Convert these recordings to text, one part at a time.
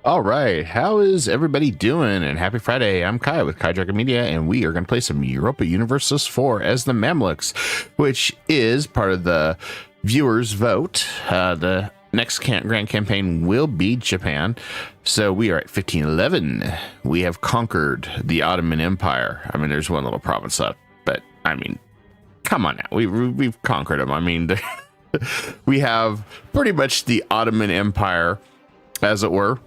All right, how is everybody doing? And happy Friday. I'm Kai with Kai Dragon Media, and we are going to play some Europa Universalis 4 as the Mamluks, which is part of the viewers' vote. The next grand campaign will be Japan, so we are at 1511. We have conquered the Ottoman Empire. I mean, there's one little province left, but I mean, come on now. We've conquered them. I mean, we have pretty much the Ottoman Empire, as it were.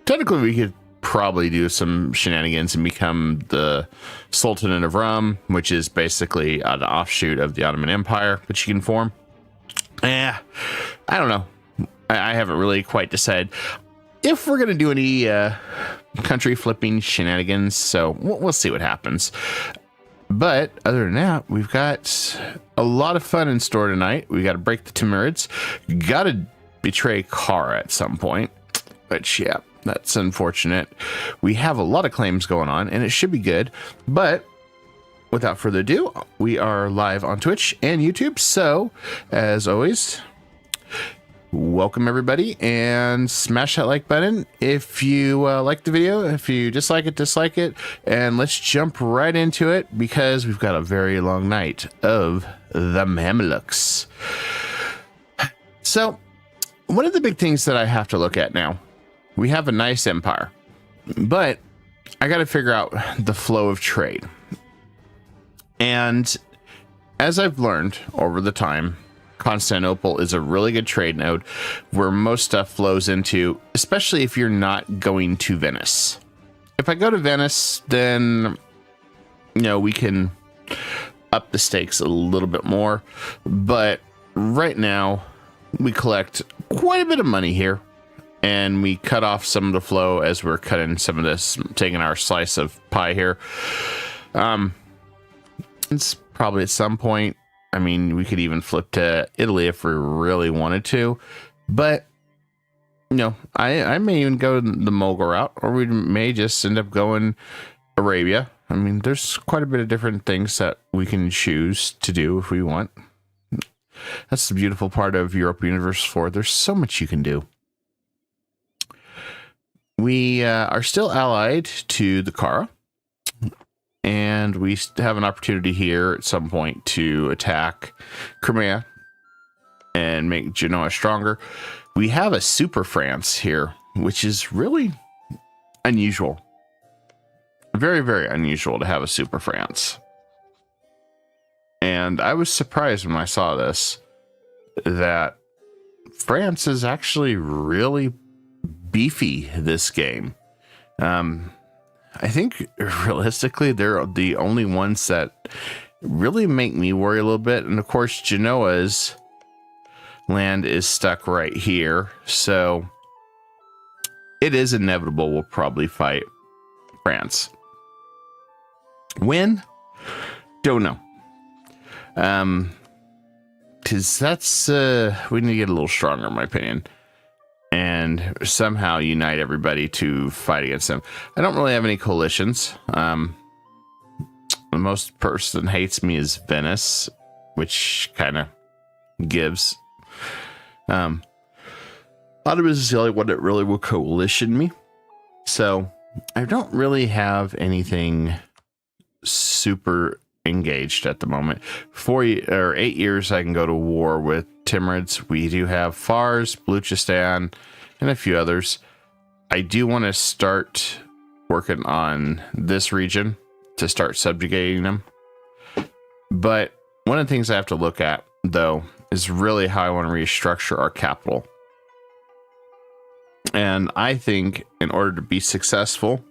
Technically we could probably do some shenanigans and become the Sultanate of Rum, which is basically an offshoot of the Ottoman Empire, which you can form. I don't know. I haven't really quite decided if we're going to do any country flipping shenanigans, so we'll see what happens. But other than that, we've got a lot of fun in store tonight. We got to break the Timurids, got to betray Kara at some point. But yeah, that's unfortunate. We have a lot of claims going on, and it should be good. But without further ado, we are live on Twitch and YouTube. So, as always, welcome everybody, and smash that like button if you like the video. If you dislike it. And let's jump right into it, because we've got a very long night of the Mamluks. So, one of the big things that I have to look at now, we have a nice empire, but I got to figure out the flow of trade. And as I've learned over the time, Constantinople is a really good trade node where most stuff flows into, especially if you're not going to Venice. If I go to Venice, then, you know, we can up the stakes a little bit more. But right now, we collect quite a bit of money here, and we cut off some of the flow as we're cutting some of this, taking our slice of pie here. It's probably at some point, I mean, we could even flip to Italy if we really wanted to, but you know, I may even go the Mogul route, or we may just end up going Arabia. I mean, there's quite a bit of different things that we can choose to do if we want. That's the beautiful part of Europa Universalis 4. There's so much you can do. We are still allied to the Kara, and we have an opportunity here at some point to attack Crimea and make Genoa stronger. We have a super France here, which is really unusual. Very, very unusual to have a super France. And I was surprised when I saw this, that France is actually really beefy this game. I think realistically, they're the only ones that really make me worry a little bit. And of course, Genoa's land is stuck right here. So it is inevitable we'll probably fight France. When? Don't know. Because that's, we need to get a little stronger, in my opinion, and somehow unite everybody to fight against them. I don't really have any coalitions. The most person hates me is Venice, which kind of gives. Ottoman is the only one that really will coalition me. So I don't really have anything super engaged at the moment. 8 years I can go to war with Timurids. We do have Fars, Baluchistan, and a few others. I do want to start working on this region to start subjugating them. But one of the things I have to look at, though, is really how I want to restructure our capital. And I think in order to be successful,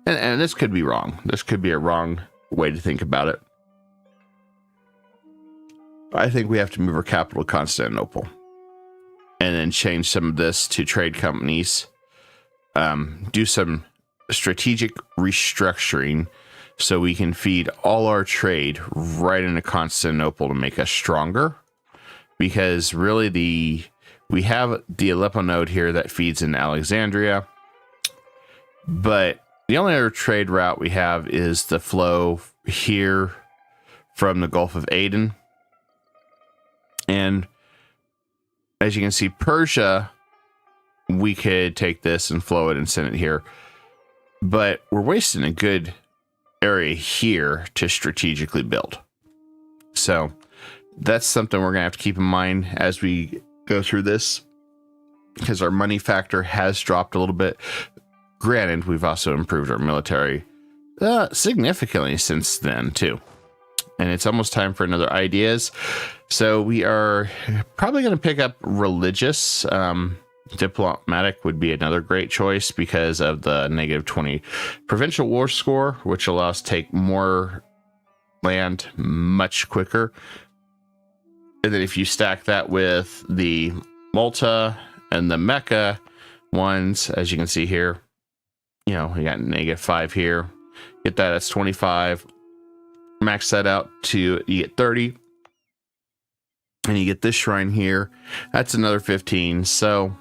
and this could be wrong, this could be a wrong way to think about it, I think we have to move our capital to Constantinople and then change some of this to trade companies, do some strategic restructuring so we can feed all our trade right into Constantinople to make us stronger. Because really we have the Aleppo node here that feeds in Alexandria, but the only other trade route we have is the flow here from the Gulf of Aden. And as you can see, Persia we could take this and flow it and send it here. But we're wasting a good area here to strategically build. So that's something we're going to have to keep in mind as we go through this, because our money factor has dropped a little bit. Granted, we've also improved our military significantly since then too. And it's almost time for another ideas. So we are probably going to pick up religious. Diplomatic would be another great choice because of the -20 provincial war score, which allows us to take more land much quicker. And then if you stack that with the Malta and the Mecca ones, as you can see here, you know, we got -5 here. Get that, that's 25. Max that out to, you get 30. And you get this shrine here. That's another 15. So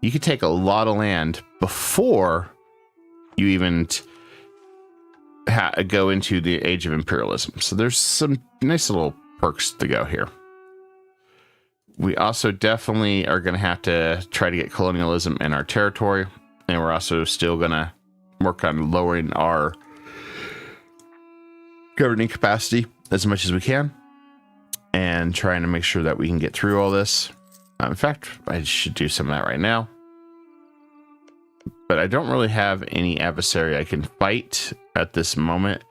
you could take a lot of land before you even go into the age of imperialism. So there's some nice little perks to go here. We also definitely are going to have to try to get colonialism in our territory. And we're also still going to work on lowering our governing capacity as much as we can. And trying to make sure that we can get through all this. In fact, I should do some of that right now. But I don't really have any adversary I can fight at this moment,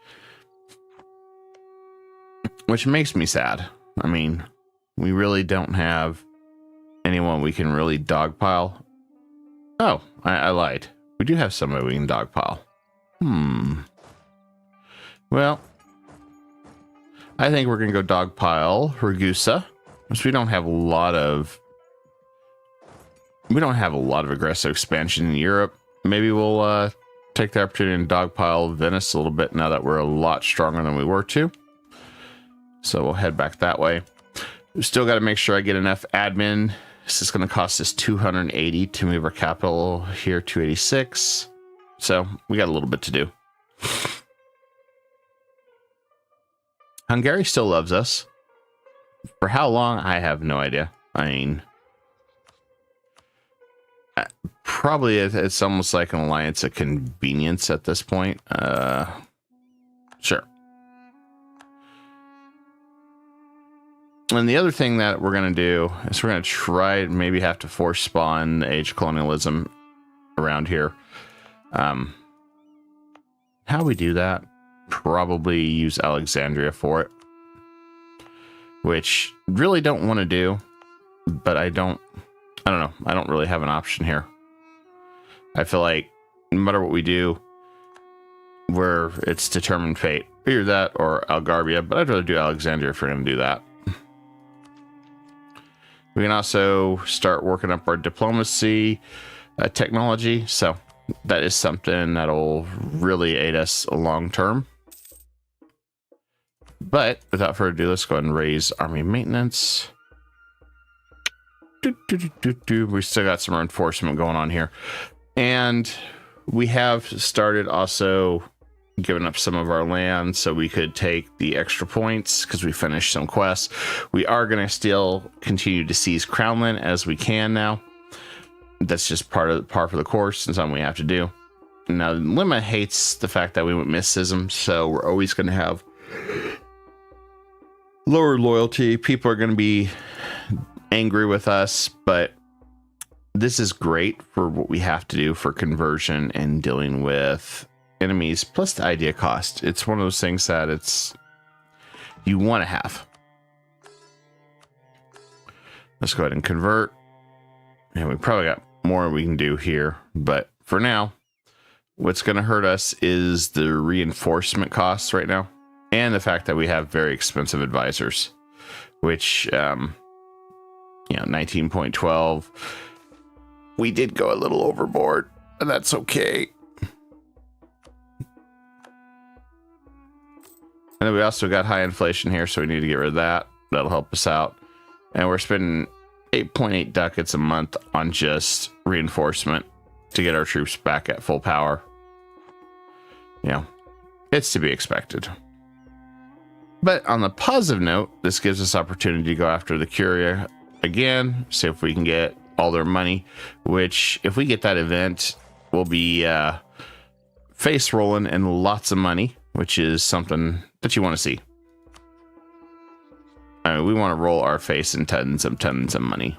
which makes me sad. I mean, we really don't have anyone we can really dogpile. Oh, I lied. We do have somebody we can dogpile. Well, I think we're going to go dogpile Ragusa, because we don't have a lot of aggressive expansion in Europe. Maybe we'll take the opportunity and dogpile Venice a little bit now that we're a lot stronger than we were too. So we'll head back that way. We still got to make sure I get enough admin. This is going to cost us 280 to move our capital here, 286. So we got a little bit to do. Hungary still loves us. For how long? I have no idea. I mean, probably it's almost like an alliance of convenience at this point. Sure. And the other thing that we're going to do is we're going to try and maybe have to force spawn the age of colonialism around here. How we do that? Probably use Alexandria for it, which really don't want to do, but I don't know. I don't really have an option here. I feel like no matter what we do, where it's determined fate, either that or Algarbia, but I'd rather do Alexandria if we're going to do that. We can also start working up our diplomacy technology, so that is something that'll really aid us long term. But without further ado, let's go ahead and raise army maintenance. We still got some reinforcement going on here. And we have started also giving up some of our land so we could take the extra points because we finished some quests. We are going to still continue to seize Crownland as we can now. That's just par for the course and something we have to do. Now, Lima hates the fact that we went mysticism, so we're always going to have lower loyalty. People are going to be angry with us, but this is great for what we have to do for conversion and dealing with enemies, plus the idea cost. It's one of those things that you want to have. Let's go ahead and convert. And we probably got more we can do here, but for now, what's going to hurt us is the reinforcement costs right now. And the fact that we have very expensive advisors, which, 19.12, we did go a little overboard, and that's okay. And then we also got high inflation here, so we need to get rid of that. That'll help us out. And we're spending 8.8 ducats a month on just reinforcement to get our troops back at full power. It's to be expected. But on the positive note, this gives us opportunity to go after the Curia again, see if we can get all their money, which if we get that event, will be face rolling and lots of money, which is something that you want to see. I mean, we want to roll our face in tons of money.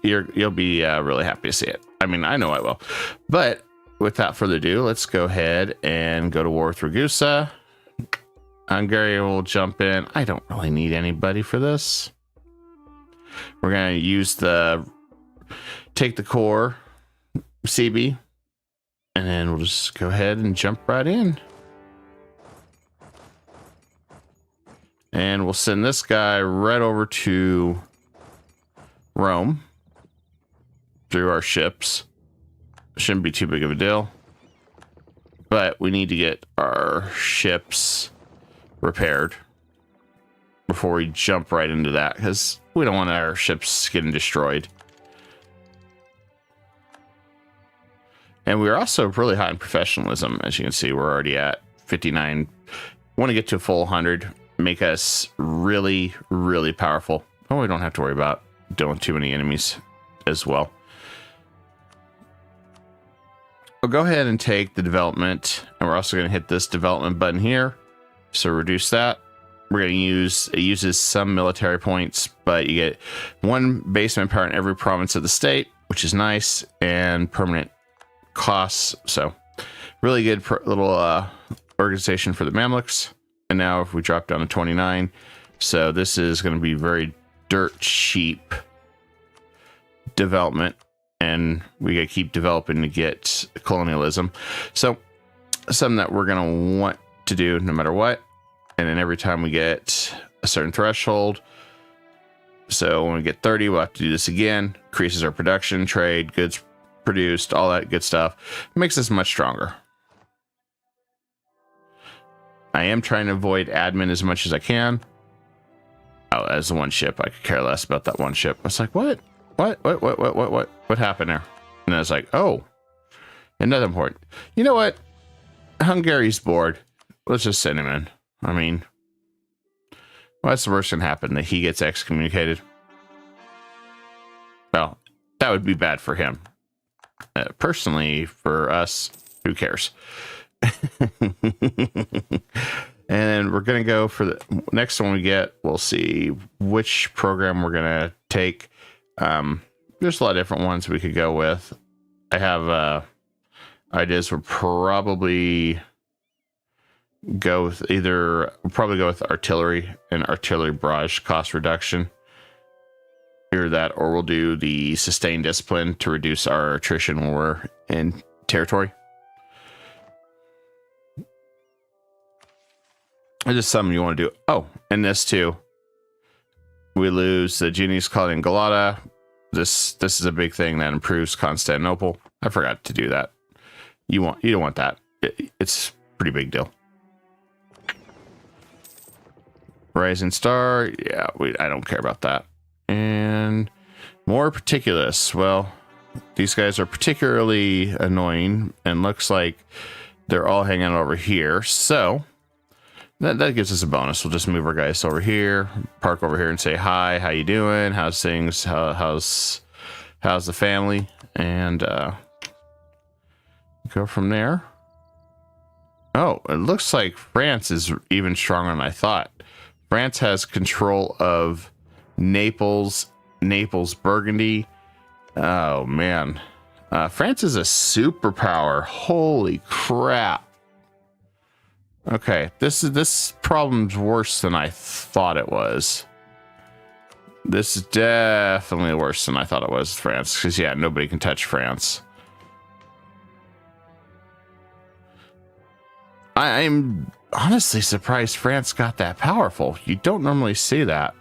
You'll be really happy to see it. I mean, I know I will. But without further ado, let's go ahead and go to war with Ragusa. Hungary will jump in. I don't really need anybody for this. We're going to take the core CB, and then we'll just go ahead and jump right in. And we'll send this guy right over to Rome through our ships. Shouldn't be too big of a deal. But we need to get our ships repaired before we jump right into that, because we don't want our ships getting destroyed. And we're also really high in professionalism. As you can see, we're already at 59. Want to get to a full 100, make us really, really powerful. Oh, we don't have to worry about dealing with too many enemies as well. We'll go ahead and take the development, and we're also going to hit this development button here. So reduce that. We're going to use, it uses some military points, but you get 1 base manpower in every province of the state, which is nice, and permanent costs. So really good little organization for the Mamluks. And now if we drop down to 29, so this is going to be very dirt cheap development, and we got to keep developing to get colonialism. So something that we're going to want to do no matter what. And then every time we get a certain threshold, so when we get 30, we'll have to do this again. Increases our production, trade, goods produced, all that good stuff. Makes us much stronger. I am trying to avoid admin as much as I can. Oh, as the one ship, I could care less about that one ship. I was like, what happened there? And I was like, oh, another important. You know what? Hungary's bored. Let's just send him in. I mean, what's the worst that can happen? That he gets excommunicated? Well, that would be bad for him. Personally, for us, who cares? And we're going to go for the next one we get. We'll see which program we're going to take. There's a lot of different ones we could go with. I have ideas. We'll probably go with artillery and artillery barrage cost reduction. Either that, or we'll do the sustained discipline to reduce our attrition when we're in territory. It's just something you want to do. Oh, and this too. We lose the Genius Colony in Galata. This is a big thing that improves Constantinople. I forgot to do that. You don't want that. It's a pretty big deal. Rising Star, yeah, I don't care about that. And more Particulus. Well, these guys are particularly annoying, and looks like they're all hanging out over here. So that gives us a bonus. We'll just move our guys over here, park over here, and say hi. How you doing? How's things? How's the family? And go from there. Oh, it looks like France is even stronger than I thought. France has control of Naples, Burgundy. Oh man, France is a superpower. Holy crap. Okay, this problem's worse than I thought it was. This is definitely worse than I thought it was, France, because yeah, nobody can touch France. I'm honestly surprised France got that powerful. You don't normally see that.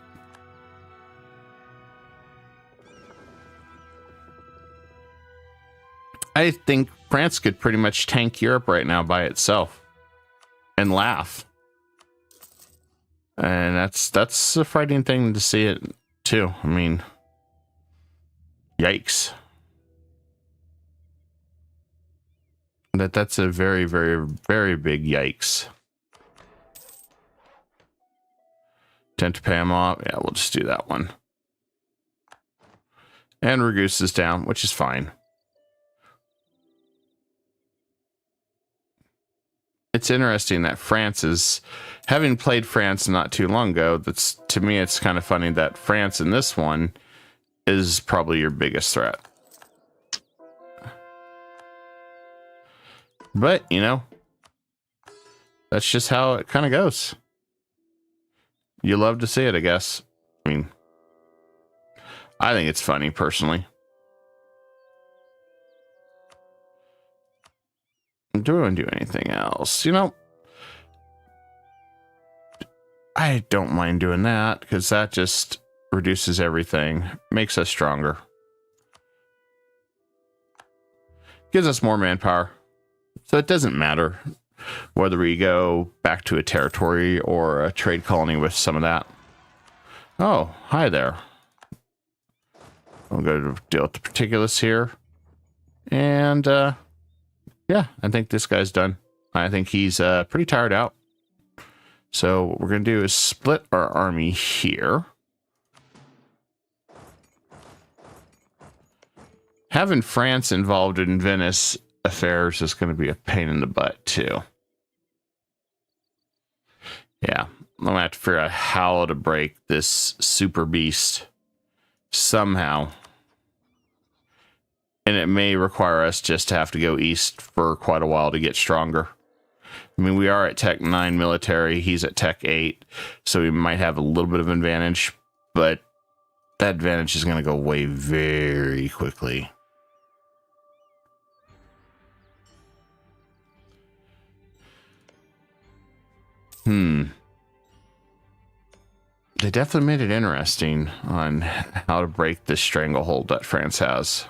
I think France could pretty much tank Europe right now by itself and laugh. And that's a frightening thing to see it too. I mean, yikes. That's a very, very, very big yikes. Tend to pay them off. Yeah, we'll just do that one. And Ragus is down, which is fine. It's interesting that France is, having played France not too long ago, that's, to me, it's kind of funny that France in this one is probably your biggest threat. But, you know, that's just how it kind of goes. You love to see it, I guess. I mean, I think it's funny, personally. Do I do anything else? You know, I don't mind doing that, because that just reduces everything, makes us stronger. Gives us more manpower. So it doesn't matter whether we go back to a territory or a trade colony with some of that. Oh, hi there. I'll go to deal with the particulars here. And, yeah, I think this guy's done. I think he's pretty tired out. So what we're going to do is split our army here. Having France involved in Venice affairs is going to be a pain in the butt, too. Yeah, I'm going to have to figure out how to break this super beast somehow. And it may require us just to have to go east for quite a while to get stronger. I mean, we are at Tech 9 military. He's at Tech 8. So we might have a little bit of advantage. But that advantage is going to go away very quickly. They definitely made it interesting on how to break this stranglehold that France has.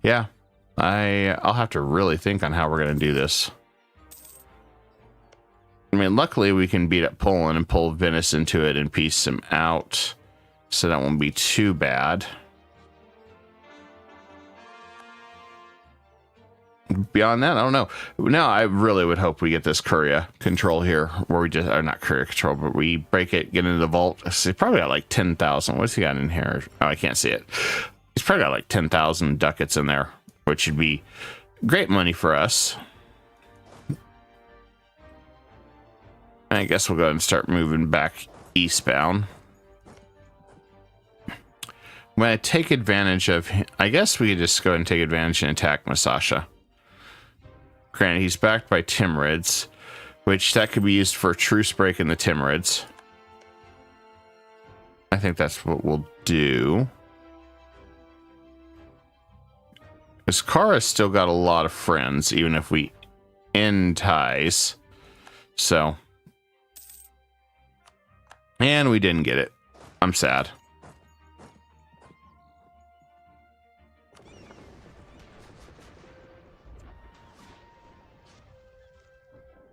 Yeah, I'll have to really think on how we're going to do this. I mean, luckily we can beat up Poland and pull Venice into it and piece them out. So that won't be too bad. Beyond that, I don't know. Now, I really would hope we get this Curia control here, where we just, or not Curia control, but we break it, get into the vault. He's probably got like 10,000. What's he got in here? Oh, I can't see it. He's probably got like 10,000 ducats in there, which would be great money for us. I guess we'll go ahead and start moving back eastbound. When I take advantage of, I guess we could just go ahead and take advantage and attack Masasha. Granted, he's backed by Timurids, which that could be used for a truce break in the Timurids. I think that's what we'll do. Iskara's still got a lot of friends, even if we end ties. So. And we didn't get it. I'm sad.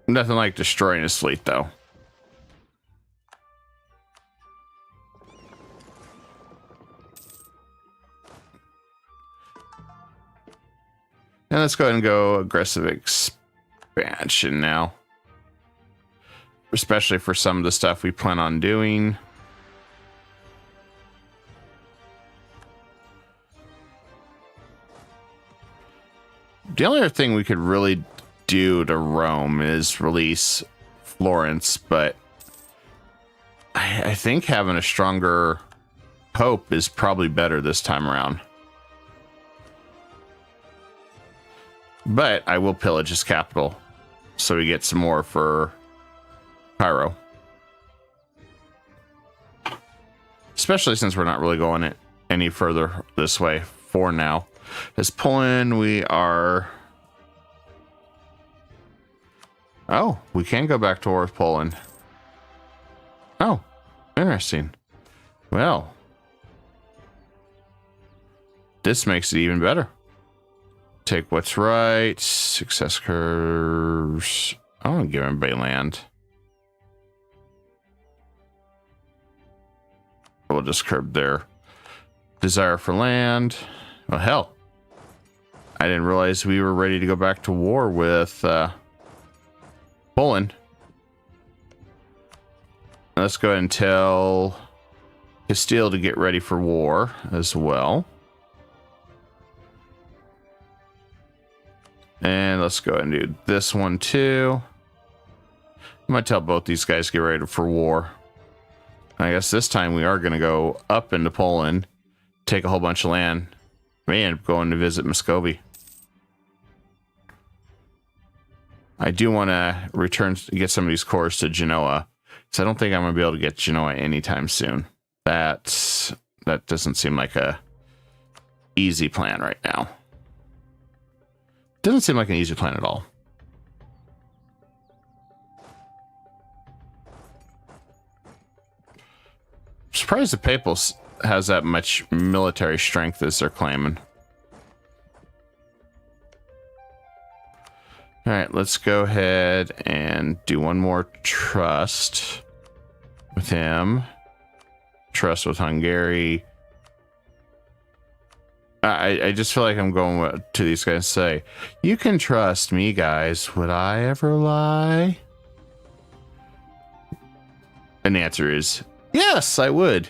Nothing like destroying his fleet, though. And let's go ahead and go aggressive expansion now. Especially for some of the stuff we plan on doing. The only other thing we could really do to Rome is release Florence, but I think having a stronger Pope is probably better this time around. But I will pillage his capital, so we get some more for Cairo. Especially since we're not really going it any further this way for now. As Poland, we are... Oh, we can go back to war with Poland. Oh, interesting. Well, this makes it even better. Take what's right. Success curves. I want to give everybody land. We'll just curb their desire for land. Well, hell. I didn't realize we were ready to go back to war with Poland. Let's go ahead and tell Castile to get ready for war as well. And let's go ahead and do this one too. I'm going to tell both these guys to get ready for war. I guess this time we are going to go up into Poland, take a whole bunch of land. We end up going to visit Muscovy. I do want to return to get some of these cores to Genoa, so I don't think I'm going to be able to get Genoa anytime soon. That doesn't seem like a easy plan right now. Doesn't seem like an easy plan at all. I'm surprised the Papal has that much military strength as they're claiming. All right, let's go ahead and do one more trust with him. Trust with Hungary. I just feel like I'm going to these guys and say, you can trust me, guys. Would I ever lie? And the answer is, yes, I would.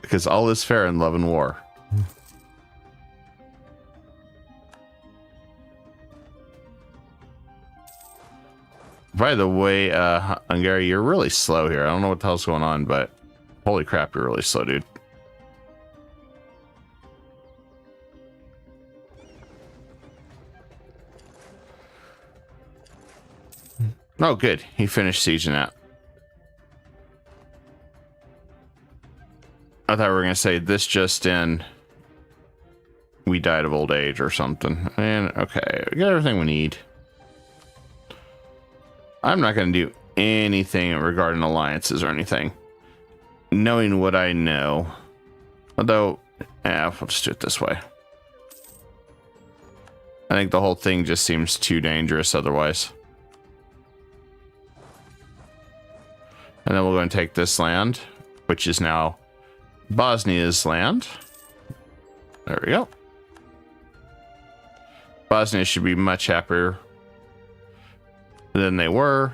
Because all is fair in love and war. By the way, Hungary, you're really slow here. I don't know what the hell's going on, but holy crap, you're really slow, dude. Oh, good. He finished sieging that. I thought we were going to say this just in. We died of old age or something. And okay, we got everything we need. I'm not going to do anything regarding alliances or anything. Knowing what I know. Although, I'll just do it this way. I think the whole thing just seems too dangerous otherwise. And then we're going to take this land, which is now Bosnia's land. There we go. Bosnia should be much happier than they were.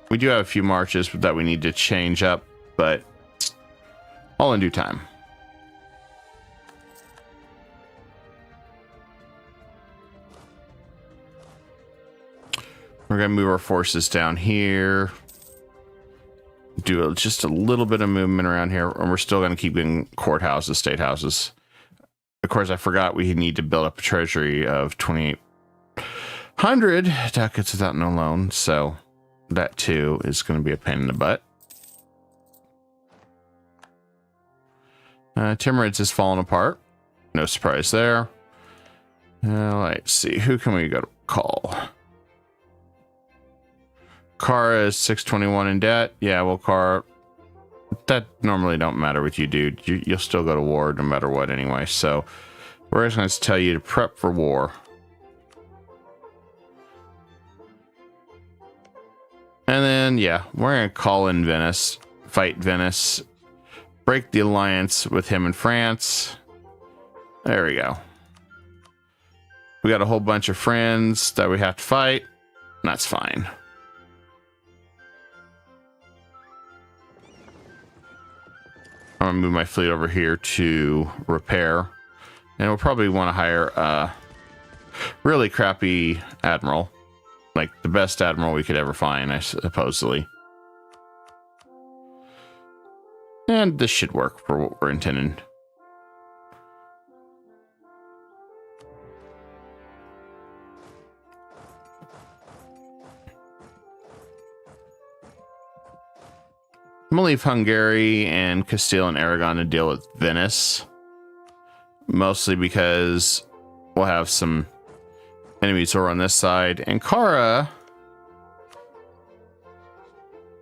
We do have a few marches that we need to change up, but all in due time. We're going to move our forces down here. Do just a little bit of movement around here, and we're still going to keep getting courthouses, state houses. Of course, I forgot we need to build up a treasury of 2,800 ducats without no loan, so that too is going to be a pain in the butt. Timurids is falling apart. No surprise there. Let's see, who can we go to call? Kara is 621 in debt. Yeah, well, Kara, that normally don't matter with you, dude. You'll still go to war no matter what anyway. So we're just going to tell you to prep for war. And then, yeah, we're going to call in Venice, fight Venice, break the alliance with him and France. There we go. We got a whole bunch of friends that we have to fight. And that's fine. I'm going to move my fleet over here to repair. And we'll probably want to hire a really crappy admiral. Like the best admiral we could ever find, supposedly. And this should work for what we're intending. I'm going to leave Hungary and Castile and Aragon to deal with Venice. Mostly because we'll have some enemies over on this side. And Kara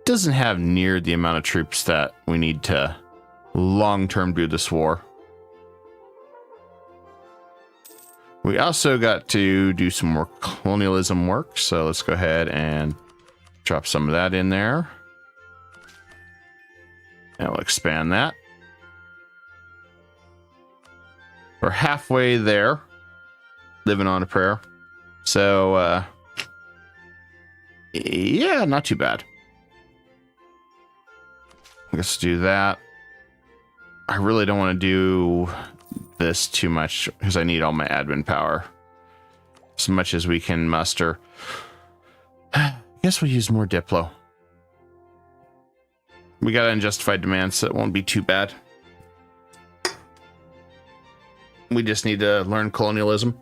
doesn't have near the amount of troops that we need to long-term do this war. We also got to do some more colonialism work. So let's go ahead and drop some of that in there. And we'll expand that. We're halfway there, living on a prayer. So, yeah, not too bad. Let's do that. I really don't want to do this too much because I need all my admin power. As much as we can muster. I guess we'll use more Diplo. We got unjustified demands, so it won't be too bad. We just need to learn colonialism.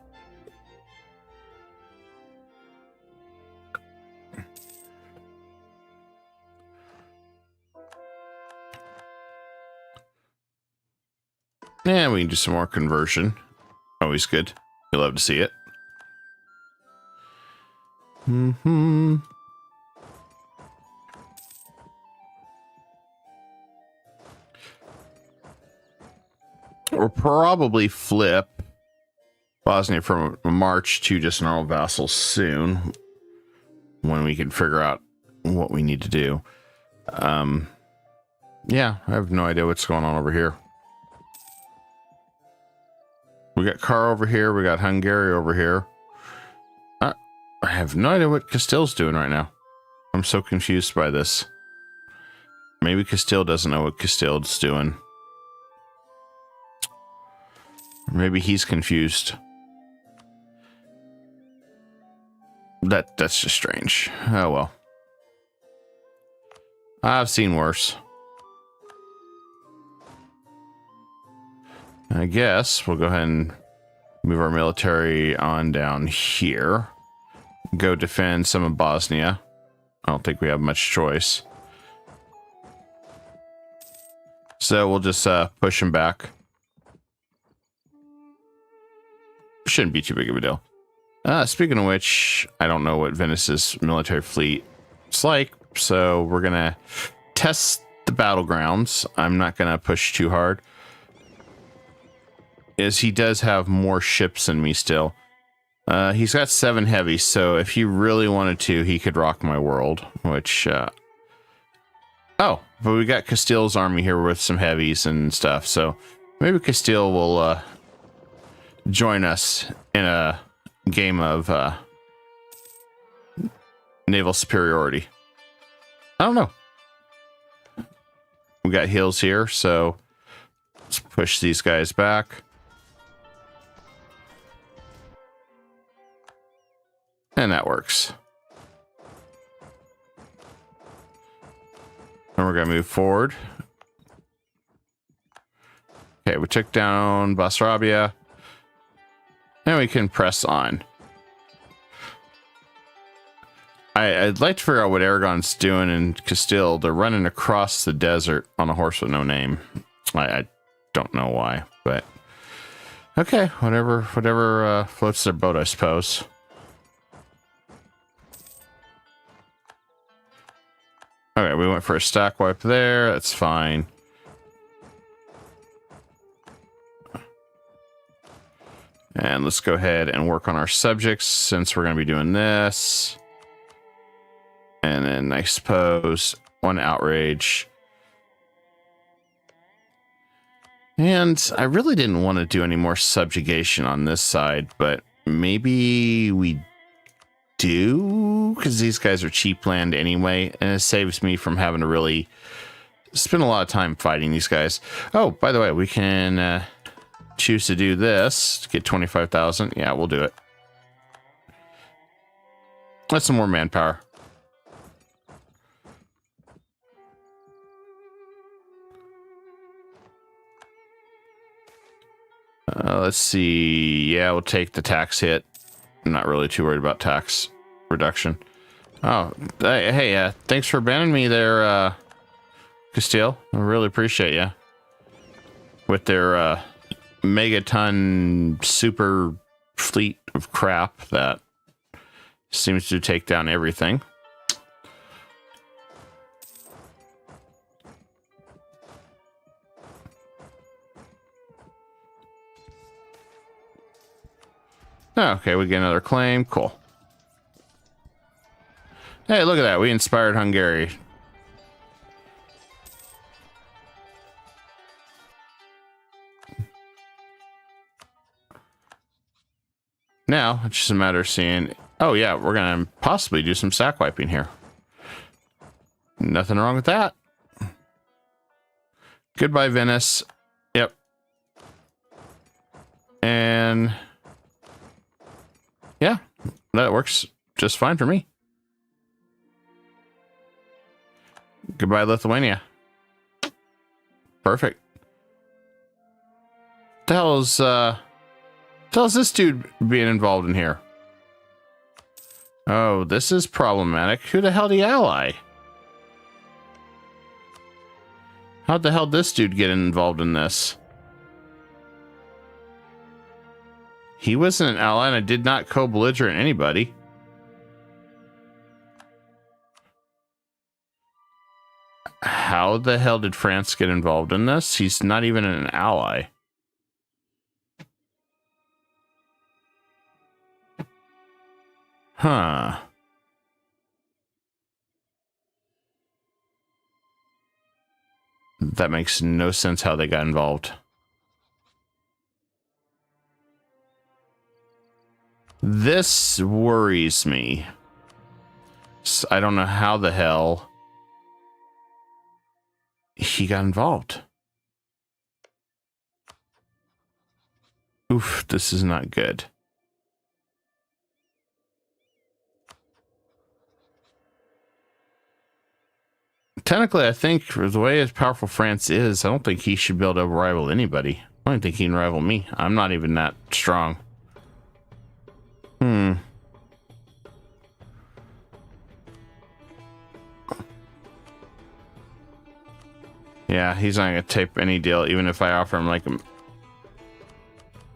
Yeah, we can do some more conversion. Always good. You love to see it. We'll probably flip Bosnia from a march to just normal vassals soon, when we can figure out what we need to do. Yeah, I have no idea what's going on over here. We got Car over here. We got Hungary over here. I have no idea what Castile's doing right now. I'm so confused by this. Maybe Castile doesn't know what Castile's doing. Maybe he's confused. That's just strange. Oh well. I've seen worse. I guess we'll go ahead and move our military on down here. Go defend some of Bosnia. I don't think we have much choice. So we'll just push him back. Shouldn't be too big of a deal. Speaking of which, I don't know what Venice's military fleet is like, so we're gonna test the battlegrounds. I'm not gonna push too hard, as he does have more ships than me still. He's got 7 heavies, so if he really wanted to, he could rock my world, which, oh, but we got Castile's army here with some heavies and stuff, so maybe Castile will, join us in a game of, naval superiority. I don't know. We got hills here, so let's push these guys back. And that works. And we're going to move forward. Okay, we took down Basarabia. And we can press on. I'd like to figure out what Aragon's doing in Castile. They're running across the desert on a horse with no name. I don't know why, but okay, whatever floats their boat, I suppose. Okay, we went for a stack wipe there. That's fine. And let's go ahead and work on our subjects since we're going to be doing this. And then I suppose 1 outrage. And I really didn't want to do any more subjugation on this side, but maybe we do, because these guys are cheap land anyway, and it saves me from having to really spend a lot of time fighting these guys. Oh, by the way, we can choose to do this to get 25,000. Yeah, we'll do it. That's some more manpower. Let's see. Yeah, we'll take the tax hit. I'm not really too worried about tax reduction. Oh, hey, thanks for banning me there, Castile. I really appreciate you. With their megaton super fleet of crap that seems to take down everything. Okay, we get another claim. Cool. Hey, look at that. We inspired Hungary. Now, it's just a matter of seeing... Oh, yeah, we're going to possibly do some sack wiping here. Nothing wrong with that. Goodbye, Venice. Yep. And yeah, that works just fine for me. Goodbye, Lithuania. Perfect. The hell is this dude being involved in here? Oh, this is problematic. Who the hell did he ally? How'd the hell this dude get involved in this? He wasn't an ally, and I did not co-belligerent anybody. How the hell did France get involved in this? He's not even an ally. Huh. That makes no sense how they got involved. This worries me. I don't know how the hell he got involved. Oof, this is not good. Technically, I think the way as powerful France is, I don't think he should be able to rival anybody. I don't think he can rival me. I'm not even that strong. Yeah, he's not going to take any deal, even if I offer him like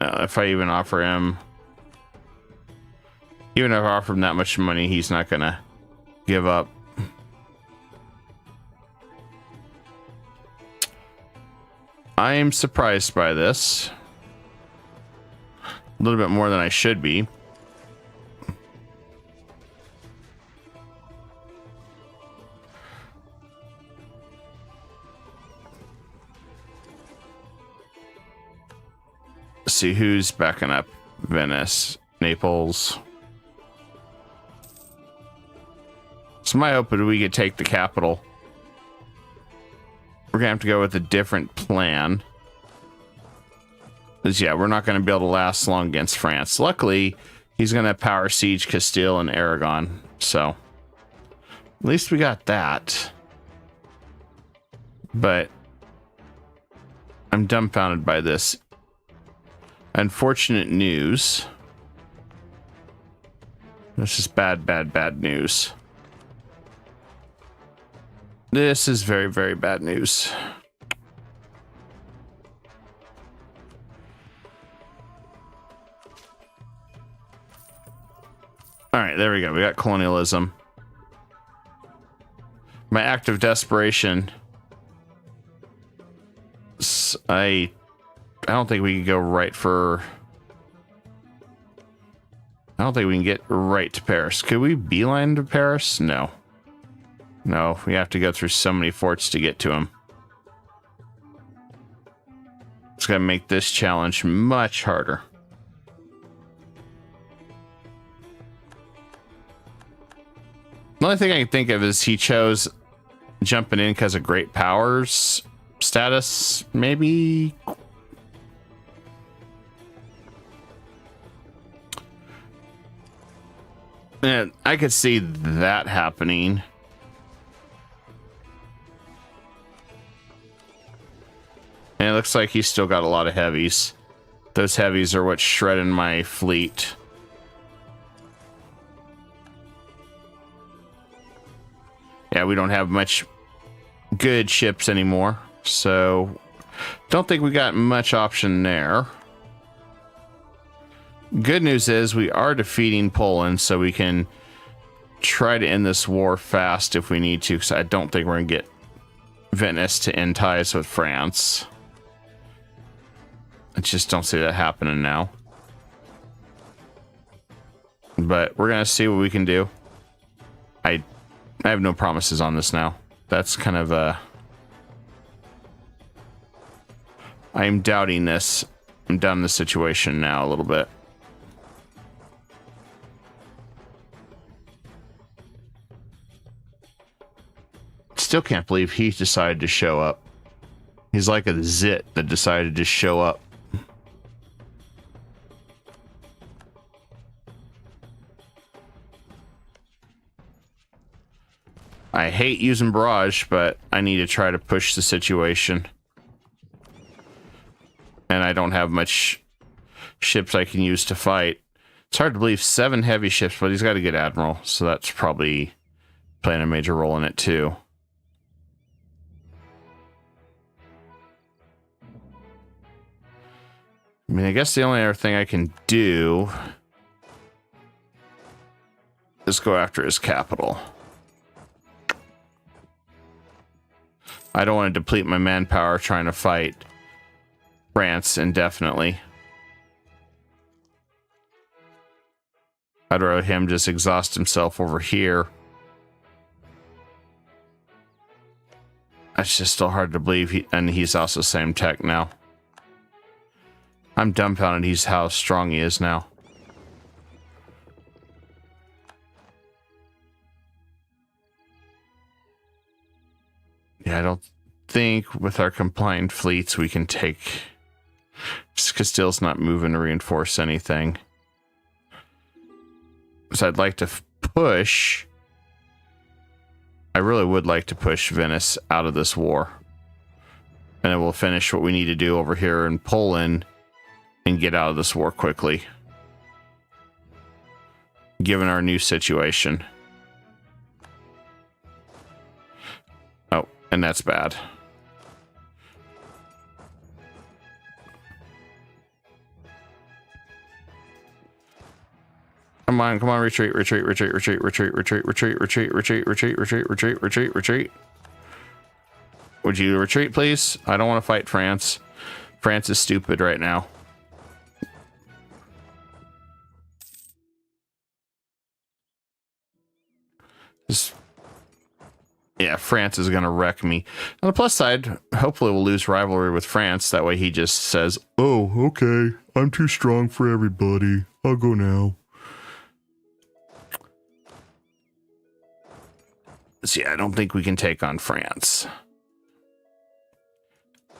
if I even offer him, even if I offer him that much money, he's not going to give up. I am surprised by this. A little bit more than I should be. Let's see who's backing up. Venice, Naples. So my hope is we could take the capital. We're gonna have to go with a different plan. Because yeah, we're not gonna be able to last long against France. Luckily, he's gonna power siege Castile and Aragon. So at least we got that. But I'm dumbfounded by this. Unfortunate news. This is bad, bad, bad news. This is very, very bad news. All right, there we go. We got colonialism. My act of desperation. I don't think we can go right for... I don't think we can get right to Paris. Could we beeline to Paris? No. No, we have to go through so many forts to get to him. It's going to make this challenge much harder. The only thing I can think of is he chose jumping in because of great powers status, maybe. And I could see that happening. And it looks like he's still got a lot of heavies. Those heavies are what's shredding my fleet. Yeah, we don't have much good ships anymore, so don't think we got much option there. Good news is we are defeating Poland, so we can try to end this war fast if we need to, because I don't think we're going to get Venice to end ties with France. I just don't see that happening now. But we're going to see what we can do. I have no promises on this now. That's kind of a... I'm doubting this. I'm down in the situation now a little bit. Still can't believe he decided to show up. He's like a zit that decided to show up. I hate using barrage, but I need to try to push the situation. And I don't have much ships I can use to fight. It's hard to believe 7 heavy ships, but he's got a good admiral, so that's probably playing a major role in it too. I mean, I guess the only other thing I can do is go after his capital. I don't want to deplete my manpower trying to fight France indefinitely. I'd rather him just exhaust himself over here. It's just still hard to believe, and he's also same tech now. I'm dumbfounded he's how strong he is now. Yeah, I don't think with our combined fleets we can take... Castile's not moving to reinforce anything. So I'd like to push... I really would like to push Venice out of this war. And then we'll finish what we need to do over here in Poland and get out of this war quickly. Given our new situation. Oh, and that's bad. Come on, retreat. Would you retreat, please? I don't want to fight France. France is stupid right now. Yeah, France is going to wreck me. On the plus side, hopefully we'll lose rivalry with France. That way he just says, oh, okay, I'm too strong for everybody. I'll go now. So yeah, I don't think we can take on France.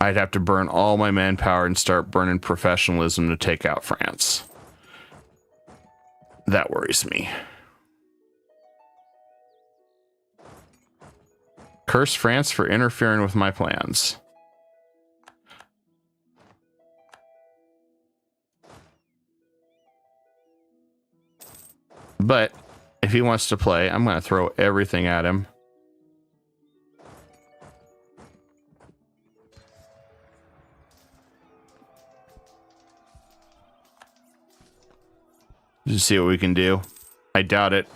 I'd have to burn all my manpower and start burning professionalism to take out France. That worries me. Curse France for interfering with my plans. But if he wants to play, I'm going to throw everything at him. Just see what we can do. I doubt it.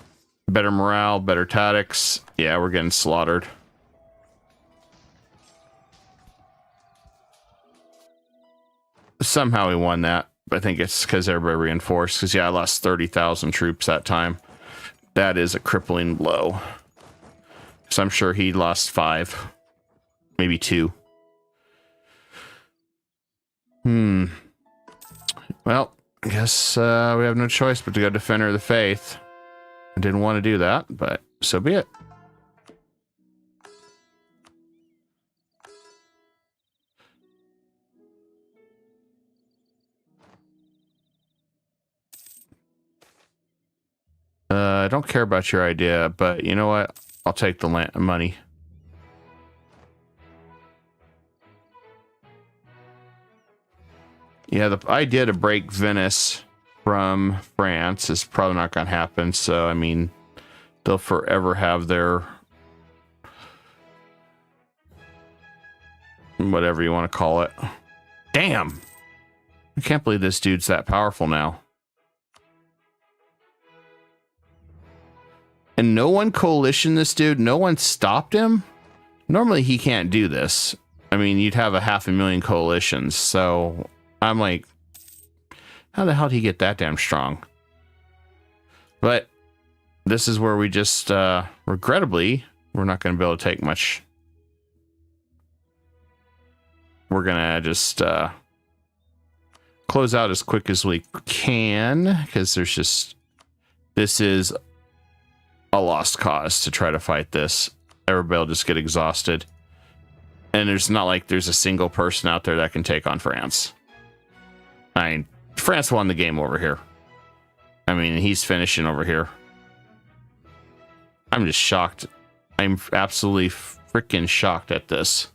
Better morale, better tactics. Yeah, we're getting slaughtered. Somehow we won that. I think it's because everybody reinforced. Because, yeah, I lost 30,000 troops that time. That is a crippling blow. So I'm sure he lost 5. Maybe 2. Well, I guess we have no choice but to go Defender of the Faith. I didn't want to do that, but so be it. I don't care about your idea, but you know what? I'll take the money. Yeah, the idea to break Venice from France is probably not going to happen. So, I mean, they'll forever have their... whatever you want to call it. Damn! I can't believe this dude's that powerful now. And no one coalitioned this dude? No one stopped him? Normally he can't do this. I mean, you'd have 500,000 coalitions. So I'm like, how the hell did he get that damn strong? But this is where we just, regrettably, we're not going to be able to take much. We're going to just close out as quick as we can. Because there's just, this is a lost cause to try to fight this. Everybody will just get exhausted. And there's not like there's a single person out there that can take on France. I mean, France won the game over here. I mean, he's finishing over here. I'm just shocked. I'm absolutely freaking shocked at this.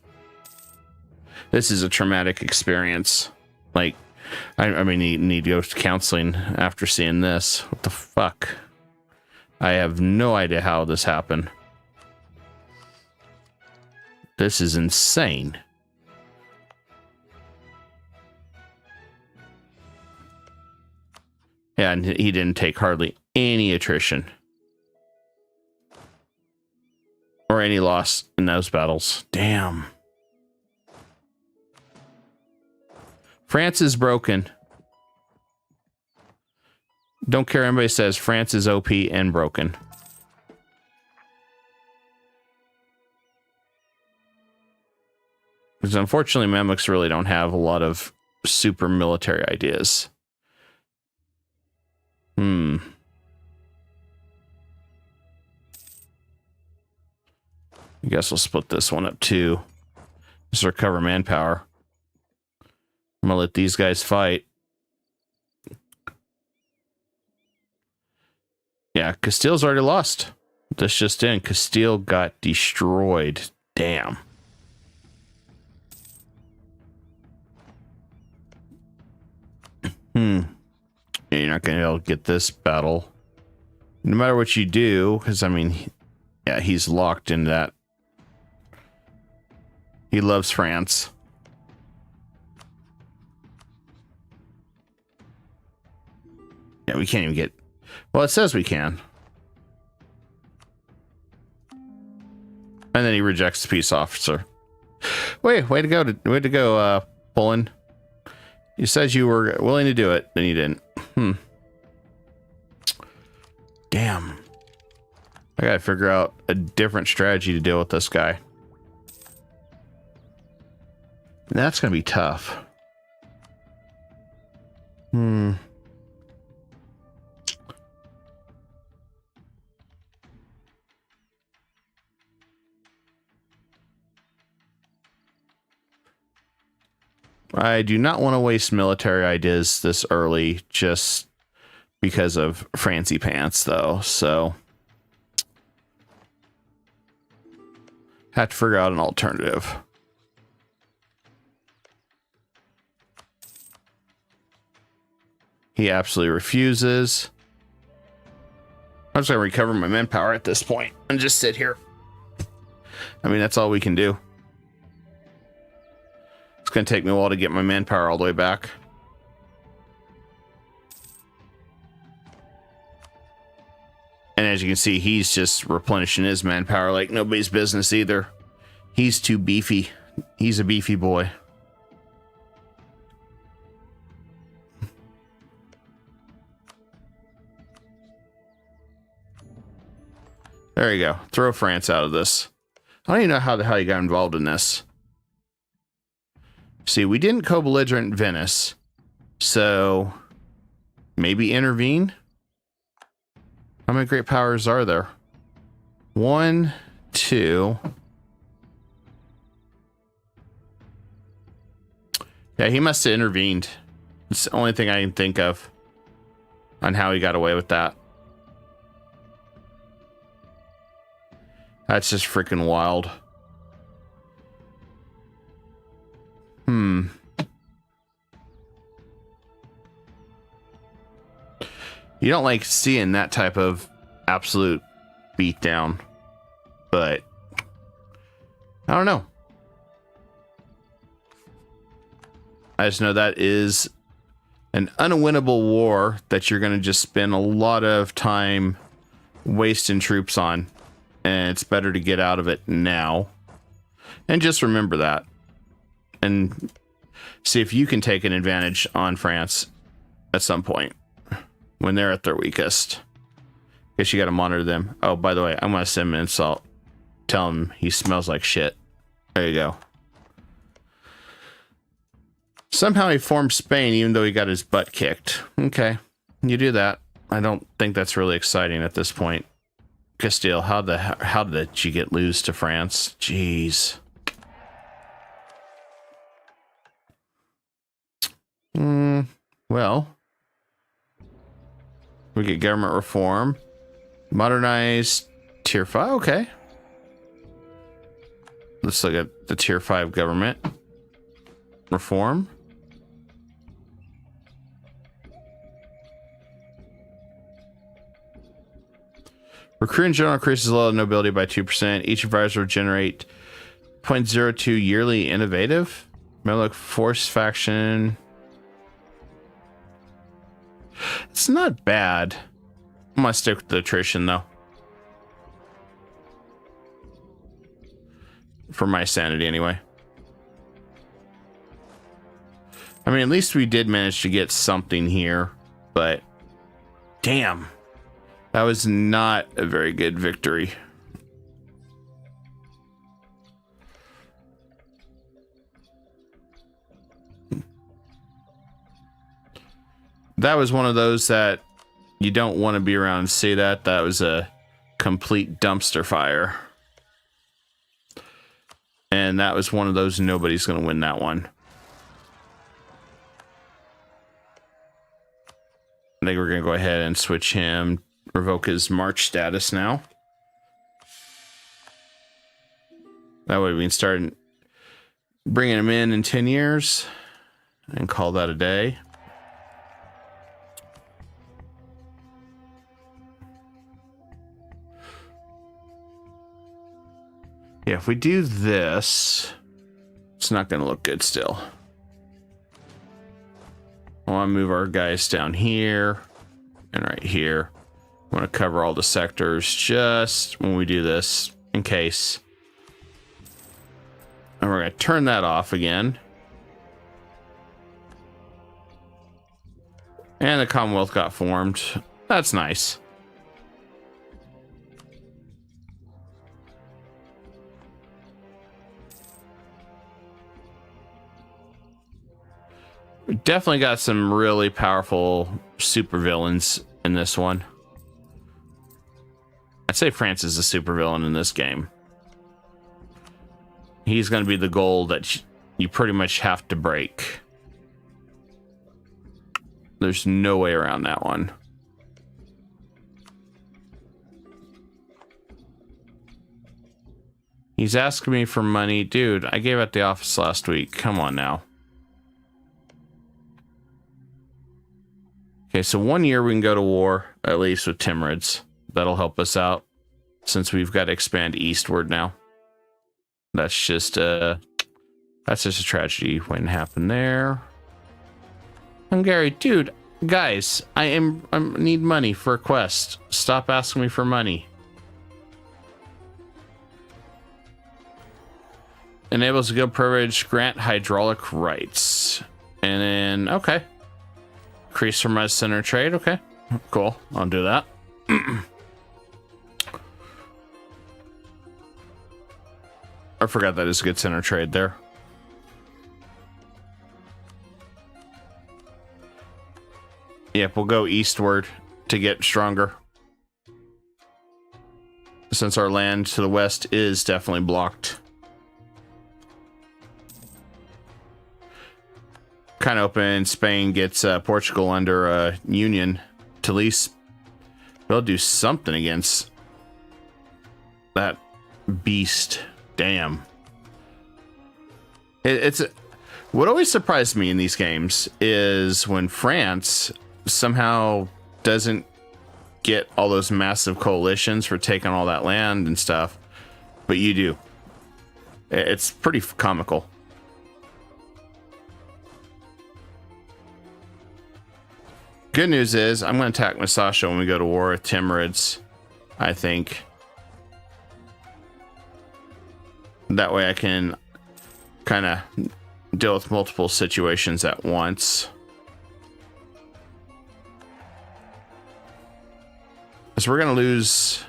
This is a traumatic experience. Like, I mean, you need to go to counseling after seeing this. What the fuck? I have no idea how this happened. This is insane. Yeah, and he didn't take hardly any attrition. Or any loss in those battles. Damn. France is broken. Don't care what anybody says. France is OP and broken. Because unfortunately, Mamluks really don't have a lot of super military ideas. I guess we'll split this one up too. Just recover manpower. I'm gonna let these guys fight. Yeah, Castile's already lost. This just in. Castile got destroyed. Damn. You're not going to be able to get this battle. No matter what you do, because, I mean, yeah, he's locked in that. He loves France. Yeah, we can't even get... Well, it says we can. And then he rejects the peace officer. Way to go, Poland. You said you were willing to do it, then you didn't. Damn. I gotta figure out a different strategy to deal with this guy. That's gonna be tough. I do not want to waste military ideas this early just because of Francie Pants, though, so have to figure out an alternative. He absolutely refuses. I'm just going to recover my manpower at this point and just sit here. I mean, that's all we can do. It's going to take me a while to get my manpower all the way back. And as you can see, he's just replenishing his manpower like nobody's business either. He's too beefy. He's a beefy boy. There you go. Throw France out of this. I don't even know how the hell you got involved in this. See, we didn't co-belligerent Venice, so maybe intervene? How many great powers are there? 1, 2. Yeah, he must have intervened. It's the only thing I can think of on how he got away with that. That's just freaking wild. You don't like seeing that type of absolute beatdown, but I don't know. I just know that is an unwinnable war that you're going to just spend a lot of time wasting troops on, and it's better to get out of it now. And just remember that. And see if you can take an advantage on France at some point when they're at their weakest. Guess you got to monitor them. Oh, by the way, I'm going to send him an insult. Tell him he smells like shit. There you go. Somehow he formed Spain even though he got his butt kicked. Okay, you do that. I don't think that's really exciting at this point. Castile, how did you get lose to France? Jeez. Well, we get government reform, modernized tier 5. Okay. Let's look at the tier 5 government reform. Recruit in general increases the level of nobility by 2%. Each advisor will generate 0.02 yearly innovative. Mamluk force faction. It's not bad. I'm gonna stick with the attrition though. For my sanity anyway. I mean, at least we did manage to get something here, but damn. That was not a very good victory. That was one of those that you don't want to be around and see that. That was a complete dumpster fire. And that was one of those nobody's going to win that one. I think we're going to go ahead and switch him, revoke his March status now. That way we can start bringing him in 10 years and call that a day. Yeah, if we do this, it's not going to look good still. I want to move our guys down here and right here. I want to cover all the sectors just when we do this in case. And we're going to turn that off again. And the Commonwealth got formed. That's nice. We definitely got some really powerful supervillains in this one. I'd say France is a supervillain in this game. He's going to be the goal that you pretty much have to break. There's no way around that one. He's asking me for money. Dude, I gave out the office last week. Come on now. Okay, so 1 year we can go to war, at least with Timurids. That'll help us out, since we've got to expand eastward now. That's just a tragedy waiting to happen there. Hungary, dude, guys, I need money for a quest. Stop asking me for money. Enables a good privilege, grant hydraulic rights. And then, okay. Increase from my center trade. Okay, cool. I'll do that. I forgot that is a good center trade there. Yep, we'll go eastward to get stronger. Since our land to the west is definitely blocked. Kind of open. Spain gets Portugal under a union to lease. They'll do something against that beast. Damn. It's what always surprised me in these games is when France somehow doesn't get all those massive coalitions for taking all that land and stuff, but you do. It's pretty comical. Good news is I'm going to attack Masasha when we go to war with Timurids, I think. That way I can kind of deal with multiple situations at once. So we're going to lose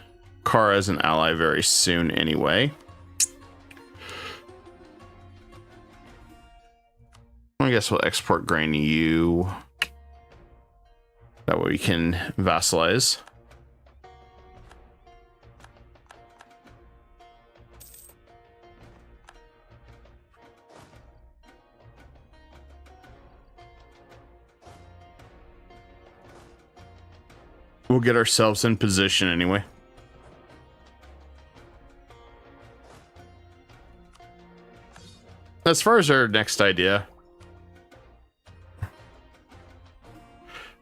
Kara as an ally very soon anyway. I guess we'll export grain to you. That way we can vassalize. We'll get ourselves in position anyway. As far as our next idea,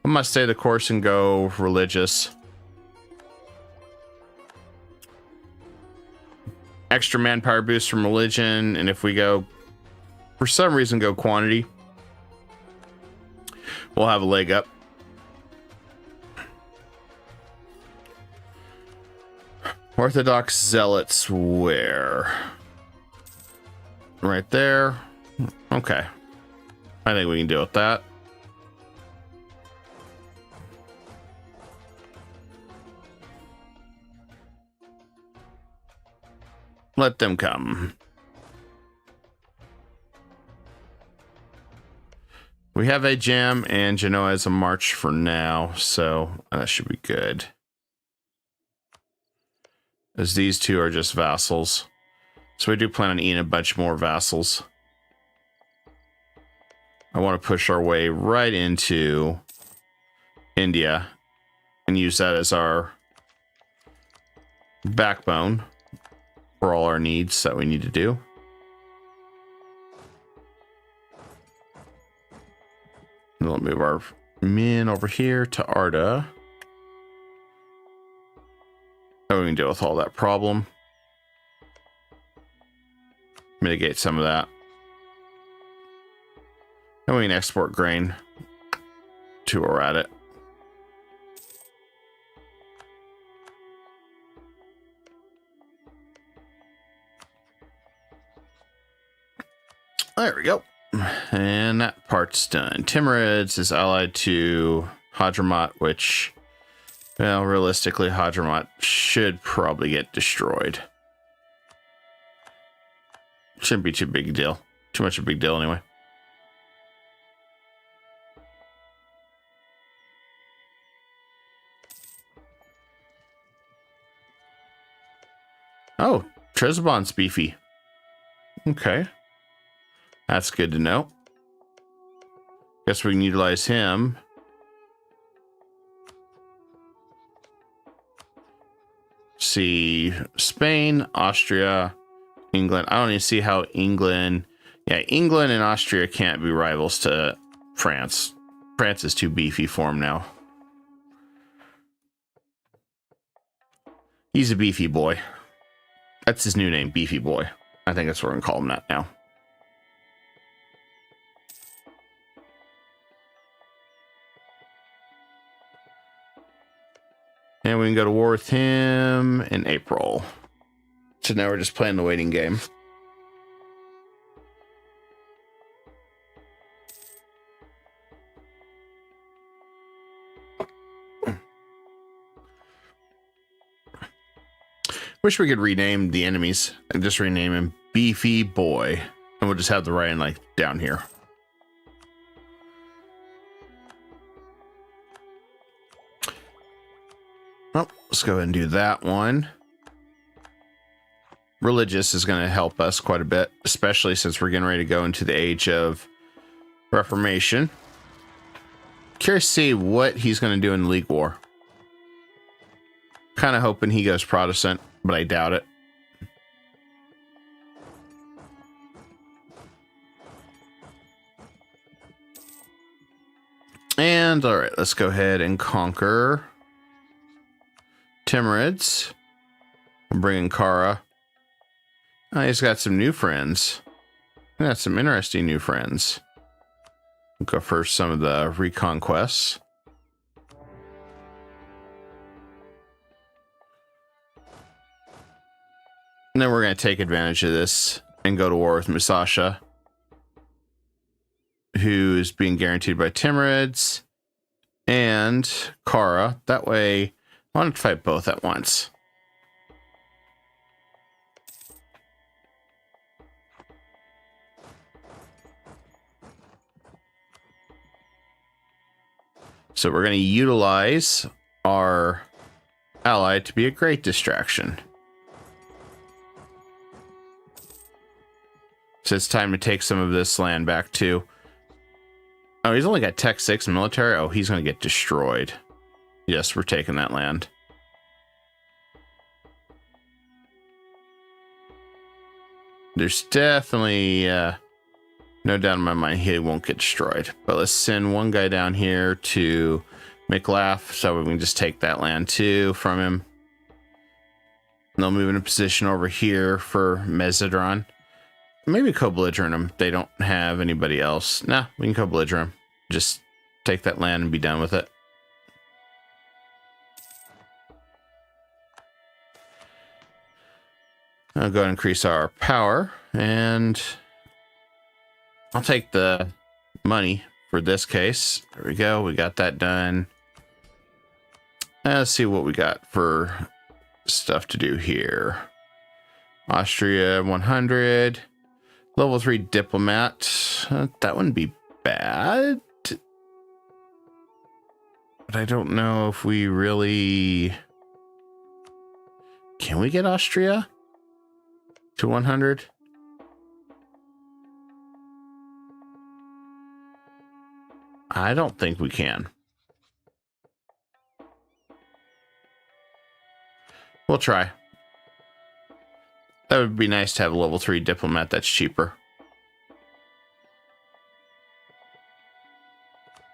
I must stay the course and go religious. Extra manpower boost from religion, and if we go, for some reason, go quantity, we'll have a leg up. Orthodox zealots where? Right there. Okay. I think we can deal with that. Let them come. We have a gem and Genoa as a march for now, so that should be good. As these two are just vassals. So we do plan on eating a bunch more vassals. I want to push our way right into India and use that as our backbone for all our needs that we need to do. And we'll move our men over here to Arda. So we can deal with all that problem. Mitigate some of that. And we can export grain to where we're at it. There we go. And that part's done. Timurids is allied to Hadramaut, which, well, realistically, Hadramaut should probably get destroyed. Shouldn't be too big a deal. Too much of a big deal anyway. Oh, Trebizond's beefy. Okay. That's good to know. Guess we can utilize him. See, Spain, Austria, England. I don't even see how England... Yeah, England and Austria can't be rivals to France. France is too beefy for him now. He's a beefy boy. That's his new name, Beefy Boy. I think that's what we're going to call him that now. And we can go to war with him in April. So now we're just playing the waiting game. Wish we could rename the enemies and just rename him Beefy Boy. And we'll just have the writing like down here. Well, let's go ahead and do that one. Religious is going to help us quite a bit, especially since we're getting ready to go into the age of Reformation. Curious to see what he's going to do in the League War. Kind of hoping he goes Protestant, but I doubt it. And all right, let's go ahead and conquer Timurids. I'm bringing Kara. Oh, he's got some new friends. Got some interesting new friends. We'll go for some of the reconquests. And then we're going to take advantage of this and go to war with Musashi, who's being guaranteed by Timurids and Kara. That way, I want to fight both at once. So we're going to utilize our ally to be a great distraction. So it's time to take some of this land back too. Oh, he's only got Tech 6 military. Oh, he's going to get destroyed. Yes, we're taking that land. There's definitely no doubt in my mind he won't get destroyed. But let's send one guy down here to make laugh so we can just take that land too from him. And they'll move in a position over here for Mesidron. Maybe co-belligerent them. They don't have anybody else. Nah, we can co-belligerent them. Just take that land and be done with it. I'll go ahead and increase our power, and I'll take the money for this case. There we go. We got that done. Let's see what we got for stuff to do here. Austria 100. Level 3 diplomat. That wouldn't be bad. But I don't know if we really... Can we get Austria to 100? I don't think we can. We'll try. That would be nice to have a level 3 diplomat that's cheaper.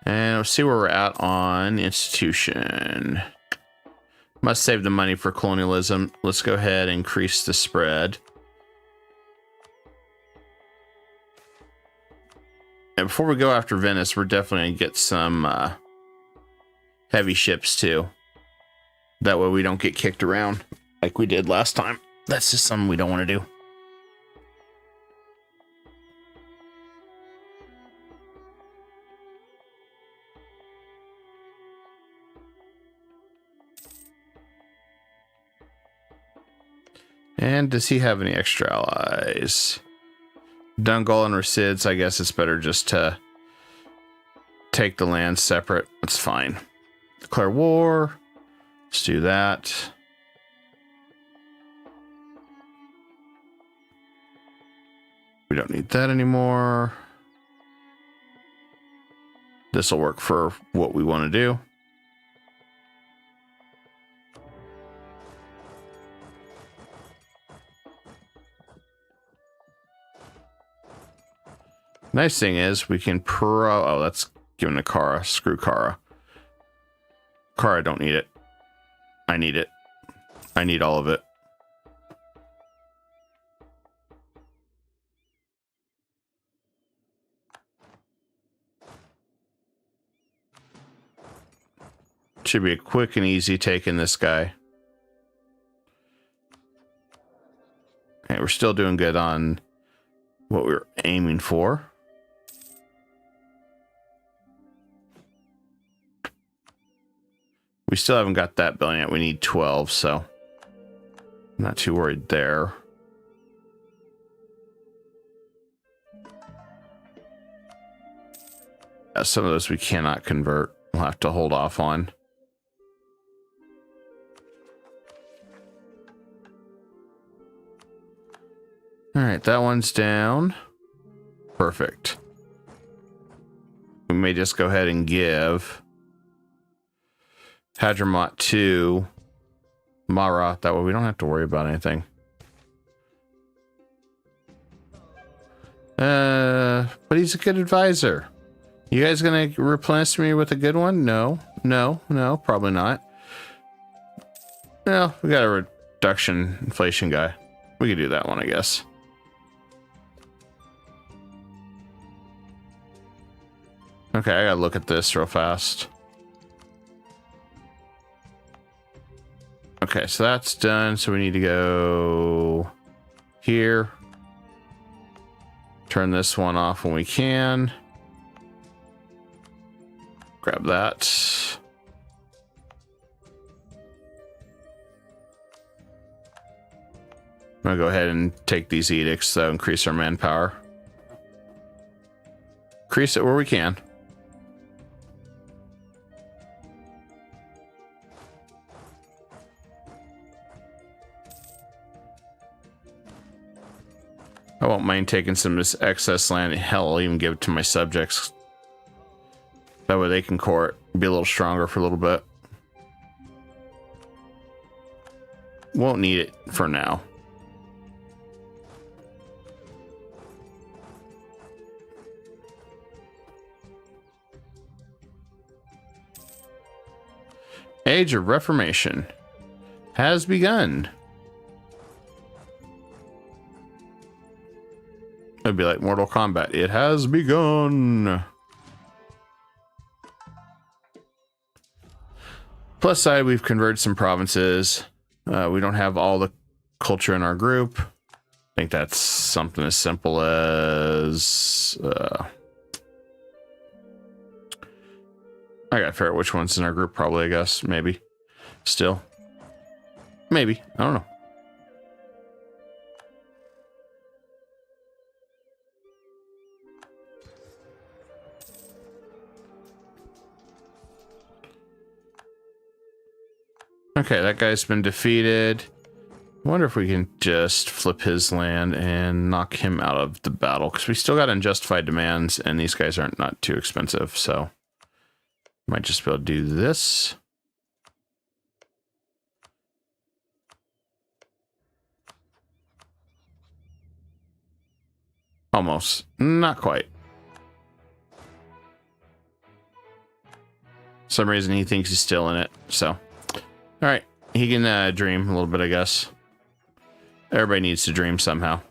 And we'll see where we're at on institution. Must save the money for colonialism. Let's go ahead and increase the spread. And before we go after Venice, we're definitely going to get some heavy ships too. That way we don't get kicked around like we did last time. That's just something we don't want to do. And does he have any extra allies? Dungal and Rasids, I guess it's better just to take the land separate. That's fine. Declare war. Let's do that. We don't need that anymore. This will work for what we want to do. Nice thing is we can oh, that's given to Kara. Screw Kara. Kara, don't need it. I need it. I need all of it. Should be a quick and easy taking this guy. Okay, we're still doing good on what we were aiming for. We still haven't got that building yet. We need 12, so I'm not too worried there. Some of those we cannot convert. We'll have to hold off on. All right, that one's down. Perfect. We may just go ahead and give Hadramaut to Mara. That way we don't have to worry about anything. But he's a good advisor. You guys gonna replenish me with a good one? No, probably not. No, we got a reduction inflation guy. We could do that one, I guess. Okay, I gotta look at this real fast. Okay, so that's done. So we need to go here. Turn this one off when we can. Grab that. I'm gonna go ahead and take these edicts, though, increase our manpower. Increase it where we can. I won't mind taking some of this excess land. Hell, I'll even give it to my subjects. That way they can court, be a little stronger for a little bit. Won't need it for now. Age of Reformation has begun. It'd be like Mortal Kombat. It has begun. Plus side, we've converted some provinces. We don't have all the culture in our group. I think that's something as simple as... I gotta figure out which one's in our group, probably, I guess. Maybe. Still. Maybe. I don't know. Okay, that guy's been defeated. I wonder if we can just flip his land and knock him out of the battle, because we still got unjustified demands, and these guys aren't not too expensive, so might just be able to do this. Almost. Not quite. For some reason he thinks he's still in it, so. All right, he can dream a little bit, I guess. Everybody needs to dream somehow.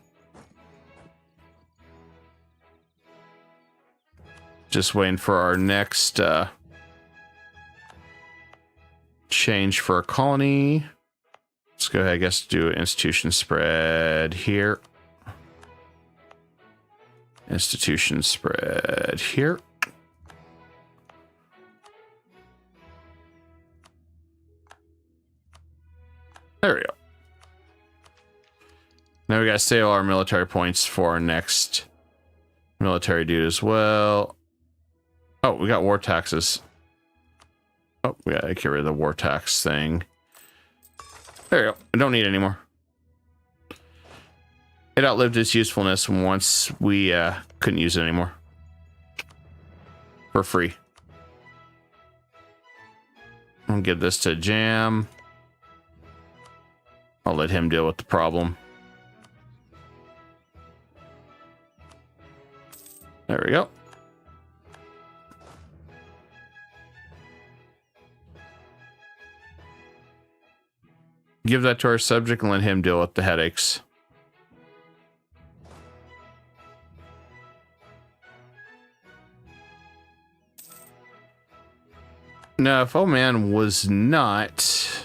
Just waiting for our next change for a colony. Let's go ahead, I guess, do an institution spread here. Institution spread here. There we go. Now we gotta save all our military points for our next military dude as well. Oh, we got war taxes. Oh, we gotta get rid of the war tax thing. There we go. I don't need it anymore. It outlived its usefulness once we couldn't use it anymore. For free. I'll give this to Jam. I'll let him deal with the problem. There we go. Give that to our subject and let him deal with the headaches. Now, if old man was not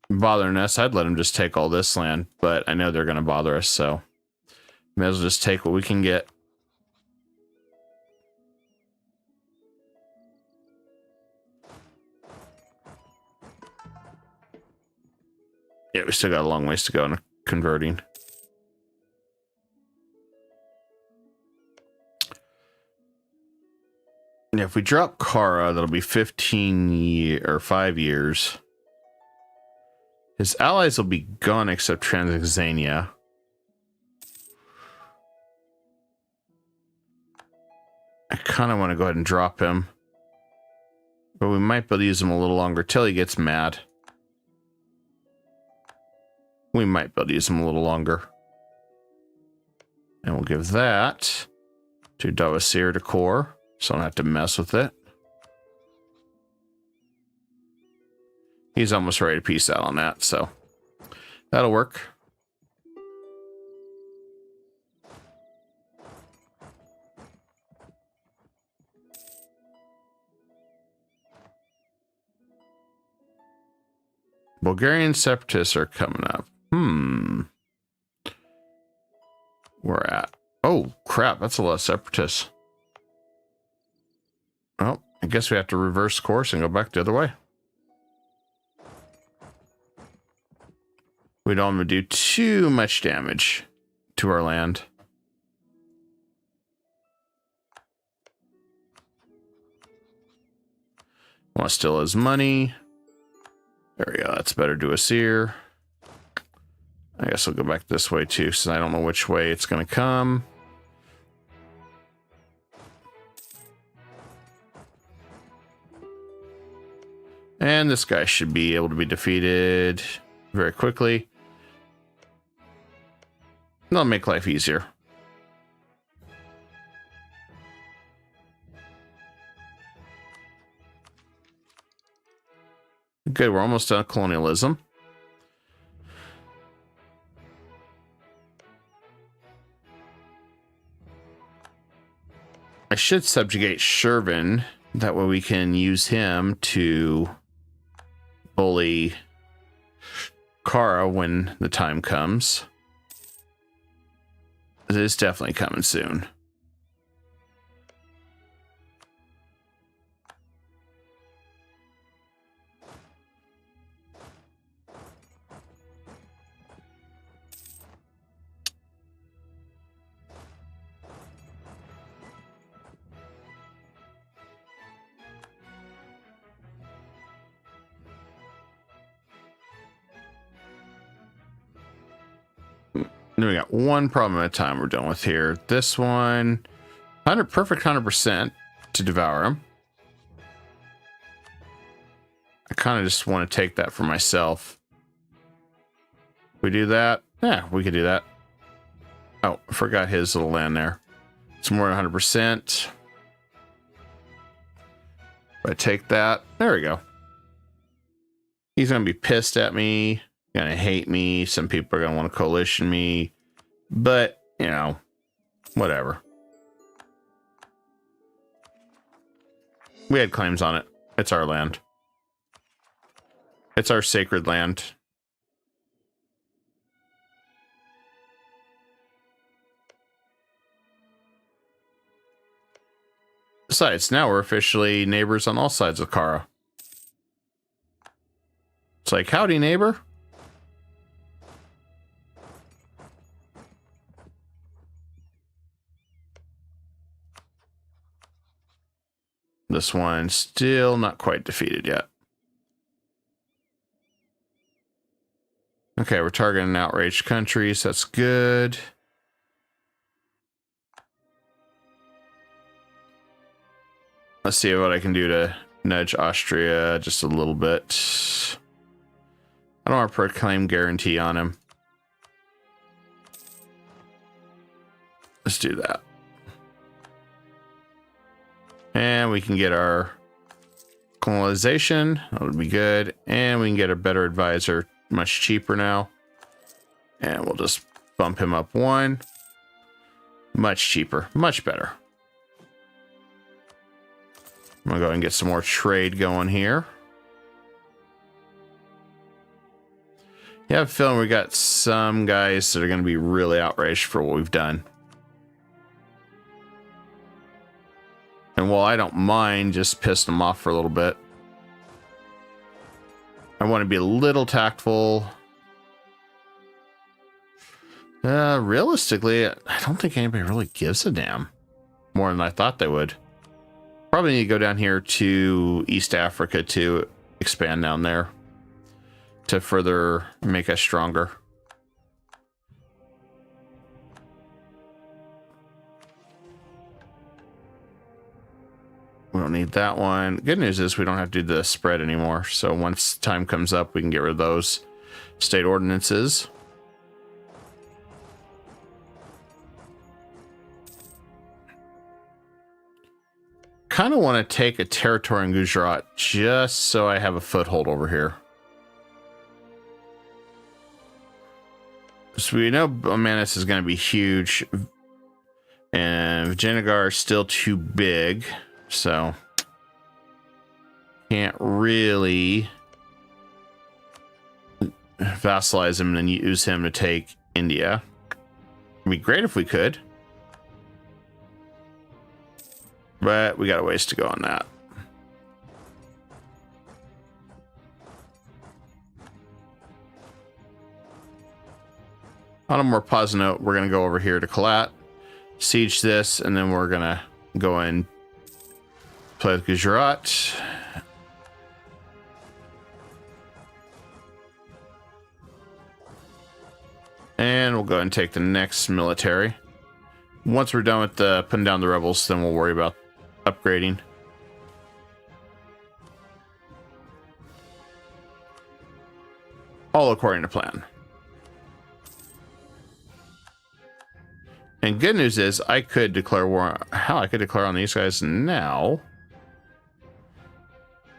bothering us, I'd let him just take all this land, but I know they're going to bother us, so may as well just take what we can get. Yeah, we still got a long ways to go in converting. Yeah, if we drop Kara, that'll be 5 years. His allies will be gone except Transoxania. I kind of want to go ahead and drop him. But we might be able to use him a little longer till he gets mad. We might be able to use him a little longer. And we'll give that to Davasir to core, so I don't have to mess with it. He's almost ready to peace out on that, so that'll work. Bulgarian separatists are coming up. We're at... Oh, crap. That's a lot of separatists. Well, I guess we have to reverse course and go back the other way. We don't want to do too much damage to our land. Want to steal his money. There we go. That's better to Asir. I guess we'll go back this way too, since I don't know which way it's going to come. And this guy should be able to be defeated. very quickly. That'll make life easier. Good, we're almost done colonialism. I should subjugate Shervin. That way we can use him to bully Kara when the time comes. It is definitely coming soon. Then we got one problem at a time we're done with here. This one, 100% to devour him. I kind of just want to take that for myself. We do that? Yeah, we could do that. Oh, I forgot his little land there. It's more than 100%. If I take that, there we go. He's going to be pissed at me. Gonna hate me. Some people are gonna want to coalition me, but you know, whatever. We had claims on it. It's our land. It's our sacred land. Besides, now we're officially neighbors on all sides of Kara. It's like, howdy, neighbor. This one still not quite defeated yet. Okay, we're targeting outraged countries. That's good. Let's see what I can do to nudge Austria just a little bit. I don't want to proclaim guarantee on him. Let's do that. And we can get our colonization. That would be good. And we can get a better advisor much cheaper now. And we'll just bump him up one. Much cheaper. Much better. I'm going to go and get some more trade going here. Yeah, I have a feeling we got some guys that are going to be really outraged for what we've done. And while I don't mind just pissing them off for a little bit, I want to be a little tactful. Realistically, I don't think anybody really gives a damn. More than I thought they would. Probably need to go down here to East Africa to expand down there to further make us stronger. We don't need that one. Good news is we don't have to do the spread anymore. So once time comes up, we can get rid of those state ordinances. Kind of want to take a territory in Gujarat just so I have a foothold over here. So we know Omanus is going to be huge, and Vijayanagar is still too big, so can't really vassalize him and then use him to take India. It'd be great if we could, but we got a ways to go on that. On a more positive note, we're going to go over here to Kalat, siege this, and then we're going to go and play with Gujarat. And we'll go ahead and take the next military. Once we're done with the putting down the rebels, then we'll worry about upgrading. all according to plan. And good news is I could declare war. Hell, I could declare on these guys now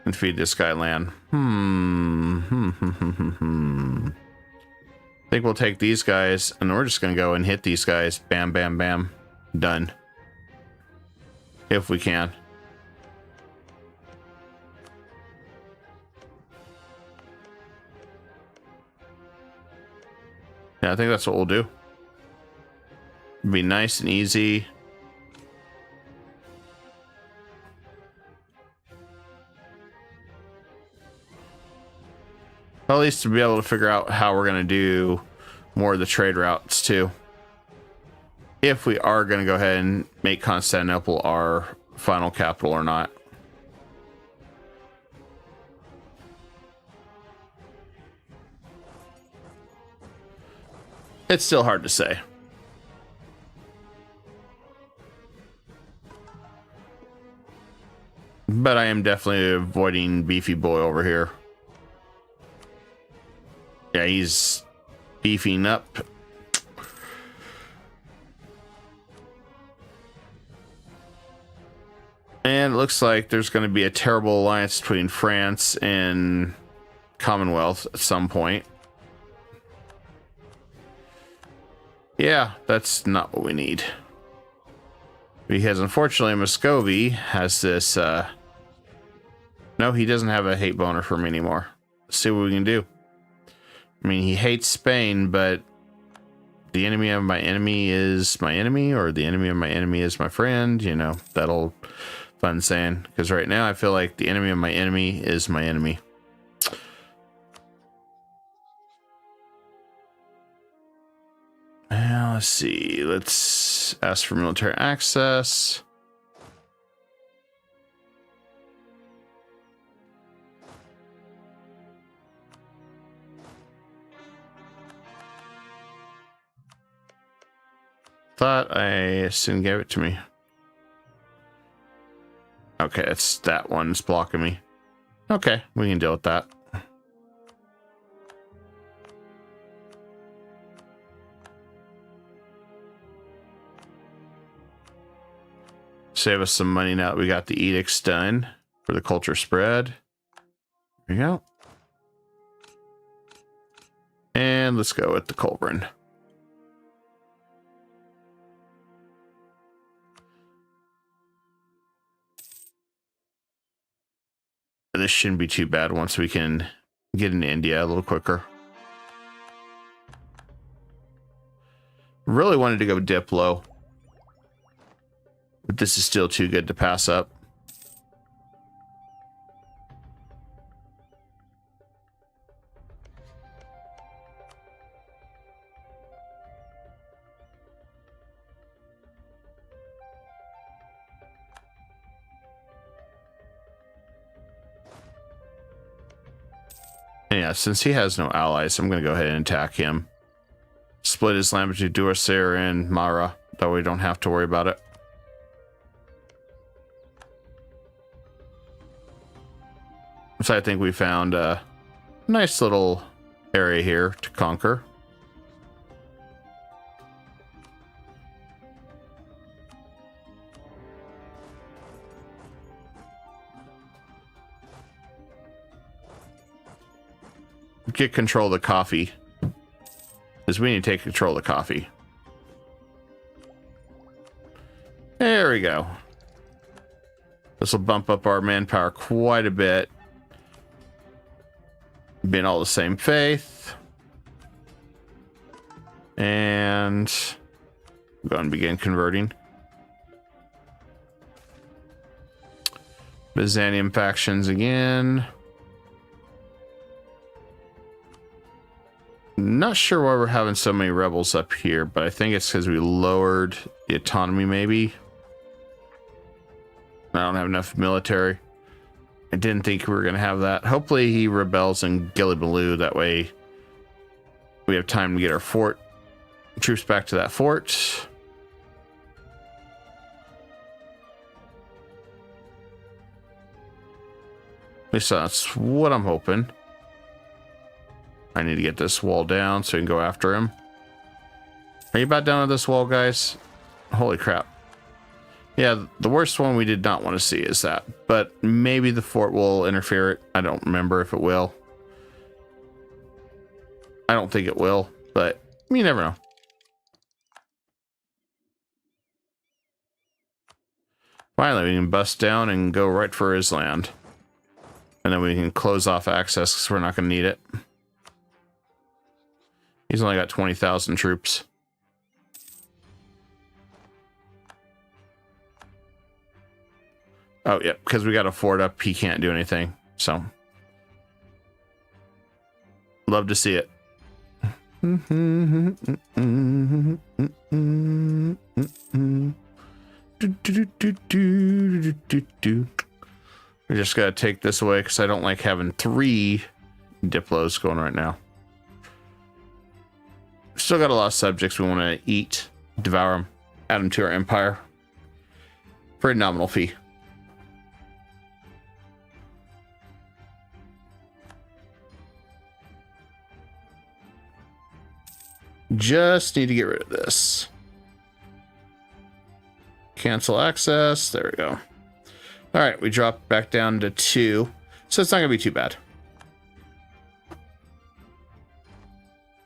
and feed this guy land. I think we'll take these guys and we're just going to go and hit these guys. Bam, bam, bam. Done. If we can. Yeah, I think that's what we'll do. Be nice and easy. Well, at least to be able to figure out how we're going to do more of the trade routes too. If we are going to go ahead and make Constantinople our final capital or not. It's still hard to say. But I am definitely avoiding Beefy Boy over here. Yeah, he's beefing up. And it looks like there's going to be a terrible alliance between France and Commonwealth at some point. Yeah, that's not what we need. Because unfortunately, Muscovy has this... No, he doesn't have a hate boner for me anymore. Let's see what we can do. I mean, he hates Spain, but the enemy of my enemy is my enemy, or the enemy of my enemy is my friend. You know, that old fun saying. Because right now, I feel like the enemy of my enemy is my enemy. Now, let's see. Let's ask for military access. Thought I soon gave it to me. Okay, it's that one's blocking me. Okay, we can deal with that. Save us some money now that we got the edicts done for the culture spread. There we go. And let's go with the Colburn. This shouldn't be too bad once we can get into India a little quicker. Really wanted to go Diplo, but this is still too good to pass up. And yeah, since he has no allies, I'm going to go ahead and attack him. Split his land between Duracir and Mara. That way we don't have to worry about it. So I think we found a nice little area here to conquer. Get control of the coffee, because we need to take control of the coffee. There we go. This will bump up our manpower quite a bit. Being all the same faith. And go and begin converting. Byzantium factions again. Not sure why we're having so many rebels up here, but I think it's because we lowered the autonomy, maybe. I don't have enough military. I didn't think we were going to have that. Hopefully he rebels in Gillibaloo. That way we have time to get our fort, troops back to that fort. At least that's what I'm hoping. I need to get this wall down so we can go after him. Are you about done with this wall, guys? Holy crap. Yeah, the worst one we did not want to see is that. But maybe the fort will interfere it. I don't remember if it will. I don't think it will, but you never know. Finally, we can bust down and go right for his land. And then we can close off access because we're not going to need it. He's only got 20,000 troops. Oh, yeah, because we got a fort up, he can't do anything. So, love to see it. We just gotta take this away because I don't like having 3 Diplos going right now. Still got a lot of subjects we want to eat, devour them, add them to our empire for a nominal fee. Just need to get rid of this. Cancel access. There we go. All right, we drop back down to 2. So it's not going to be too bad.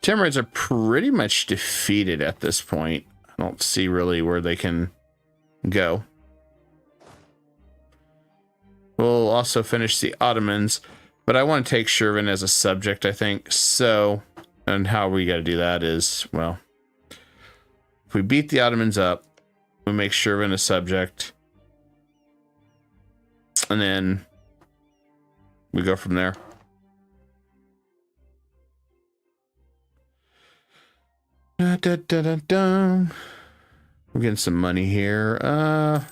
Timurids are pretty much defeated at this point. I don't see really where they can go. We'll also finish the Ottomans, but I want to take Shervin as a subject, I think. So, and how we got to do that is, well, if we beat the Ottomans up, we make Shervin a subject, and then we go from there. We're getting some money here. I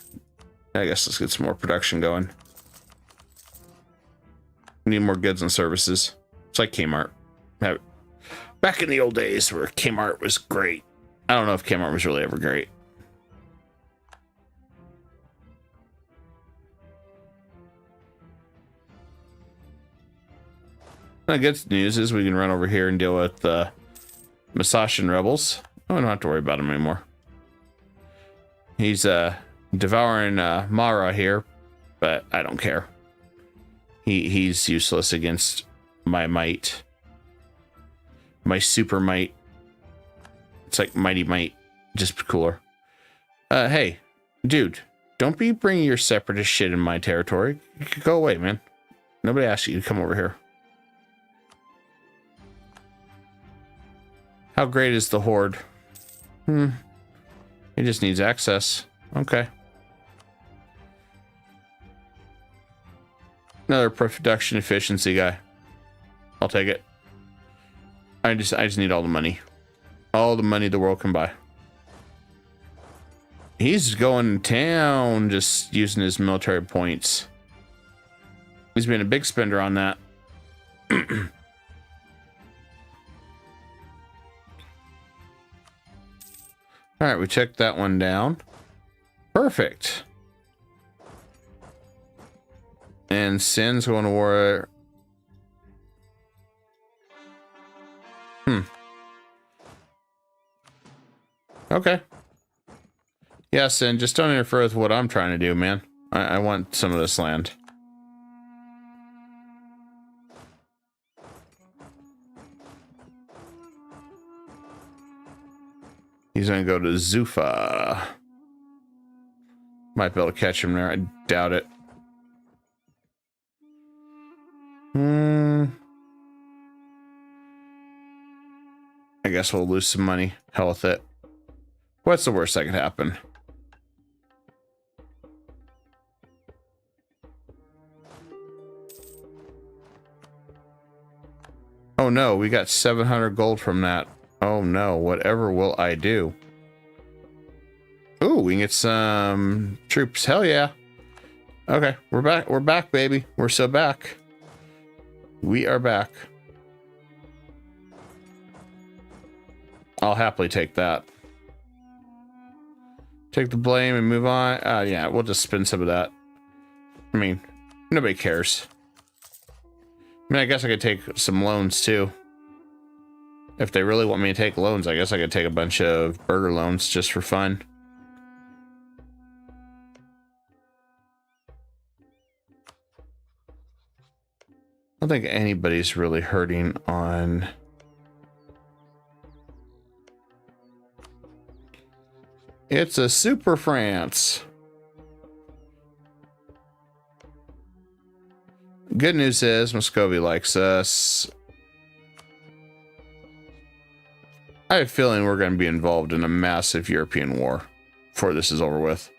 guess let's get some more production going. We need more goods and services. It's like Kmart. Back in the old days where Kmart was great. I don't know if Kmart was really ever great. The good news is we can run over here and deal with the Masashian rebels. Oh, I don't have to worry about him anymore. He's devouring Mara here, but I don't care. He's useless against my might. My super might. It's like mighty might, just cooler. Hey, dude, don't be bringing your separatist shit in my territory. Go away, man. Nobody asked you to come over here. How great is the horde? He just needs access. Okay. Another production efficiency guy. I'll take it. I just need all the money. All the money the world can buy. He's going to town just using his military points. He's been a big spender on that. All right, we checked that one down. Perfect. And Sin's going to war. Okay. Yeah, Sin, just don't interfere with what I'm trying to do, man. I want some of this land. He's going to go to Zufa. Might be able to catch him there. I doubt it. I guess we'll lose some money. Hell with it. What's the worst that could happen? Oh no, we got 700 gold from that. Oh no, whatever will I do? Ooh, we can get some troops. Hell yeah. Okay, we're back. We're back, baby. We're so back. We are back. I'll happily take that. Take the blame and move on. Yeah, we'll just spend some of that. I mean, nobody cares. I mean, I guess I could take some loans too. If they really want me to take loans, I guess I could take a bunch of burger loans just for fun. I don't think anybody's really hurting on... It's a Super France. Good news is Muscovy likes us. I have a feeling we're going to be involved in a massive European war before this is over with.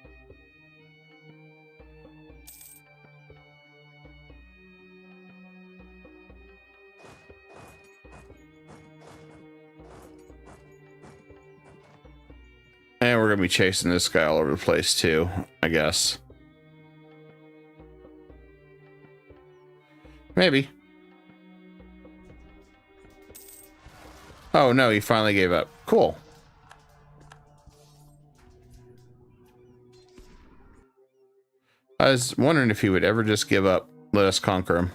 And we're going to be chasing this guy all over the place too, I guess. Maybe. Oh no, he finally gave up. Cool. I was wondering if he would ever just give up, let us conquer him.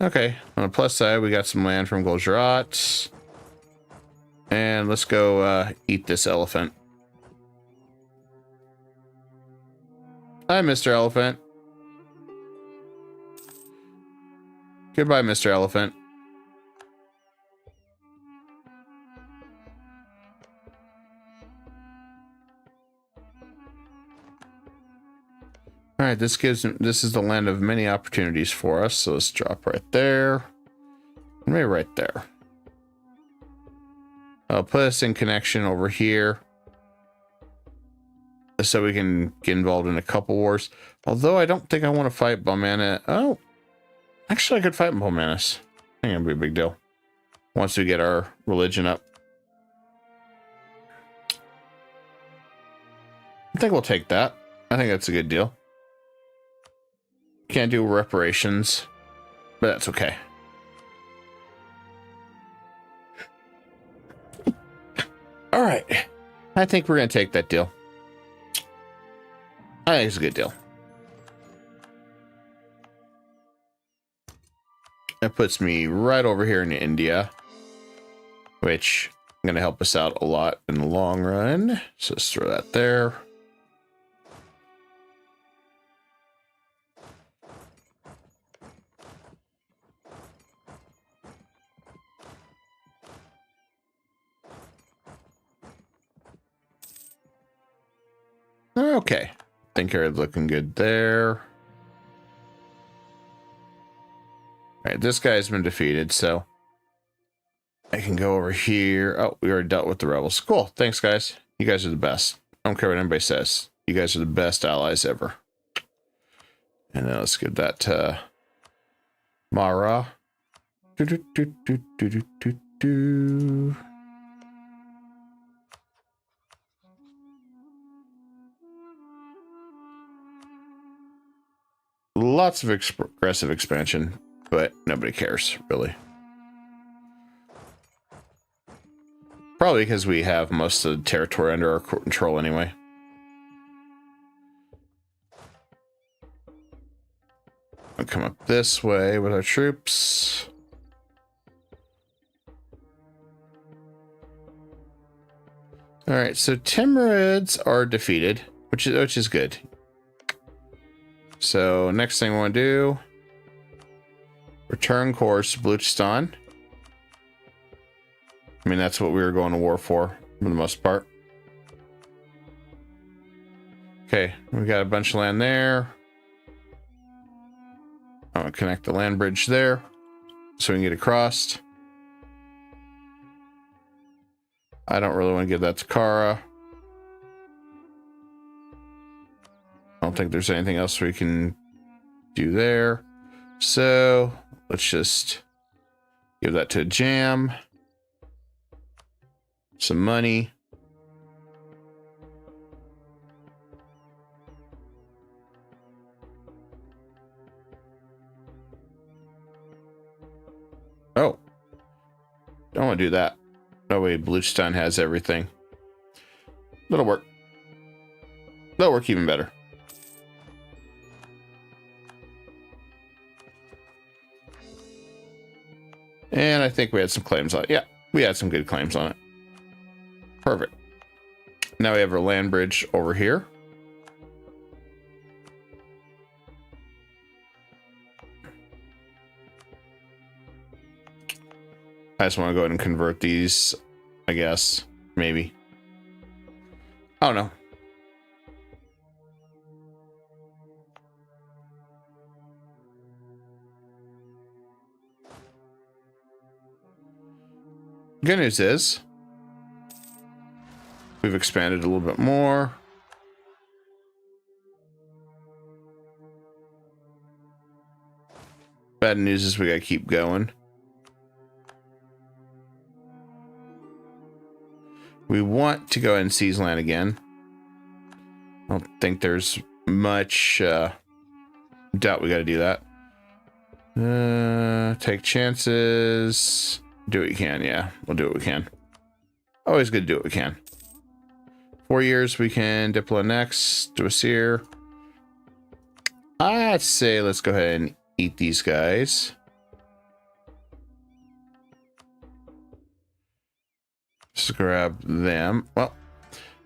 Okay, on the plus side, we got some land from Gujarat. And let's go eat this elephant. Hi, Mr. Elephant. Goodbye, Mr. Elephant. All right, this is the land of many opportunities for us. So let's drop right there. Maybe right there. I'll put us in connection over here so we can get involved in a couple wars. Although I don't think I want to fight Balmanis. Oh, actually, I could fight Balmanis. I think it'd be a big deal once we get our religion up. I think we'll take that. I think that's a good deal. Can't do reparations, but that's okay. All right. I think we're going to take that deal. I think it's a good deal. That puts me right over here in India, which is going to help us out a lot in the long run. So let's throw that there. Okay, I think you're looking good there. All right, this guy's been defeated, so I can go over here. Oh, we already dealt with the rebels. Cool, thanks, guys. You guys are the best. I don't care what anybody says. You guys are the best allies ever. And then let's give that to Mara. Lots of aggressive expansion, but nobody cares, really. Probably because we have most of the territory under our control anyway. I'll come up this way with our troops. All right, so Timurids are defeated, which is good. So next thing I want to do, return course to Baluchistan. I mean, that's what we were going to war for the most part. Okay, we got a bunch of land there. I'm gonna connect the land bridge there so we can get across. I don't really want to give that to Kara. I don't think there's anything else we can do there. So let's just give that to Jam. Some money. Oh, don't want to do that. No way, Baluchistan has everything. That'll work. That'll work even better. And I think we had some claims on it. Yeah, we had some good claims on it. Perfect. Now we have our land bridge over here. I just want to go ahead and convert these, I guess. Maybe. I don't know. Good news is we've expanded a little bit more. Bad news is we gotta keep going. We want to go ahead and seize land again. I don't think there's much doubt we gotta do that. Take chances. Do what you can, yeah. We'll do what we can. Always good to do what we can. 4 years, we can Diplo next. Do a seer. I'd say let's go ahead and eat these guys. Just grab them. Well,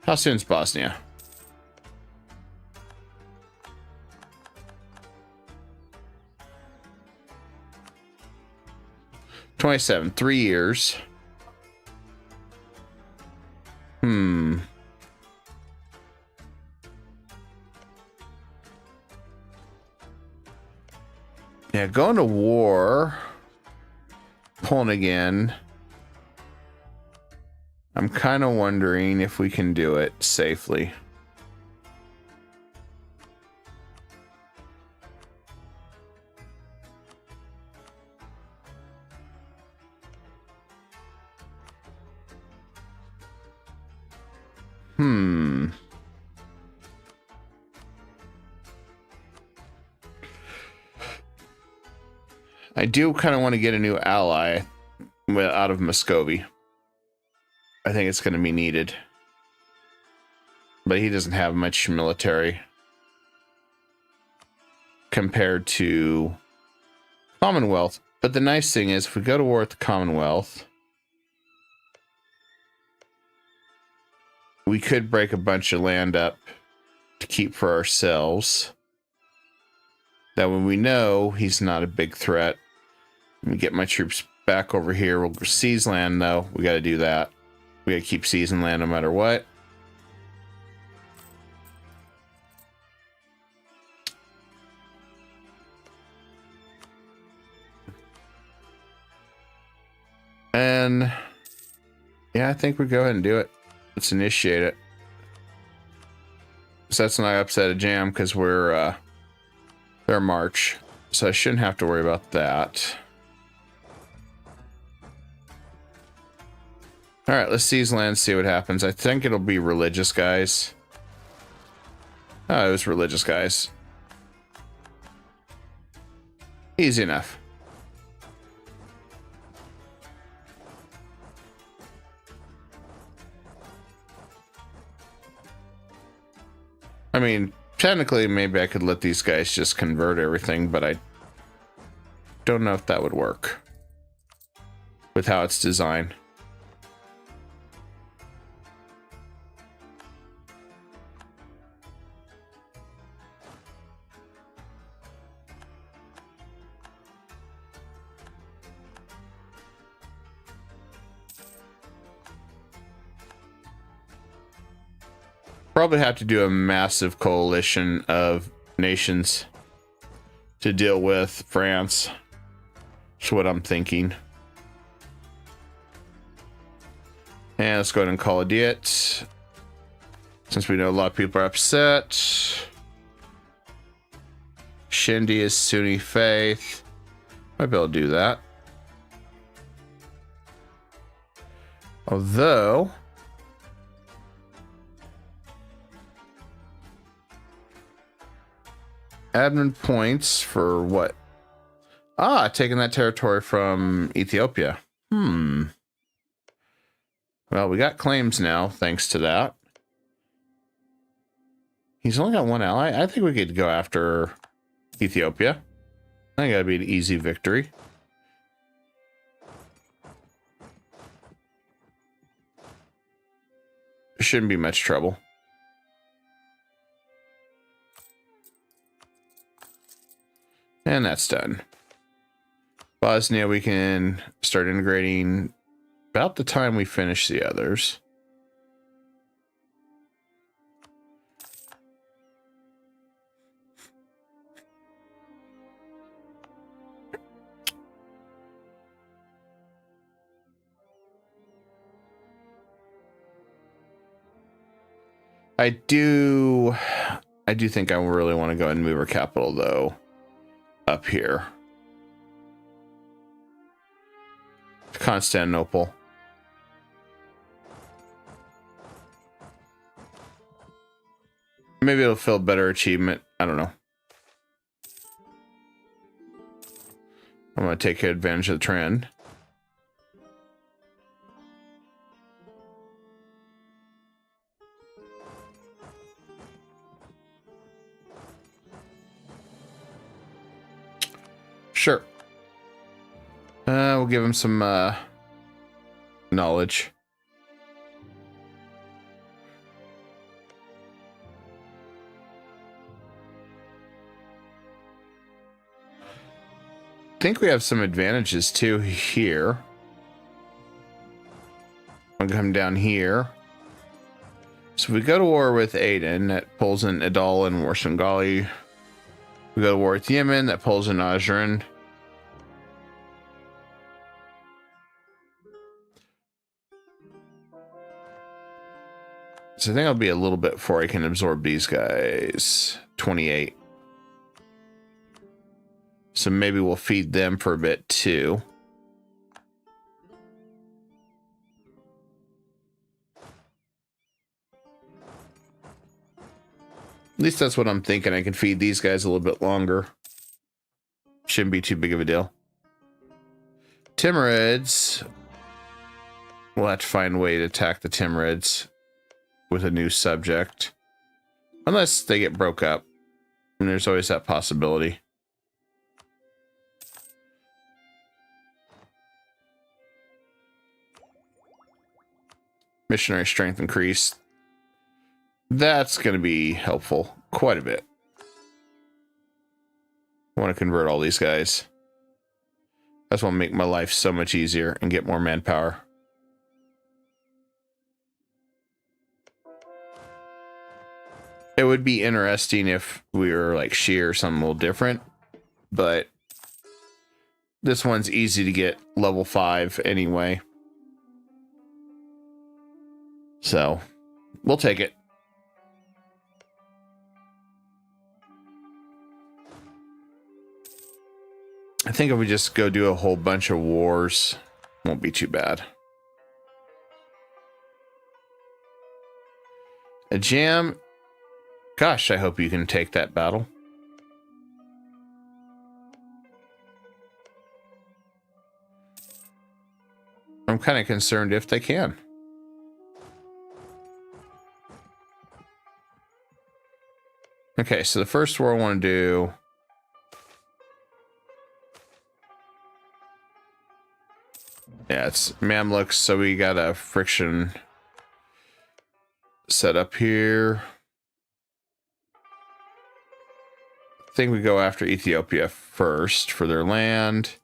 how soon's Bosnia? '27, 3 years. Yeah, going to war. Pulling again. I'm kind of wondering if we can do it safely. I do kind of want to get a new ally out of Muscovy. I think it's going to be needed. But he doesn't have much military compared to Commonwealth. But the nice thing is, if we go to war with the Commonwealth, we could break a bunch of land up to keep for ourselves. That when we know he's not a big threat. Let me get my troops back over here. We'll seize land, though. We got to do that. We got to keep seizing land no matter what. And yeah, I think we go ahead and do it. Let's initiate it. So that's not upset a jam because we're they're March. So I shouldn't have to worry about that. All right, let's seize land, see what happens. I think it'll be religious guys. Oh, it was religious guys. Easy enough. I mean, technically, maybe I could let these guys just convert everything, but I don't know if that would work with how it's designed. Probably have to do a massive coalition of nations to deal with France. That's what I'm thinking. And let's go ahead and call it it. Since we know a lot of people are upset. Shindy is Sunni faith. Might be able to do that. Although admin points for what? Ah, taking that territory from Ethiopia. Well, we got claims now, thanks to that. He's only got one ally. I think we could go after Ethiopia. I think that'd be an easy victory. Shouldn't be much trouble. And that's done. Bosnia, we can start integrating about the time we finish the others. I do think I really want to go and move our capital, though, up here. Constantinople. Maybe it'll feel better achievement. I don't know. I'm going to take advantage of the trend. Sure. We'll give him some knowledge. I think we have some advantages too here. I'll come down here. So if we go to war with Aden, that pulls in Idal and Warsangali. We go to war with Yemen, that pulls in Ajuran. So I think it'll be a little bit before I can absorb these guys. 28. So maybe we'll feed them for a bit too. At least that's what I'm thinking. I can feed these guys a little bit longer. Shouldn't be too big of a deal. Timurids. We'll have to find a way to attack the Timurids with a new subject. Unless they get broke up. And there's always that possibility. Missionary strength increase. That's going to be helpful quite a bit. I want to convert all these guys. That's what will make my life so much easier and get more manpower. It would be interesting if we were like Shia or something a little different, but this one's easy to get level 5 anyway. So we'll take it. I think if we just go do a whole bunch of wars, won't be too bad. A jam. Gosh, I hope you can take that battle. I'm kind of concerned if they can. Okay, so the first war I want to do... Yeah, it's Mamluks, so we got a friction set up here. I think we go after Ethiopia first for their land.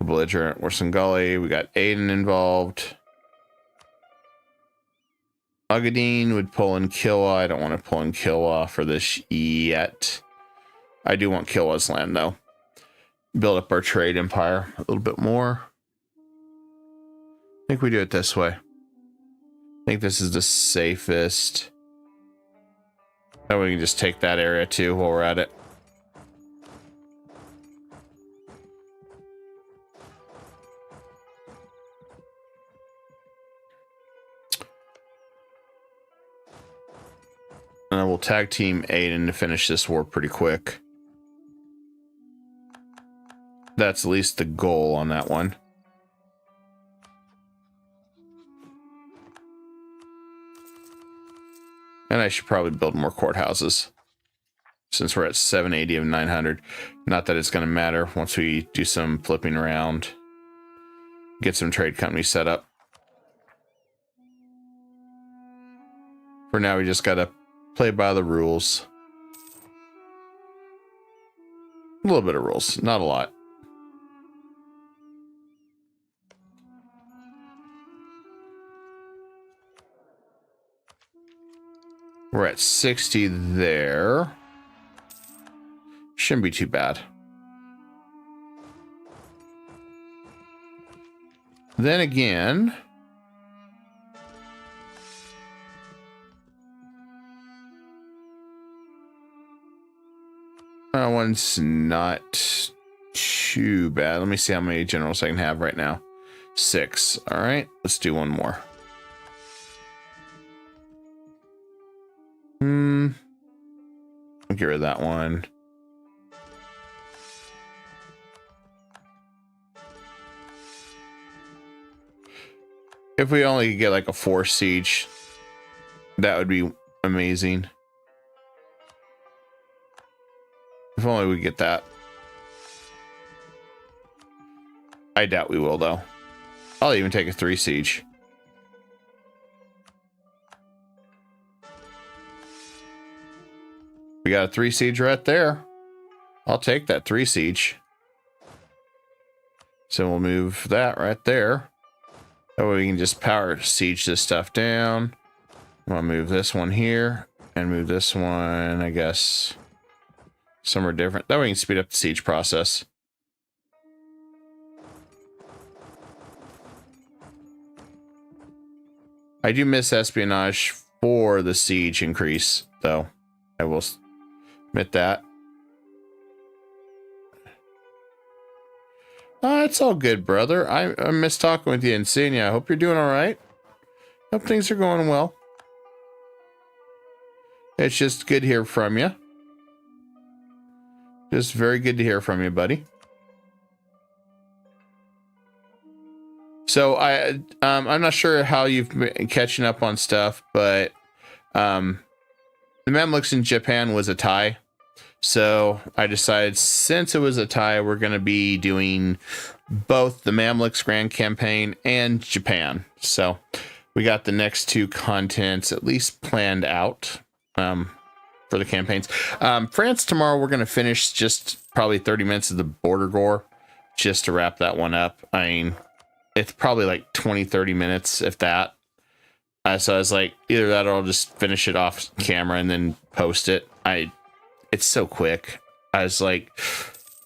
Belligerent Warsangali. We got Aden involved. Agadir would pull in Kilwa. I don't want to pull in Kilwa for this yet. I do want Kilwa's land, though. Build up our trade empire a little bit more. I think we do it this way. I think this is the safest. That way we can just take that area too while we're at it. And then we'll tag team Aden to finish this war pretty quick. That's at least the goal on that one. And I should probably build more courthouses. Since we're at 780 of 900. Not that it's going to matter once we do some flipping around. Get some trade companies set up. For now, we just gotta play by the rules. A little bit of rules, not a lot. We're at 60 there. Shouldn't be too bad. Then again, that one's not too bad. Let me see how many generals I can have right now. 6. All right, let's do one more. I'll get rid of that one. If we only could get like a 4 siege, that would be amazing. If only we get that. I doubt we will, though. I'll even take a 3 siege. We got a 3 siege right there. I'll take that 3 siege. So we'll move that right there. That way we can just power siege this stuff down. I'll move this one here and move this one, I guess, somewhere different. That way we can speed up the siege process. I do miss espionage for the siege increase, though. I will admit that. It's all good, brother. I miss talking with you, Insignia. I hope you're doing all right. Hope things are going well. It's just good to hear from you. Just very good to hear from you, buddy. So I'm not sure how you've been catching up on stuff, but the Mamluks in Japan was a tie. So I decided, since it was a tie, we're going to be doing both the Mamluks Grand Campaign and Japan. So we got the next 2 contents at least planned out for the campaigns. France tomorrow, we're going to finish just probably 30 minutes of the border gore just to wrap that one up. I mean, it's probably like 20-30 minutes, if that. So I was like, either that or I'll just finish it off camera and then post it. It's so quick. I was like,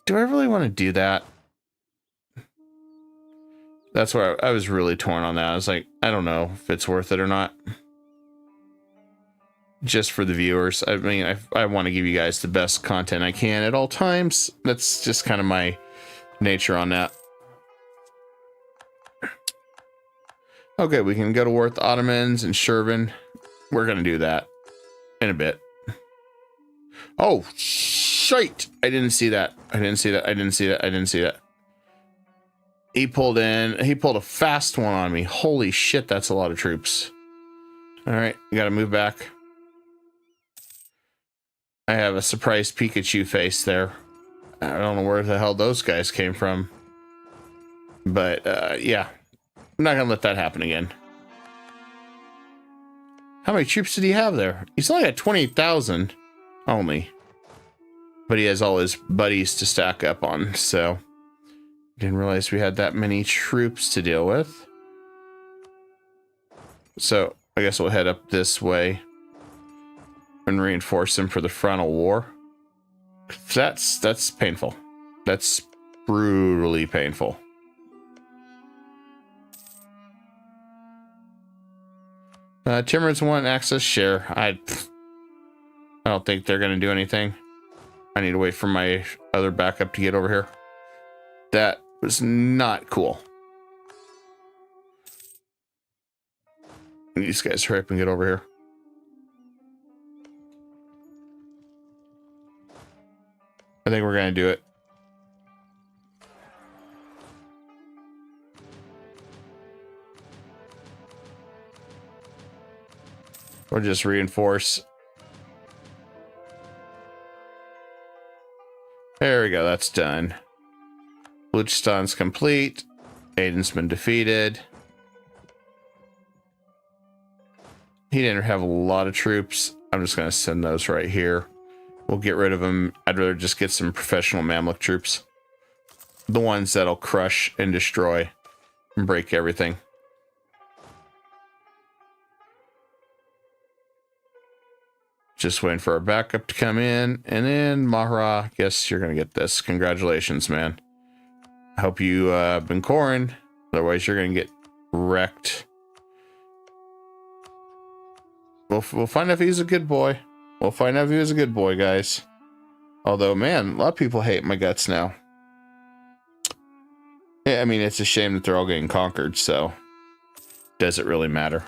do I really want to do that? That's where I was really torn on that. I was like, I don't know if it's worth it or not. Just for the viewers. I mean, I want to give you guys the best content I can at all times. That's just kind of my nature on that. Okay, we can go to war with the Ottomans and Shervin. We're going to do that in a bit. Oh, shite. I didn't see that. I didn't see that. I didn't see that. I didn't see that. He pulled in. He pulled a fast one on me. Holy shit, that's a lot of troops. All right, we got to move back. I have a surprised Pikachu face there. I don't know where the hell those guys came from. But, yeah. I'm not going to let that happen again. How many troops did he have there? He's only got 28,000. Only. But he has all his buddies to stack up on, so didn't realize we had that many troops to deal with. So I guess we'll head up this way and reinforce him for the frontal war. That's painful. That's brutally painful. Timorans want access share. I don't think they're going to do anything. I need to wait for my other backup to get over here. That was not cool. These guys hurry up and get over here. I think we're going to do it. Or just reinforce. There we go, that's done. Bluchistan's complete. Aiden's been defeated. He didn't have a lot of troops. I'm just going to send those right here. We'll get rid of them. I'd rather just get some professional Mamluk troops. The ones that'll crush and destroy and break everything. Just waiting for our backup to come in. And then Mahara, guess you're going to get this. Congratulations, man. I hope you been coring. Otherwise, you're going to get wrecked. We'll find out if he's a good boy. We'll find out if he was a good boy, guys. Although, man, a lot of people hate my guts now. Yeah, I mean, it's a shame that they're all getting conquered, so does it really matter?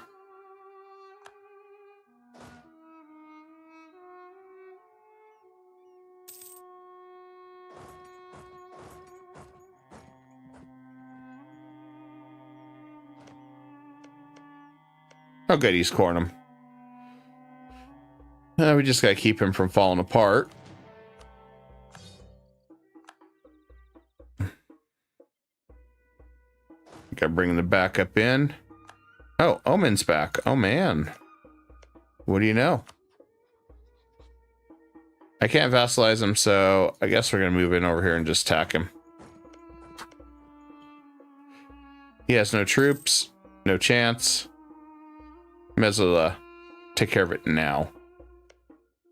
Oh, good, he's cornering him. We just gotta keep him from falling apart. Gotta bring the backup in. Oh, Omen's back. Oh, man. What do you know? I can't vassalize him, so I guess we're gonna move in over here and just attack him. He has no troops, no chance. May as well take care of it now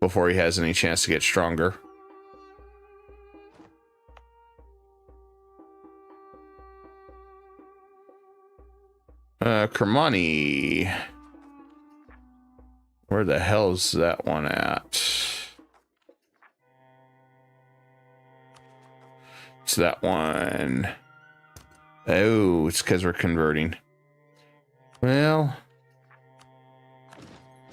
before he has any chance to get stronger. Kermani. Where the hell's that one at? It's that one. Oh, it's because we're converting. Well,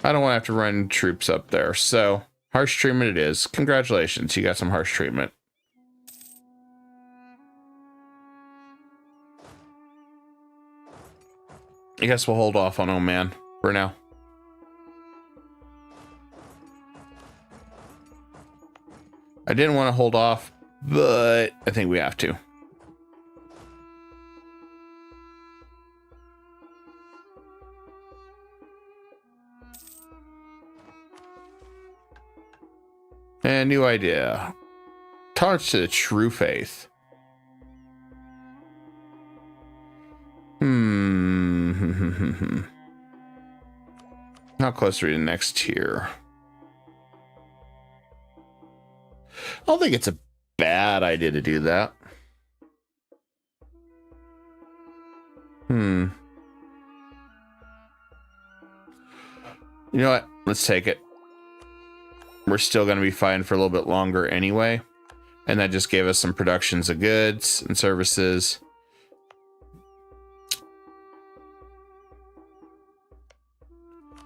I don't want to have to run troops up there, so harsh treatment it is. Congratulations, you got some harsh treatment. I guess we'll hold off on Oman for now. I didn't want to hold off, but I think we have to. And new idea. Tolerance to the true faith. How close are we to the next tier? I don't think it's a bad idea to do that. You know what? Let's take it. We're still going to be fine for a little bit longer anyway. And that just gave us some productions of goods and services.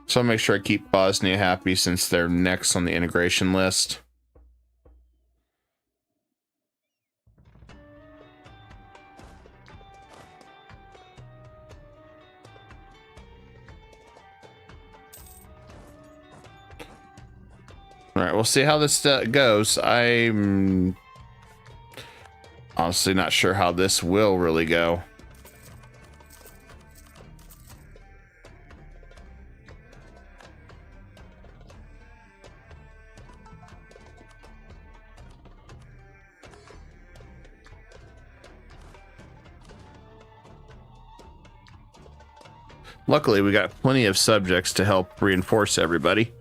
So I'll make sure I keep Bosnia happy since they're next on the integration list. All right, we'll see how this goes. I'm honestly not sure how this will really go. Luckily, we got plenty of subjects to help reinforce everybody.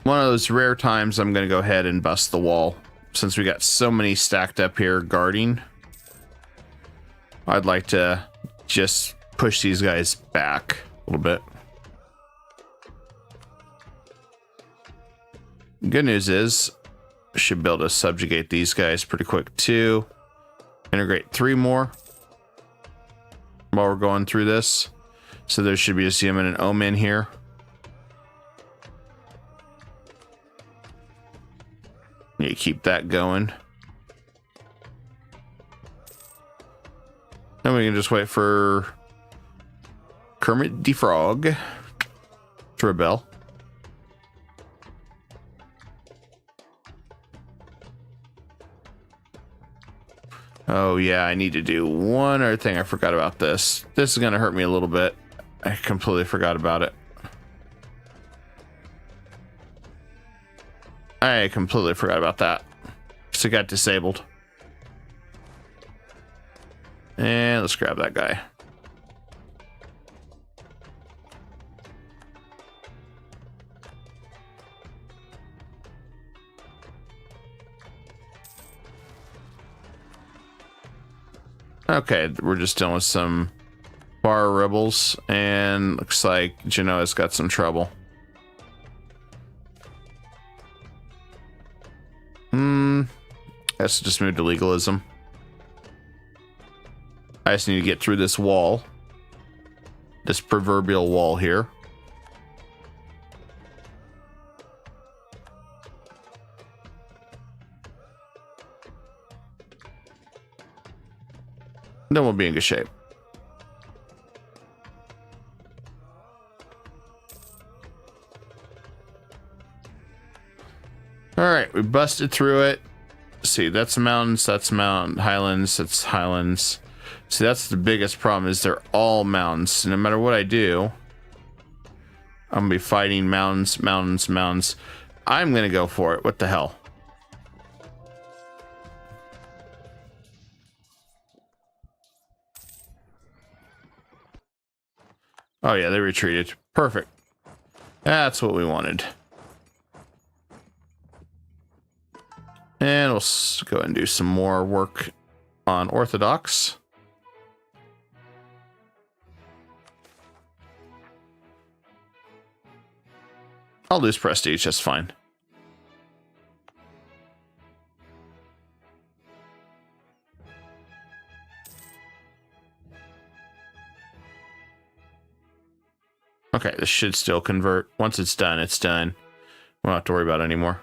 One of those rare times I'm going to go ahead and bust the wall. Since we got so many stacked up here guarding, I'd like to just push these guys back a little bit. Good news is, I should be able to subjugate these guys pretty quick too. Integrate 3 more while we're going through this. So there should be a Yemen and Oman here. You keep that going. Then we can just wait for Kermit the Frog to rebel. Oh, yeah, I need to do one other thing. I forgot about this. This is going to hurt me a little bit. I completely forgot about it. I completely forgot about that. So it got disabled. And let's grab that guy. Okay, we're just dealing with some bar rebels, and looks like Genoa's got some trouble. Let's just move to legalism. I just need to get through this wall. This proverbial wall here. Then we'll be in good shape. All right, we busted through it. See, that's mountains, that's mountain, highlands, that's highlands. See, that's the biggest problem, is they're all mountains. No matter what I do, I'm gonna be fighting mountains, mountains, mountains. I'm gonna go for it. What the hell? Oh yeah, they retreated. Perfect. That's what we wanted. And we'll go and do some more work on Orthodox. I'll lose prestige, that's fine. Okay, this should still convert. Once it's done, it's done. We don't have to worry about it anymore.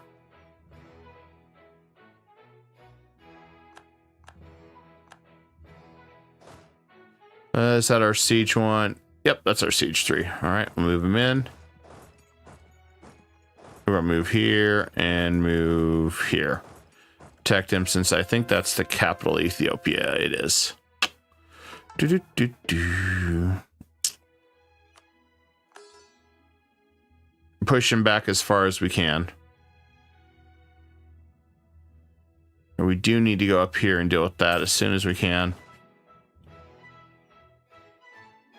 Is that our siege one? Yep, that's our siege 3. All right, we'll move them in. We're gonna move here and move here. Protect him, since I think that's the capital, Ethiopia. It is. Push him back as far as we can. And we do need to go up here and deal with that as soon as we can.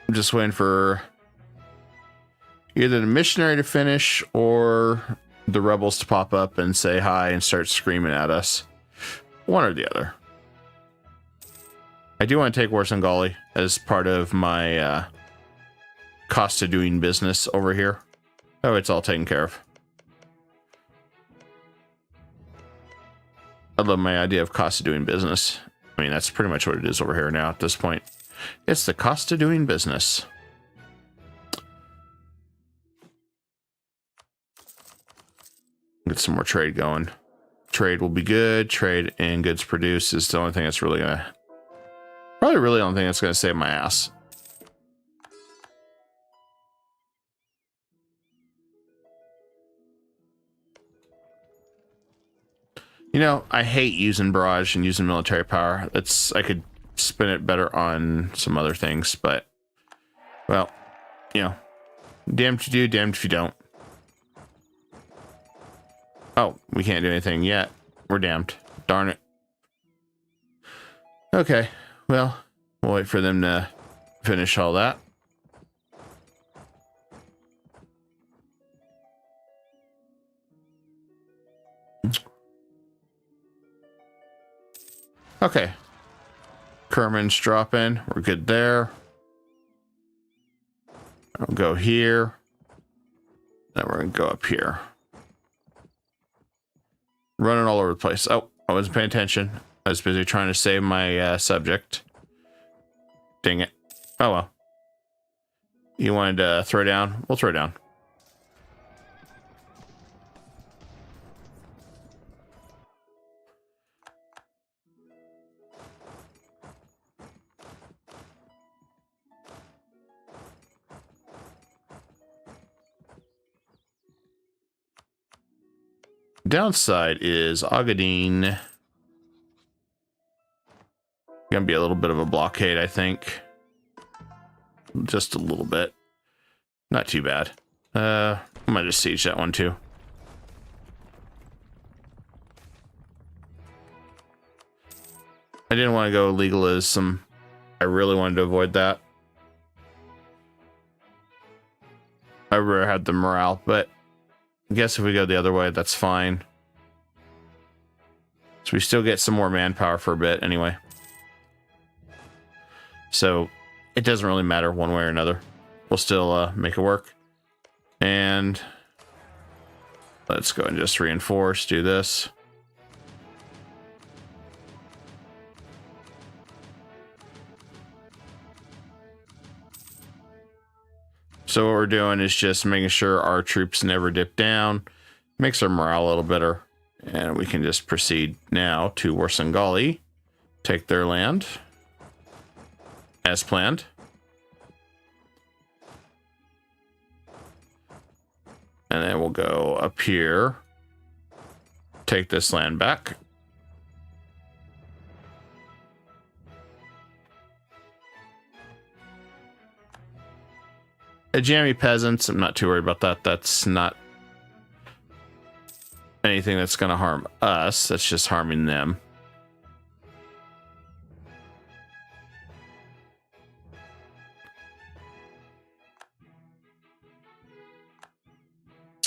I'm just waiting for either the missionary to finish or the rebels to pop up and say hi and start screaming at us. One or the other. I do want to take Warsangali as part of my cost of doing business over here. Oh, it's all taken care of. I love my idea of cost of doing business. I mean, that's pretty much what it is over here now at this point. It's the cost of doing business. Get some more trade going. Trade will be good. Trade and goods produced is the only thing that's really gonna... Probably really the only thing that's gonna save my ass. You know, I hate using barrage and using military power. I could spin it better on some other things, but, well, you know, damned if you do, damned if you don't. Oh, we can't do anything yet. We're damned. Darn it. Okay, well, we'll wait for them to finish all that. Okay. Kerman's dropping. We're good there. I'll go here. Then we're going to go up here. Running all over the place. Oh, I wasn't paying attention. I was busy trying to save my subject. Dang it. Oh, well. You wanted to throw down? We'll throw down. Downside is Ogadine Gonna be a little bit of a blockade, I think. Just a little bit. Not too bad. I might just siege that one too. I didn't want to go legalism. I really wanted to avoid that. I really had the morale, but I guess if we go the other way, that's fine. So we still get some more manpower for a bit anyway. So it doesn't really matter one way or another. We'll still make it work. And let's go and just reinforce, do this. So what we're doing is just making sure our troops never dip down, makes our morale a little better, and we can just proceed now to Warsangali, take their land as planned. And then we'll go up here, take this land back. Ajami peasants, I'm not too worried about that. That's not anything that's going to harm us. That's just harming them.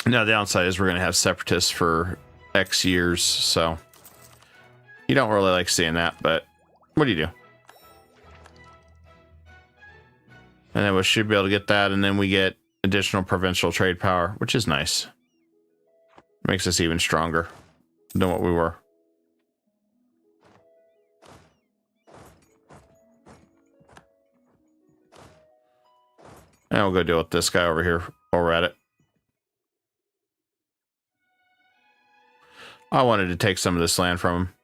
Now, the downside is we're going to have separatists for X years, so you don't really like seeing that, but what do you do? And then we should be able to get that, and then we get additional provincial trade power, which is nice. Makes us even stronger than what we were. And we'll go deal with this guy over here while we're at it. I wanted to take some of this land from him.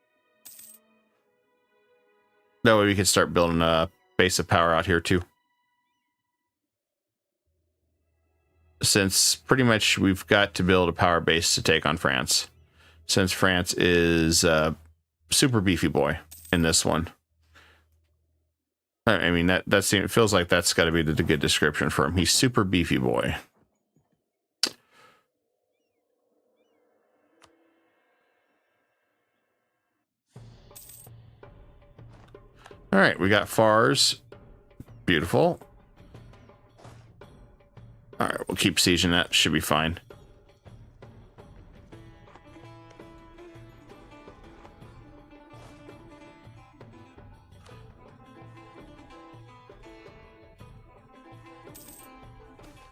That way we could start building a base of power out here too. Since pretty much we've got to build a power base to take on France. Since France is a super beefy boy in this one. I mean, that seems, it feels like that's got to be the good description for him. He's super beefy boy. All right, we got Fars. Beautiful. All right, we'll keep sieging that. Should be fine.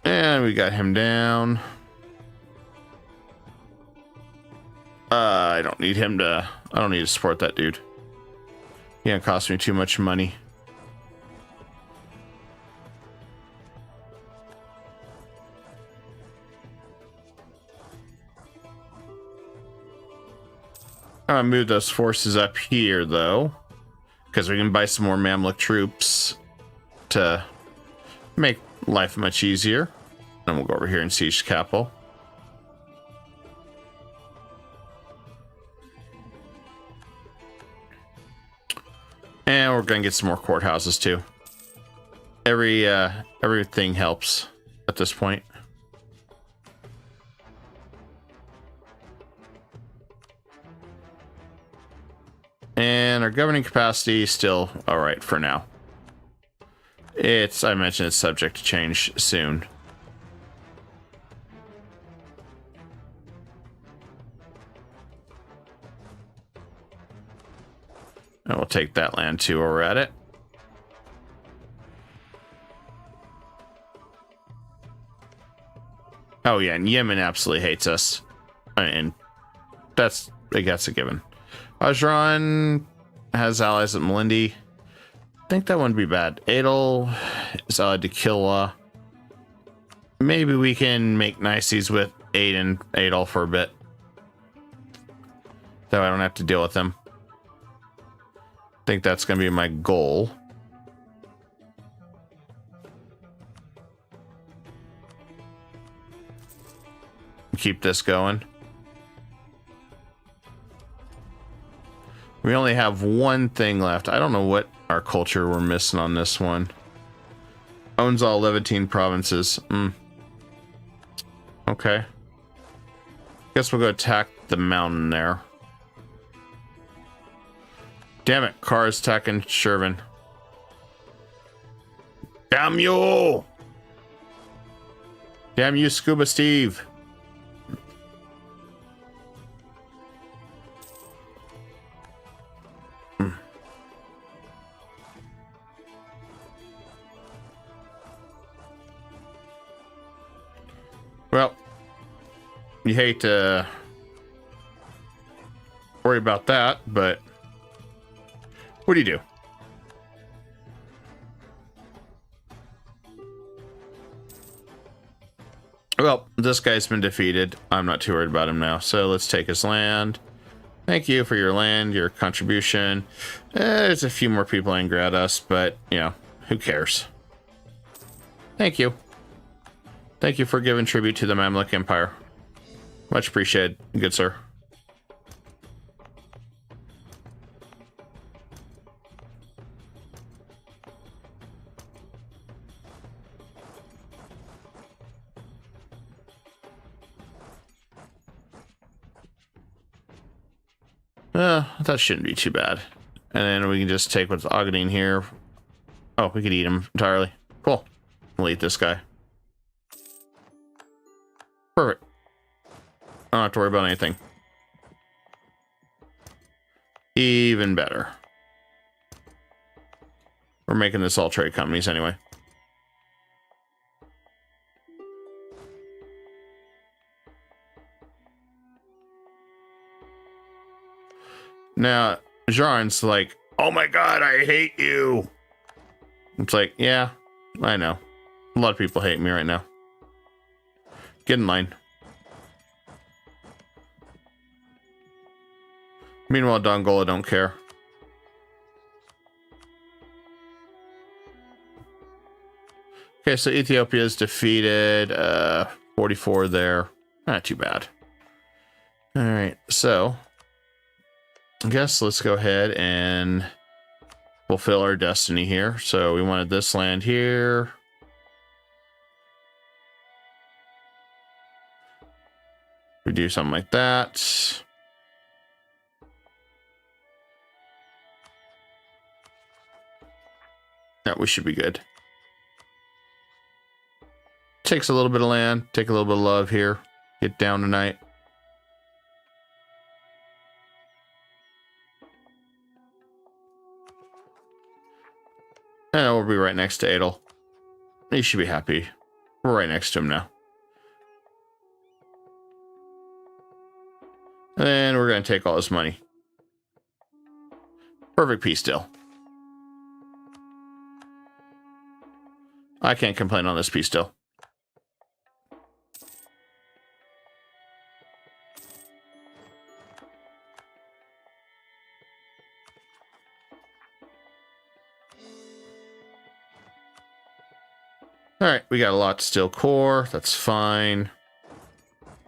And we got him down. I don't need him to... I don't need to support that dude. He gonna cost me too much money. I'm gonna move those forces up here, though, because we can buy some more Mamluk troops to make life much easier. And we'll go over here and siege the capital. And we're gonna get some more courthouses too. Everything helps at this point. And our governing capacity is still all right for now. I mentioned it's subject to change soon. And we'll take that land too while we're at it. Oh yeah, and Yemen absolutely hates us. And that's a given. Ajran has allies at Malindi. I think that wouldn't be bad. Adel is allied to Kilwa. Maybe we can make niceties with Aid and Adel for a bit. That way I don't have to deal with them. I think that's going to be my goal. Keep this going. We only have one thing left. I don't know what our culture we're missing on this one. Owns all Levantine provinces. Okay. Guess we'll go attack the mountain there. Damn it, cars attacking Shervin. Damn you! Damn you, Scuba Steve. Well, you hate to worry about that, but what do you do? Well, this guy's been defeated. I'm not too worried about him now. So let's take his land. Thank you for your land, your contribution. There's a few more people angry at us, but, you know, who cares? Thank you. Thank you for giving tribute to the Mamluk Empire. Much appreciated, good sir. That shouldn't be too bad. And then we can just take what's Ogadine here. Oh, we could eat him entirely. Cool. We'll eat this guy. Perfect. I don't have to worry about anything. Even better. We're making this all trade companies anyway. Now, Jarn's like, oh my god, I hate you. It's like, yeah, I know. A lot of people hate me right now. Get in line. Meanwhile, Dongola don't care. Okay, so Ethiopia is defeated. 44 there. Not too bad. All right, so I guess let's go ahead and fulfill our destiny here. So we wanted this land here. We do something like that. Yeah, we should be good. Takes a little bit of land, take a little bit of love here. Get down tonight. And we'll be right next to Adel. He should be happy. We're right next to him now. And we're going to take all his money. Perfect peace deal. I can't complain on this peace deal. All right, we got a lot to steel core. That's fine.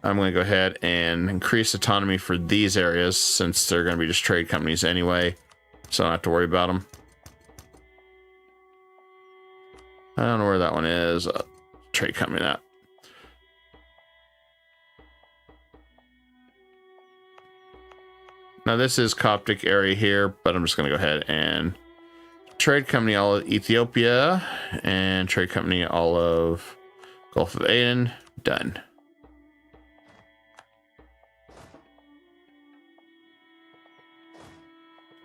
I'm going to go ahead and increase autonomy for these areas since they're going to be just trade companies anyway. So I don't have to worry about them. I don't know where that one is. Trade company that. Now this is Coptic area here, but I'm just going to go ahead and trade company all of Ethiopia and trade company all of Gulf of Aden. Done.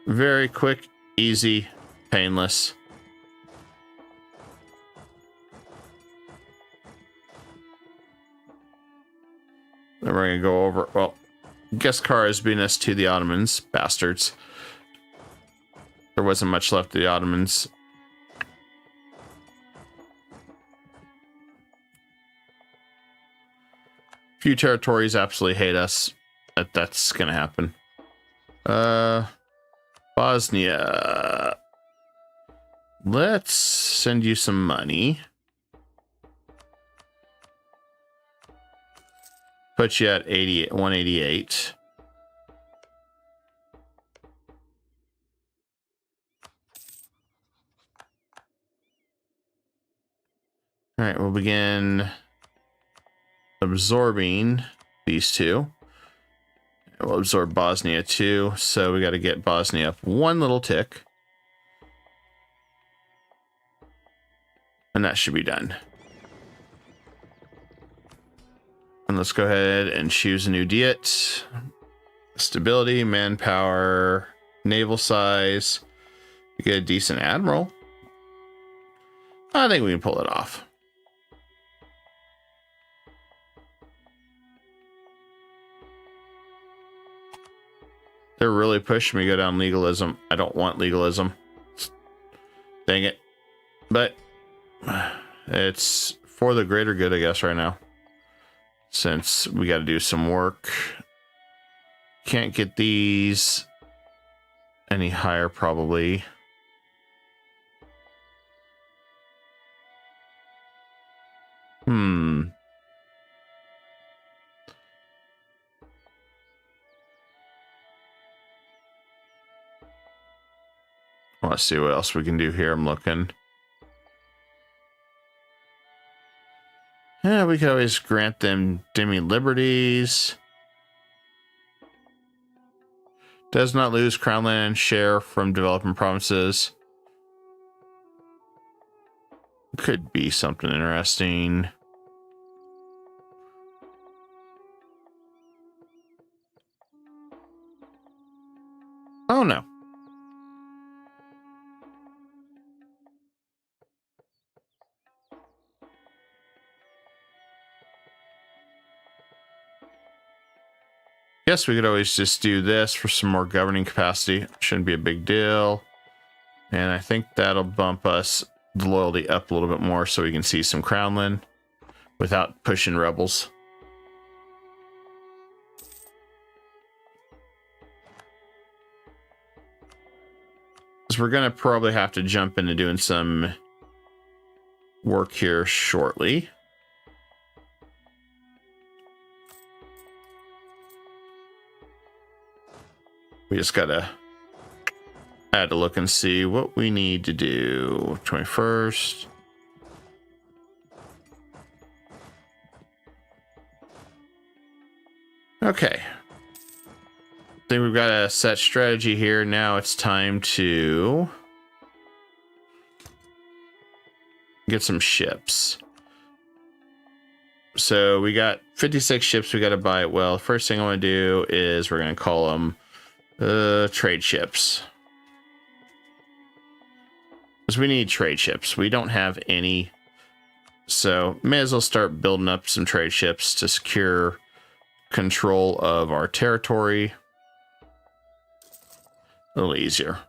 Very quick, easy, painless. Then we're going to go over, well, Geskar has been us to the Ottomans, bastards. There wasn't much left of the Ottomans. Few territories absolutely hate us. That's going to happen. Bosnia. Let's send you some money. Put you at 188. All right, we'll begin absorbing these two. We'll absorb Bosnia too, so we got to get Bosnia up one little tick. And that should be done. And let's go ahead and choose a new diet. Stability, manpower, naval size. We get a decent admiral. I think we can pull it off. They're really pushing me to go down legalism. I don't want legalism. Dang it. But it's for the greater good, I guess, right now. Since we got to do some work. Can't get these any higher, probably. Let's see what else we can do here. I'm looking. Yeah, we could always grant them demi-liberties. Does not lose crown land share from developing provinces. Could be something interesting. Oh no. Guess we could always just do this for some more governing capacity. Shouldn't be a big deal. And I think that'll bump us the loyalty up a little bit more so we can see some crownland without pushing rebels. So we're going to probably have to jump into doing some work here shortly. We just gotta add a look and see what we need to do. 21st. Okay. I think we've got a set strategy here. Now it's time to get some ships. So we got 56 ships we got to buy. Well, the first thing I want to do is we're going to call them trade ships. Because we need trade ships. We don't have any. So may as well start building up some trade ships to secure control of our territory. A little easier.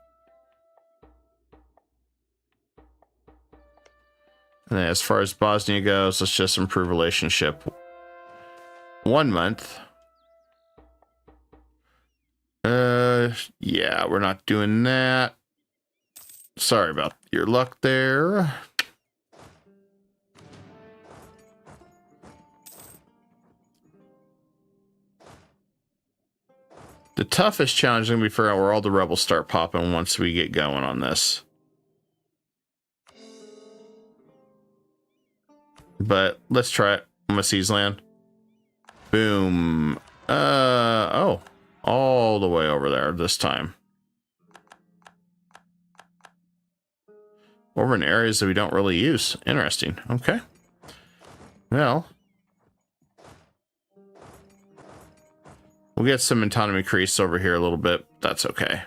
And then as far as Bosnia goes, let's just improve relationship 1 month. Yeah, we're not doing that. Sorry about your luck there. The toughest challenge is going to be figuring out where all the rebels start popping once we get going on this. But let's try it. I'm going to seize land. Boom. Oh. All the way over there this time. Over in areas that we don't really use. Interesting. Okay. Well. We'll get some autonomy crease over here a little bit. That's okay.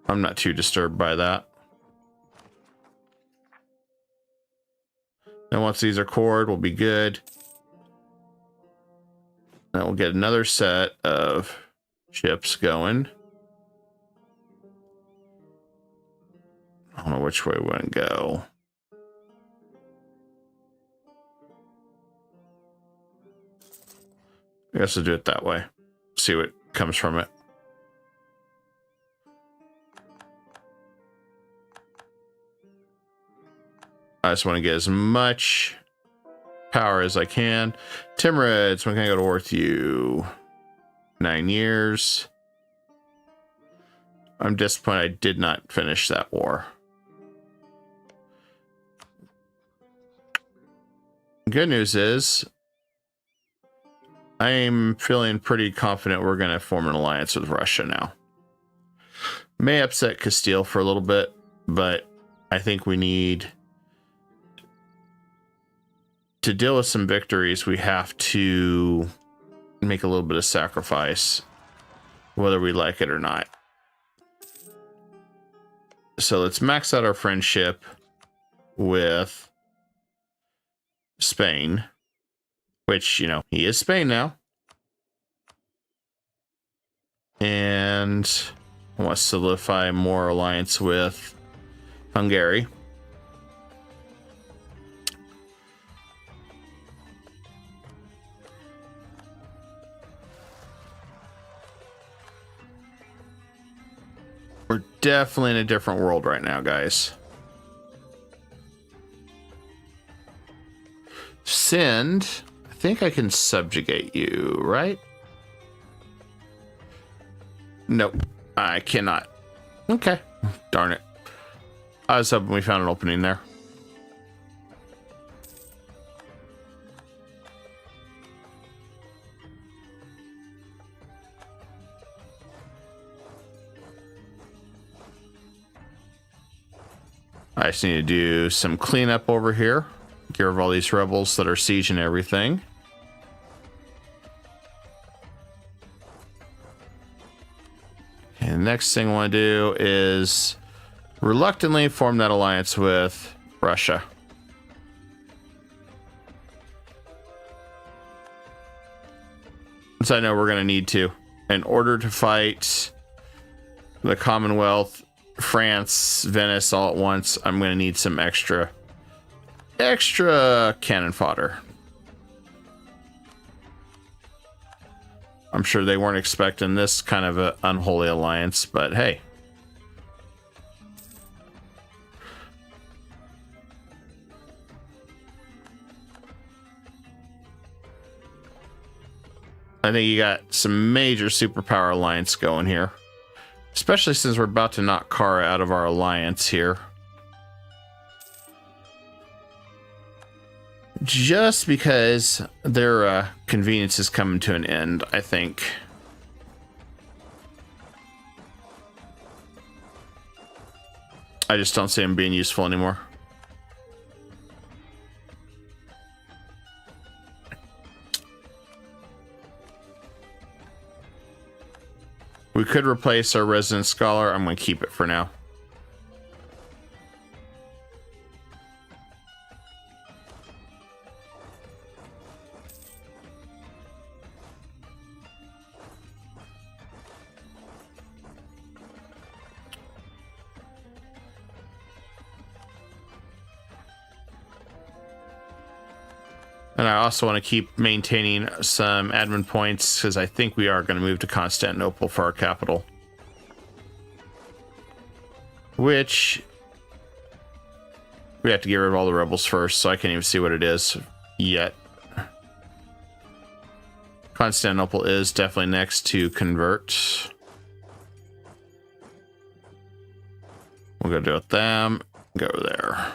I'm not too disturbed by that. And once these are cored, we'll be good. Then we'll get another set of ships going. I don't know which way we want to go. I guess we'll do it that way. See what comes from it. I just want to get as much power as I can. Timurids, when can I go to war with you? 9 years. I'm disappointed I did not finish that war. Good news is I'm feeling pretty confident we're going to form an alliance with Russia now. May upset Castile for a little bit, but I think we need to deal with some victories. We have to make a little bit of sacrifice, whether we like it or not. So let's max out our friendship with Spain, which, you know, he is Spain now. And I want to solidify more alliance with Hungary. We're definitely in a different world right now, guys. Send. I think I can subjugate you, right? Nope, I cannot. Okay, darn it. I was hoping we found an opening there. I just need to do some cleanup over here. Get rid of all these rebels that are sieging everything. And the next thing I want to do is reluctantly form that alliance with Russia. So I know we're going to need to. In order to fight the Commonwealth, France, Venice all at once, I'm going to need some extra cannon fodder. I'm sure they weren't expecting this kind of an unholy alliance, but hey. I think you got some major superpower alliance going here. Especially since we're about to knock Kara out of our alliance here. Just because their convenience is coming to an end, I think. I just don't see them being useful anymore. We could replace our resident scholar. I'm going to keep it for now. And I also want to keep maintaining some admin points because I think we are going to move to Constantinople for our capital. Which we have to get rid of all the rebels first, so I can't even see what it is yet. Constantinople is definitely next to convert. We'll go deal with them. Go there.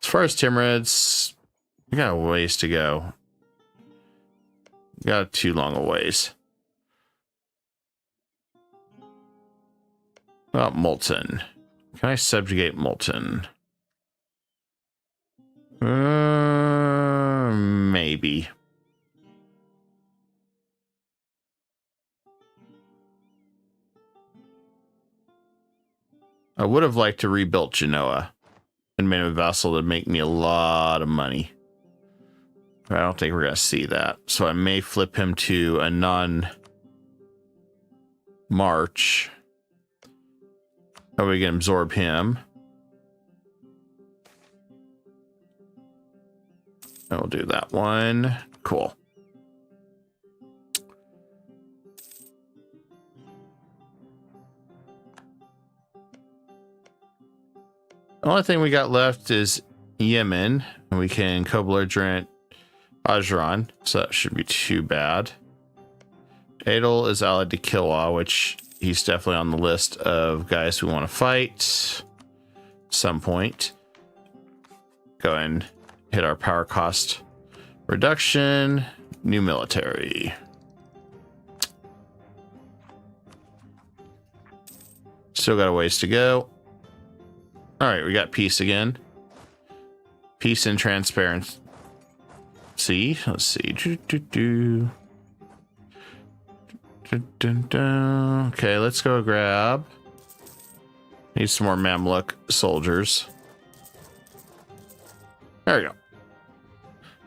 As far as Timurids, we got a ways to go. We got too long a ways. Well, Molten. Can I subjugate Molten? Maybe. I would have liked to rebuild Genoa and made him a vassal to make me a lot of money. But I don't think we're going to see that. So I may flip him to a non-march. Or we can absorb him. And we'll do that one. Cool. The only thing we got left is Yemen, and we can co-belligerent Ajuran, so that shouldn't be too bad. Adel is allied to Kilwa, which he's definitely on the list of guys we want to fight at some point. go and hit our power cost reduction. New military. Still got a ways to go. All right, we got peace again. Peace and transparency. Let's see. Okay, let's go grab. Need some more Mamluk soldiers. There we go.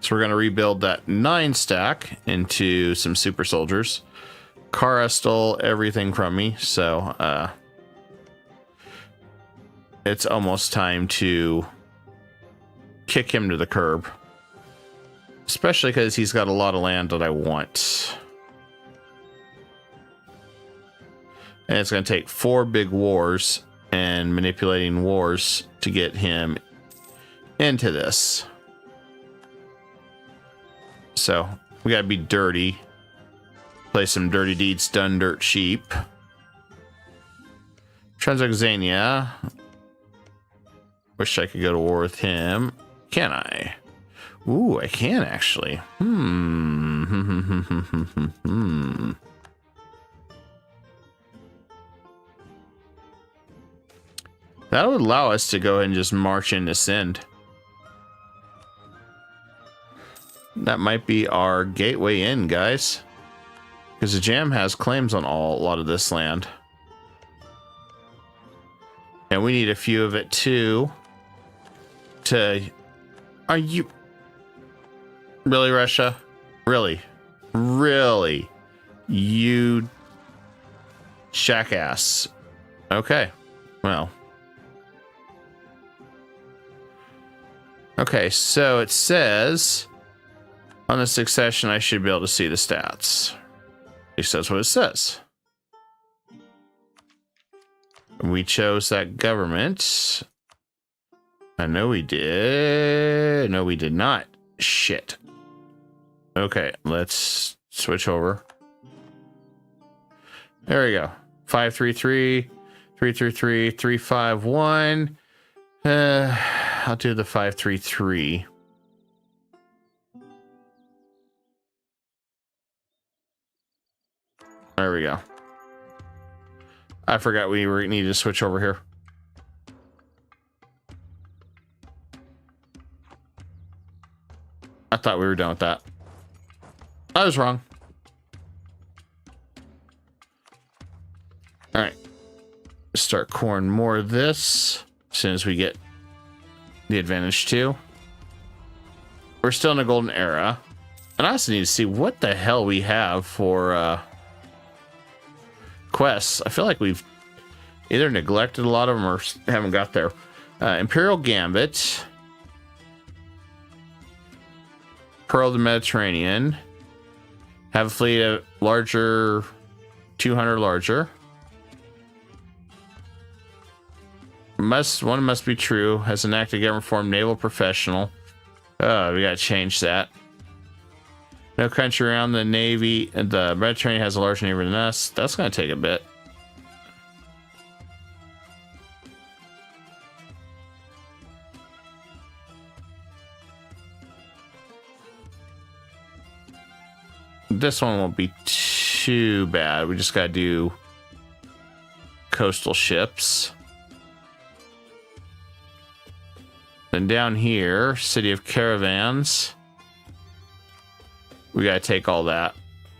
So we're going to rebuild that 9 stack into some super soldiers. Kara stole everything from me, so it's almost time to kick him to the curb. Especially because he's got a lot of land that I want. And it's going to take 4 big wars and manipulating wars to get him into this. So we got to be dirty. Play some dirty deeds done dirt cheap. Transylvania. Wish I could go to war with him. Can I? Ooh, I can actually. That would allow us to go ahead and just march into Sind. That might be our gateway in, guys. Because the Jam has claims on a lot of this land. And we need a few of it too. Are you... Really, Russia? Really? Really? You... jackass. Okay. Well... Okay, so it says on the succession I should be able to see the stats. At least that's what it says. We chose that government. I know we did. No, we did not. Shit. Okay, let's switch over. There we go. 533, 333, 351. I'll do the 533. There we go. I forgot we needed to switch over here. I thought we were done with that. I was wrong. All right. Start coring more of this as soon as we get the advantage too. We're still in a golden era. And I also need to see what the hell we have for quests. I feel like we've either neglected a lot of them or haven't got there. Imperial Gambit. Pearl of the Mediterranean. Have a fleet of larger, 200 larger. One must be true. Has an active government form, naval professional. We gotta change that. No country around the Navy. The Mediterranean has a larger navy than us. That's gonna take a bit. This one won't be too bad. We just gotta do coastal ships. Then down here, City of Caravans. We gotta take all that,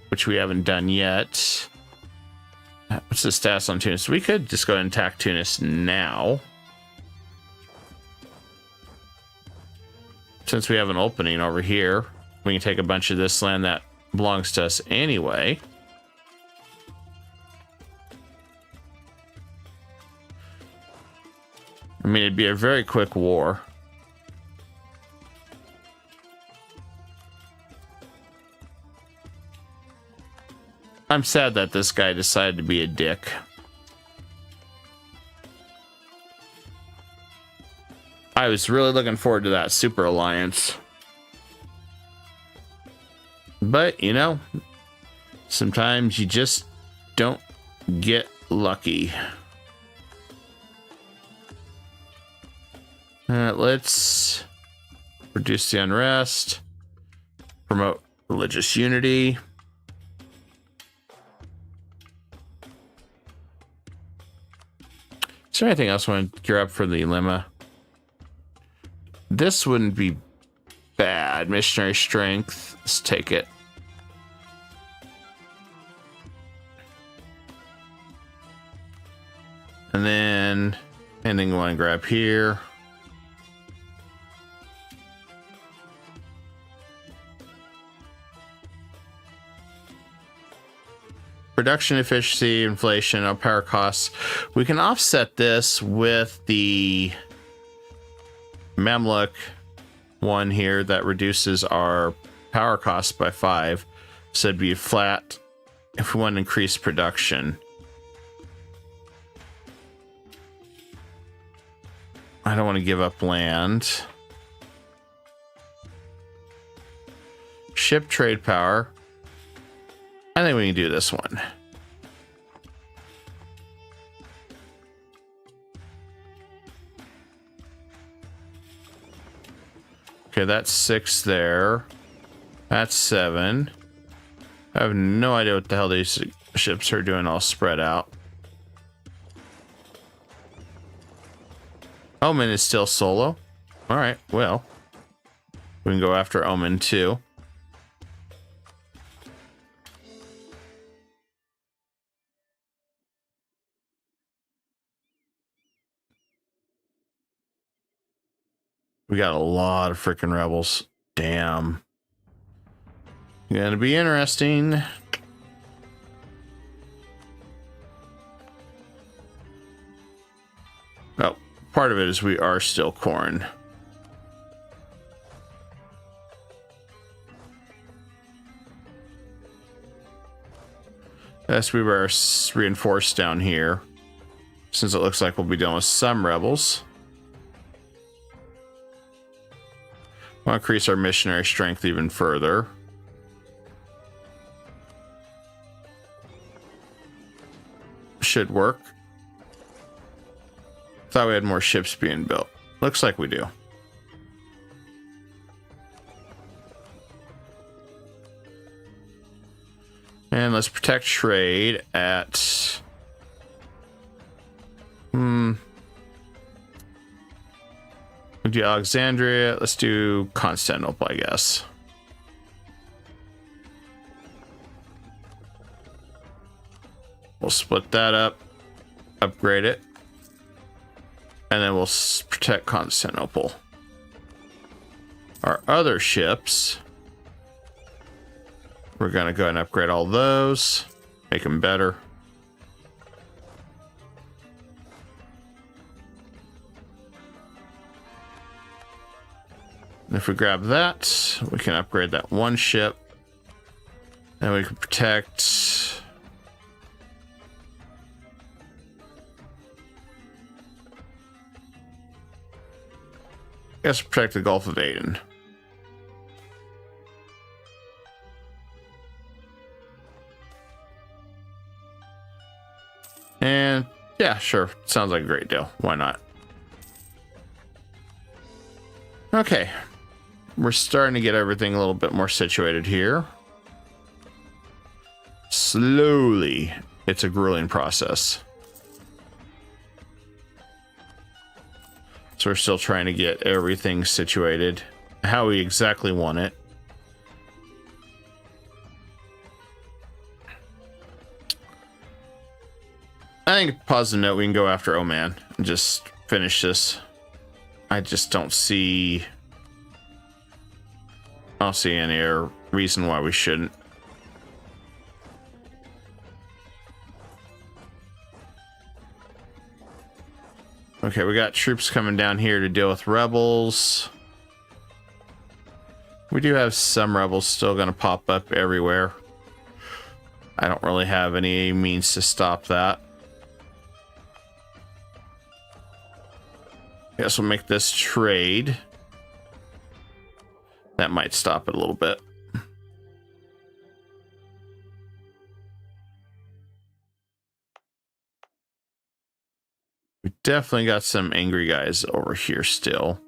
which we haven't done yet. What's the stats on Tunis? We could just go ahead and attack Tunis now. Since we have an opening over here, we can take a bunch of this land that belongs to us anyway. I mean, it'd be a very quick war. I'm sad that this guy decided to be a dick. I was really looking forward to that super alliance. But, you know, sometimes you just don't get lucky. Let's Reduce the unrest. Promote religious unity. Is there anything else I want to gear up for the lemma? This wouldn't be bad. Missionary strength. Let's take it. And then anything you want to grab here. Production efficiency, inflation, our power costs. We can offset this with the Mamluk one here that reduces our power costs by 5. So it'd be flat if we want to increase production. I don't want to give up land. Ship trade power. I think we can do this one. Okay, that's 6 there. That's 7. I have no idea what the hell these ships are doing all spread out. Omen is still solo. All right, well, we can go after Omen too. We got a lot of freaking rebels. Damn. Gonna be interesting. Oh, part of it is we are still corn. Yes, we were reinforced down here, since it looks like we'll be dealing with some rebels. We'll increase our missionary strength even further. Should work. Thought we had more ships being built. Looks like we do. And let's protect trade at... We'll do Alexandria. Let's do Constantinople, I guess. We'll split that up, upgrade it, and then we'll protect Constantinople. Our other ships, we're going to go and upgrade all those, make them better. And if we grab that, we can upgrade that one ship. And we can protect... I guess protect the Gulf of Aden. And yeah, sure. Sounds like a great deal. Why not? Okay. We're starting to get everything a little bit more situated here. Slowly. It's a grueling process. So we're still trying to get everything situated how we exactly want it. I think, positive note, we can go after Oman and just finish this. I just don't see any reason why we shouldn't. Okay, we got troops coming down here to deal with rebels. We do have some rebels still going to pop up everywhere. I don't really have any means to stop that. Guess we'll make this trade. That might stop it a little bit. We definitely got some angry guys over here still.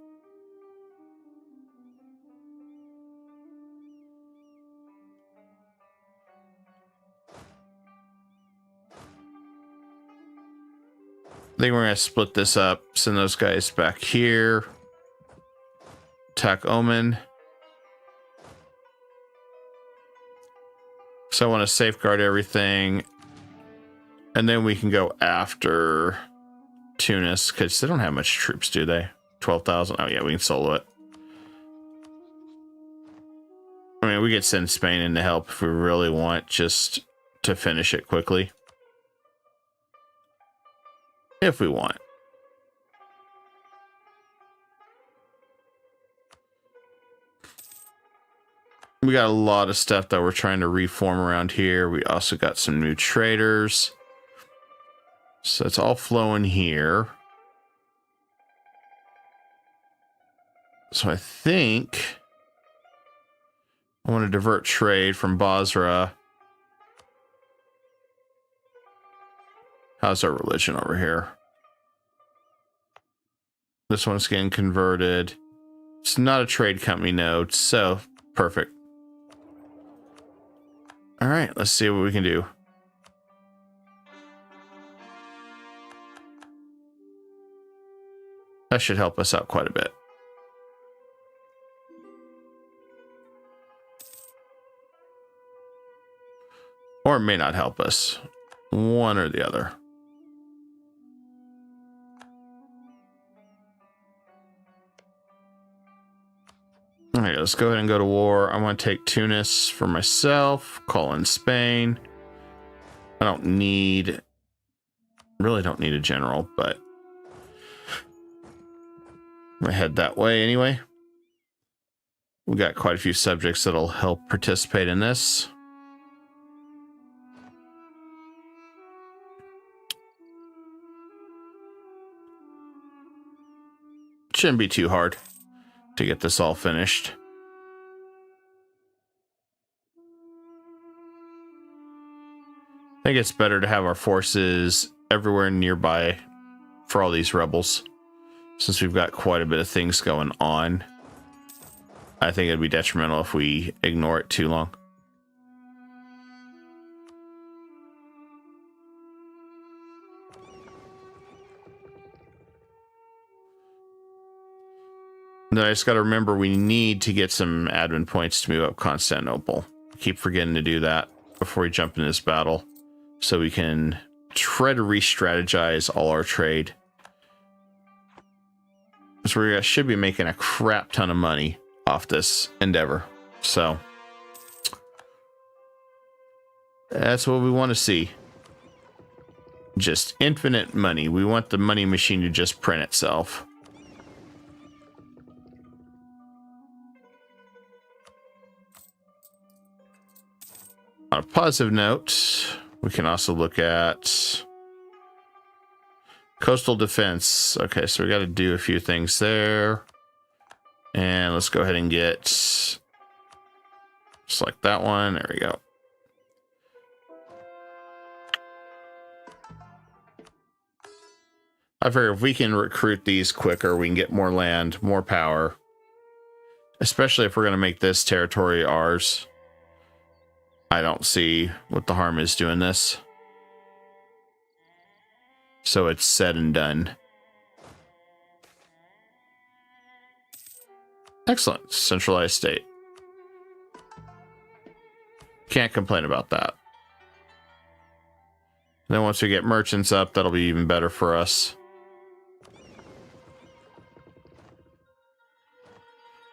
I think we're going to split this up. Send those guys back here. Attack Omen. So I want to safeguard everything. And then we can go after Tunis, because they don't have much troops, do they? 12,000. Oh, yeah, we can solo it. I mean, we could send Spain in to help if we really want, just to finish it quickly. If we want. We got a lot of stuff that we're trying to reform around here. We also got some new traders. So it's all flowing here. So I think I want to divert trade from Basra. How's our religion over here? This one's getting converted. It's not a trade company node, so perfect. All right, let's see what we can do. That should help us out quite a bit. Or it may not help us. One or the other. All right, let's go ahead and go to war. I want to take Tunis for myself. Call in Spain. I don't need... really don't need a general, but... I'm going to head that way anyway. We got quite a few subjects that'll help participate in this. Shouldn't be too hard to get this all finished. I think it's better to have our forces everywhere nearby for all these rebels, since we've got quite a bit of things going on. I think it'd be detrimental if we ignore it too long. Then I just got to remember we need to get some admin points to move up Constantinople. Keep forgetting to do that before we jump into this battle, so we can try to re-strategize all our trade. So we should be making a crap ton of money off this endeavor. So that's what we want to see. Just infinite money. We want the money machine to just print itself. On a positive note, we can also look at coastal defense. Okay, so we got to do a few things there. And let's go ahead and get, select that one. There we go. I figure if we can recruit these quicker, we can get more land, more power. Especially if we're going to make this territory ours. I don't see what the harm is doing this. So it's said and done. Excellent. Centralized state. Can't complain about that. And then once we get merchants up, that'll be even better for us.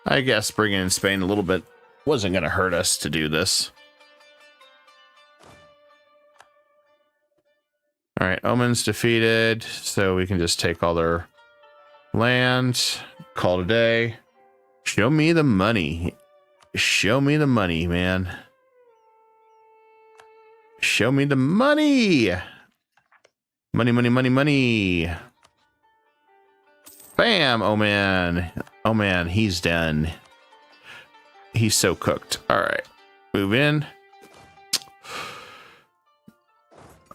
I guess bringing in Spain a little bit wasn't going to hurt us to do this. All right, Omen's defeated, so we can just take all their land, call it a day. Show me the money. Show me the money, man. Show me the money. Money, money, money, money. Bam, Omen. Oh, man, he's done. He's so cooked. All right, move in.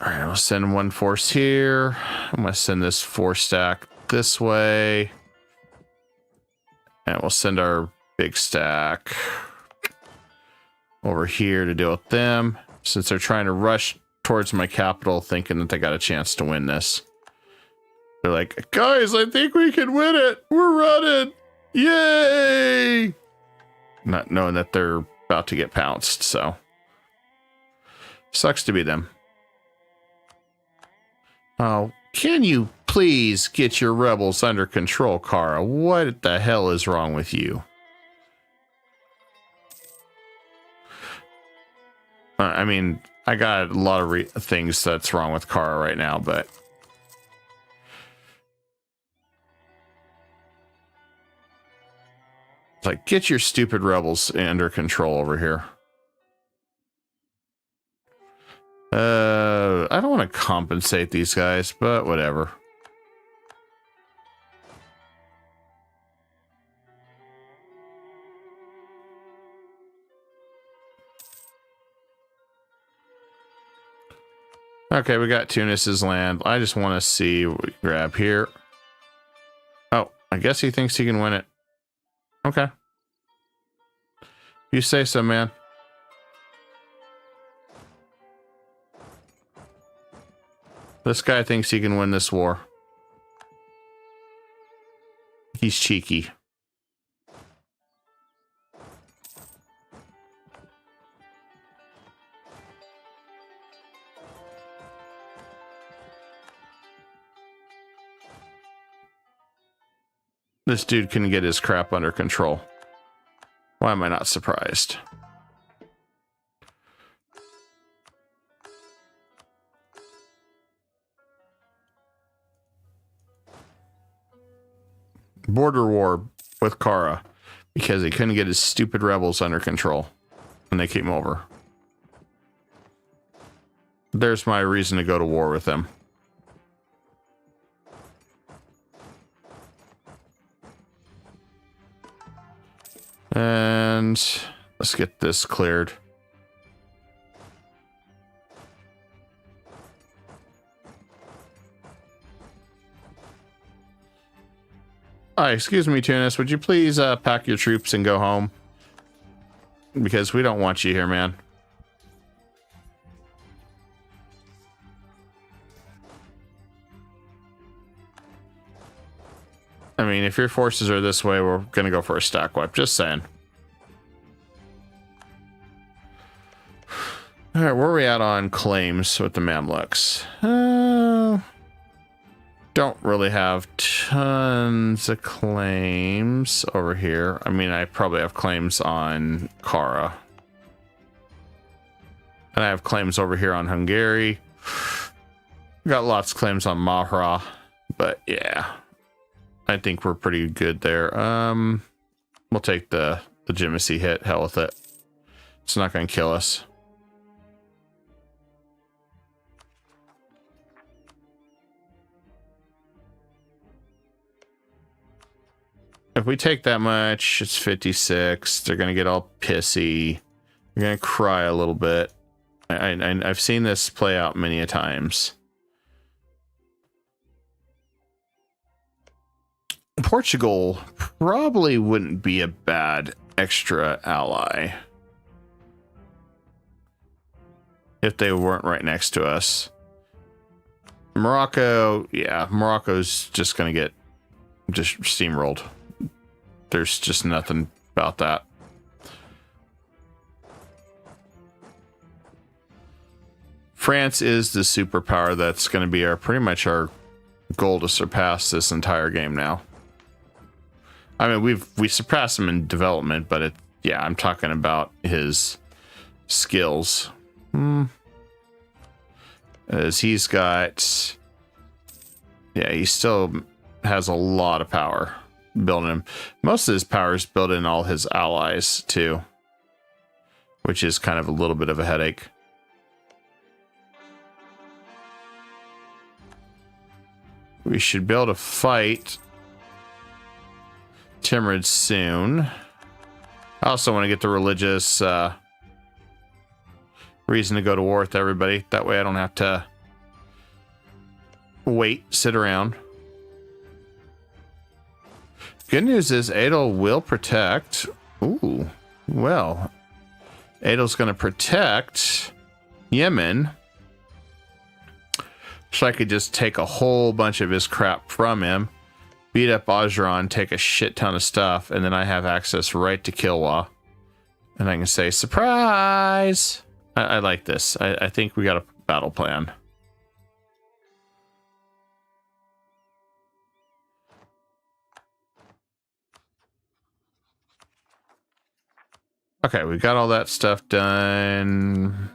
All right, I'll send one force here. I'm going to send this 4-stack this way. And we'll send our big stack over here to deal with them, since they're trying to rush towards my capital thinking that they got a chance to win this. They're like, guys, I think we can win it. We're running. Yay! Not knowing that they're about to get pounced, so. Sucks to be them. Oh, can you please get your rebels under control, Kara? What the hell is wrong with you? I mean, I got a lot of things that's wrong with Kara right now, but... It's like, get your stupid rebels under control over here. I don't want to compensate these guys, but whatever. Okay, we got Tunis's land. I just want to see what we grab here. Oh, I guess he thinks he can win it. Okay. You say so, man. This guy thinks he can win this war. He's cheeky. This dude can get his crap under control. Why am I not surprised? Border war with Kara because he couldn't get his stupid rebels under control when they came over. There's my reason to go to war with them. And let's get this cleared. Hi, excuse me, Tunis. Would you please pack your troops and go home? Because we don't want you here, man. I mean, if your forces are this way, we're going to go for a stack wipe. Just saying. All right, where are we at on claims with the Mamluks? Don't really have tons of claims over here. I mean, I probably have claims on Kara. And I have claims over here on Hungary. Got lots of claims on Mahra. But yeah, I think we're pretty good there. We'll take the legitimacy hit. Hell with it. It's not going to kill us. If we take that much, it's 56. They're going to get all pissy. They're going to cry a little bit. I've seen this play out many a times. Portugal probably wouldn't be a bad extra ally if they weren't right next to us. Morocco, yeah, Morocco's just going to get just steamrolled. There's just nothing about that. France is the superpower that's going to be our pretty much our goal to surpass this entire game now. I mean, we surpassed him in development, but yeah, I'm talking about his skills. As he's got, yeah, he still has a lot of power. Building him. Most of his power is built in all his allies too, which is kind of a little bit of a headache. We should be able to fight Timrid soon. I also want to get the religious reason to go to war with everybody. That way I don't have to sit around. Good news is Adel will protect. Ooh, well, Adel's going to protect Yemen. So I could just take a whole bunch of his crap from him, beat up Ogeron, take a shit ton of stuff, and then I have access right to Kilwa. And I can say, surprise! I like this. I think we got a battle plan. Okay, we got all that stuff done.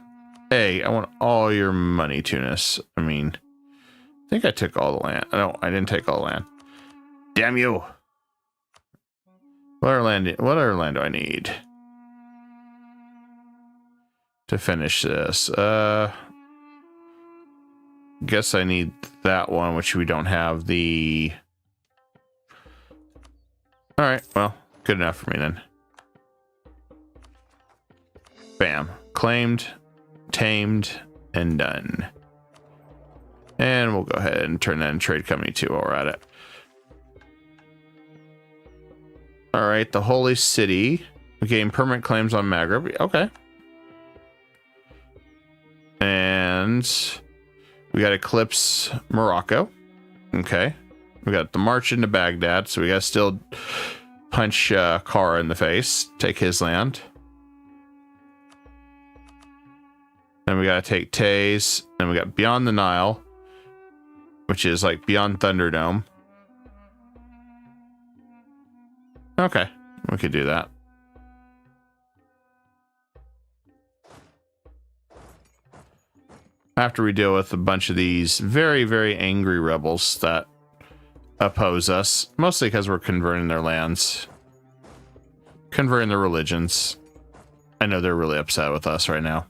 Hey, I want all your money, Tunis. I mean, I think I took all the land. No, I didn't take all the land. Damn you! What other land do I need to finish this? Guess I need that one, which we don't have the... Alright, well, good enough for me then. Bam. Claimed, tamed, and done. And we'll go ahead and turn that in trade company too while we're at it. Alright, the Holy City. We gain permanent claims on Maghreb. Okay. And we got Eclipse Morocco. Okay. We got the march into Baghdad, so we got to still punch Kara in the face, take his land. Then we got to take Taze. Then we got Beyond the Nile, which is like beyond Thunderdome. Okay, we could do that. After we deal with a bunch of these very, very angry rebels that oppose us, mostly because we're converting their lands, converting their religions. I know they're really upset with us right now.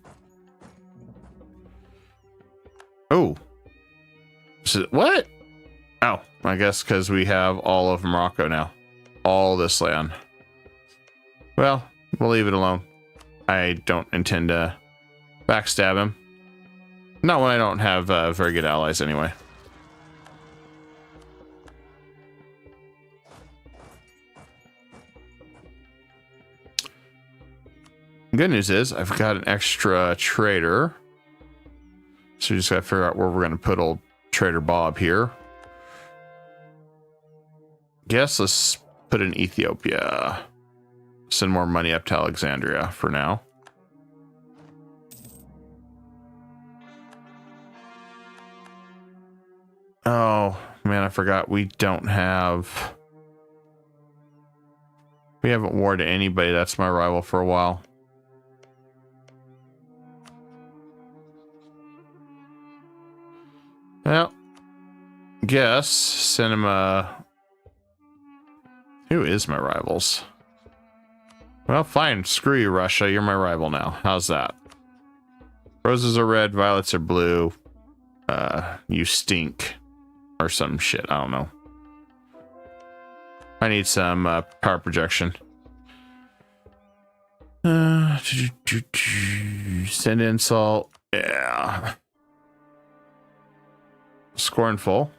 Oh. So, what? Oh, I guess because we have all of Morocco now. All this land. Well, we'll leave it alone. I don't intend to backstab him. Not when I don't have very good allies anyway. Good news is I've got an extra trader. So we just got to figure out where we're going to put old Trader Bob here. Guess let's put in Ethiopia. Send more money up to Alexandria for now. Oh, man, I forgot we don't have... We haven't warred to anybody. That's my rival for a while. Well, guess send him a... Who is my rivals? Well, fine. Screw you, Russia. You're my rival now. How's that? Roses are red, violets are blue. You stink. Or some shit. I don't know. I need some power projection. Send insult. Yeah. Scornful.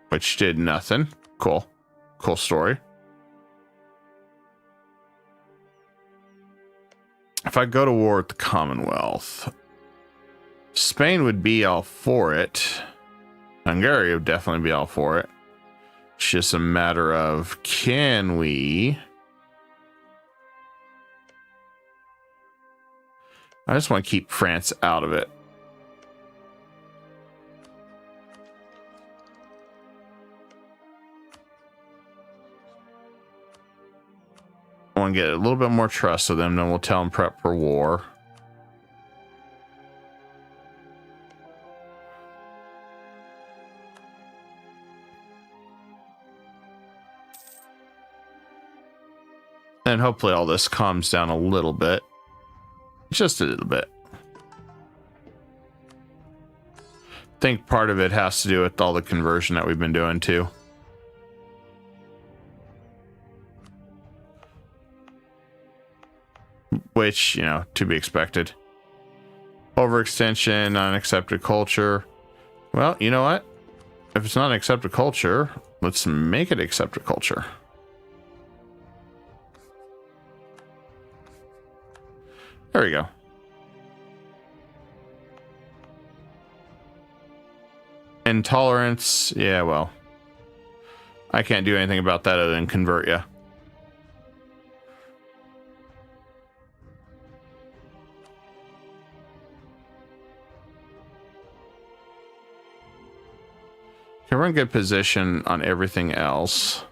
Which did nothing. Cool. Cool story. If I go to war with the Commonwealth, Spain would be all for it. Hungary would definitely be all for it. It's just a matter of, can we... I just want to keep France out of it. I want to get a little bit more trust with them, then we'll tell them prep for war. And hopefully all this calms down a little bit. Just a little bit. I think part of it has to do with all the conversion that we've been doing too. Which, you know, to be expected. Overextension, unaccepted culture. Well, you know what? If it's not an accepted culture, let's make it accepted culture. There we go. Intolerance. Yeah, well, I can't do anything about that other than convert you. Okay, we're in good position on everything else.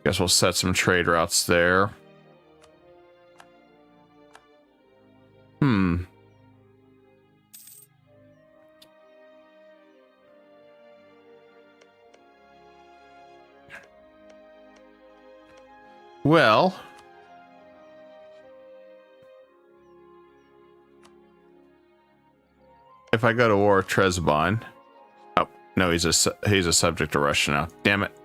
Guess we'll set some trade routes there. Well, if I go to war with Trezbon, oh no, he's a subject to Russia now. Damn it!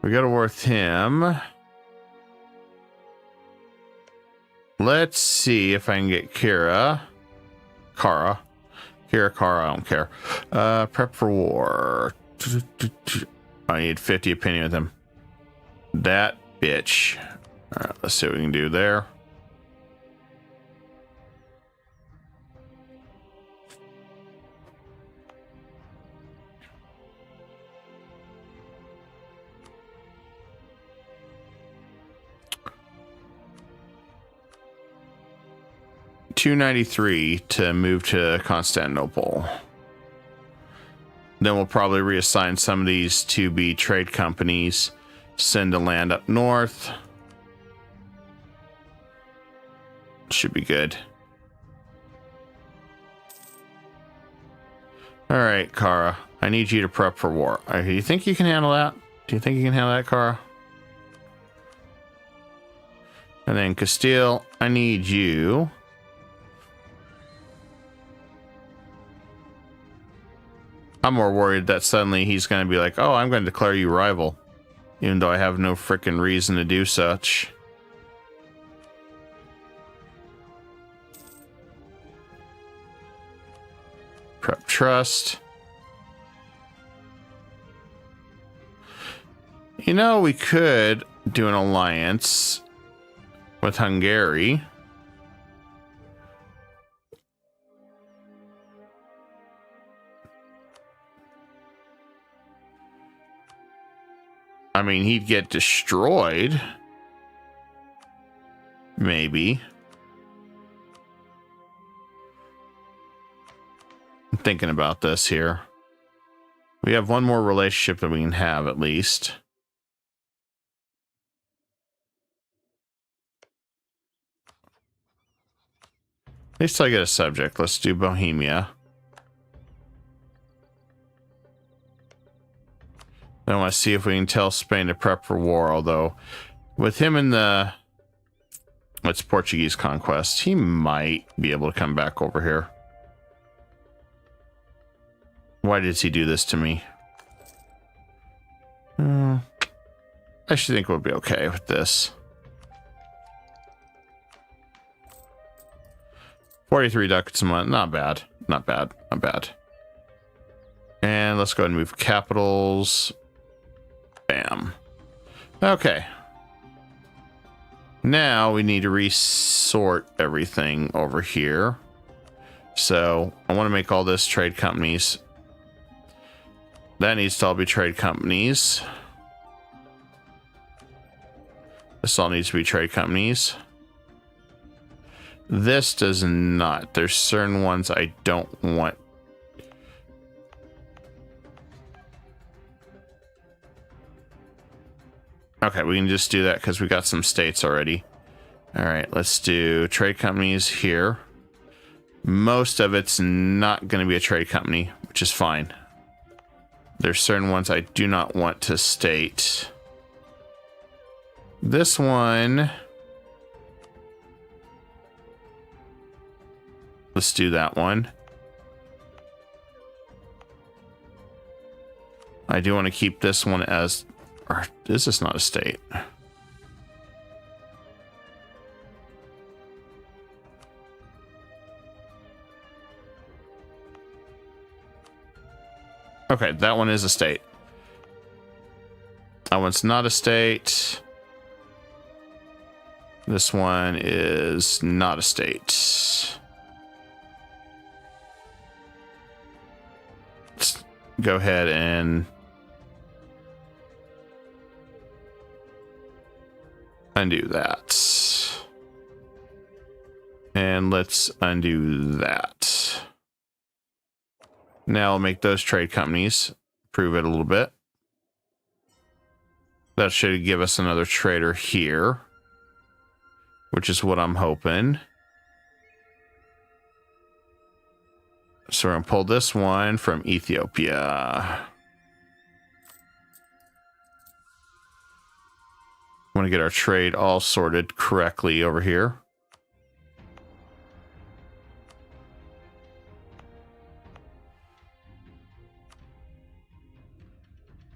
We go to war with him. Let's see if I can get Kara. I don't care. Prep for war. I need 50 opinion with him. That bitch. All right, let's see what we can do there. $293 to move to Constantinople. Then we'll probably reassign some of these to be trade companies. Send a land up north. Should be good. All right, Kara. I need you to prep for war. Do you think you can handle that? Do you think you can handle that, Kara? And then Castile, I need you. I'm more worried that suddenly he's going to be like, oh, I'm going to declare you rival. Even though I have no frickin' reason to do such. Prep trust. You know, we could do an alliance with Hungary. I mean, he'd get destroyed. Maybe. I'm thinking about this here. We have one more relationship that we can have, at least. At least I get a subject. Let's do Bohemia. I want to see if we can tell Spain to prep for war, although with him in the Portuguese conquest, he might be able to come back over here. Why did he do this to me? I should think we'll be okay with this. 43 ducats a month. Not bad. Not bad. Not bad. And let's go ahead and move capitals. Bam. Okay. Now we need to resort everything over here. So I want to make all this trade companies. That needs to all be trade companies. This all needs to be trade companies. This does not. There's certain ones I don't want. Okay, we can just do that because we got some states already. All right, let's do trade companies here. Most of it's not going to be a trade company, which is fine. There's certain ones I do not want to state. This one, let's do that one. I do want to keep this one as, or is this not a state? Okay, that one is a state. That one's not a state. This one is not a state. Let's go ahead and undo that. And let's undo that. Now I'll make those trade companies. Prove it a little bit. That should give us another trader here, which is what I'm hoping. So we're going to pull this one from Ethiopia. I want to get our trade all sorted correctly over here.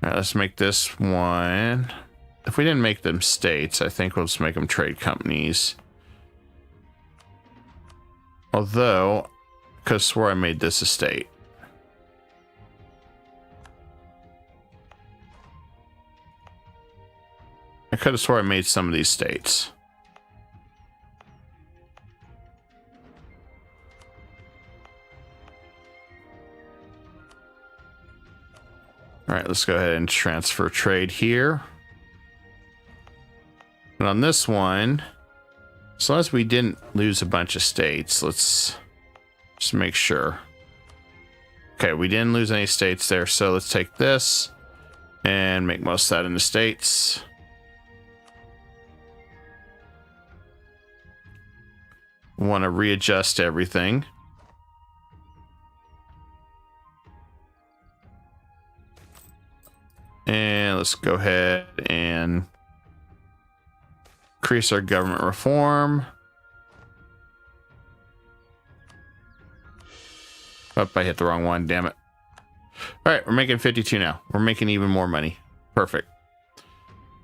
All right, let's make this one. If we didn't make them states, I think we'll just make them trade companies. Although, I could have swore I made this a state. I could have swore I made some of these states. All right, let's go ahead and transfer trade here. And on this one, as long as we didn't lose a bunch of states, let's just make sure. Okay, we didn't lose any states there, so let's take this and make most of that into states. Want to readjust everything. And let's go ahead and increase our government reform. Oh, I hit the wrong one, damn it. All right, we're making 52 now. We're making even more money. Perfect.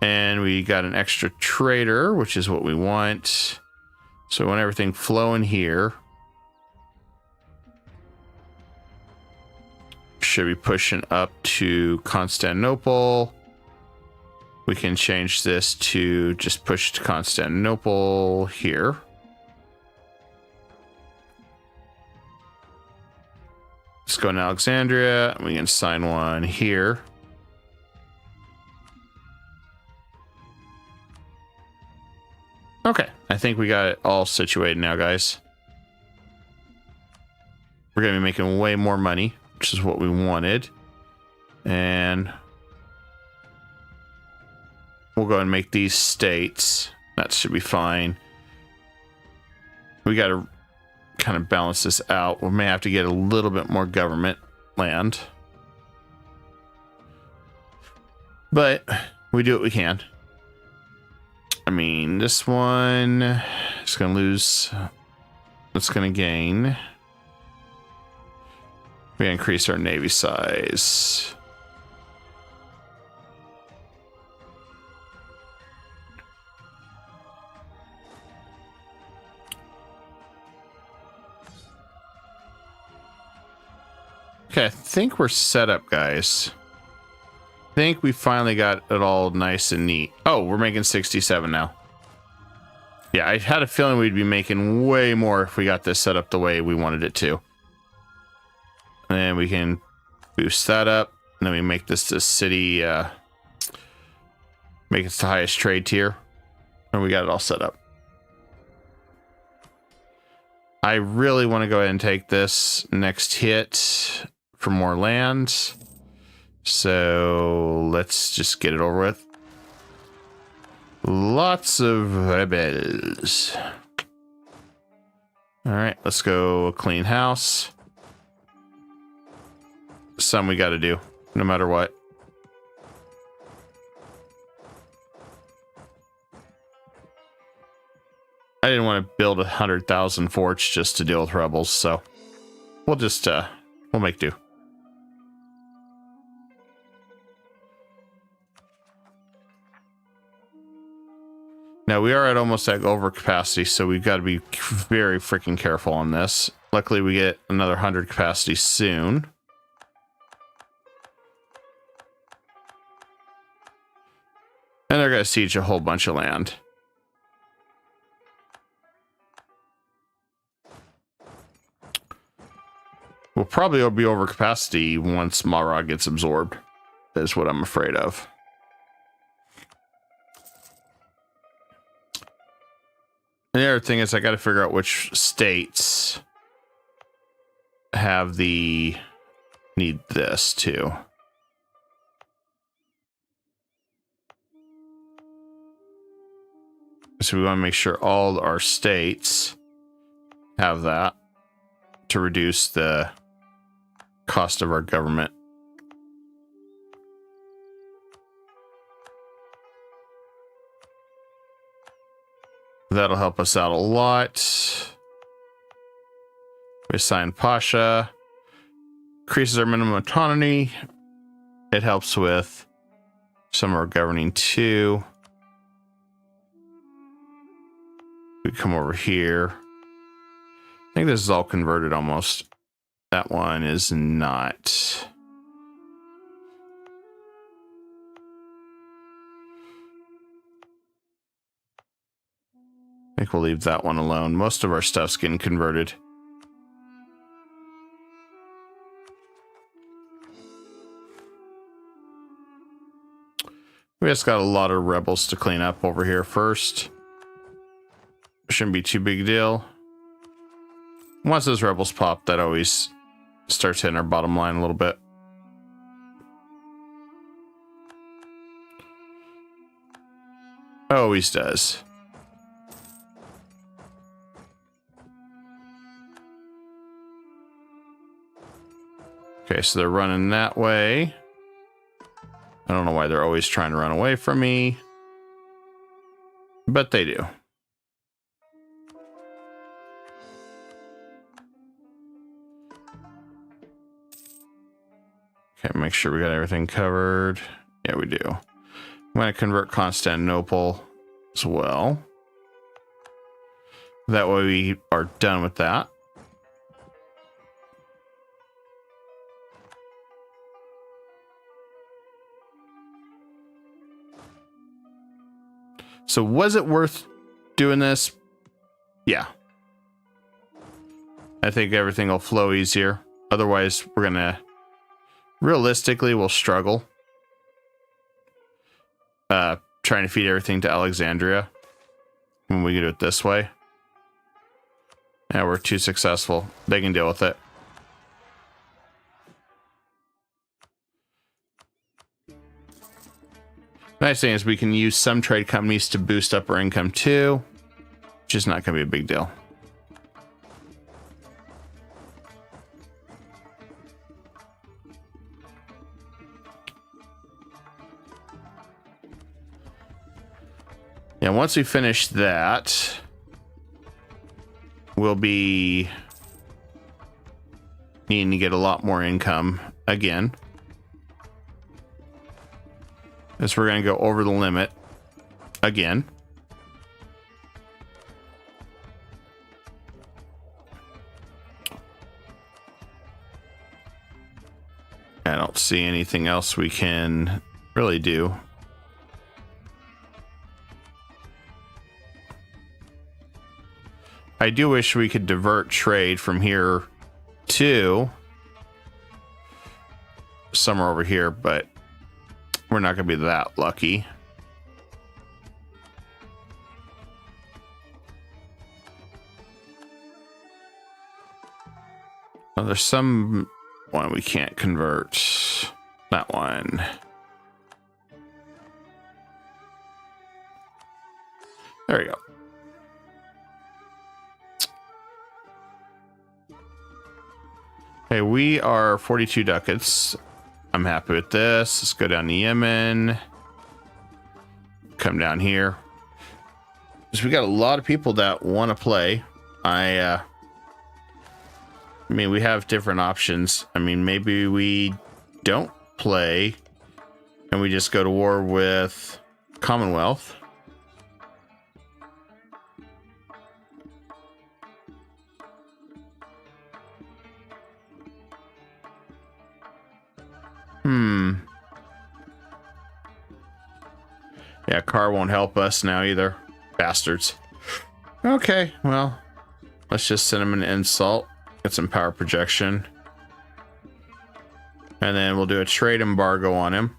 And we got an extra trader, which is what we want. So we want everything flowing here. Should be pushing up to Constantinople. We can change this to just push to Constantinople here. Let's go to Alexandria. We can sign one here. Okay, I think we got it all situated now, guys. We're going to be making way more money, which is what we wanted. And we'll go and make these states. That should be fine. We got to kind of balance this out. We may have to get a little bit more government land. But we do what we can. I mean, this one is going to lose. It's going to gain. We increase our navy size. Okay, I think we're set up, guys. I think we finally got it all nice and neat. Oh, we're making 67 now. Yeah, I had a feeling we'd be making way more if we got this set up the way we wanted it to. And then we can boost that up. And then we make this the city, make it the highest trade tier. And we got it all set up. I really want to go ahead and take this next hit for more land. So let's just get it over with. Lots of rebels. All right, let's go clean house. Some we got to do, no matter what. I didn't want to build 100,000 forts just to deal with rebels, so we'll just we'll make do. Now we are at almost at overcapacity, so we've got to be very freaking careful on this. Luckily, we get another 100 capacity soon. And they're going to siege a whole bunch of land. We'll probably be over capacity once Marag gets absorbed, is what I'm afraid of. And the other thing is I got to figure out which states have need this too. So we want to make sure all our states have that to reduce the cost of our government. That'll help us out a lot. We assign Pasha. Increases our minimum autonomy. It helps with some of our governing too. We come over here. I think this is all converted almost. That one is not. I think we'll leave that one alone. Most of our stuff's getting converted. We just got a lot of rebels to clean up over here first. Shouldn't be too big a deal. Once those rebels pop, that always starts hitting our bottom line a little bit. Always does. Okay, so they're running that way. I don't know why they're always trying to run away from me, but they do. Okay, make sure we got everything covered. Yeah, we do. I'm going to convert Constantinople as well. That way we are done with that. So was it worth doing this? Yeah. I think everything will flow easier. Otherwise, we're going to... Realistically, we'll struggle. Trying to feed everything to Alexandria when we do it this way. Yeah, we're too successful. They can deal with it. Nice thing is we can use some trade companies to boost up our income too, which is not going to be a big deal. Yeah, once we finish that, we'll be needing to get a lot more income again. As we're going to go over the limit again. I don't see anything else we can really do. I do wish we could divert trade from here to somewhere over here, but we're not going to be that lucky. Oh, there's some one we can't convert. That one. There we go. Okay, we are 42 ducats. I'm happy with this. Let's go down to Yemen. Come down here. So we got a lot of people that want to play. I mean, we have different options. I mean, maybe we don't play and we just go to war with Commonwealth. Yeah, car won't help us now either. Bastards. Okay, well, let's just send him an insult. Get some power projection. And then we'll do a trade embargo on him.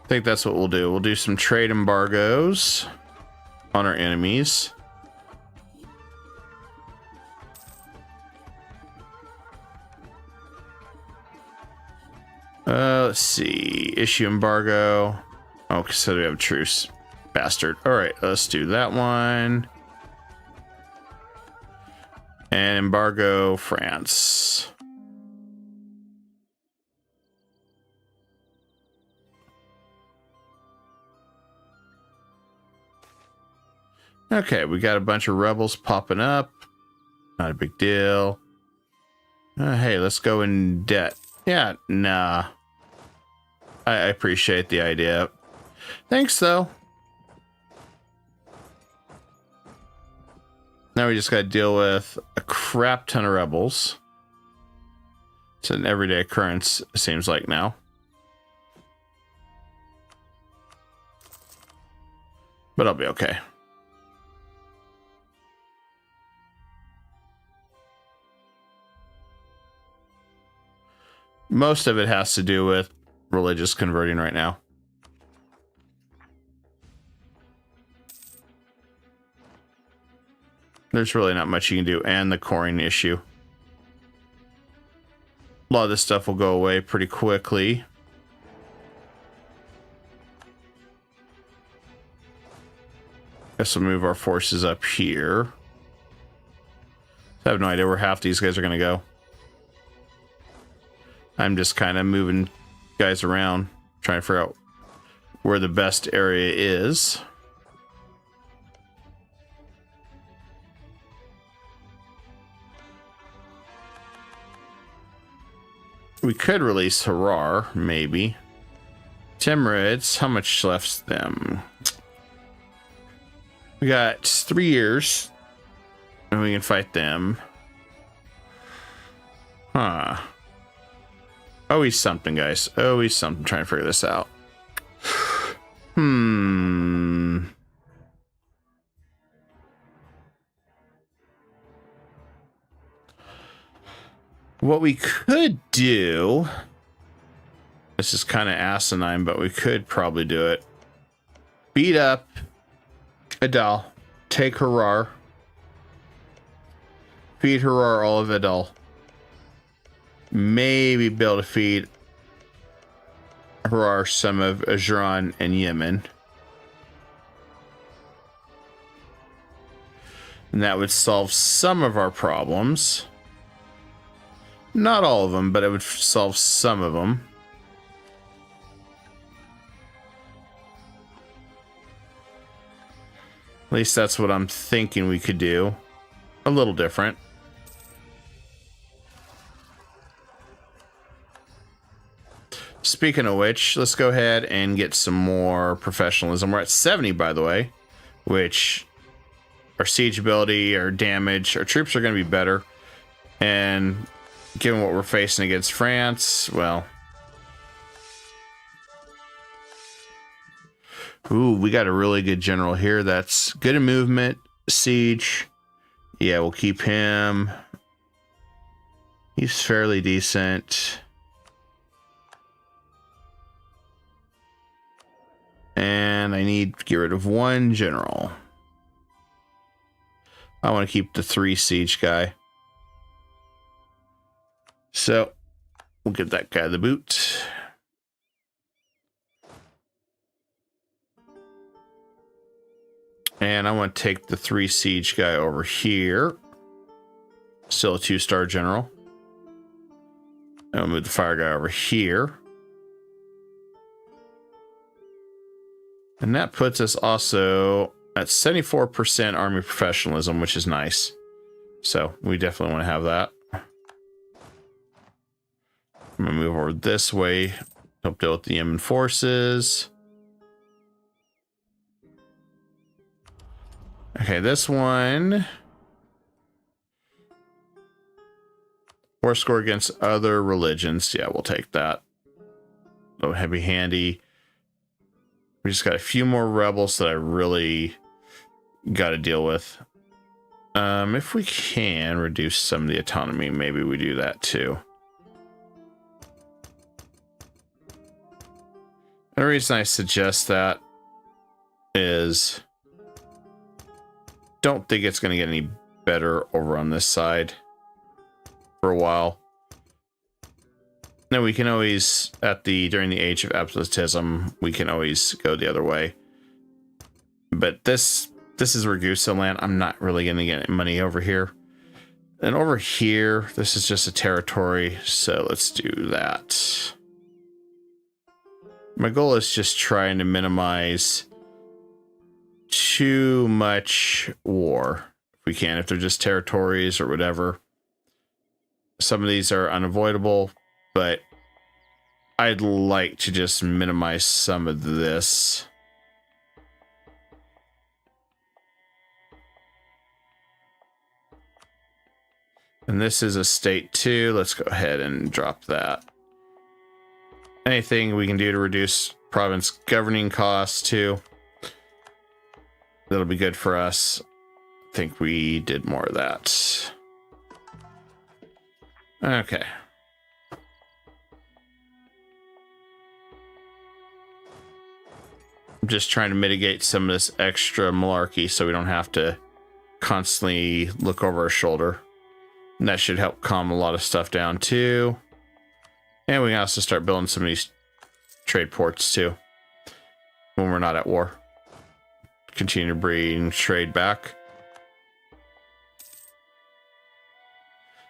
I think that's what we'll do. We'll do some trade embargoes on our enemies. Let's see. Issue embargo. Oh, so we have a truce. Bastard. All right, let's do that one. And embargo France. Okay, we got a bunch of rebels popping up. Not a big deal. Hey, let's go in debt. Yeah, nah. I appreciate the idea. Thanks, though. Now we just got to deal with a crap ton of rebels. It's an everyday occurrence, it seems like now. But I'll be okay. Most of it has to do with religious converting right now. There's really not much you can do, and the coring issue. A lot of this stuff will go away pretty quickly. Guess we'll move our forces up here. I have no idea where half these guys are going to go. I'm just kind of moving guys around, trying to figure out where the best area is. We could release Harar, maybe. Timurids, how much left them? We got 3 years, and we can fight them. Huh. Always something, guys. Always something. Trying to figure this out. What we could do, this is kind of asinine, but we could probably do it. Beat up Adal, take Harar, feed Harar all of Adal. Maybe be able to feed Harar some of Ajuran and Yemen. And that would solve some of our problems. Not all of them, but it would solve some of them. At least that's what I'm thinking we could do. A little different. Speaking of which, let's go ahead and get some more professionalism. We're at 70, by the way, which our siege ability, our damage, our troops are going to be better. And given what we're facing against France, well... Ooh, we got a really good general here. That's good in movement, siege. Yeah, we'll keep him. He's fairly decent. And I need to get rid of 1 general. I want to keep the 3 siege guy. So we'll give that guy the boot. And I want to take the 3 siege guy over here. Still a 2-star general. And I'll move the fire guy over here. And that puts us also at 74% army professionalism, which is nice. So we definitely want to have that. I'm going to move over this way. Help deal with the Yemen forces. Okay, this one. War score against other religions. Yeah, we'll take that. Oh, heavy handy. We just got a few more rebels that I really got to deal with. If we can reduce some of the autonomy, maybe we do that too. The reason I suggest that is don't think it's going to get any better over on this side for a while. Now we can always, during the age of absolutism, we can always go the other way. But this is Ragusa land. I'm not really going to get money over here. And over here, this is just a territory. So let's do that. My goal is just trying to minimize too much war. If we can, if they're just territories or whatever. Some of these are unavoidable, but I'd like to just minimize some of this. And this is a state 2. Let's go ahead and drop that. Anything we can do to reduce province governing costs too, that'll be good for us. I think we did more of that. Okay. I'm just trying to mitigate some of this extra malarkey so we don't have to constantly look over our shoulder. And that should help calm a lot of stuff down too. And we can also start building some of these trade ports too when we're not at war. Continue to bring trade back.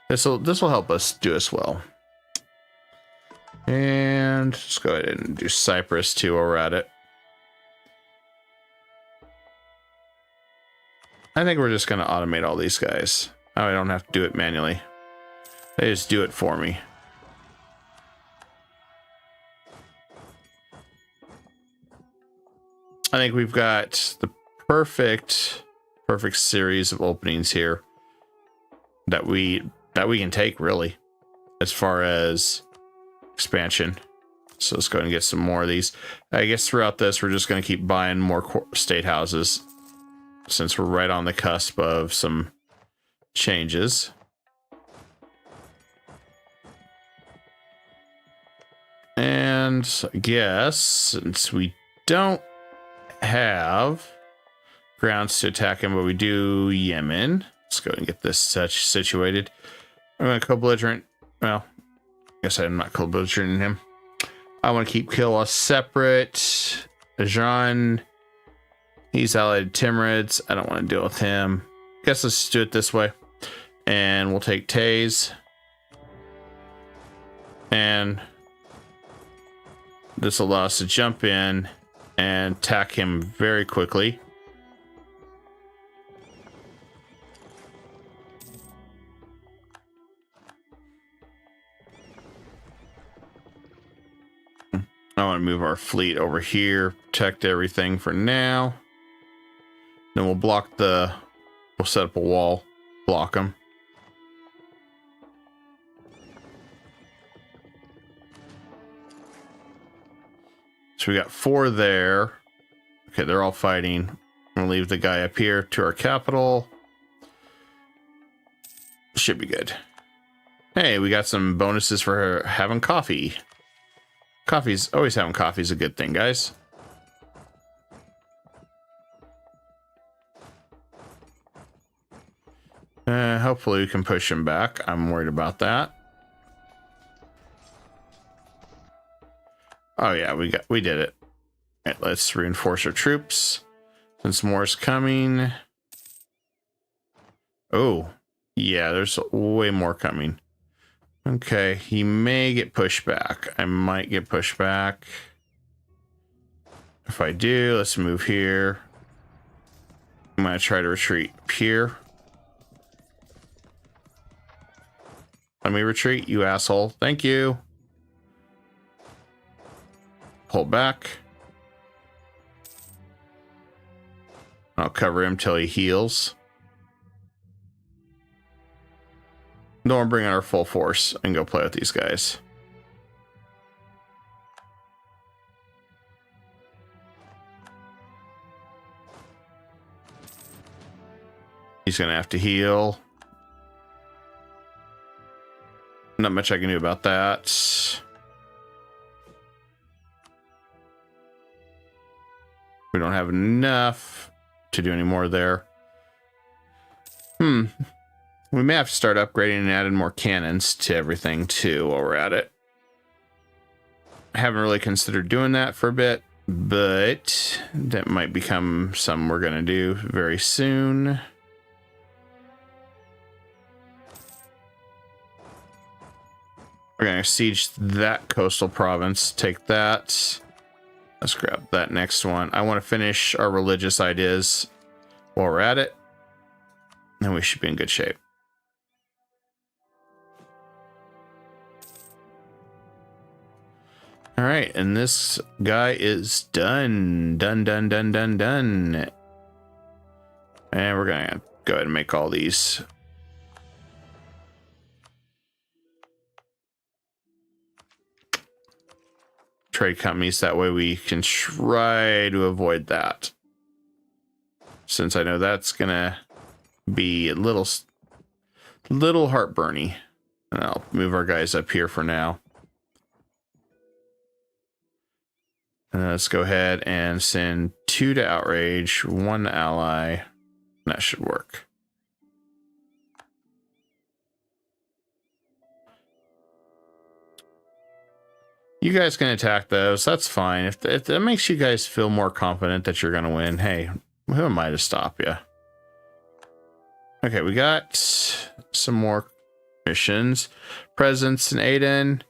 This will help us do as well. And let's go ahead and do Cyprus too while we're at it. I think we're just going to automate all these guys. Oh, I don't have to do it manually. They just do it for me. I think we've got the perfect series of openings here that we can take, really, as far as expansion. So let's go ahead and get some more of these. I guess throughout this, we're just going to keep buying more state houses since we're right on the cusp of some changes. And I guess since we don't have grounds to attack him, but we do Yemen. Let's go and get this situated. I'm going to co-belligerent. Well, I guess I'm not co-belligerenting him. I want to keep Killa separate. Ajan, he's allied to Timurids. I don't want to deal with him. Guess let's just do it this way. And we'll take Taze. And this will allow us to jump in and attack him very quickly. I want to move our fleet over here, protect everything for now. Then we'll set up a wall, block them. So we got 4 there. Okay, they're all fighting. I'm gonna leave the guy up here to our capital. Should be good. Hey, we got some bonuses for having coffee. Always having coffee is a good thing, guys. Hopefully we can push him back. I'm worried about that. Oh yeah, we did it. All right, let's reinforce our troops since more is coming. Oh, yeah, there's way more coming. Okay, he may get pushed back. I might get pushed back. If I do, let's move here. I'm going to try to retreat up here. Let me retreat, you asshole. Thank you. Pull back. I'll cover him till he heals. Don't want to bring in our full force and go play with these guys. He's going to have to heal. Not much I can do about that. We don't have enough to do any more there. We may have to start upgrading and adding more cannons to everything too while we're at it. I haven't really considered doing that for a bit, but that might become something we're going to do very soon. We're going to siege that coastal province. Take that. Let's grab that next one. I want to finish our religious ideas while we're at it. Then we should be in good shape. All right, and this guy is done. Done. And we're going to go ahead and make all these. Trade companies, that way we can try to avoid that. Since I know that's going to be a little heartburny. And I'll move our guys up here for now. Let's go ahead and send 2 to outrage, 1 to ally. That should work. You guys can attack those. That's fine. If that makes you guys feel more confident that you're going to win, hey, who am I to stop you? Okay, we got some more missions. Presence in Aden.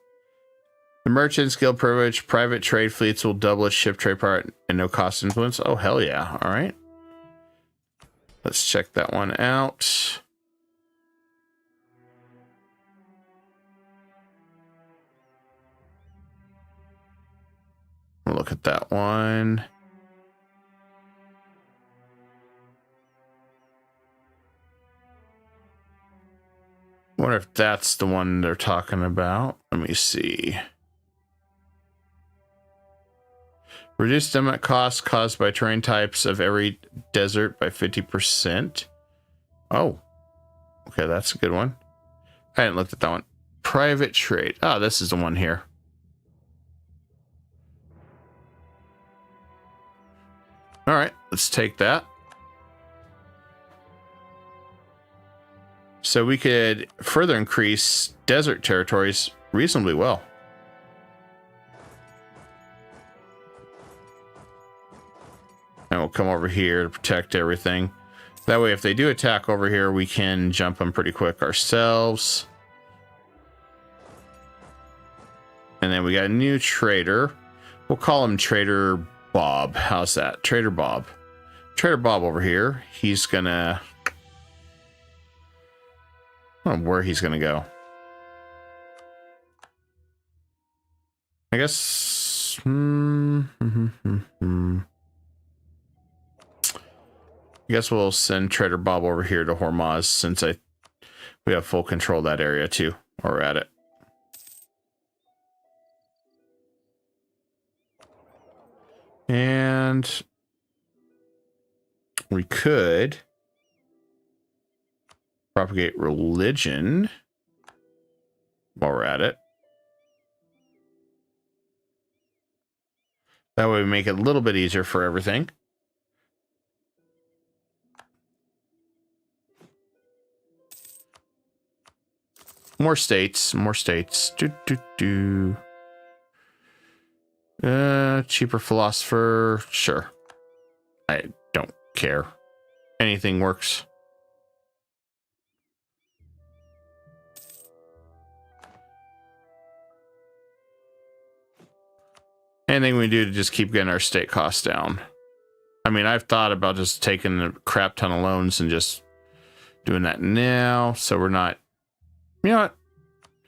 The Merchant's Guild privilege. Private trade fleets will double its ship trade power and no cost influence. Oh, hell yeah. All right. Let's check that one out. We'll look at that one. Wonder if that's the one they're talking about. Let me see. Reduce dynamic costs caused by terrain types of every desert by 50%. Oh, okay, that's a good one. I hadn't looked at that one. Private trade. Oh, this is the one here. All right, let's take that. So we could further increase desert territories reasonably well. And we'll come over here to protect everything. That way, if they do attack over here, we can jump them pretty quick ourselves. And then we got a new trader. We'll call him Trader Bob. How's that? Trader Bob. Trader Bob over here. He's gonna... I don't know where he's gonna go. I guess... I guess we'll send Trader Bob over here to Hormuz since we have full control of that area too. While we're at it. And we could propagate religion while we're at it. That way we make it a little bit easier for everything. More states, more states. Cheaper philosopher, sure. I don't care. Anything works. Anything we do to just keep getting our state costs down. I mean, I've thought about just taking a crap ton of loans and just doing that now, so we're not... You know what?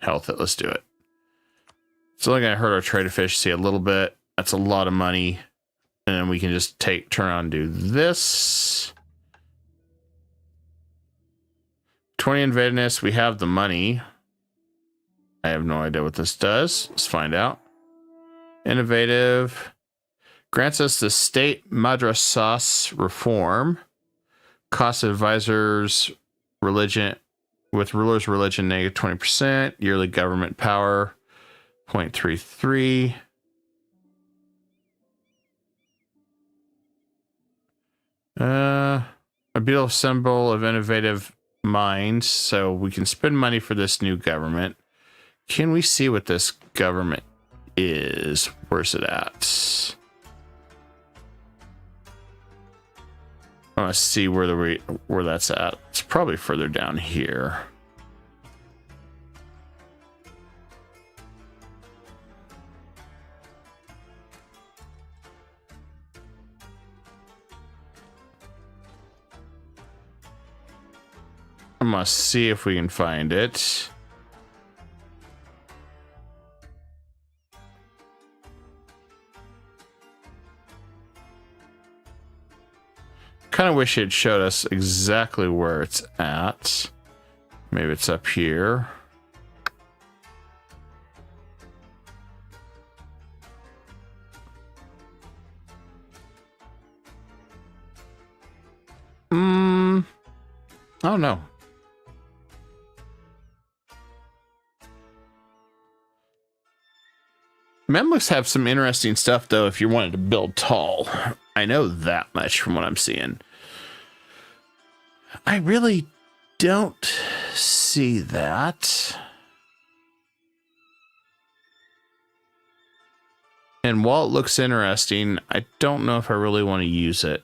Health it. Let's do it. It's only going to hurt our trade efficiency a little bit. That's a lot of money. And then we can just turn on and do this. 20 invadedness. We have the money. I have no idea what this does. Let's find out. Innovative. Grants us the state madrasas reform. Cost of advisors, religion, with rulers' religion, negative 20%. Yearly government power, 0.33. A beautiful symbol of innovative minds. So we can spend money for this new government. Can we see what this government is? Where's it at? I want to see where that's at. It's probably further down here. I must see if we can find it. Kind of wish it showed us exactly where it's at. Maybe it's up here. I don't know. Mamluks have some interesting stuff, though, if you wanted to build tall. I know that much from what I'm seeing. I really don't see that. And while it looks interesting, I don't know if I really want to use it.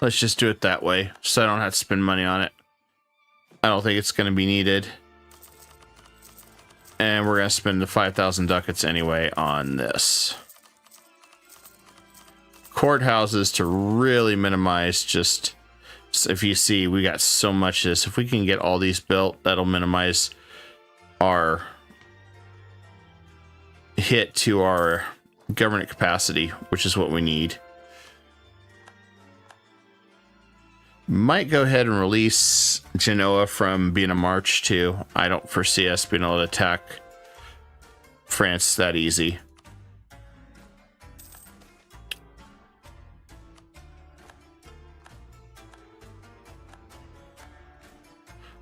Let's just do it that way, so I don't have to spend money on it. I don't think it's going to be needed. And we're going to spend the 5,000 ducats anyway on this. Courthouses to really minimize just... If you see, we got so much of this. If we can get all these built, that'll minimize our hit to our government capacity, which is what we need. Might go ahead and release Genoa from being a march too. I don't foresee us being able to attack France that easy.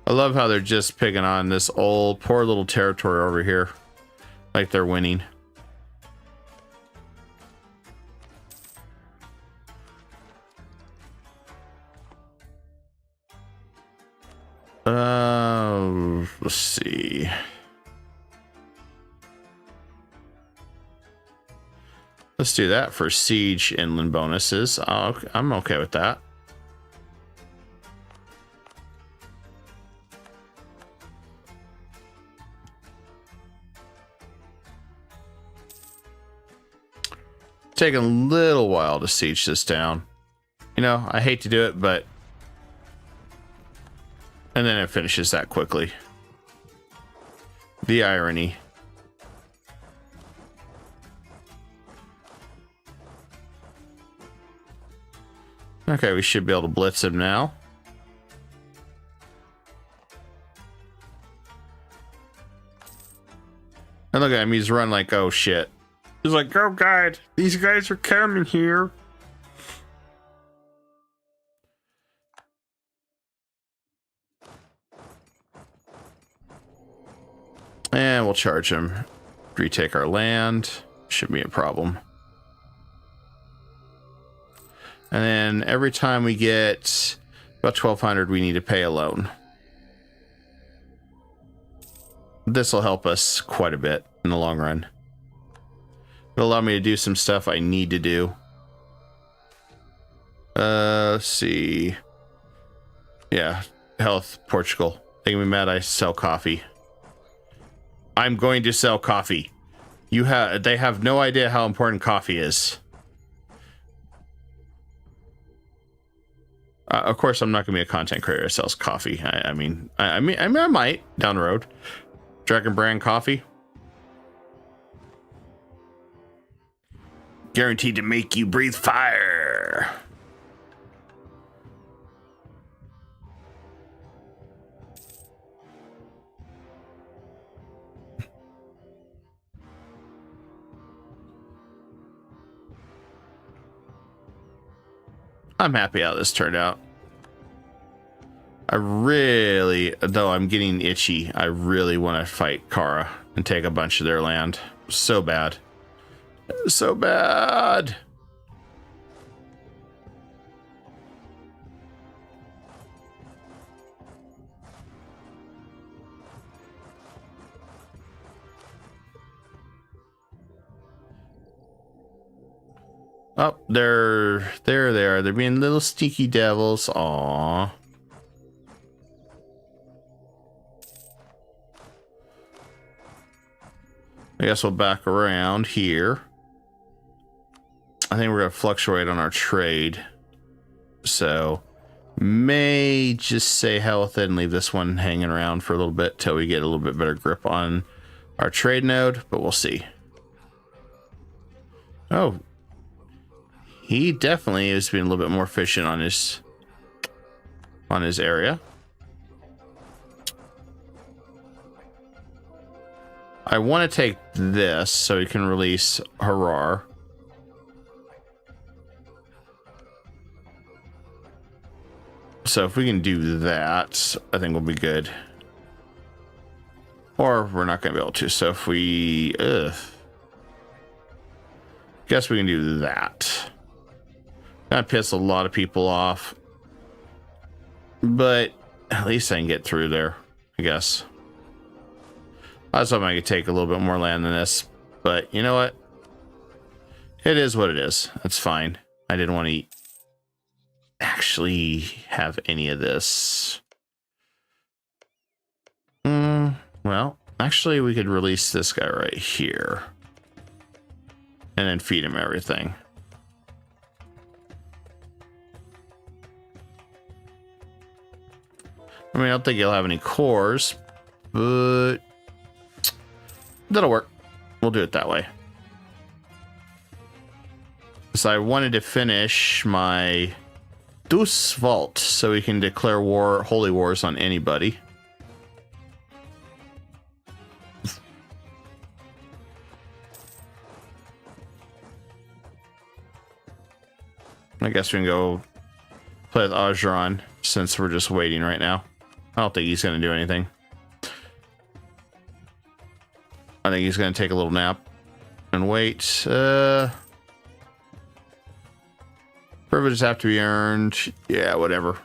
I love how they're just picking on this old poor little territory over here. Like they're winning. Let's see. Let's do that for siege inland bonuses. I'm okay with that. Taking a little while to siege this down. You know, I hate to do it, but... And then it finishes that quickly. The irony. Okay, we should be able to blitz him now. And look at him, he's run like, oh shit. He's like, oh god, these guys are coming here. And we'll charge him. Retake our land. Shouldn't be a problem. And then every time we get about 1,200, we need to pay a loan. This will help us quite a bit in the long run. It'll allow me to do some stuff I need to do. Let's see. Yeah, health, Portugal. Making me mad I sell coffee. I'm going to sell coffee. They have no idea how important coffee is. Of course, I'm not going to be a content creator that sells coffee. I mean, I might down the road. Dragon brand coffee. Guaranteed to make you breathe fire. I'm happy how this turned out. I really, though I'm getting itchy, I really want to fight Kara and take a bunch of their land. So bad. So bad. Oh, there they are. They're being little sneaky devils. Aww. I guess we'll back around here. I think we're going to fluctuate on our trade. So, may just say hell with it and leave this one hanging around for a little bit till we get a little bit better grip on our trade node, but we'll see. Oh. He definitely is being a little bit more efficient on his area. I want to take this so he can release Harar. So if we can do that, I think we'll be good. Or we're not going to be able to. So if we... guess we can do that. That piss a lot of people off. But at least I can get through there, I guess. I was hoping I could take a little bit more land than this. But you know what? It is what it is. That's fine. I didn't want to actually have any of this. Well, actually, we could release this guy right here. And then feed him everything. I mean, I don't think he'll have any cores, but that'll work. We'll do it that way. So I wanted to finish my Dus Vault so we can declare war, holy wars on anybody. I guess we can go play with Ajuran since we're just waiting right now. I don't think he's going to do anything. I think he's going to take a little nap and wait. Privileges have to be earned. Yeah, whatever.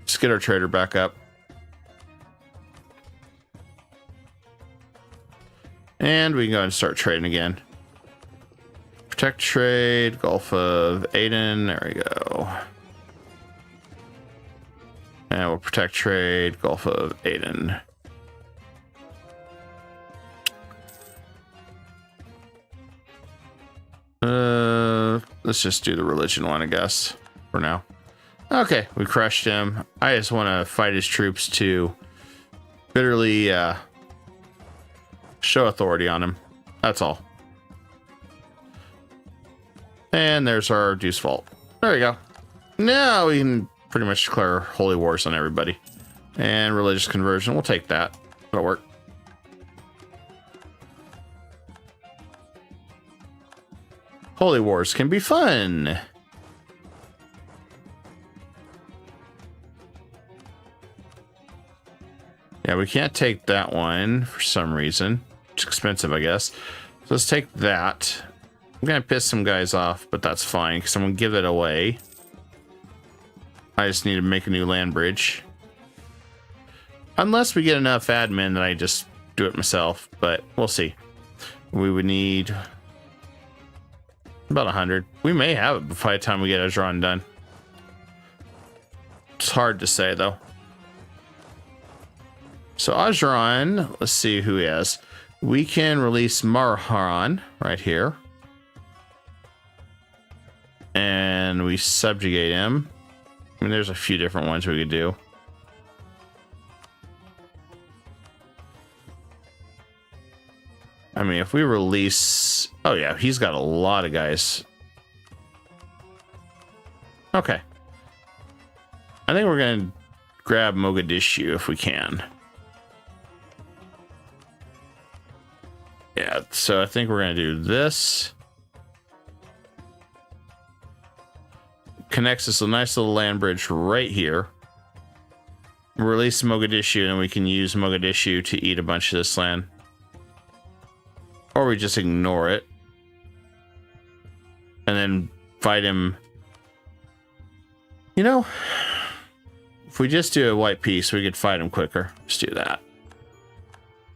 Just get our trader back up. And we can go and start trading again. Protect trade, Gulf of Aden. There we go. And we'll protect trade, Gulf of Aden. Let's just do the religion one, I guess, for now. Okay, we crushed him. I just want to fight his troops to bitterly show authority on him. That's all. And there's our Deuce Vault. There we go. Now we can pretty much declare holy wars on everybody. And religious conversion, we'll take that. That'll work. Holy wars can be fun. Yeah, we can't take that one for some reason. It's expensive, I guess. So let's take that. I'm gonna piss some guys off, but that's fine because I'm gonna give it away. I just need to make a new land bridge. Unless we get enough admin that I just do it myself, but we'll see. We would need about 100. We may have it by the time we get Ajuran done. It's hard to say, though. So Ajuran, let's see who he has. We can release Marharan right here. And we subjugate him. I mean, there's a few different ones we could do. I mean, if we release... Oh, yeah, he's got a lot of guys. Okay. I think we're going to grab Mogadishu if we can. Yeah, so I think we're going to do this. connects us a nice little land bridge right here. Release Mogadishu, and we can use Mogadishu to eat a bunch of this land. Or we just ignore it. And then fight him. You know, if we just do a white piece, we could fight him quicker. Just do that.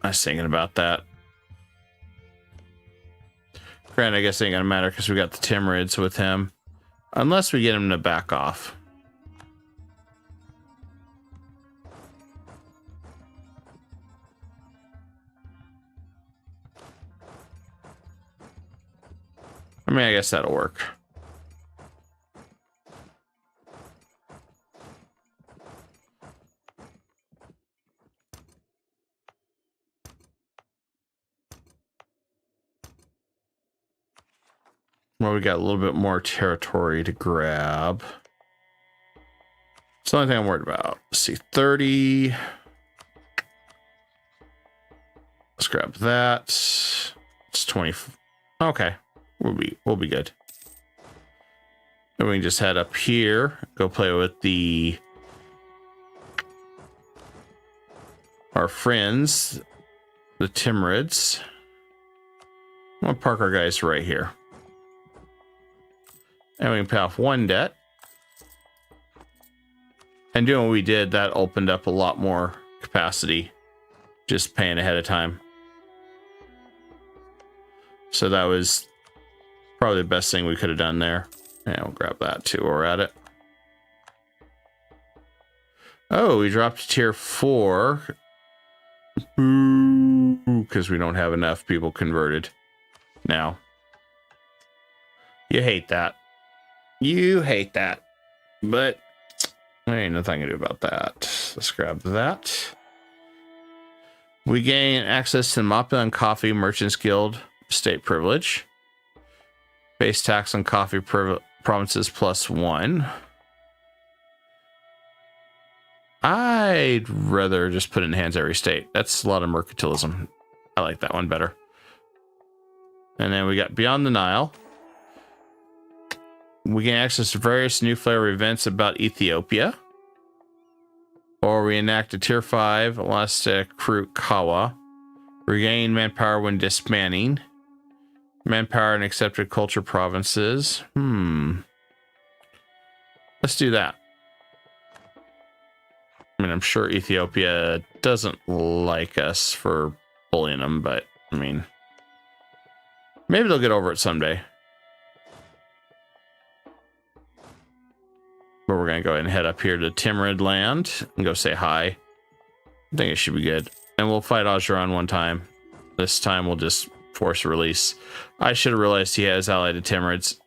I was thinking about that. Granted, I guess it ain't gonna matter because we got the Timurids with him. Unless we get him to back off. I mean, I guess that'll work. Well, we got a little bit more territory to grab. It's the only thing I'm worried about. Let's see, 30. Let's grab that. It's 20. Okay, we'll be good. Then we can just head up here, go play with our friends, the Timurids. I'm gonna park our guys right here. And we can pay off one debt. And doing what we did, that opened up a lot more capacity. Just paying ahead of time. So that was probably the best thing we could have done there. And we'll grab that too while we're at it. Oh, we dropped to tier 4. Because we don't have enough people converted now. You hate that. You hate that. But there ain't nothing I can do about that. Let's grab that. We gain access to the Moplan Coffee Merchants Guild state privilege. Base tax on coffee provinces +1. I'd rather just put it in hands every state. That's a lot of mercantilism. I like that one better. And then we got Beyond the Nile. We gain access to various new flavor events about Ethiopia. Or we enact a tier 5 elastic crew Kawa. Regain manpower when disbanding. Manpower in accepted culture provinces. Let's do that. I mean, I'm sure Ethiopia doesn't like us for bullying them, but I mean, maybe they'll get over it someday. But we're going to go ahead and head up here to Timurid land and go say hi. I think it should be good. And we'll fight Ogeron one time. This time we'll just force a release. I should have realized he has allied to Timurids.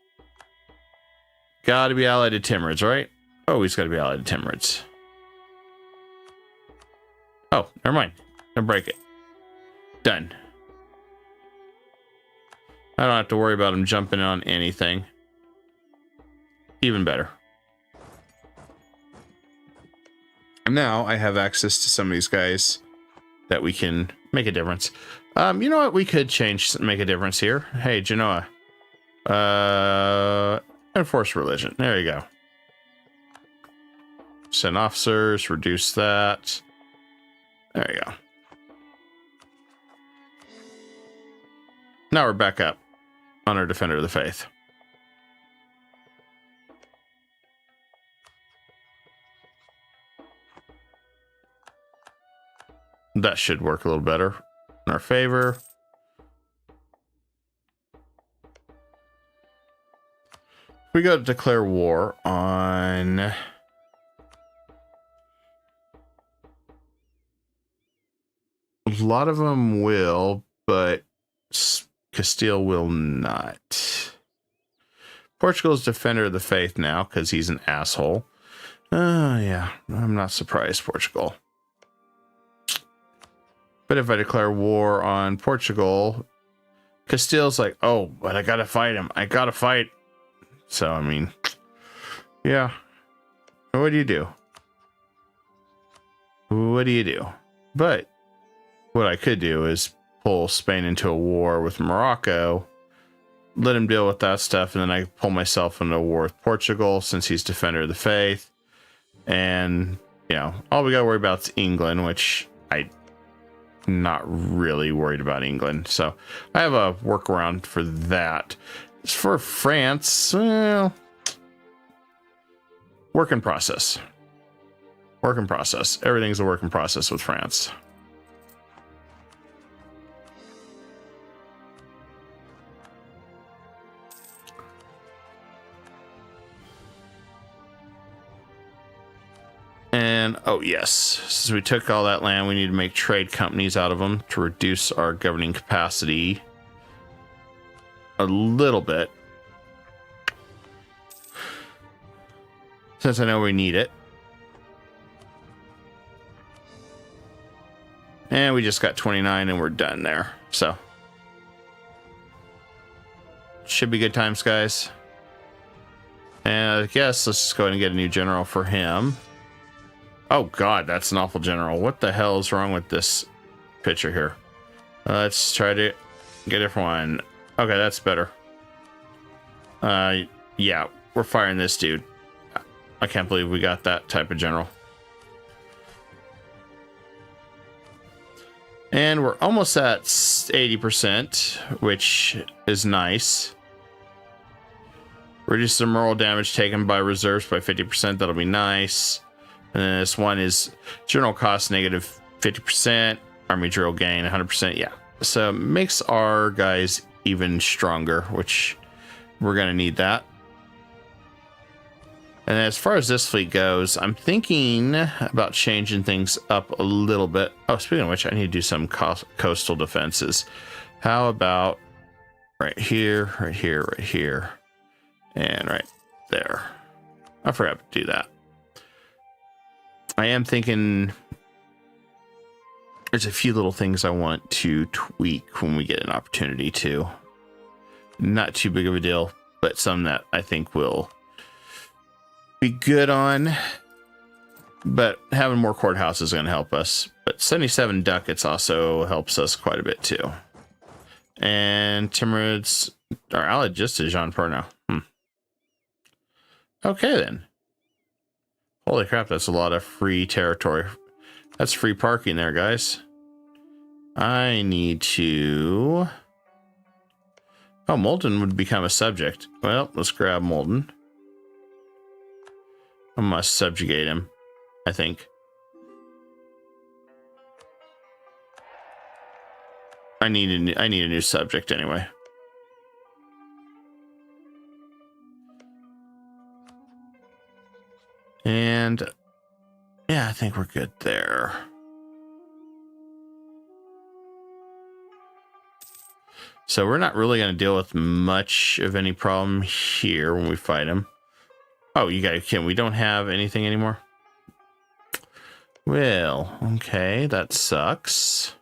Gotta be allied to Timurids, right? Oh, he's got to be allied to Timurids. Oh, never mind. Don't break it. Done. I don't have to worry about him jumping on anything. Even better. And now I have access to some of these guys that we can make a difference. You know what? We could make a difference here. Hey, Genoa. Enforce religion. There you go. Send officers. Reduce that. There you go. Now we're back up on our Defender of the Faith. That should work a little better in our favor. We go to declare war on a lot of them will, but Castile will not. Portugal's Defender of the Faith now because he's an asshole. Yeah, I'm not surprised, Portugal. But if I declare war on Portugal, Castile's like, oh, but I gotta fight him. I gotta fight. So, I mean, yeah. What do you do? What do you do? But what I could do is pull Spain into a war with Morocco let him deal with that stuff, and then I pull myself into a war with Portugal since he's Defender of the Faith. And, you know, all we got to worry about is England, which I'm not really worried about England. So I have a workaround for that. As for France, well, work in process. Work in process. Everything's a work in process with France. And, oh yes, since we took all that land, we need to make trade companies out of them to reduce our governing capacity a little bit. Since I know we need it. And we just got 29 and we're done there. So, should be good times, guys. And I guess let's just go ahead and get a new general for him. Oh god, that's an awful general. What the hell is wrong with this picture here? Let's try to get a different one. Okay, that's better. Yeah, we're firing this dude. I can't believe we got that type of general. And we're almost at 80%, which is nice. Reduce the moral damage taken by reserves by 50%. That'll be nice. And then this one is general cost negative 50%, army drill gain 100%. Yeah, so it makes our guys even stronger, which we're going to need that. And as far as this fleet goes, I'm thinking about changing things up a little bit. Oh, speaking of which, I need to do some coastal defenses. How about right here, right here, right here, and right there? I forgot to do that. I am thinking there's a few little things I want to tweak when we get an opportunity to. Not too big of a deal, but some that I think will be good on. But having more courthouses is going to help us. But 77 ducats also helps us quite a bit too. And Timurids are allied just to Jean Pernod. Okay then. Holy crap, that's a lot of free territory. That's free parking there, guys. I need to... Oh, Molten would become a subject. Well, let's grab Molten. I must subjugate him, I think. I need a new subject anyway. And yeah, I think we're good there. So we're not really going to deal with much of any problem here when we fight him. Oh, you guys, we don't have anything anymore? Well, okay, that sucks.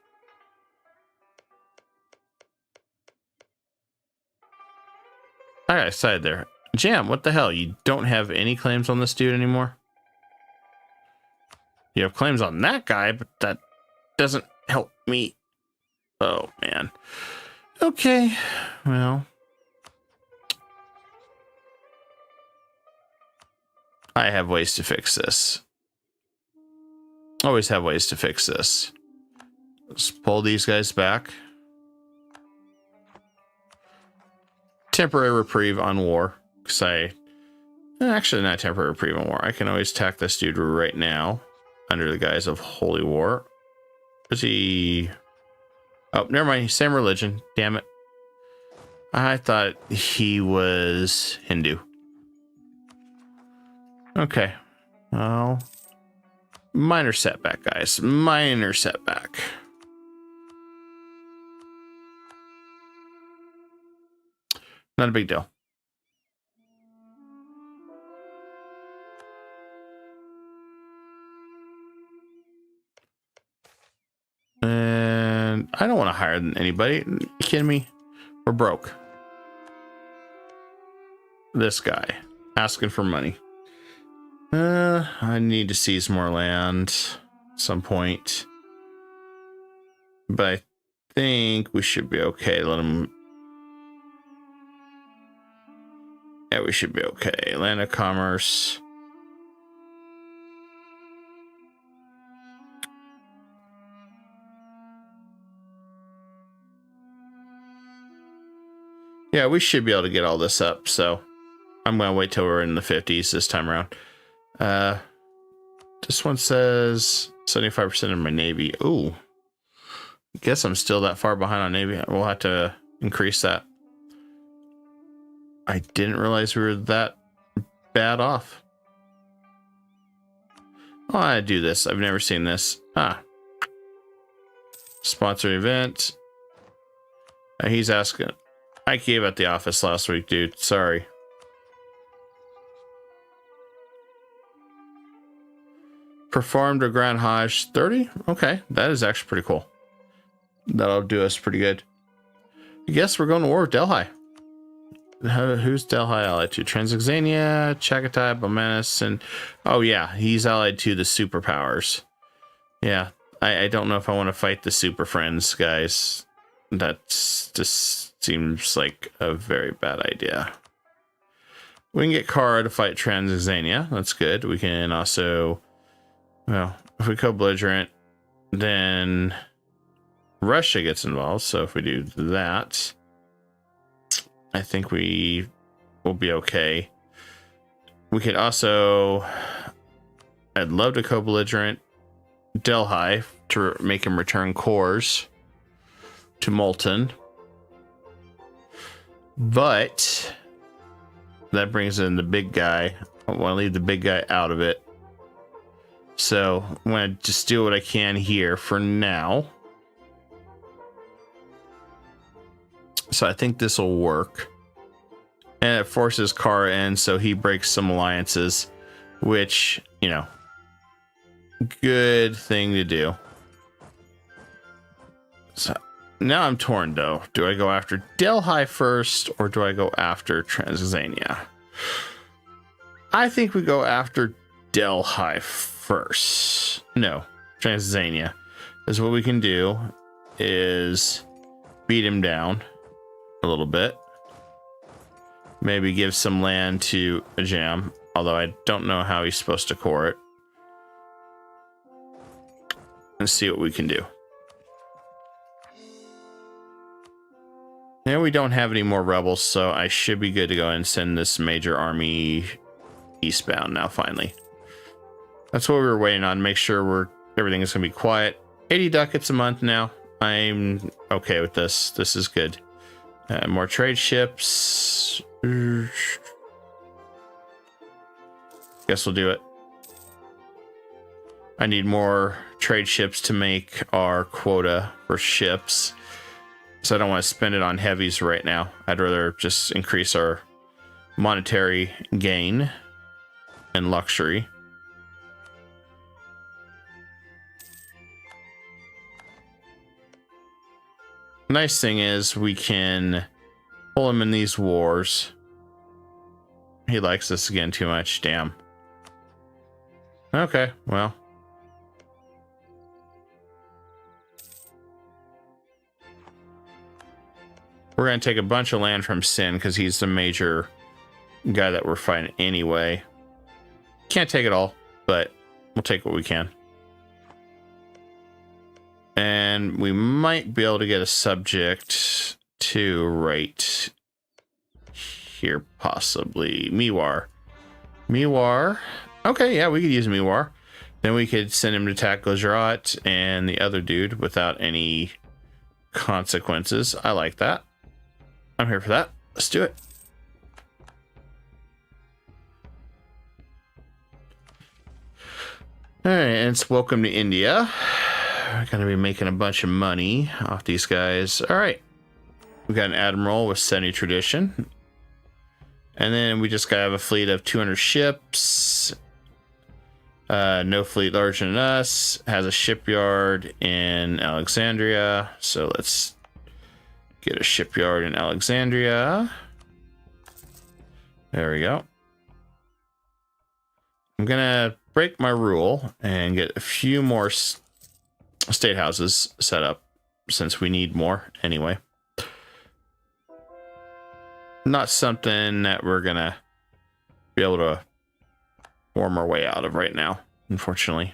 I got excited there. Jam, what the hell? You don't have any claims on this dude anymore? You have claims on that guy, but that doesn't help me. Oh, man. Okay, well. I have ways to fix this. Always have ways to fix this. Let's pull these guys back. Temporary reprieve on war. Because actually not temporary reprieve on war. I can always attack this dude right now. Under the guise of holy war. Is he... Oh, never mind. Same religion. Damn it. I thought he was Hindu. Okay. Well, minor setback, guys. Minor setback. Not a big deal. And I don't want to hire anybody. Are you kidding me? We're broke. This guy asking for money. I need to seize more land at some point. But I think we should be okay. Let him... we should be okay. Land of commerce. Yeah, we should be able to get all this up, so I'm going to wait till we're in the 50s this time around. This one says 75% of my Navy. Ooh. I guess I'm still that far behind on Navy. We'll have to increase that. I didn't realize we were that bad off. Oh, I do this. I've never seen this. Sponsor event. He's asking. I gave at the office last week, dude. Sorry. Performed a Grand Hajj 30? Okay, that is actually pretty cool. That'll do us pretty good. I guess we're going to war with Delhi. Who's Delhi allied to? Transoxania, Chagatai, Balmanis, and... Oh, yeah, he's allied to the superpowers. Yeah, I don't know if I want to fight the super friends, guys. That just seems like a very bad idea. We can get Kara to fight Transoxania. That's good. We can also... Well, if we co-belligerent, then Russia gets involved. So if we do that... I think we will be okay. We could also... I'd love to co-belligerent Delhi to make him return cores to Molten. But that brings in the big guy. I want to leave the big guy out of it. So I'm going to just do what I can here for now. So I think this will work. And it forces Kara in, so he breaks some alliances, which, you know, good thing to do. So now I'm torn, though. Do I go after Delhi first, or do I go after Transoxania? I think we go after Delhi first. No, Transoxania. Because what we can do is beat him down a little bit. Maybe give some land to Ajam, although I don't know how he's supposed to core it. And see what we can do. Now we don't have any more rebels, so I should be good to go and send this major army eastbound now, finally. That's what we were waiting on. Make sure everything is going to be quiet. 80 ducats a month now. I'm okay with this. This is good. More trade ships. Guess we'll do it. I need more trade ships to make our quota for ships. So I don't want to spend it on heavies right now. I'd rather just increase our monetary gain and luxury. Nice thing is we can pull him in these wars. He likes this again too much. Damn. Okay, well. We're going to take a bunch of land from Sin because he's the major guy that we're fighting anyway. Can't take it all, but we'll take what we can. And we might be able to get a subject to right here, possibly. Miwar. Miwar. Okay, yeah, we could use Miwar. Then we could send him to attack Gujarat and the other dude without any consequences. I like that. I'm here for that. Let's do it. All right, and it's welcome to India. We're going to be making a bunch of money off these guys. All right. We got an admiral with 70 tradition. And then we just got to have a fleet of 200 ships. No fleet larger than us. Has a shipyard in Alexandria. So let's get a shipyard in Alexandria. There we go. I'm going to break my rule and get a few more state houses set up since we need more anyway. Not something that we're gonna be able to worm our way out of right now, unfortunately.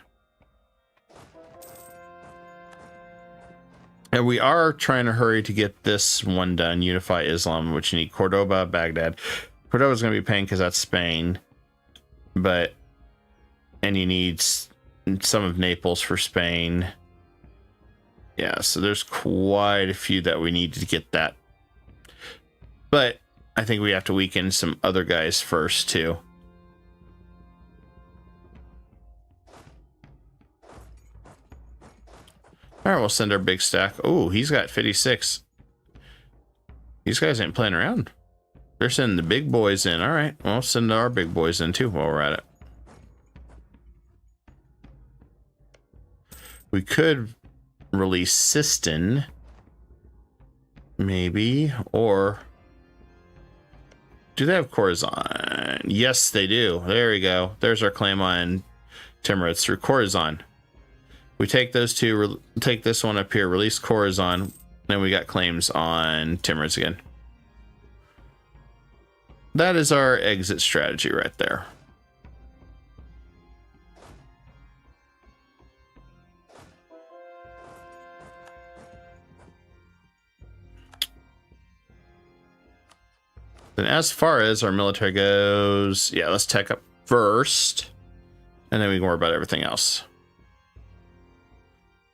And we are trying to hurry to get this one done, Unify Islam, which you need Cordoba, Baghdad. Cordoba's going to be paying because that's Spain. And you need some of Naples for Spain. Yeah, so there's quite a few that we need to get that. But I think we have to weaken some other guys first, too. All right, we'll send our big stack. Oh, he's got 56. These guys ain't playing around. They're sending the big boys in. All right, well, send our big boys in too while we're at it. We could release Sistan, maybe, or do they have Khorasan? Yes, they do. There we go. There's our claim on Timurids through Khorasan. We take those two, take this one up here, release Khorasan, then we got claims on Timurids again. That is our exit strategy right there. Then as far as our military goes, yeah, let's tech up first, and then we can worry about everything else.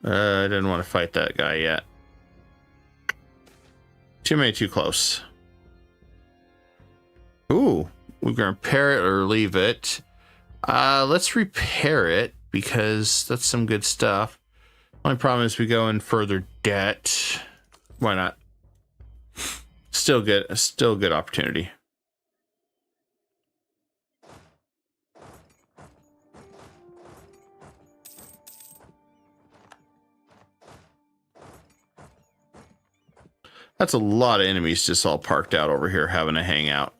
I didn't want to fight that guy yet. Too many, too close. Ooh, we're going to repair it or leave it. Let's repair it because that's some good stuff. Only problem is we go in further debt. Why not? Still good opportunity. That's a lot of enemies just all parked out over here having a hangout.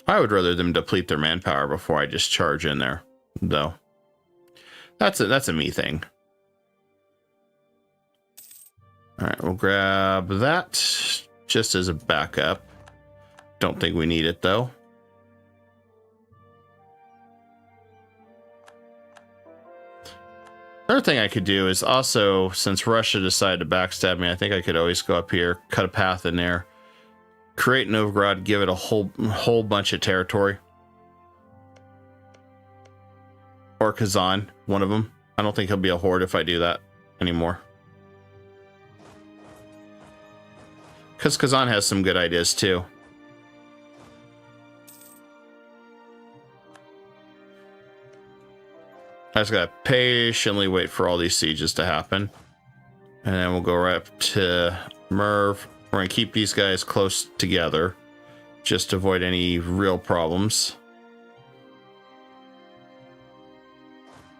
I would rather them deplete their manpower before I just charge in there, though. That's a me thing. All right, we'll grab that just as a backup. Don't think we need it, though. Another thing I could do is also, since Russia decided to backstab me, I think I could always go up here, cut a path in there, create Novgorod, give it a whole bunch of territory. Or Kazan, one of them. I don't think he'll be a horde if I do that anymore. Because Kazan has some good ideas too. I just gotta patiently wait for all these sieges to happen. And then we'll go right up to Merv. We're gonna keep these guys close together just to avoid any real problems.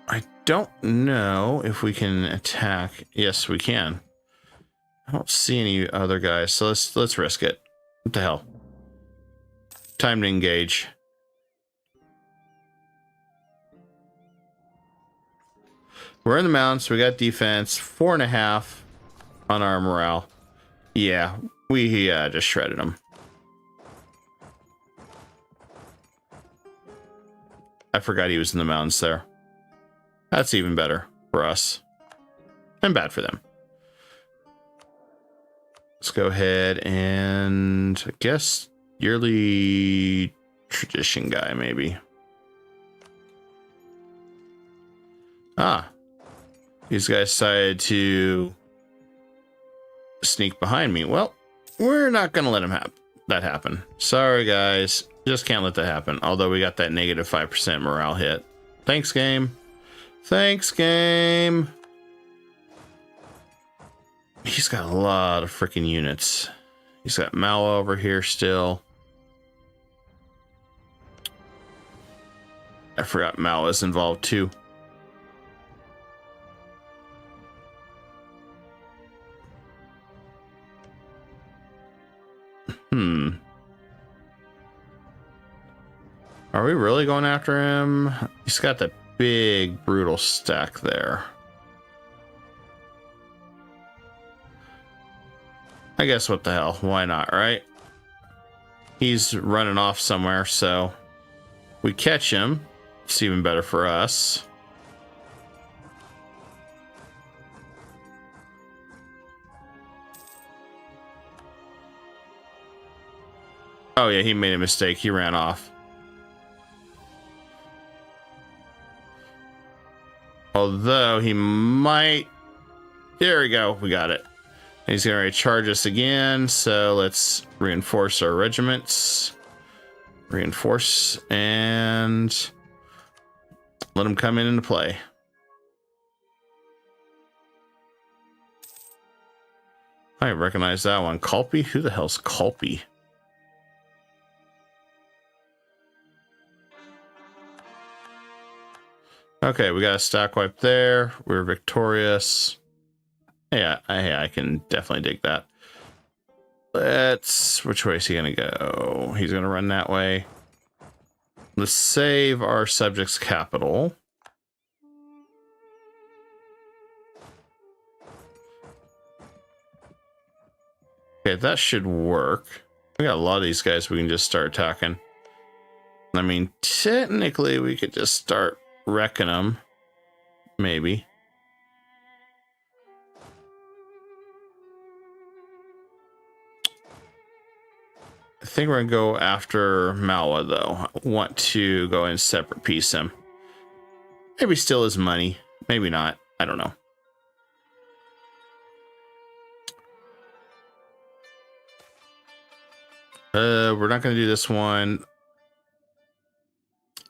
I don't know if we can attack. Yes, we can. I don't see any other guys, so let's risk it. What the hell? Time to engage. We're in the mountains. We got defense. 4.5 on our morale. Yeah, we just shredded them. I forgot he was in the mountains there. That's even better for us. And bad for them. Let's go ahead and I guess yearly tradition guy, maybe. Ah. These guys decided to sneak behind me. Well, we're not going to let them that happen. Sorry, guys. Just can't let that happen. Although we got that negative 5% morale hit. Thanks, game. Thanks, game. He's got a lot of freaking units. He's got Mala over here still. I forgot Mala's involved too. Are we really going after him? He's got that big, brutal stack there. I guess what the hell? Why not, right? He's running off somewhere, so we catch him. It's even better for us. Oh yeah, he made a mistake. He ran off. Although he might... There we go. We got it. He's going to recharge us again. So let's reinforce our regiments. Reinforce and let him come in into play. I recognize that one. Culpy? Who the hell's Culpy? Okay, we got a stack wipe there. We're victorious. Yeah, I can definitely dig that. Which way is he gonna go? He's gonna run that way. Let's save our subject's capital. Okay, that should work. We got a lot of these guys we can just start attacking. I mean, technically we could just start wrecking them. Maybe. I think we're gonna go after Malwa though. I want to go and separate piece him. Maybe steal his money. Maybe not. I don't know. We're not gonna do this one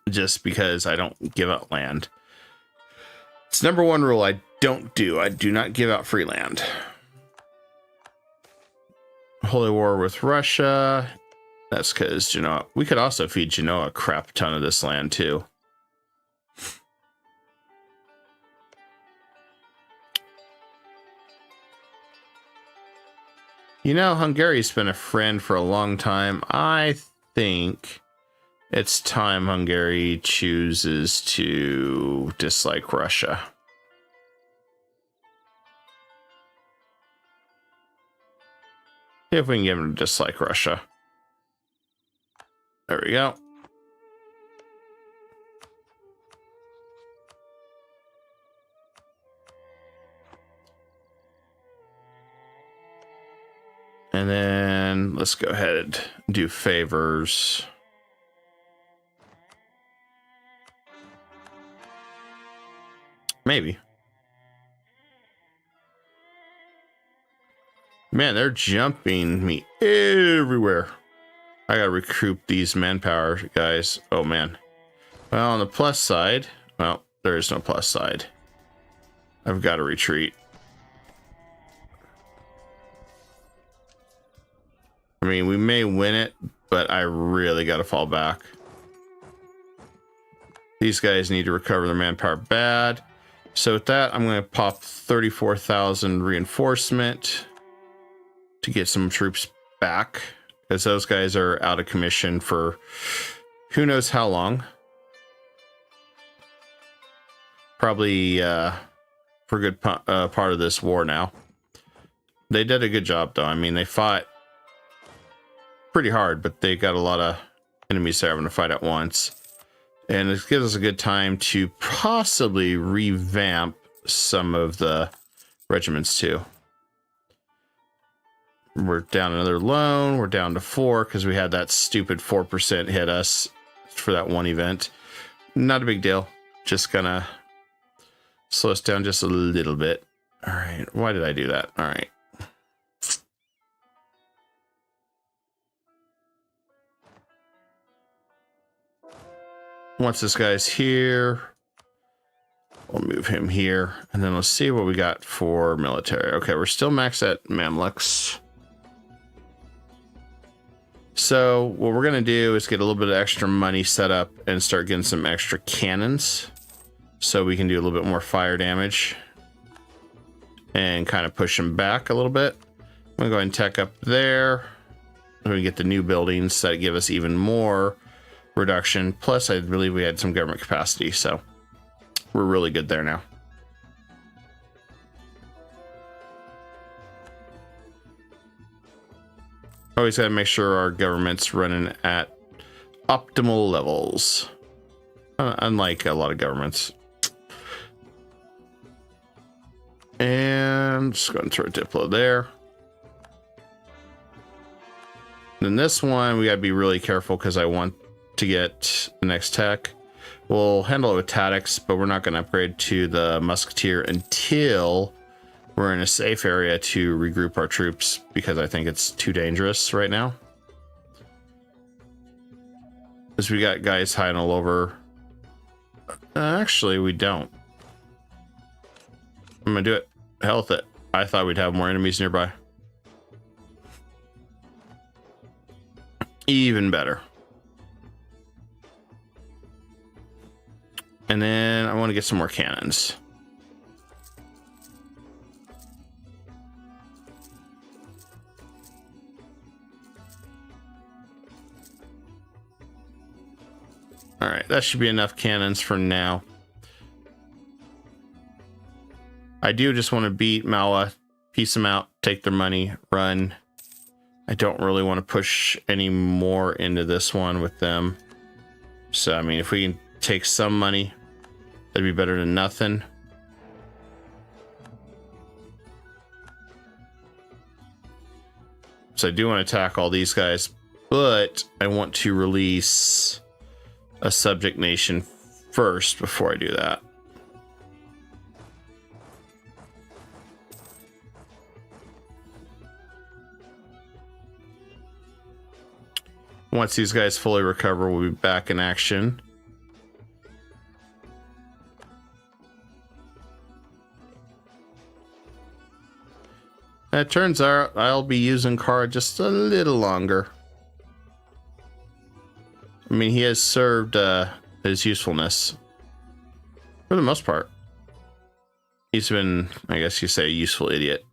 just because I don't give out land. It's number one rule I don't do. I do not give out free land. Holy war with Russia. That's because Genoa. We could also feed Genoa a crap ton of this land too. You know, Hungary's been a friend for a long time. I think it's time Hungary chooses to dislike Russia. If we can get them to dislike Russia. There we go. And then let's go ahead and do favors. Maybe. Man, they're jumping me everywhere. I gotta recoup these manpower, guys. Oh, man. Well, on the plus side, well, there is no plus side. I've got to retreat. I mean, we may win it, but I really got to fall back. These guys need to recover their manpower bad. So with that, I'm going to pop 34,000 reinforcement to get some troops back, because those guys are out of commission for who knows how long. Probably for a good part of this war now. They did a good job, though. I mean, they fought pretty hard, but they got a lot of enemies they're having to fight at once. And it gives us a good time to possibly revamp some of the regiments, too. We're down another loan. We're down to 4 because we had that stupid 4% hit us for that one event. Not a big deal. Just gonna slow us down just a little bit. All right. Why did I do that? All right. Once this guy's here, we'll move him here. And then let's see what we got for military. Okay, we're still maxed at Mamluks. So what we're going to do is get a little bit of extra money set up and start getting some extra cannons so we can do a little bit more fire damage and kind of push them back a little bit. I'm going to go ahead and tech up there. We're going to get the new buildings that give us even more reduction. Plus, I believe we had some government capacity, so we're really good there now. Always got to make sure our government's running at optimal levels. Unlike a lot of governments. And just going to throw a Diplo there. Then this one, we got to be really careful because I want to get the next tech. We'll handle it with tactics, but we're not going to upgrade to the Musketeer until we're in a safe area to regroup our troops, because I think it's too dangerous right now. Because we got guys hiding all over. Actually, we don't. I'm going to do it. Hell with it. I thought we'd have more enemies nearby. Even better. And then I want to get some more cannons. All right, that should be enough cannons for now. I do just want to beat Mawa, piece them out, take their money, run. I don't really want to push any more into this one with them. So, I mean, if we can take some money, that'd be better than nothing. So I do want to attack all these guys, but I want to release a subject nation first before I do that. Once these guys fully recover, we'll be back in action. It turns out I'll be using Kara just a little longer. I mean, he has served his usefulness for the most part. He's been, I guess you say, a useful idiot.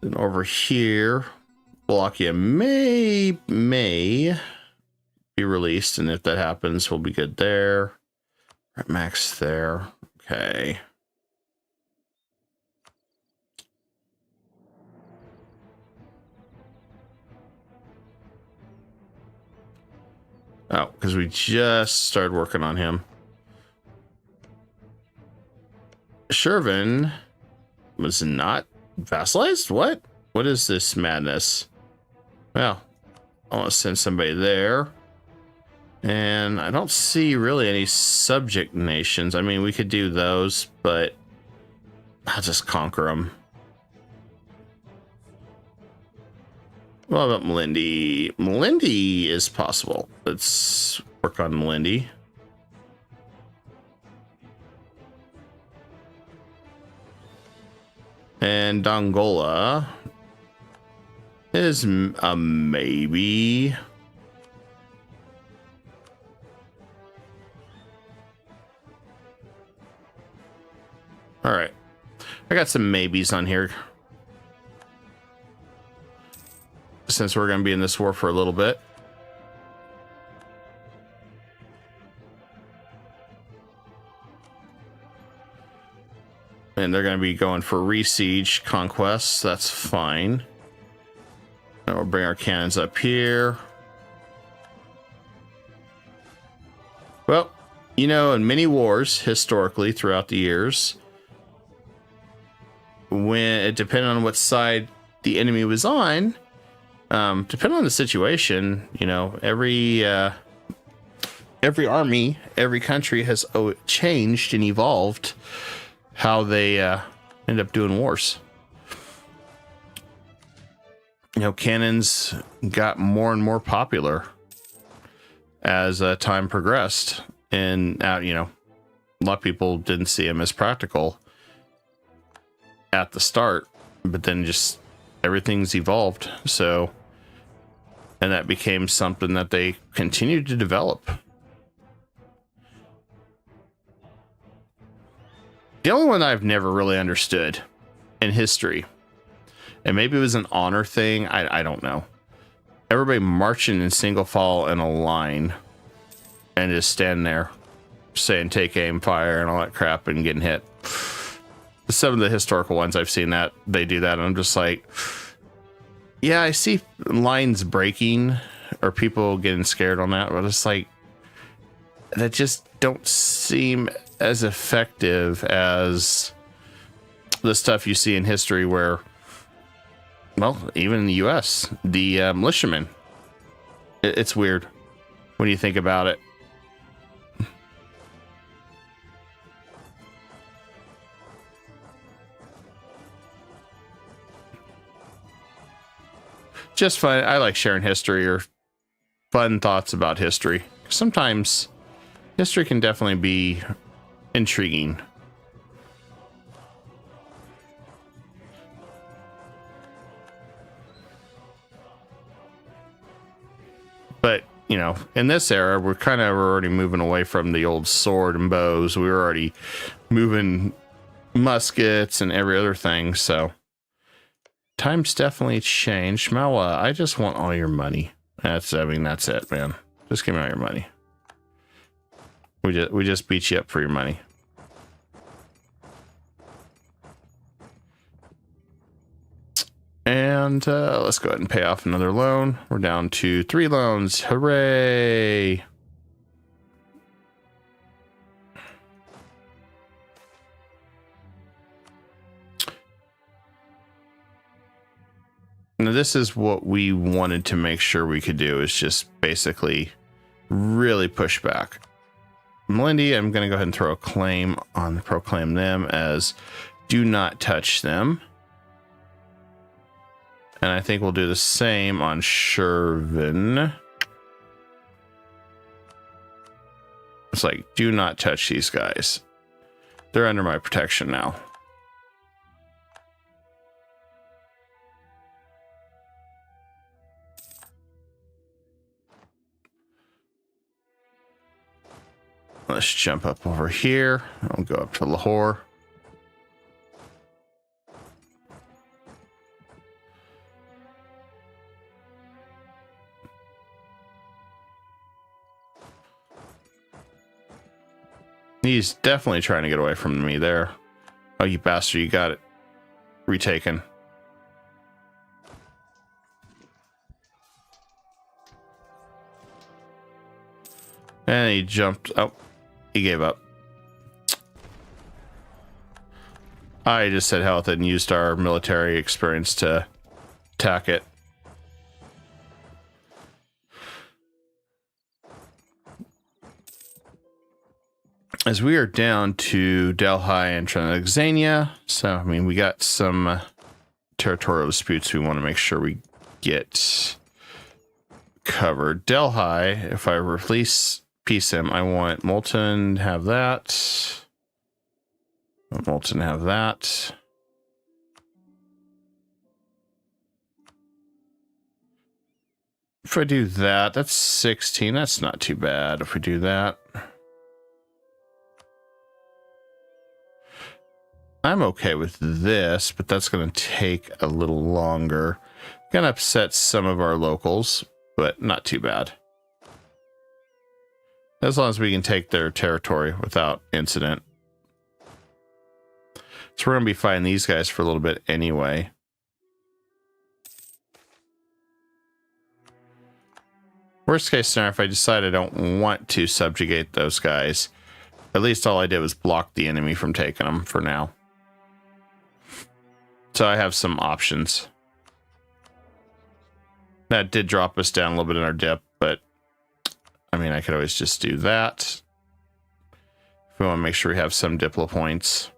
Then over here, Wallachia may be released, and if that happens, we'll be good there. Right, max there. Okay. Oh, because we just started working on him. Shervin was not vassalized? What? What is this madness? Well, I want to send somebody there. And I don't see really any subject nations. I mean, we could do those, but I'll just conquer them. What about Melindy? Melindy is possible. Let's work on Melindy. And Dongola is a maybe. All right. I got some maybes on here, since we're going to be in this war for a little bit. And they're going to be going for re-siege conquests. That's fine. Now we'll bring our cannons up here. Well, you know, in many wars historically throughout the years, when it depended on what side the enemy was on, depending on the situation, you know, every army, every country has changed and evolved how they end up doing wars. You know, cannons got more and more popular as time progressed, and you know, a lot of people didn't see them as practical at the start, but then just everything's evolved. So, and that became something that they continued to develop. The only one I've never really understood in history, and maybe it was an honor thing, I don't know. Everybody marching in single file in a line and just standing there saying take aim, fire, and all that crap and getting hit. some of the historical ones I've seen that they do that, and I'm just like, yeah, I see lines breaking or people getting scared on that, but it's like, that just don't seem as effective as the stuff you see in history where, well, even in the US, the militiamen, it's weird when you think about it. Just fun. I like sharing history or fun thoughts about history. Sometimes history can definitely be intriguing. But, you know, in this era, we're already moving away from the old sword and bows. We were already moving muskets and every other thing, so times definitely changed. Mala, I just want all your money. That's it, man. Just give me all your money. We just beat you up for your money. And let's go ahead and pay off another loan. We're down to 3 loans. Hooray! Now, this is what we wanted to make sure we could do, is just basically really push back. Melindy, I'm going to go ahead and throw a claim on, proclaim them as do not touch them. And I think we'll do the same on Shervin. It's like, do not touch these guys. They're under my protection now. Let's jump up over here. I'll go up to Lahore. He's definitely trying to get away from me there. Oh, you bastard, you got it. Retaken. And he jumped. Oh, he gave up. I just said health and used our military experience to attack it. As we are down to Delhi and Tranexania, so I mean, we got some territorial disputes we want to make sure we get covered. Delhi, if I release peace him, I want Molten to have that. Molten have that. If I do that, that's 16. That's not too bad if we do that. I'm okay with this, but that's going to take a little longer. Going to upset some of our locals, but not too bad. As long as we can take their territory without incident. So we're going to be fighting these guys for a little bit anyway. Worst case scenario, if I decide I don't want to subjugate those guys, at least all I did was block the enemy from taking them for now. So I have some options. That did drop us down a little bit in our dip, but I mean, I could always just do that. If we want to make sure we have some diplo points.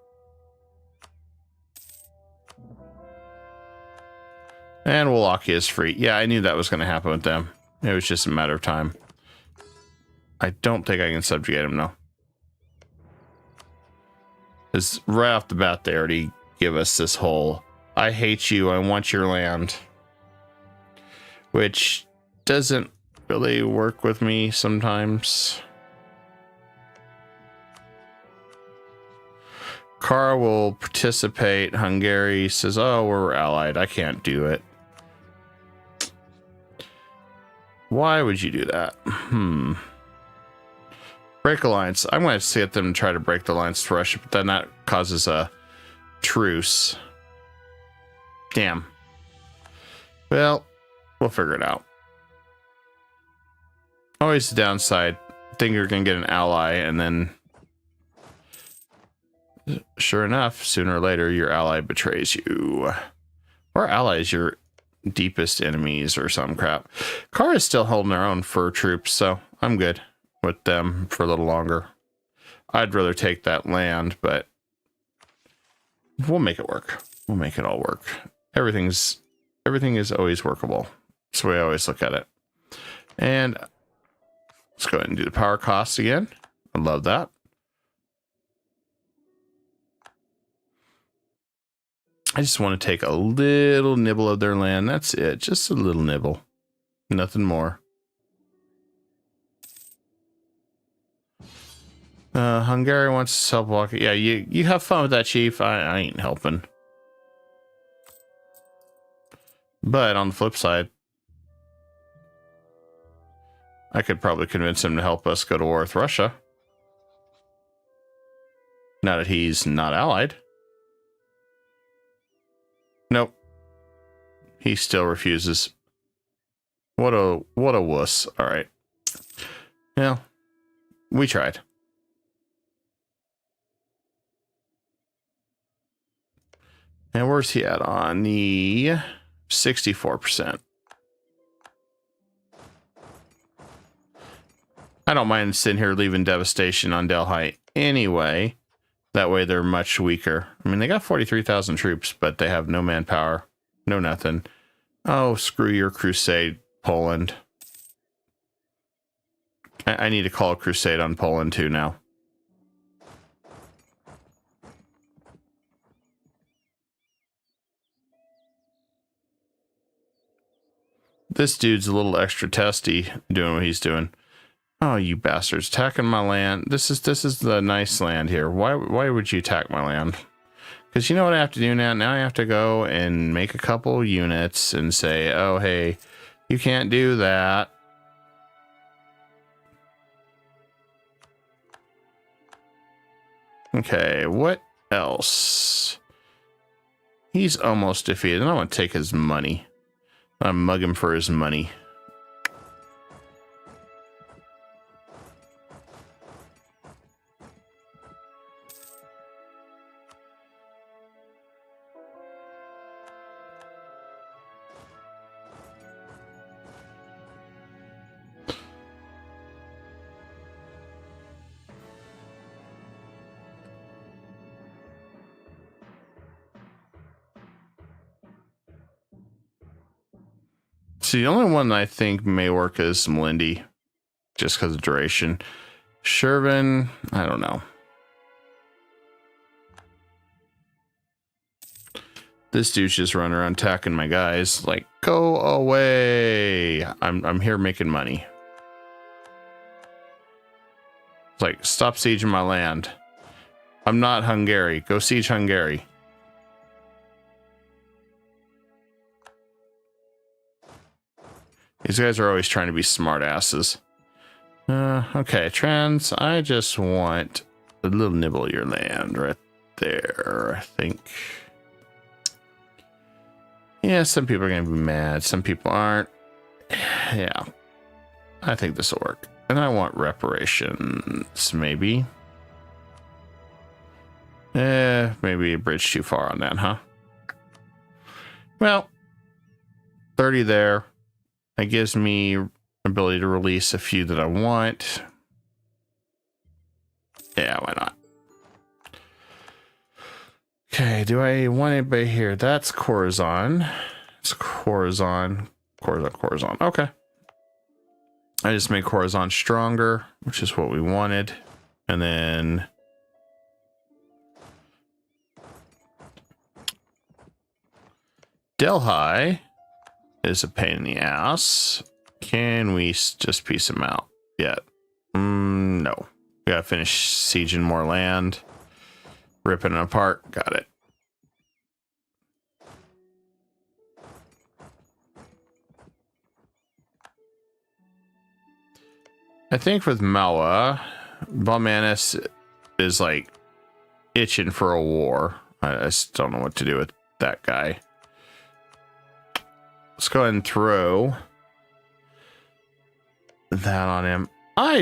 And Wallachia is free. Yeah, I knew that was going to happen with them. It was just a matter of time. I don't think I can subjugate them, though. Because right off the bat, they already give us this whole, I hate you, I want your land. Which doesn't really work with me sometimes. Kara will participate. Hungary says, oh, we're allied. I can't do it. Why would you do that? Break alliance. I'm going to get them to try to break the alliance to Russia, but then that causes a truce. Damn. Well, we'll figure it out. Always the downside. Think you're going to get an ally, and then sure enough, sooner or later, your ally betrays you. Or allies, your deepest enemies or some crap. Kara's still holding their own for troops, so I'm good with them for a little longer. I'd rather take that land, but we'll make it work. We'll make it all work. Everything is always workable. That's the way I always look at it. And let's go ahead and do the power costs again. I love that. I just want to take a little nibble of their land. That's it. Just a little nibble. Nothing more. Hungary wants to self-walk. Yeah, you have fun with that, Chief. I ain't helping. But on the flip side, I could probably convince him to help us go to war with Russia. Now that he's not allied. Nope. He still refuses. What a wuss. All right. Well, we tried. And where's he at on the 64%? I don't mind sitting here leaving devastation on Delhi anyway. That way they're much weaker. I mean, they got 43,000 troops, but they have no manpower, no nothing. Oh, screw your crusade, Poland. I need to call a crusade on Poland too now. This dude's a little extra testy doing what he's doing. Oh, you bastards, attacking my land. This is the nice land here. Why would you attack my land? Because you know what I have to do now? Now I have to go and make a couple units and say, oh, hey, you can't do that. Okay, what else? He's almost defeated. I want to take his money. I mug him for his money. See, the only one I think may work is Melindy, just because of duration. Shervin, I don't know. This dude's just running around attacking my guys. Like, go away! I'm here making money. It's like, stop sieging my land. I'm not Hungary. Go siege Hungary. These guys are always trying to be smart asses. Okay, trans, I just want a little nibble of your land right there, I think. Yeah, some people are going to be mad. Some people aren't. Yeah, I think this will work. And I want reparations, maybe. Maybe a bridge too far on that, huh? Well, 30 there. That gives me ability to release a few that I want. Yeah, why not? Okay, do I want anybody here? That's Corazon. It's Corazon. Okay. I just made Corazon stronger, which is what we wanted. And then Delhi is a pain in the ass. Can we just piece him out yet? No. We gotta finish sieging more land. Ripping it apart. Got it. I think with Mawa, Balmanis is like itching for a war. I just don't know what to do with that guy. Let's go ahead and throw that on him.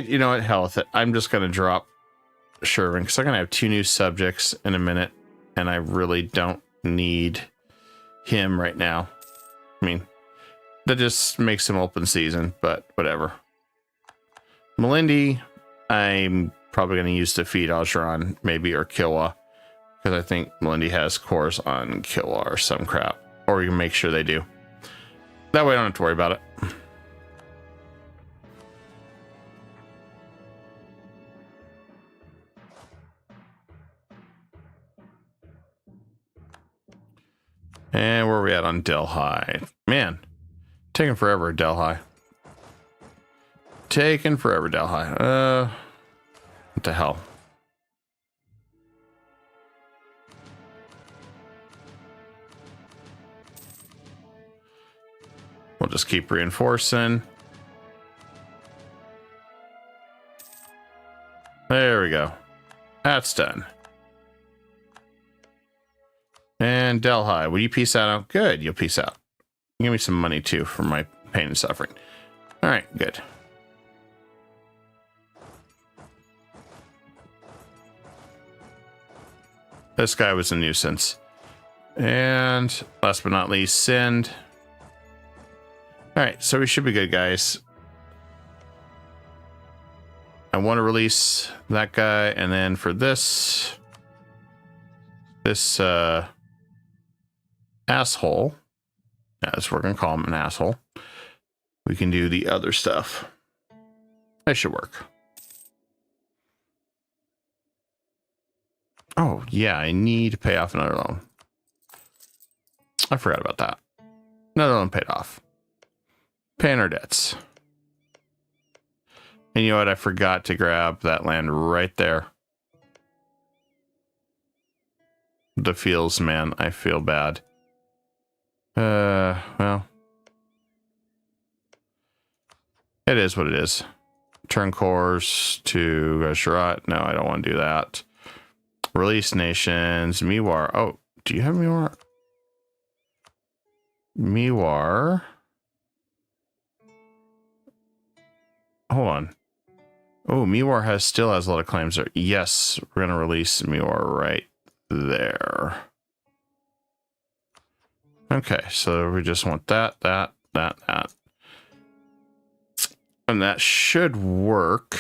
You know what, hell with it. I'm just going to drop Shervin because I'm going to have 2 new subjects in a minute, and I really don't need him right now. I mean, that just makes him open season, but whatever. Melindy, I'm probably going to use to feed Ogeron, maybe, or Kilwa, because I think Melindy has cores on Kilwa or some crap, or we can make sure they do. That way I don't have to worry about it. And where are we at on Delhi? Man, taking forever, Delhi. Taking forever, Delhi. What the hell? We'll just keep reinforcing. There we go. That's done. And Delhi, will you peace out? Good, you'll peace out. Give me some money too for my pain and suffering. All right, good. This guy was a nuisance. And last but not least, send. All right, so we should be good, guys. I want to release that guy, and then for this asshole, as we're gonna call him an asshole, we can do the other stuff. That should work. Oh yeah, I need to pay off another loan. I forgot about that. Another loan paid off. Paying our debts. And you know what? I forgot to grab that land right there. The feels, man. I feel bad. Well. It is what it is. Turn course to Gujarat. No, I don't want to do that. Release nations. Miwar. Oh, do you have Miwar? Miwar. Hold on. Oh, Miwar still has a lot of claims there. Yes, we're going to release Miwar right there. Okay, so we just want that. And that should work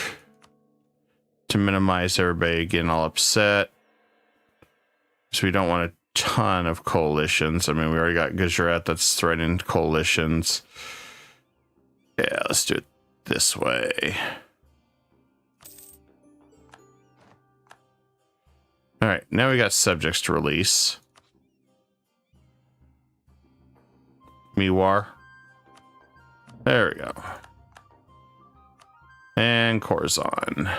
to minimize everybody getting all upset. So we don't want a ton of coalitions. I mean, we already got Gujarat that's threatening coalitions. Yeah, let's do it this way. All right, now we got subjects to release. Miwar. There we go. And Khorasan.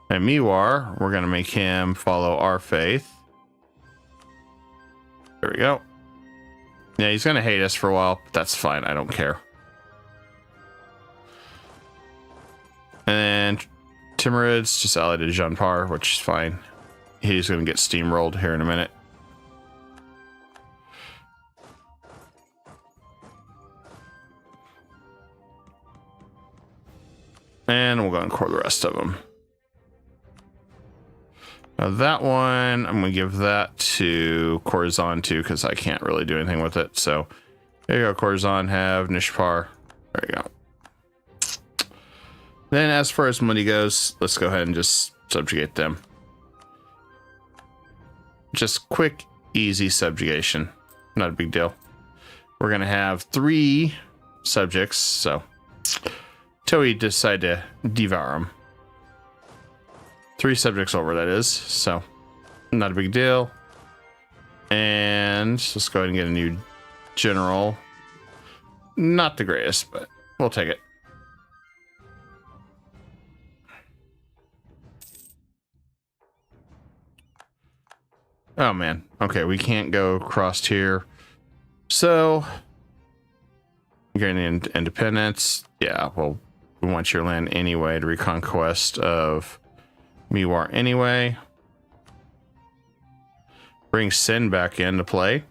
And Miwar, we're going to make him follow our faith. There we go. Yeah, he's going to hate us for a while, but that's fine. I don't care. And Timurid's just allied to Janpar, which is fine. He's going to get steamrolled here in a minute. And we'll go and core the rest of them. Now that one, I'm going to give that to Khorasan too, because I can't really do anything with it. So there you go, Khorasan, have Nishpar. There you go. Then as far as money goes, let's go ahead and just subjugate them. Just quick, easy subjugation. Not a big deal. We're going to have 3 subjects, so till we decide to devour them. 3 subjects over, that is, so not a big deal. And let's go ahead and get a new general. Not the greatest, but we'll take it. Oh man, okay, we can't go across here. So, getting independence. Yeah, well, we want your land anyway to reconquest of Miwar anyway. Bring Sin back into play.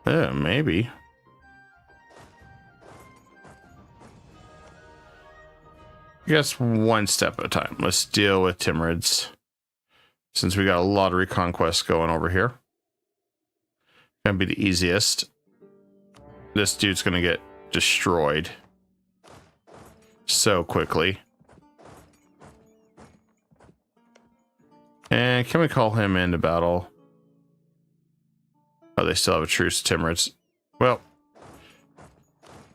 Maybe. I guess one step at a time. Let's deal with Timurids. Since we got a lot of reconquest going over here. Gonna be the easiest. This dude's gonna get destroyed so quickly. And can we call him into battle? Oh, they still have a truce to Timurids. Well,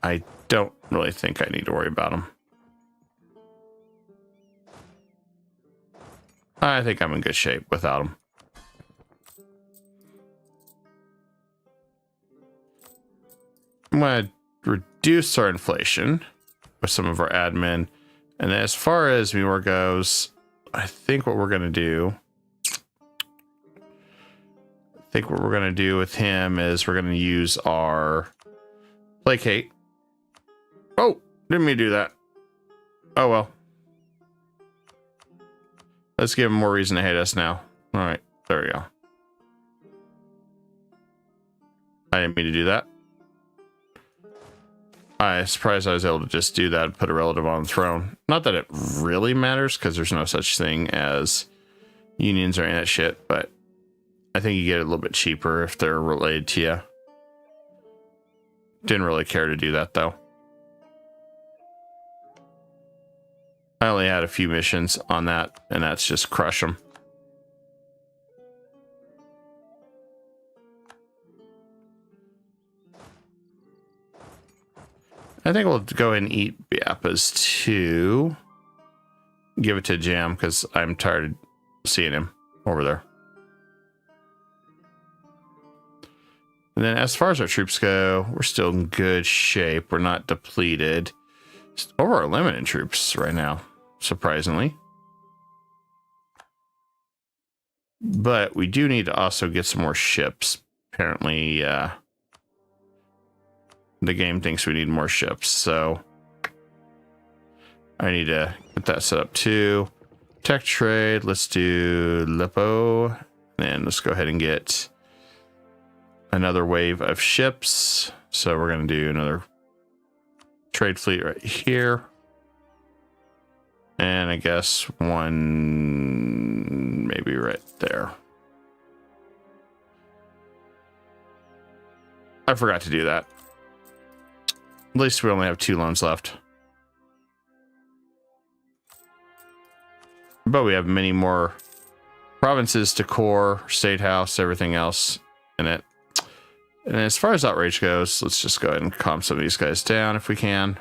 I don't really think I need to worry about him. I think I'm in good shape without him. I'm going to reduce our inflation with some of our admin. And as far as Miwar goes, I think what we're going to do... with him is we're going to use our placate. Oh, didn't mean to do that. Oh, well. Let's give him more reason to hate us now. All right, there we go. I didn't mean to do that. I'm surprised I was able to just do that and put a relative on the throne. Not that it really matters, because there's no such thing as unions or any of that shit, but I think you get it a little bit cheaper if they're related to you. Didn't really care to do that, though. I only had a few missions on that, and that's just crush them. I think we'll go ahead and eat Biappas too. Give it to Jam, because I'm tired of seeing him over there. And then as far as our troops go, we're still in good shape. We're not depleted. It's over our limit in troops right now, surprisingly. But we do need to also get some more ships. Apparently, the game thinks we need more ships, so I need to get that set up too. Tech trade, let's do Lipo, and let's go ahead and get another wave of ships. So we're going to do another trade fleet right here. And I guess one maybe right there. I forgot to do that. At least we only have 2 loans left. But we have many more provinces to core, state house, everything else in it. And as far as outrage goes, let's just go ahead and calm some of these guys down if we can.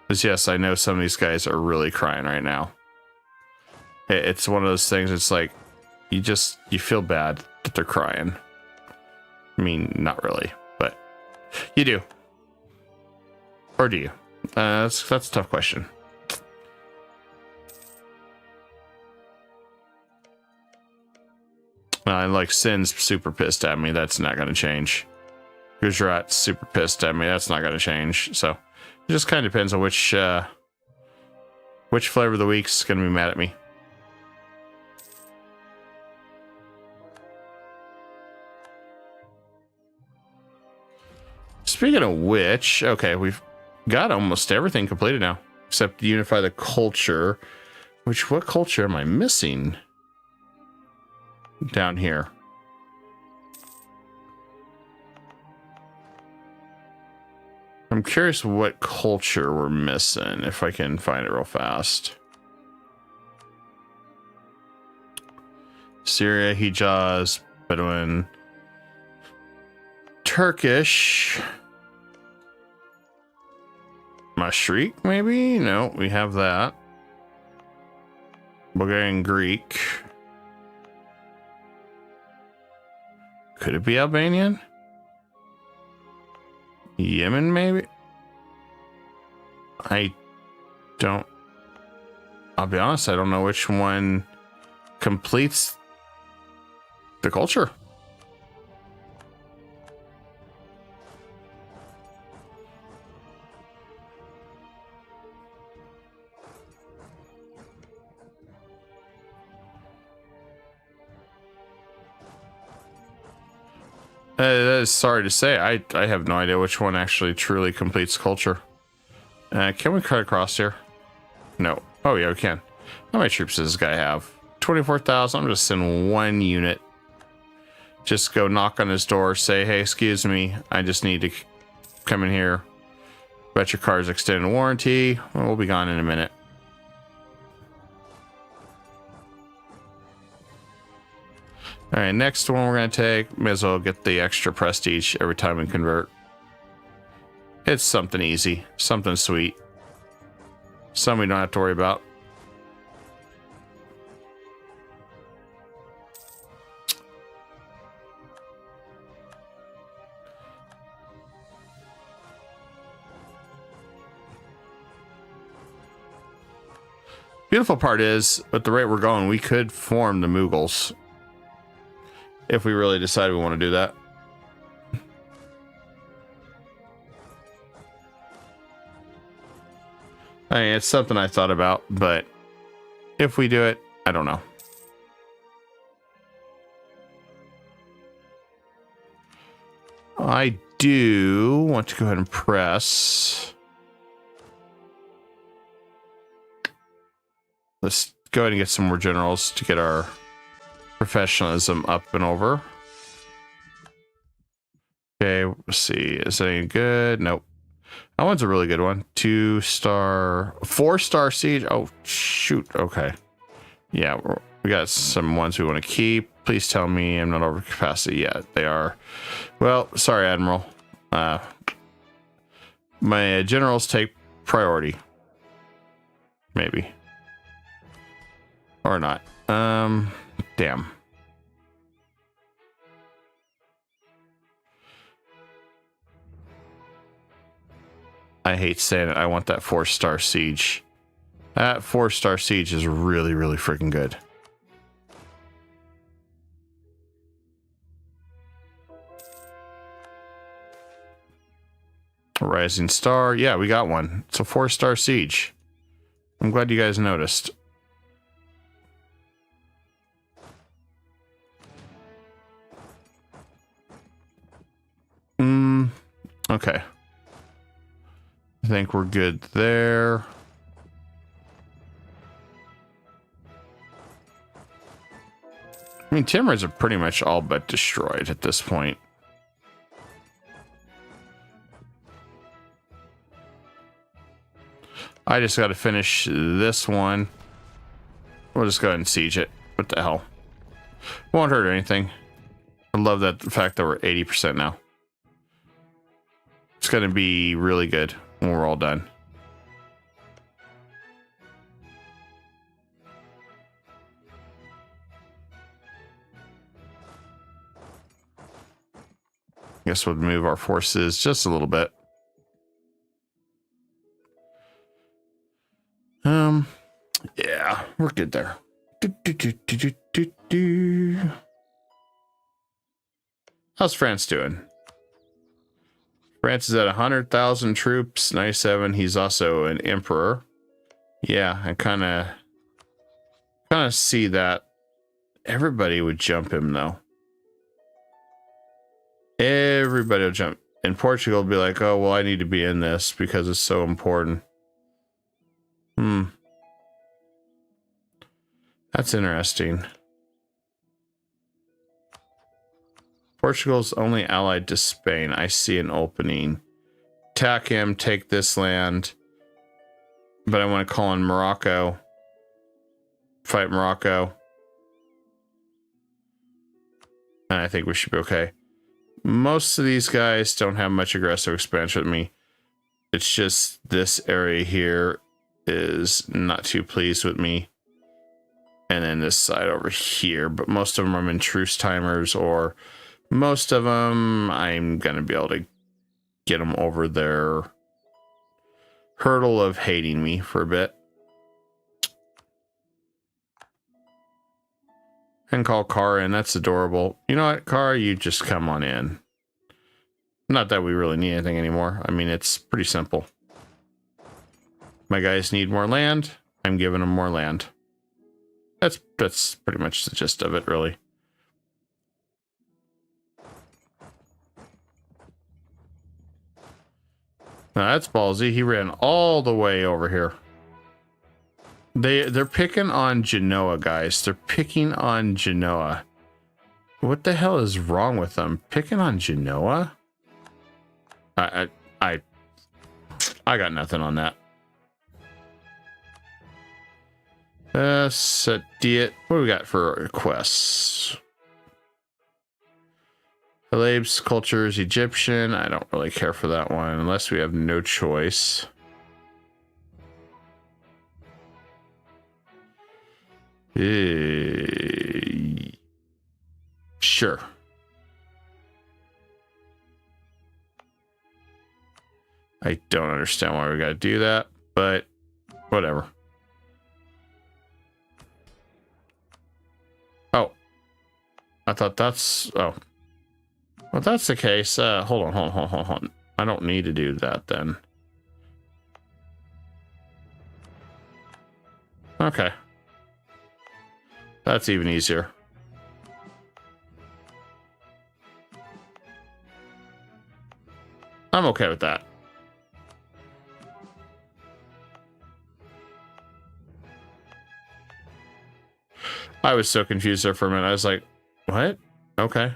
Because yes, I know some of these guys are really crying right now. It's one of those things, it's like, you feel bad that they're crying. I mean, not really, but you do. Or do you? That's a tough question. Like Sin's super pissed at me. That's not going to change. Gujarat's super pissed at me. That's not going to change. So it just kind of depends on which flavor of the week's going to be mad at me. Speaking of which, okay, we've got almost everything completed now, except unify the culture. What culture am I missing? Down here. I'm curious what culture we're missing, if I can find it real fast. Syria, Hijaz, Bedouin, Turkish, Mashriq, maybe? No, we have that. Bulgarian, Greek. Could it be Albanian? Yemen, maybe? I'll be honest, I don't know which one completes the culture. That is sorry to say. I have no idea which one actually truly completes culture. Can we cut across here? No. Oh, yeah, we can. How many troops does this guy have? 24,000. I'm just sending one unit. Just go knock on his door, say, hey, excuse me, I just need to come in here. Bet your car's extended warranty. Well, we'll be gone in a minute. All right, next one we're going to take, may as well get the extra prestige every time we convert. It's something easy, something sweet. Something we don't have to worry about. Beautiful part is, at the rate we're going, we could form the Mughals. If we really decide we want to do that. I mean, it's something I thought about, but if we do it, I don't know. I do want to go ahead and press. Let's go ahead and get some more generals to get our professionalism up and over. Okay, let's see. Is that any good? Nope. That one's a really good one. 2-star, 4-star siege. Oh, shoot. Okay. Yeah, we got some ones we want to keep. Please tell me I'm not over capacity yet. They are. Well, sorry, Admiral. My generals take priority. Maybe. Or not. Damn. I hate saying it. I want that 4-star siege. That 4-star siege is really, really freaking good. Rising star. Yeah, we got one. It's a 4-star siege. I'm glad you guys noticed. Okay. I think we're good there. I mean, Timors are pretty much all but destroyed at this point. I just got to finish this one. We'll just go ahead and siege it. What the hell? Won't hurt anything. I love that the fact that we're 80% now. It's going to be really good when we're all done. Guess we'll move our forces just a little bit. Yeah, we're good there. How's France doing? France is at 100,000 troops, 97. He's also an emperor. Yeah, I kind of see that. Everybody would jump him though. Everybody will jump. And Portugal will be like, oh, well, I need to be in this because it's so important. That's interesting. Portugal's only allied to Spain. I see an opening. Attack him, take this land. But I want to call in Morocco. Fight Morocco. And I think we should be okay. Most of these guys don't have much aggressive expansion with me. It's just this area here is not too pleased with me. And then this side over here. But most of them I'm in truce timers, or most of them I'm going to be able to get them over their hurdle of hating me for a bit. And call Kara in. That's adorable. You know what, Kara? You just come on in. Not that we really need anything anymore. I mean, it's pretty simple. My guys need more land. I'm giving them more land. That's pretty much the gist of it, really. Now, that's ballsy. He ran all the way over here. They're picking on Genoa, guys. They're picking on Genoa. What the hell is wrong with them? Picking on Genoa? I got nothing on that. Sadiet. What do we got for requests? Haleb's culture is Egyptian. I don't really care for that one unless we have no choice. Sure. I don't understand why we got to do that, but whatever. Oh, I thought that's, oh, well, if that's the case. Hold on. I don't need to do that then. Okay. That's even easier. I'm okay with that. I was so confused there for a minute. I was like, what? Okay.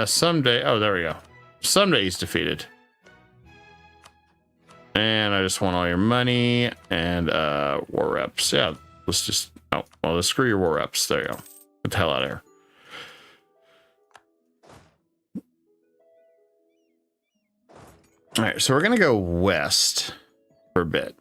Someday. Oh, there we go. Someday he's defeated. And I just want all your money and war reps. Yeah, let's just. Oh, well, let's screw your war reps. There you go. Get the hell out of here. All right, so we're gonna go west for a bit,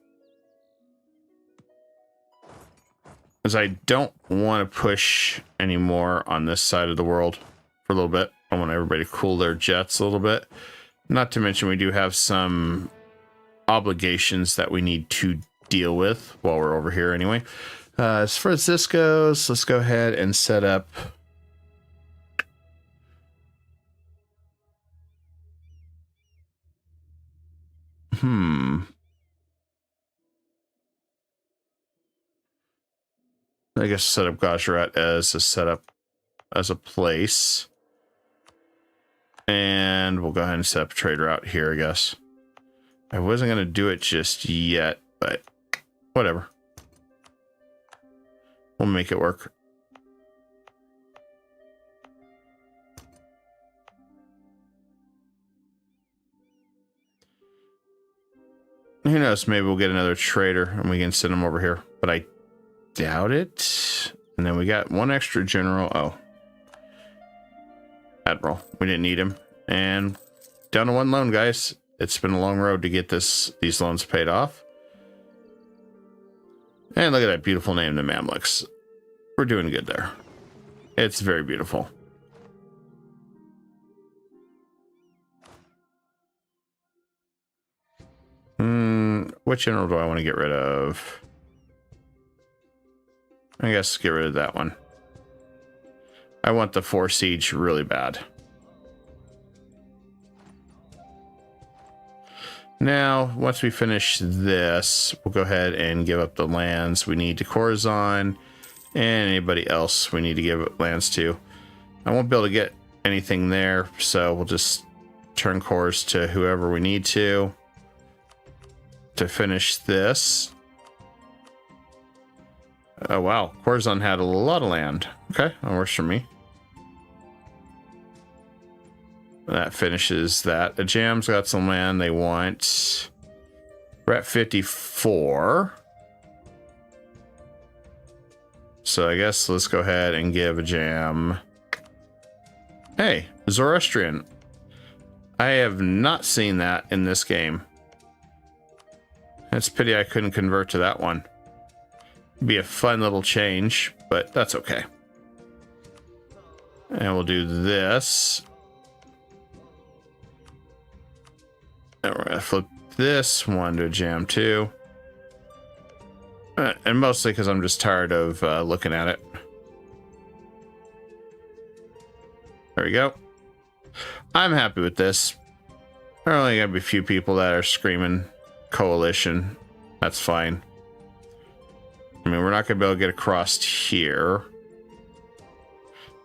as I don't want to push anymore on this side of the world for a little bit. I want everybody to cool their jets a little bit. Not to mention we do have some obligations that we need to deal with while we're over here anyway. As far as this goes, let's go ahead and set up I guess set up Gujarat as a setup as a place. And we'll go ahead and set up a trade route here, I guess. I wasn't going to do it just yet, but whatever. We'll make it work. Who knows? Maybe we'll get another trader and we can send him over here, but I doubt it. And then we got one extra general. Oh, Admiral. We didn't need him. And down to one loan, guys. It's been a long road to get these loans paid off. And look at that beautiful name, the Mamluks. We're doing good there. It's very beautiful. Which general do I want to get rid of? I guess get rid of that one. I want the 4 siege really bad. Now, once we finish this, we'll go ahead and give up the lands we need to Khorasan and anybody else we need to give lands to. I won't be able to get anything there, so we'll just turn cores to whoever we need to finish this. Oh, wow. Khorasan had a lot of land. Okay, that works for me. That finishes that. The Jam's got some land they want. We're at 54. So I guess let's go ahead and give a Jam. Hey, Zoroastrian. I have not seen that in this game. It's a pity I couldn't convert to that one. Be a fun little change, but that's okay. And we'll do this. And we're gonna flip this one to a Jam too. And mostly because I'm just tired of looking at it. There we go. I'm happy with this. There are only gonna be a few people that are screaming coalition. That's fine. I mean, we're not gonna be able to get across here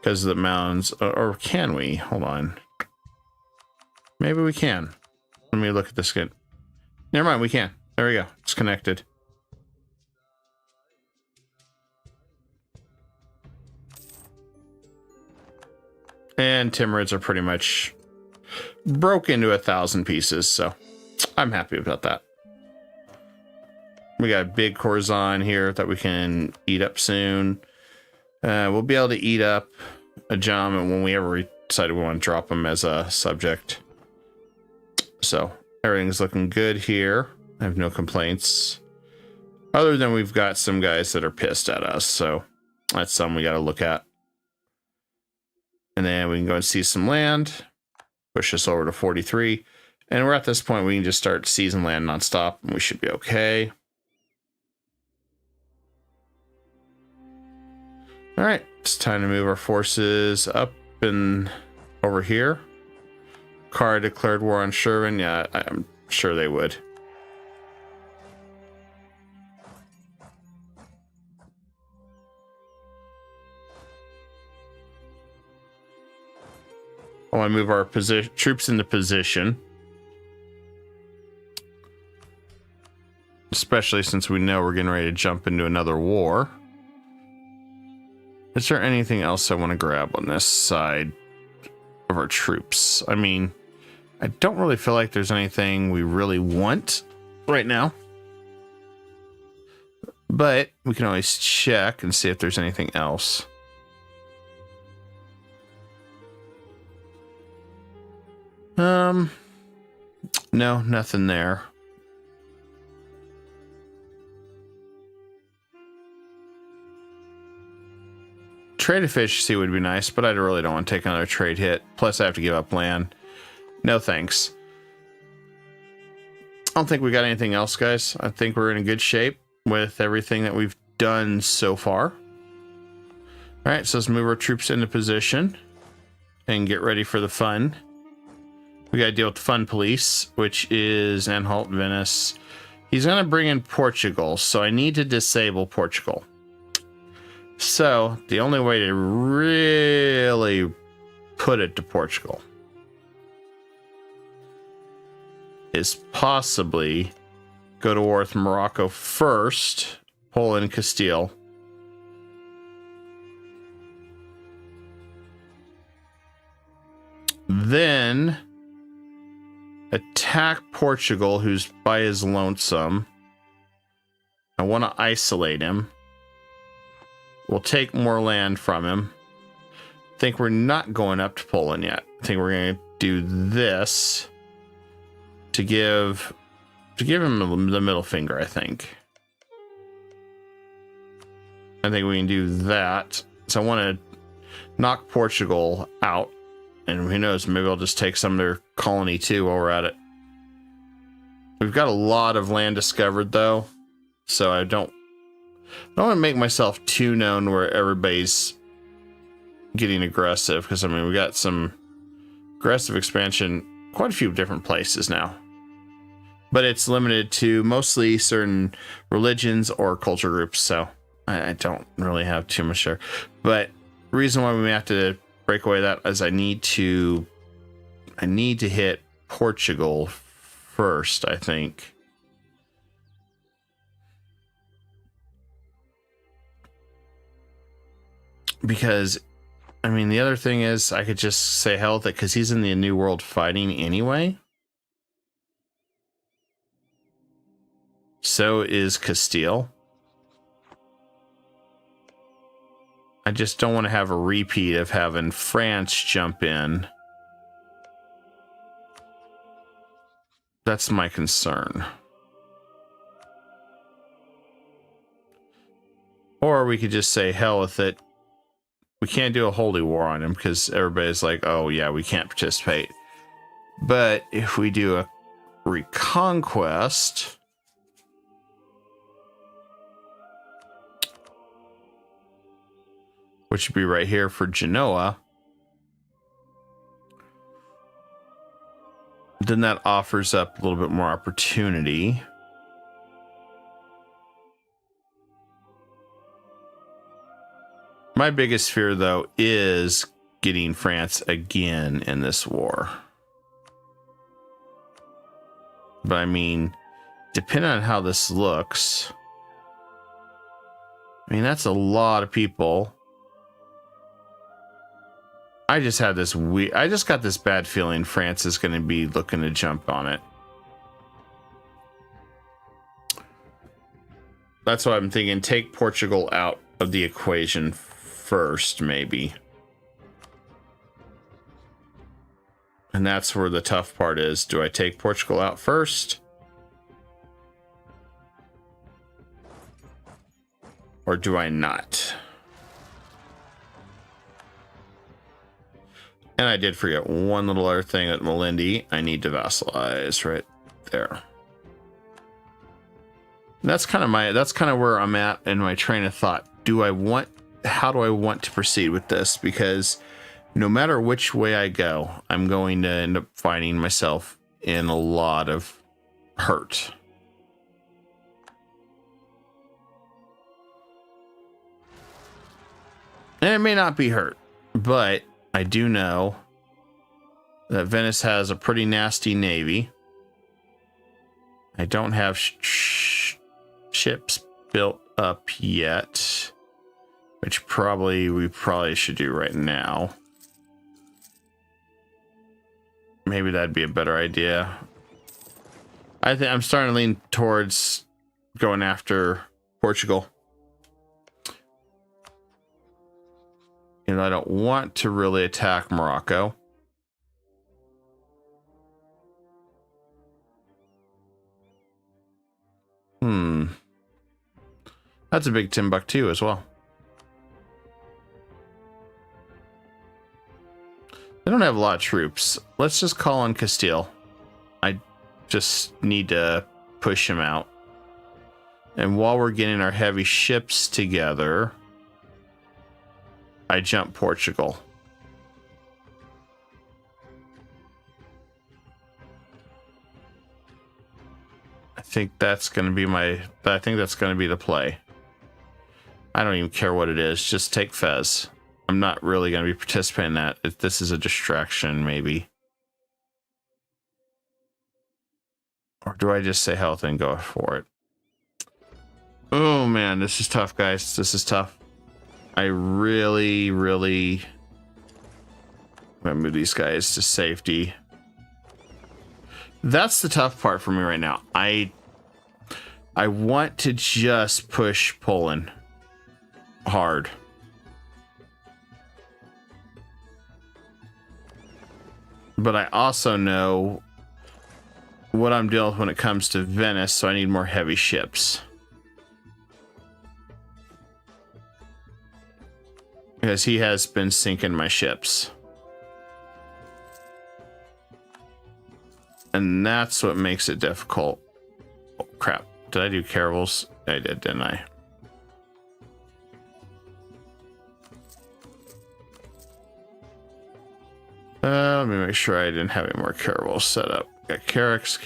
because of the mountains, or can we? Hold on. Maybe we can. Let me look at this again. Never mind, we can. There we go. It's connected. And Timurids are pretty much broke into 1,000 pieces, so I'm happy about that. We got big Corzon here that we can eat up soon. We'll be able to eat up a Jom when we ever decide we want to drop them as a subject. So everything's looking good here. I have no complaints. Other than we've got some guys that are pissed at us, so that's something we got to look at. And then we can go and see some land. Push this over to 43. And we're at this point we can just start season land nonstop and we should be okay. All right, it's time to move our forces up and over here. Kara declared war on Sherwin. Yeah, I'm sure they would. I want to move our troops into position. Especially since we know we're getting ready to jump into another war. Is there anything else I want to grab on this side of our troops? I mean, I don't really feel like there's anything we really want right now. But we can always check and see if there's anything else. No, nothing there. Trade efficiency would be nice, but I really don't want to take another trade hit. Plus, I have to give up land. No thanks. I don't think we got anything else, guys. I think we're in a good shape with everything that we've done so far. All right, so let's move our troops into position and get ready for the fun. We got to deal with the fun police, which is Anhalt, Venice. He's going to bring in Portugal, so I need to disable Portugal. So the only way to really put it to Portugal is possibly go to war with Morocco first, Poland, Castile. Then attack Portugal, who's by his lonesome. I want to isolate him. We'll take more land from him. I think we're not going up to Poland yet. I think we're going to do this to give him the middle finger, I think. I think we can do that. So I want to knock Portugal out. And who knows, maybe I'll just take some of their colony too while we're at it. We've got a lot of land discovered though. So I don't want to make myself too known where everybody's getting aggressive. Because I mean, we got some aggressive expansion, quite a few different places now. But it's limited to mostly certain religions or culture groups. So I don't really have too much there. But the reason why we may have to break away that is I need to hit Portugal first, I think. Because I mean the other thing is I could just say hell with it because he's in the New World fighting anyway. So is Castile. I just don't want to have a repeat of having France jump in. That's my concern. Or we could just say hell with it. We can't do a holy war on him because everybody's like, oh yeah, we can't participate. But if we do a reconquest, which would be right here for Genoa, then that offers up a little bit more opportunity. My biggest fear, though, is getting France again in this war. But I mean, depending on how this looks, I mean, that's a lot of people. I just got this bad feeling France is going to be looking to jump on it. That's what I'm thinking. Take Portugal out of the equation first, maybe. And that's where the tough part is. Do I take Portugal out first? Or do I not? And I did forget one little other thing at Malindi. I need to vassalize right there. That's kind of where I'm at in my train of thought. How do I want to proceed with this? Because no matter which way I go, I'm going to end up finding myself in a lot of hurt. And it may not be hurt, but I do know that Venice has a pretty nasty navy. I don't have ships built up yet, which we probably should do right now. Maybe that'd be a better idea. I think I'm starting to lean towards going after Portugal. And I don't want to really attack Morocco. That's a big Timbuktu as well. They don't have a lot of troops. Let's just call on Castile. I just need to push him out. And while we're getting our heavy ships together, I jump Portugal. I think that's going to be the play. I don't even care what it is. Just take Fez. I'm not really going to be participating in that. If this is a distraction, maybe. Or do I just say health and go for it? Oh man, this is tough, guys. This is tough. I really I'm gonna move these guys to safety. That's the tough part for me right now. I want to just push Poland hard. But I also know what I'm dealing with when it comes to Venice, so I need more heavy ships. Because he has been sinking my ships. And that's what makes it difficult. Oh, crap. Did I do caravels? I did, didn't I? Let me make sure I didn't have any more caravels set up. Got Carracks.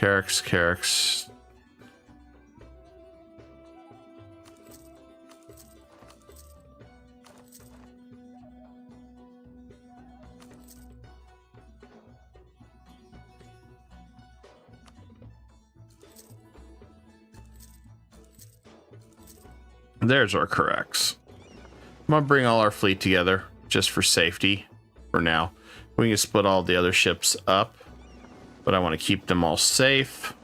There's our Carracks. I'm gonna bring all our fleet together just for safety for now. We can split all the other ships up, but I want to keep them all safe.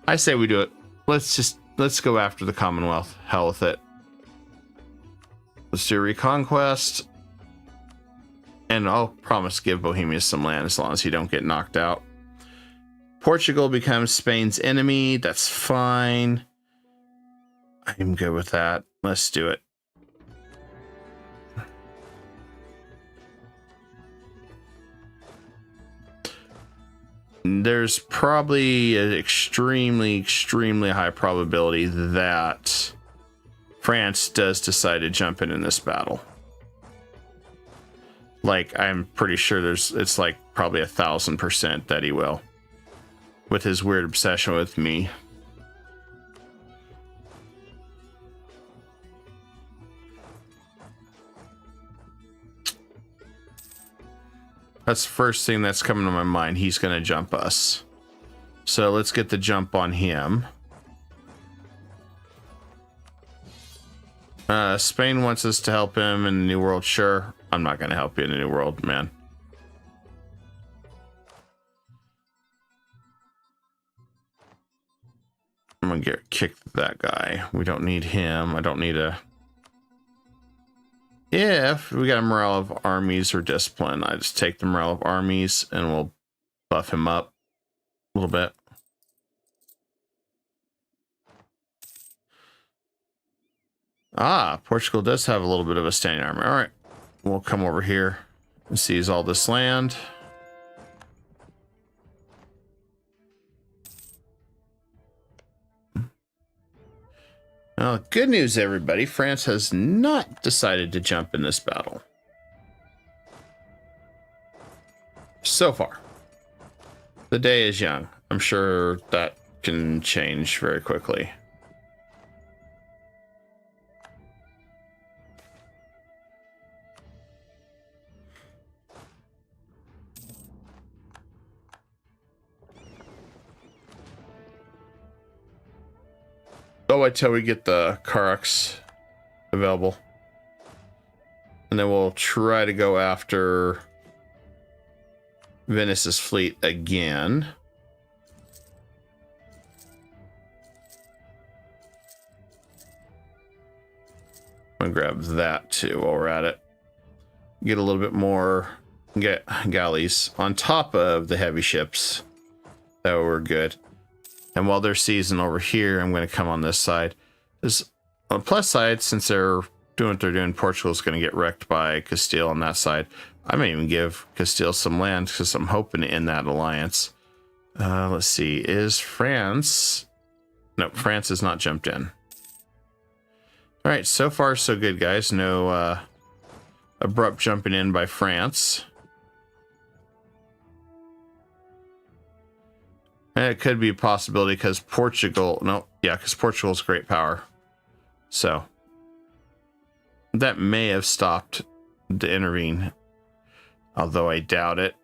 I say we do it. Let's go after the Commonwealth. Hell with it. Let's do Reconquest. And I'll promise to give Bohemia some land as long as you don't get knocked out. Portugal becomes Spain's enemy. That's fine. I'm good with that. Let's do it. There's probably an extremely high probability that France does decide to jump in this battle. Like, I'm pretty sure it's like probably 1,000% that he will, with his weird obsession with me. That's the first thing that's coming to my mind. He's going to jump us. So let's get the jump on him. Spain wants us to help him in the New World. Sure. I'm not going to help you in the New World, man. I'm going to kick that guy. We don't need him. I don't need a... If we got a morale of armies or discipline, I just take the morale of armies and we'll buff him up a little bit. Ah, Portugal does have a little bit of a standing army. All right, we'll come over here and seize all this land. Well, good news, everybody. France has not decided to jump in this battle. So far. The day is young. I'm sure that can change very quickly. Oh, until we get the Karaks available. And then we'll try to go after Venice's fleet again. I'm gonna grab that too while we're at it. Get a little bit more galleys on top of the heavy ships. That were good. And while they're seizing over here, I'm going to come on this side. There's on the plus side, since they're doing what they're doing, Portugal's going to get wrecked by Castile on that side. I may even give Castile some land because I'm hoping to end that alliance. Let's see. Is France... No, France has not jumped in. All right, so far so good, guys. No abrupt jumping in by France. And it could be a possibility because Portugal... No, yeah, because Portugal's great power. So, that may have stopped to intervene. Although I doubt it.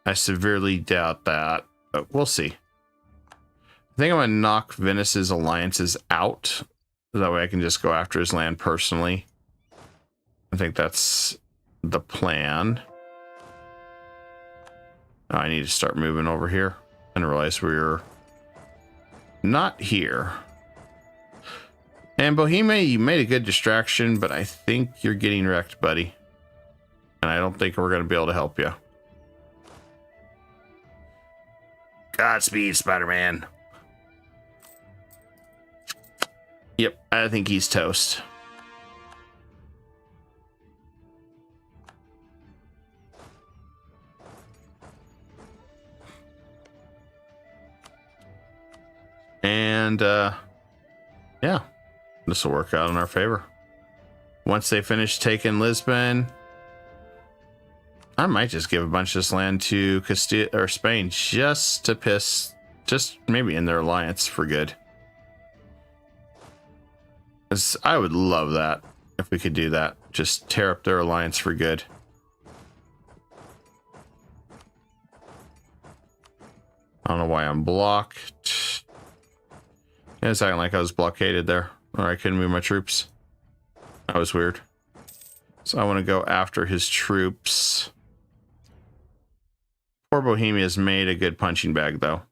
I severely doubt that. But we'll see. I think I'm going to knock Venice's alliances out. That way I can just go after his land personally. I think that's the plan. I need to start moving over here. I didn't realize we were not here. And Bohemia, you made a good distraction, but I think you're getting wrecked, buddy. And I don't think we're going to be able to help you. Godspeed, Spider-Man. Yep, I think he's toast. And, yeah, this will work out in our favor. Once they finish taking Lisbon, I might just give a bunch of this land to Castile or Spain just to piss, just maybe in their alliance for good. 'Cause I would love that if we could do that. Just tear up their alliance for good. I don't know why I'm blocked. Yeah, it's acting like I was blockaded there, or I couldn't move my troops. That was weird. So I want to go after his troops. Poor Bohemia's made a good punching bag, though.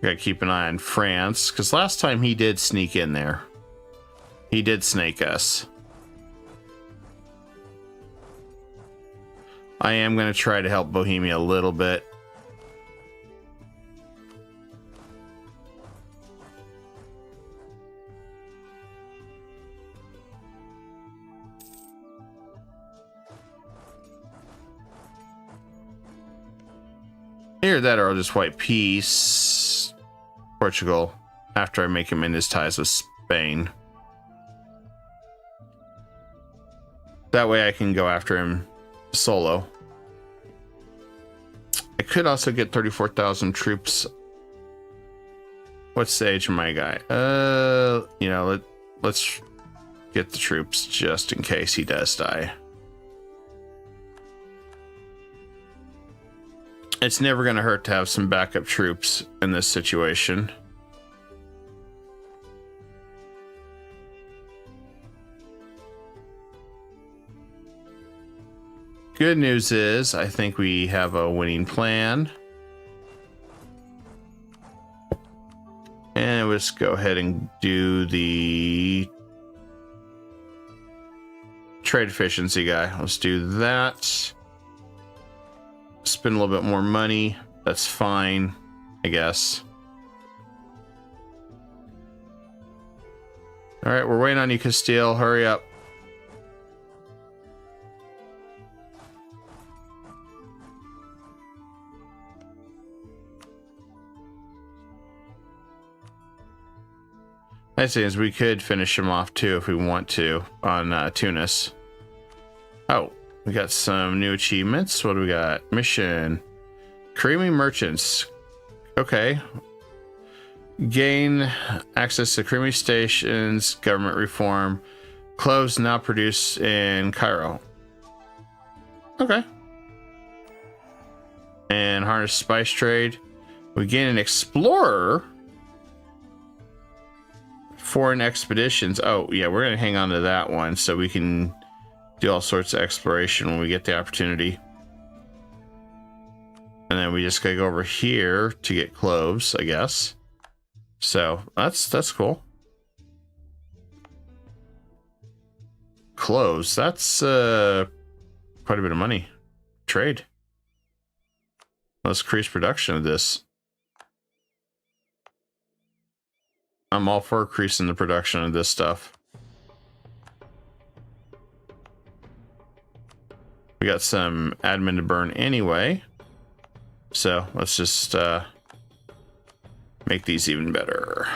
Gotta keep an eye on France, because last time he did sneak in there. He did snake us. I am going to try to help Bohemia a little bit. Either that or I'll just wipe peace. Portugal, after I make him end his ties with Spain. That way I can go after him solo. I could also get 34,000 troops. What's the age of my guy? You know, let's get the troops just in case he does die. It's never going to hurt to have some backup troops in this situation. Good news is, I think we have a winning plan. And let's go ahead and do the trade efficiency guy. Let's do that. Spend a little bit more money. That's fine, I guess. All right, we're waiting on you, Castile. Hurry up. Nice thing is we could finish him off too if we want to on Tunis. Oh, we got some new achievements. What do we got? Mission. Creamy merchants. Okay. Gain access to creamy stations. Government reform. Cloves now produced in Cairo. Okay. And harness spice trade. We gain an explorer. Foreign expeditions. Oh, yeah, we're going to hang on to that one so we can do all sorts of exploration when we get the opportunity. And then we just got to go over here to get cloves, I guess. So that's cool. Cloves. That's quite a bit of money. Trade. Let's increase production of this. I'm all for increasing the production of this stuff. We got some admin to burn anyway. So let's just make these even better.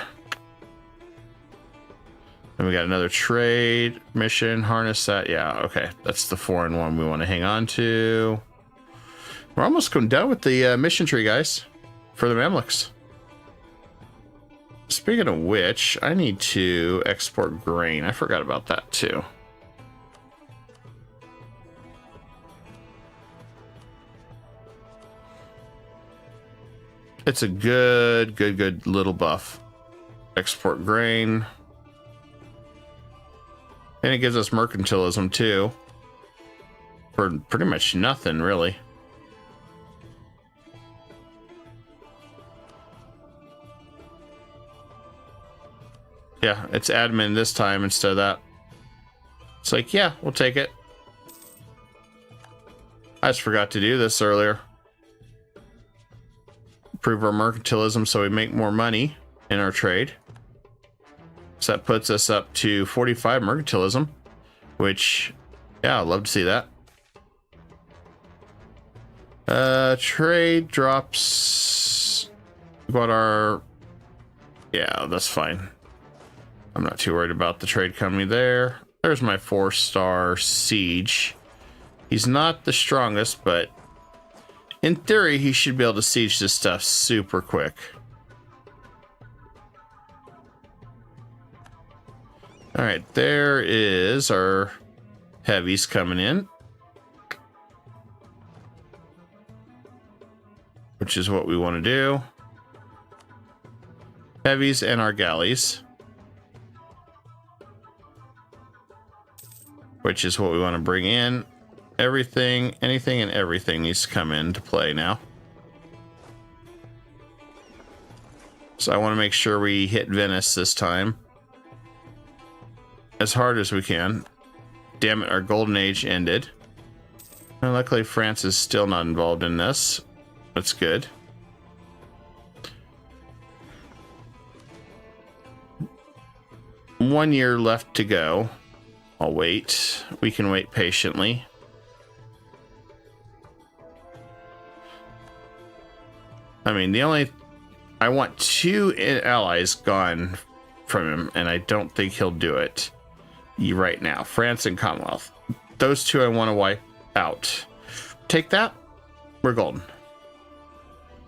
Then we got another trade mission. Harness that. Yeah, okay. That's the foreign one we want to hang on to. We're almost done with the mission tree, guys, for the Mamluks. Speaking of which, I need to export grain. I forgot about that too. It's a good little buff. Export grain. And it gives us mercantilism too. For pretty much nothing, really. Yeah, it's admin this time instead of that. It's like, yeah, we'll take it. I just forgot to do this earlier. Improve our mercantilism so we make more money in our trade. So that puts us up to 45 mercantilism, which, yeah, I'd love to see that. Trade drops. Got our... Yeah, that's fine. I'm not too worried about the trade company there. There's my 4-star siege. He's not the strongest, but in theory, he should be able to siege this stuff super quick. All right, there is our heavies coming in, which is what we want to do. Heavies and our galleys, which is what we want to bring in. Everything, anything and everything needs to come into play now. So I want to make sure we hit Venice this time as hard as we can. Damn it, our golden age ended. And luckily France is still not involved in this. That's good. One year left to go. I'll wait. We can wait patiently. I mean, I want 2 allies gone from him, and I don't think he'll do it right now. France and Commonwealth. those two I want to wipe out. Take that, we're golden.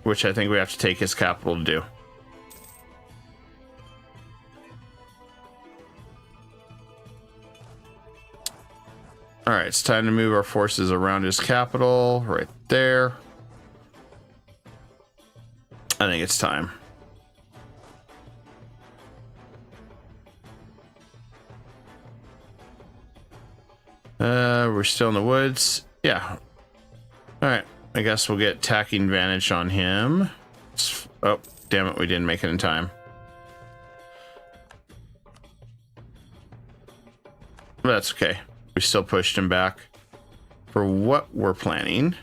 Which I think we have to take his capital to do. All right, it's time to move our forces around his capital, right there. I think it's time. We're still in the woods. Yeah. All right, I guess we'll get attacking advantage on him. Oh, damn it, we didn't make it in time. But that's okay. We still pushed him back for what we're planning.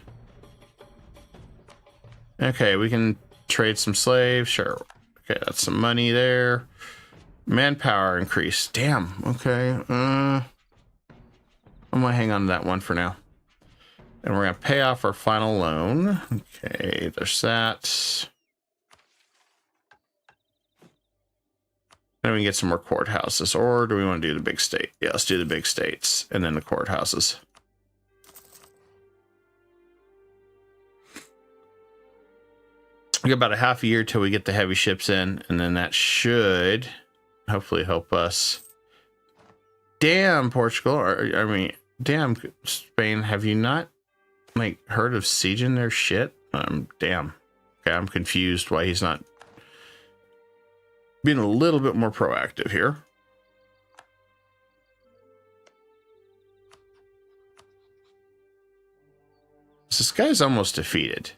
Okay, we can trade some slaves. Sure. Okay, that's some money there. Manpower increase. Damn. Okay. I'm gonna hang on to that one for now. And we're gonna pay off our final loan. Okay, there's that. And we can get some more courthouses. Or do we want to do the big state? Yeah, let's do the big states and then the courthouses. We got about a half a year till we get the heavy ships in, and then that should hopefully help us. Damn, Portugal, or I mean, damn, Spain, have you not like heard of sieging their shit? Damn. Okay, I'm confused why he's not being a little bit more proactive here. This guy's almost defeated.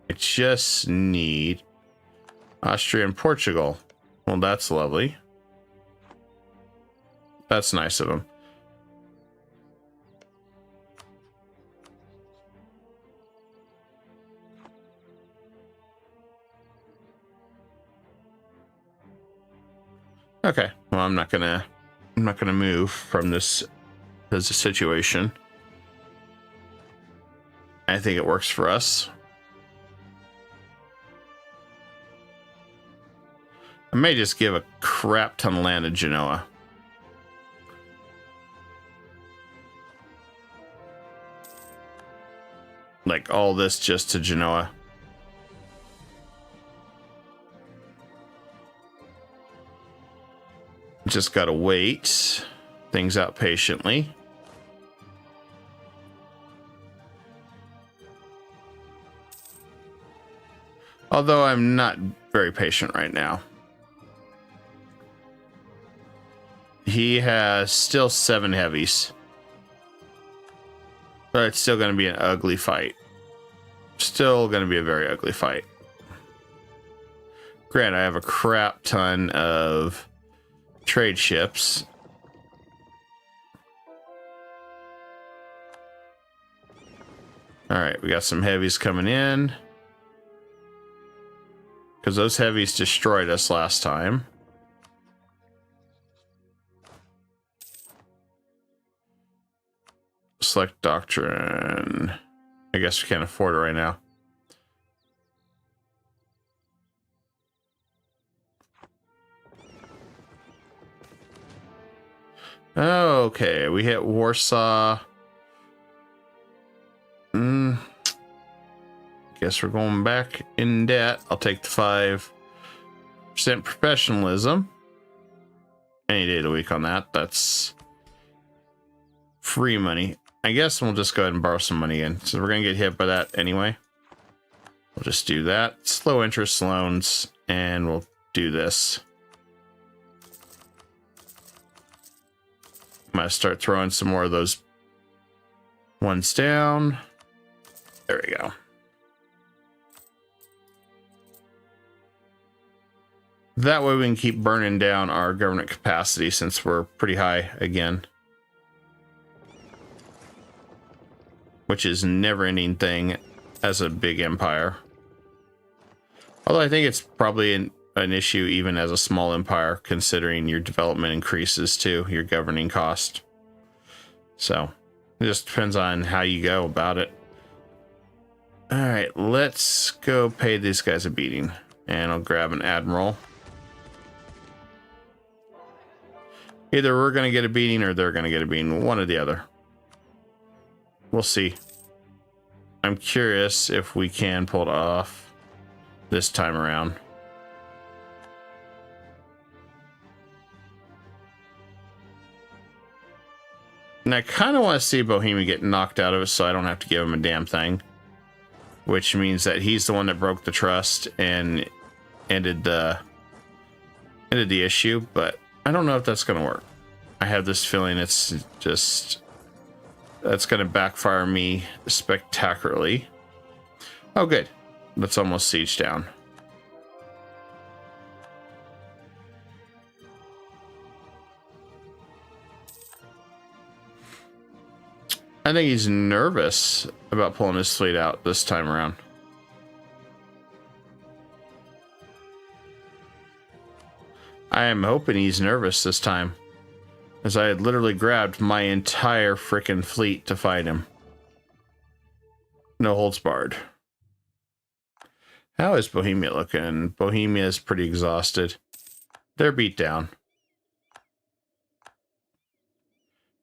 I just need Austria and Portugal. Well, that's lovely. That's nice of him. Okay, well, I'm not gonna move from this as a situation. I think it works for us. I may just give a crap ton of land to Genoa. Like all this just to Genoa. Just gotta wait things out patiently. Although I'm not very patient right now. He has still 7 heavies. But it's still going to be an ugly fight. Still going to be a very ugly fight. Granted, I have a crap ton of trade ships. All right, we got some heavies coming in. Because those heavies destroyed us last time. Select doctrine. I guess we can't afford it right now. Okay, we hit Warsaw. Guess we're going back in debt. I'll take the 5% professionalism. Any day of the week on that. That's free money. I guess we'll just go ahead and borrow some money in. So we're going to get hit by that anyway. We'll just do that. Slow interest loans. And we'll do this. I'm going to start throwing some more of those ones down. There we go. That way we can keep burning down our government capacity since we're pretty high again. Which is a never-ending thing as a big empire. Although I think it's probably an issue even as a small empire, considering your development increases too, your governing cost. So it just depends on how you go about it. All right, let's go pay these guys a beating. And I'll grab an admiral. Either we're going to get a beating or they're going to get a beating, one or the other. We'll see. I'm curious if we can pull it off this time around. And I kind of want to see Bohemia get knocked out of it so I don't have to give him a damn thing. Which means that he's the one that broke the trust and ended the issue. But I don't know if that's going to work. I have this feeling it's just... that's going to backfire me spectacularly. Oh, good. Let's almost siege down. I think he's nervous about pulling his fleet out this time around. I am hoping he's nervous this time, as I had literally grabbed my entire frickin' fleet to fight him. No holds barred. How is Bohemia looking? Bohemia is pretty exhausted. They're beat down.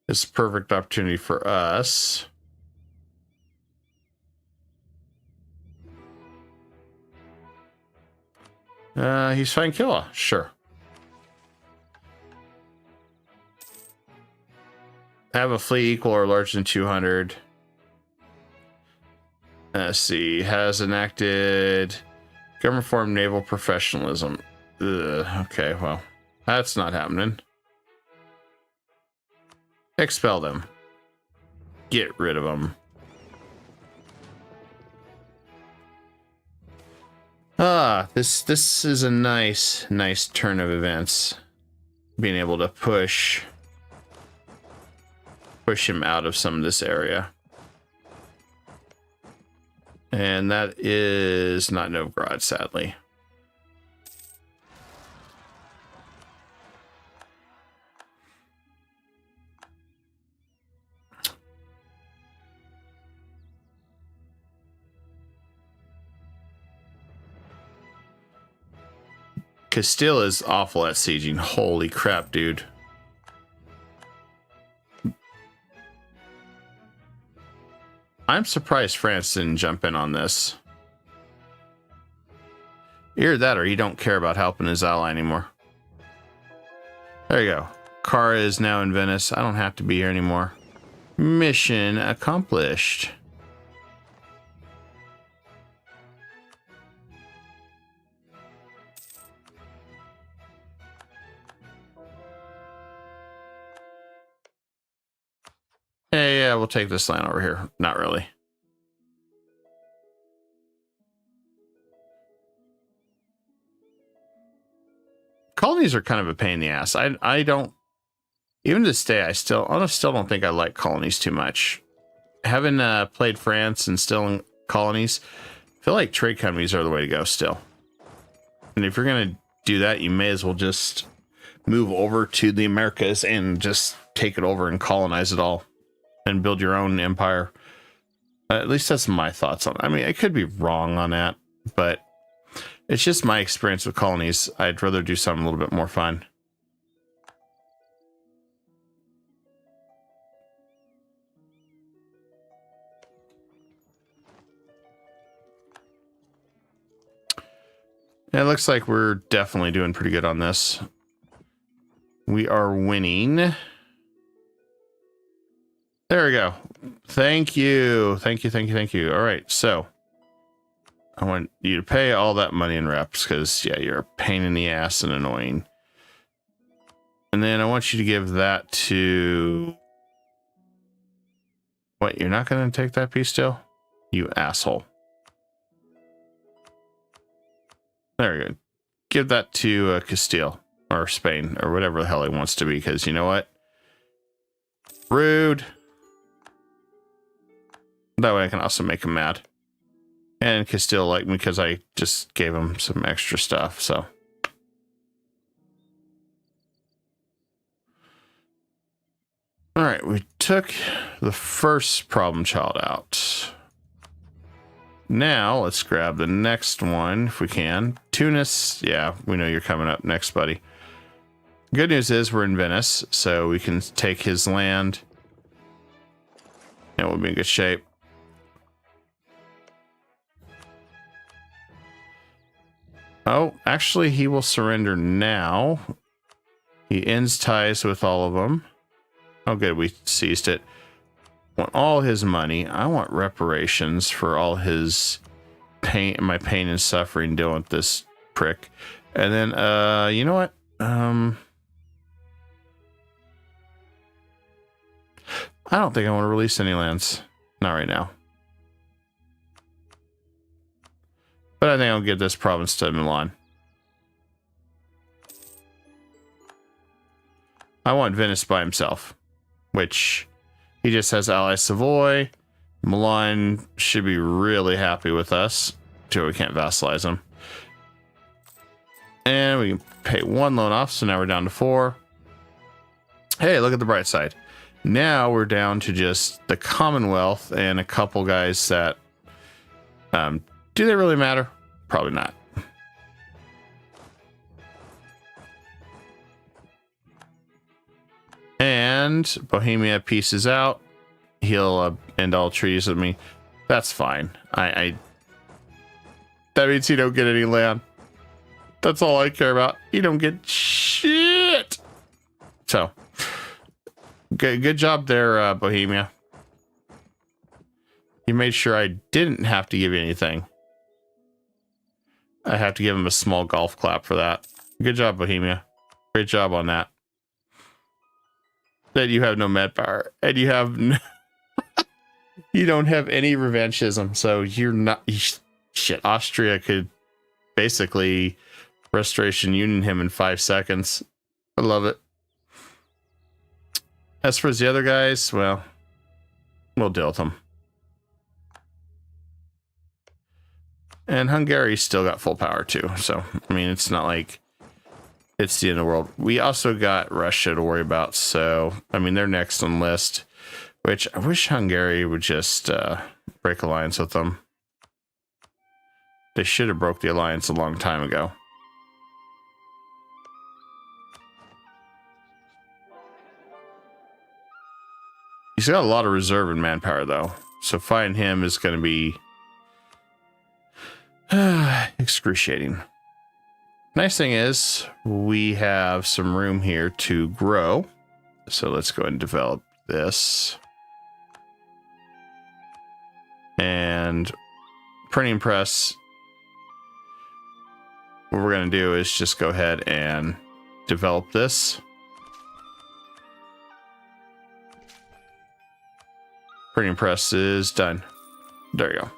It's a perfect opportunity for us. He's fighting Killa. Sure. Have a fleet equal or larger than 200. Let's see. Has enacted government form naval professionalism. Okay, well, that's not happening. Expel them. Get rid of them. This is a nice turn of events. Being able to push him out of some of this area. And that is not Novgorod, sadly. Castile is awful at sieging. Holy crap, dude. I'm surprised France didn't jump in on this. Either that or he don't care about helping his ally anymore. There you go. Kara is now in Venice. I don't have to be here anymore. Mission accomplished. Yeah, we'll take this line over here. Not really. Colonies are kind of a pain in the ass. I don't, even to this day, I still don't think I like colonies too much. Having played France and still in colonies, I feel like trade companies are the way to go still. And if you're going to do that, you may as well just move over to the Americas and just take it over and colonize it all. And build your own empire. At least that's my thoughts on it. I mean, I could be wrong on that, but it's just my experience with colonies. I'd rather do something a little bit more fun. It looks like we're definitely doing pretty good on this. We are winning. There we go. Thank you. Thank you. All right, so I want you to pay all that money in reps because, yeah, you're a pain in the ass and annoying. And then I want you to give that to... What, you're not going to take that piece still? You asshole. There we go. Give that to Castile or Spain or whatever the hell he wants to be because you know what? Rude. That way I can also make him mad. And Castile like me because I just gave him some extra stuff, so. Alright, we took the first problem child out. Now, let's grab the next one if we can. Tunis, yeah, we know you're coming up next, buddy. Good news is we're in Venice, so we can take his land. And we'll be in good shape. Oh, actually, he will surrender now. He ends ties with all of them. Oh, good. We seized it. Want all his money. I want reparations for all his pain, my pain and suffering dealing with this prick. And then, you know what? I don't think I want to release any lands. Not right now. But I think I'll give this province to Milan. I want Venice by himself, which he just has ally Savoy. Milan should be really happy with us. Too, we can't vassalize him. And we can pay one loan off, so now we're down to 4. Hey, look at the bright side. Now we're down to just the Commonwealth and a couple guys that... do they really matter? Probably not. And Bohemia pieces out. He'll end all treaties with me. That's fine. That means you don't get any land. That's all I care about. You don't get shit. So, good job there, Bohemia. You made sure I didn't have to give you anything. I have to give him a small golf clap for that. Good job, Bohemia. Great job on that. That you have no med power. And you have... you don't have any revanchism. So you're not... Shit, Austria could basically Restoration Union him in 5 seconds. I love it. As for the other guys, well, we'll deal with them. And Hungary's still got full power too. So, I mean, it's not like it's the end of the world. We also got Russia to worry about. So, I mean, they're next on the list, which I wish Hungary would just break alliance with them. They should have broke the alliance a long time ago. He's got a lot of reserve and manpower, though. So fighting him is going to be excruciating. Nice thing is, we have some room here to grow. So let's go ahead and develop this. And printing press. What we're going to do is just go ahead and develop this. Printing press is done. There you go.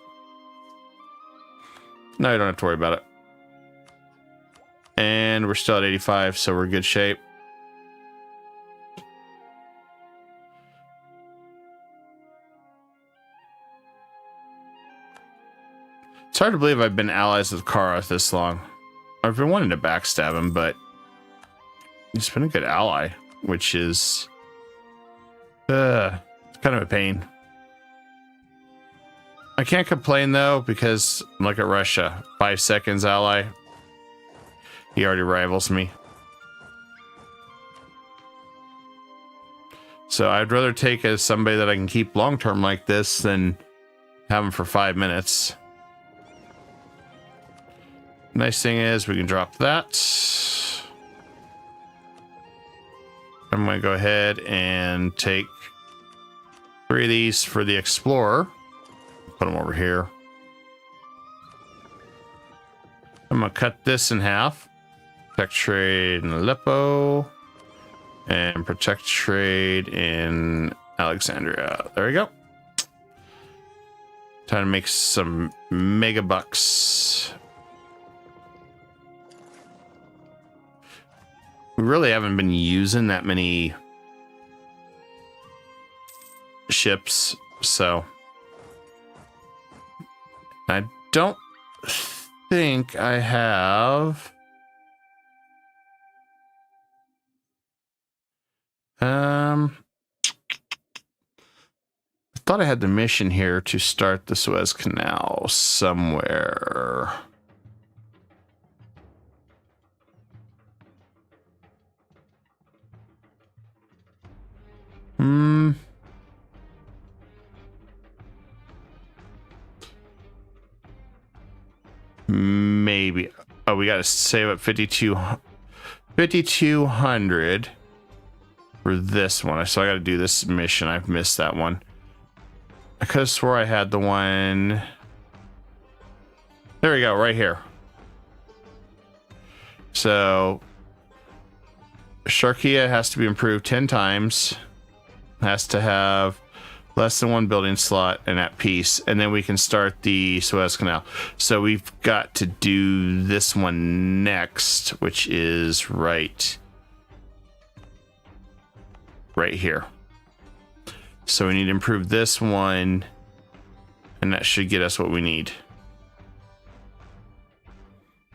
Now you don't have to worry about it. And we're still at 85, so we're in good shape. It's hard to believe I've been allies with Kara this long. I've been wanting to backstab him, but he's been a good ally, which is kind of a pain. I can't complain though, because look at Russia, 5 seconds ally. He already rivals me. So I'd rather take as somebody that I can keep long term like this than have him for 5 minutes. Nice thing is we can drop that. I'm going to go ahead and take 3 of these for the Explorer. Put them over here. I'm going to cut this in half. Protect trade in Aleppo. And protect trade in Alexandria. There we go. Time to make some mega bucks. We really haven't been using that many ships, so I don't think I have I thought I had the mission here to start the Suez Canal somewhere. Maybe. Oh, we got to save up 5,200 for this one. So I got to do this mission. I've missed that one. I could have swore I had the one. There we go, right here. So Sharkia has to be improved 10 times. Has to have less than one building slot and at peace. And then we can start the Suez Canal. So we've got to do this one next, which is right here. So we need to improve this one, and that should get us what we need.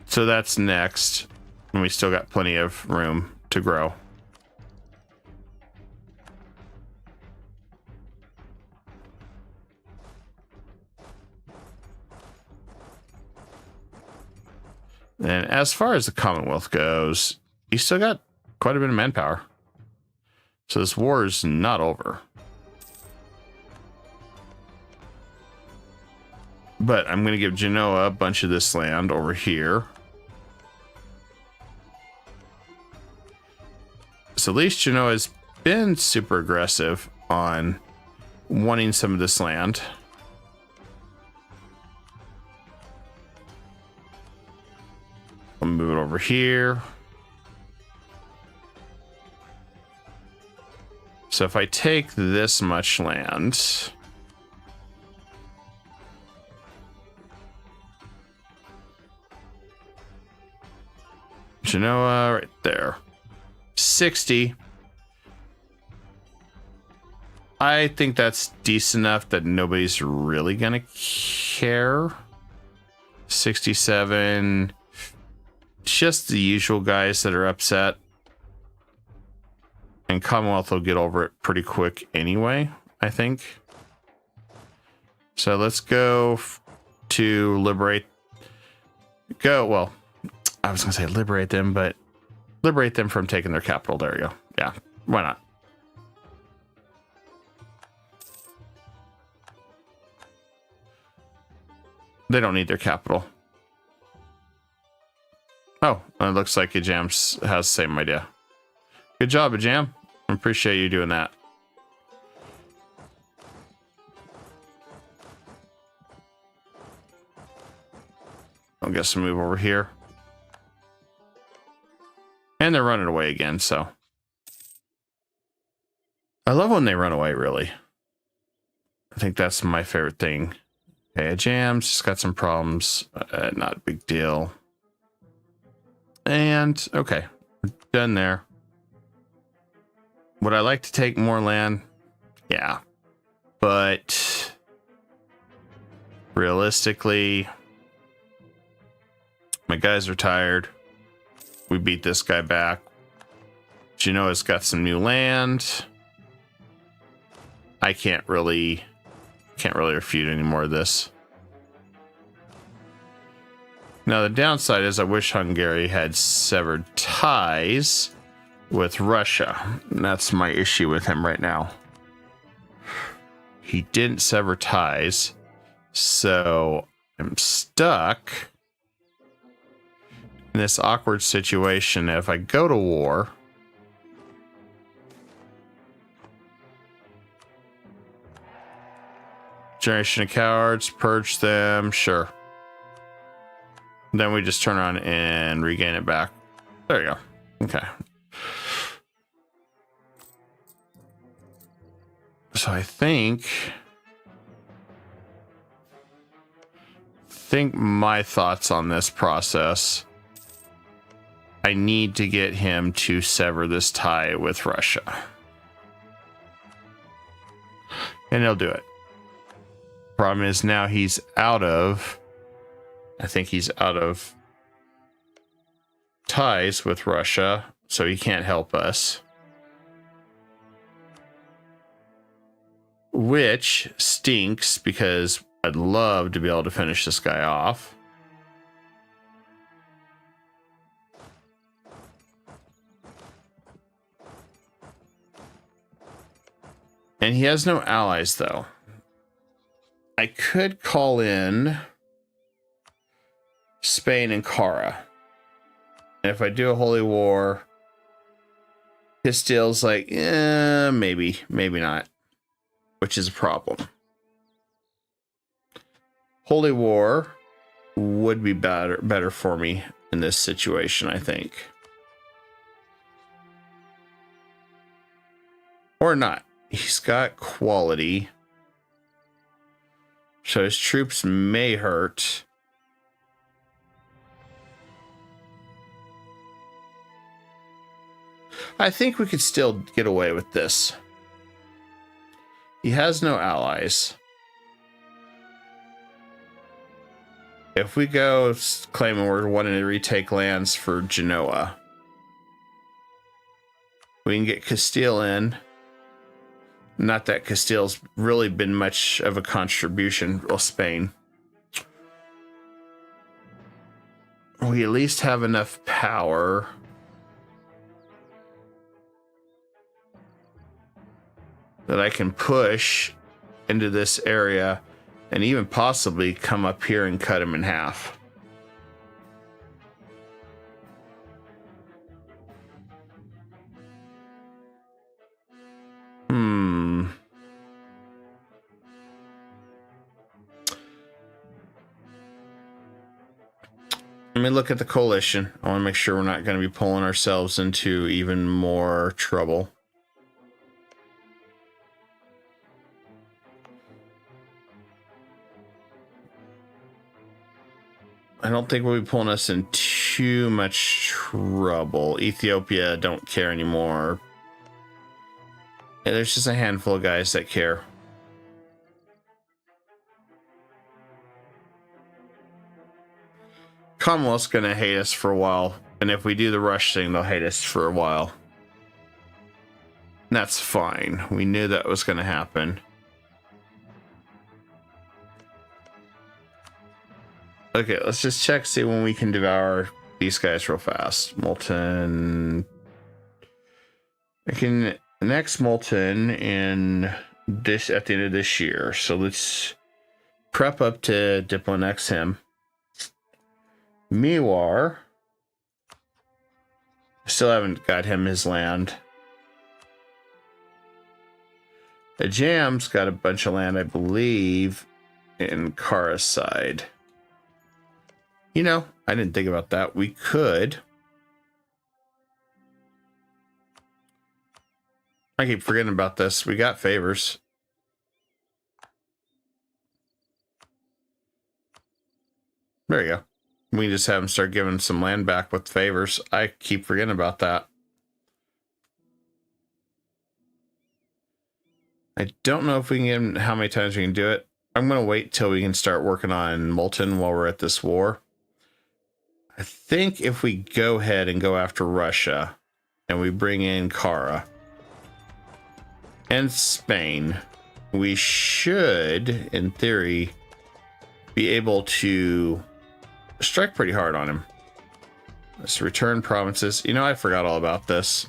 So that's next, and we still got plenty of room to grow. And as far as the Commonwealth goes, you still got quite a bit of manpower. So this war is not over. But I'm going to give Genoa a bunch of this land over here. So at least Genoa has been super aggressive on wanting some of this land. I'll move it over here. So if I take this much land, Genoa right there, 60. I think that's decent enough that nobody's really gonna care. 67. Just the usual guys that are upset. And Commonwealth will get over it pretty quick anyway, I think. So let's go to liberate. Well, I was going to say liberate them, but liberate them from taking their capital. There you go. Yeah, why not? They don't need their capital. Oh, it looks like Ajam has the same idea. Good job, Ajam. I appreciate you doing that. I'll get some move over here. And they're running away again, so. I love when they run away, really. I think that's my favorite thing. Okay, Ajam's just got some problems. Not a big deal. And, okay, we're done there. Would I like to take more land? Yeah. But realistically, my guys are tired. We beat this guy back. Genoa's got some new land. I can't really refute any more of this. Now the downside is I wish Hungary had severed ties with Russia. And that's my issue with him right now. He didn't sever ties, so I'm stuck in this awkward situation. If I go to war, generation of cowards, purge them, sure. Then we just turn around and regain it back. There you go. Okay. So I think my thoughts on this process, I need to get him to sever this tie with Russia. And he'll do it. Problem is now he's out of, I think he's out of ties with Russia, so he can't help us. Which stinks, because I'd love to be able to finish this guy off. And he has no allies, though. I could call in Spain and Cara. And if I do a holy war, Castile's like, maybe not, which is a problem. Holy war would be better for me in this situation, I think. Or not. He's got quality. So his troops may hurt. I think we could still get away with this. He has no allies. If we go claiming we're wanting to retake lands for Genoa, we can get Castile in. Not that Castile's really been much of a contribution. Well, Spain. We at least have enough power that I can push into this area and even possibly come up here and cut him in half. Let me look at the coalition. I want to make sure we're not going to be pulling ourselves into even more trouble. I don't think we'll be pulling us in too much trouble. Ethiopia don't care anymore. Yeah, there's just a handful of guys that care. Commonwealth's gonna hate us for a while, and if we do the rush thing, they'll hate us for a while. And that's fine. We knew that was gonna happen. Okay, let's just check, see when we can devour these guys real fast. Molten. I can next Molten in this at the end of this year. So let's prep up to Diplonex him. Miwar. Still haven't got him his land. The Jam's got a bunch of land, I believe, in Kara's side. You know, I didn't think about that. We could. I keep forgetting about this. We got favors. There you go. We can just have them start giving some land back with favors. I keep forgetting about that. I don't know if we can get them, how many times we can do it. I'm going to wait till we can start working on Molten while we're at this war. I think if we go ahead and go after Russia and we bring in Kara and Spain, we should, in theory, be able to strike pretty hard on him. Let's return provinces. You know, I forgot all about this.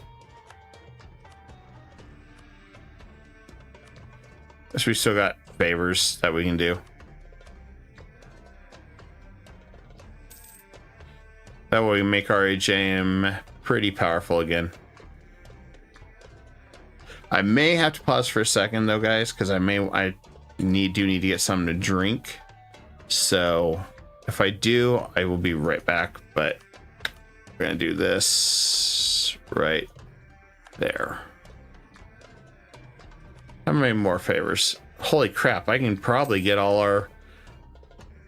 Guess we still got favors that we can do. That way we make our HAM pretty powerful again. I may have to pause for a second though, guys, because do need to get something to drink. So if I do, I will be right back, but we're gonna do this right there. How many more favors? Holy crap, I can probably get all our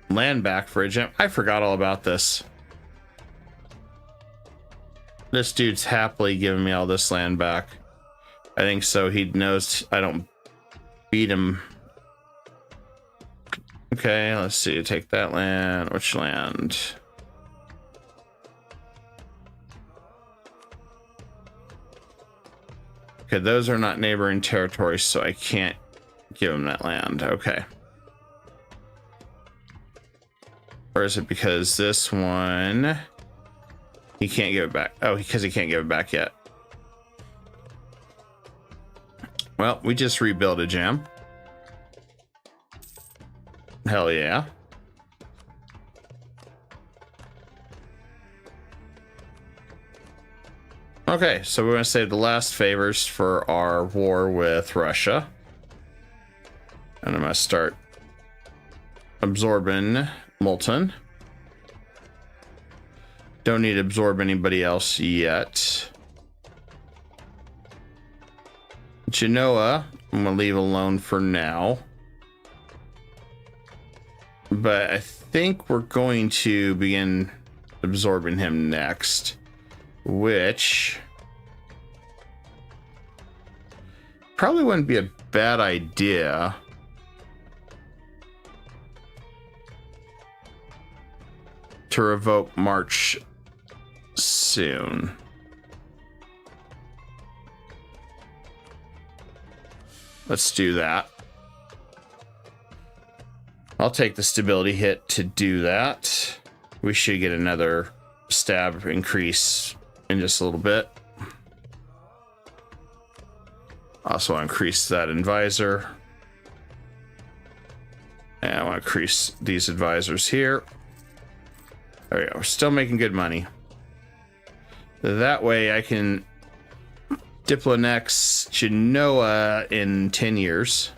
land back for a gem. I forgot all about this. This dude's happily giving me all this land back. I think so. He knows I don't beat him. Okay, let's see. Take that land. Which land? Okay, those are not neighboring territories, so I can't give him that land. Okay. Or is it because this one... He can't give it back. Oh, because he can't give it back yet. Well, we just rebuilt a gem. Hell yeah. Okay, so we're going to save the last favors for our war with Russia. And I'm going to start absorbing Molten. Don't need to absorb anybody else yet. Genoa, I'm going to leave alone for now. But I think we're going to begin absorbing him next. Which probably wouldn't be a bad idea. To revoke March soon. Let's do that. I'll take the stability hit to do that. We should get another stab increase in just a little bit. Also increase that advisor. And I want to increase these advisors here. There we go. We're still making good money. That way I can Diplonex Genoa in 10 years.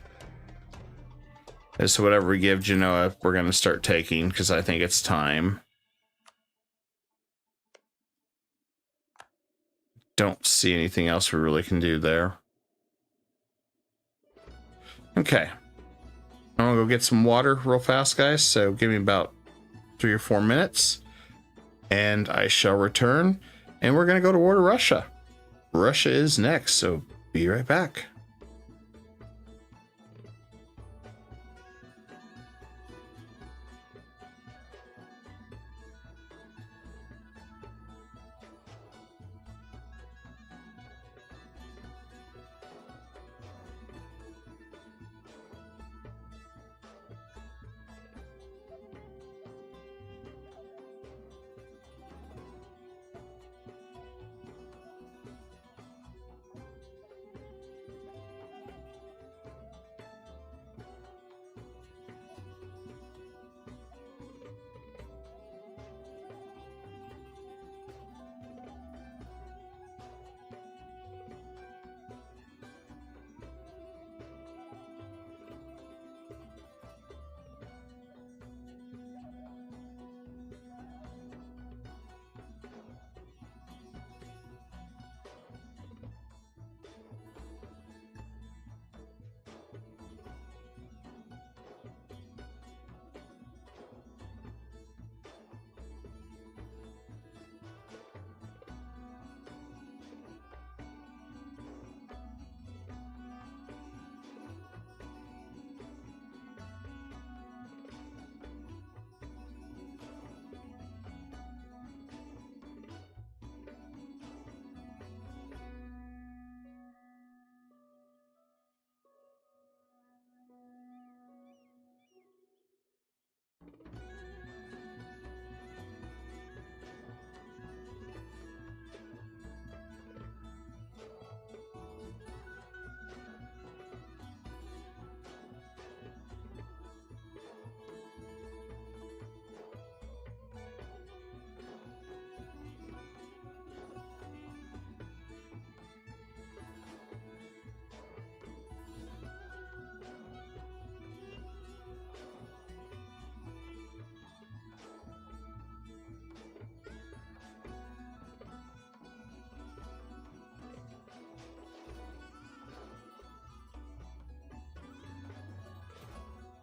And so whatever we give Genoa, we're going to start taking because I think it's time. Don't see anything else we really can do there. Okay. I'm going to go get some water real fast, guys. So give me about 3 or 4 minutes. And I shall return. And we're going to go to war to Russia. Russia is next, so be right back.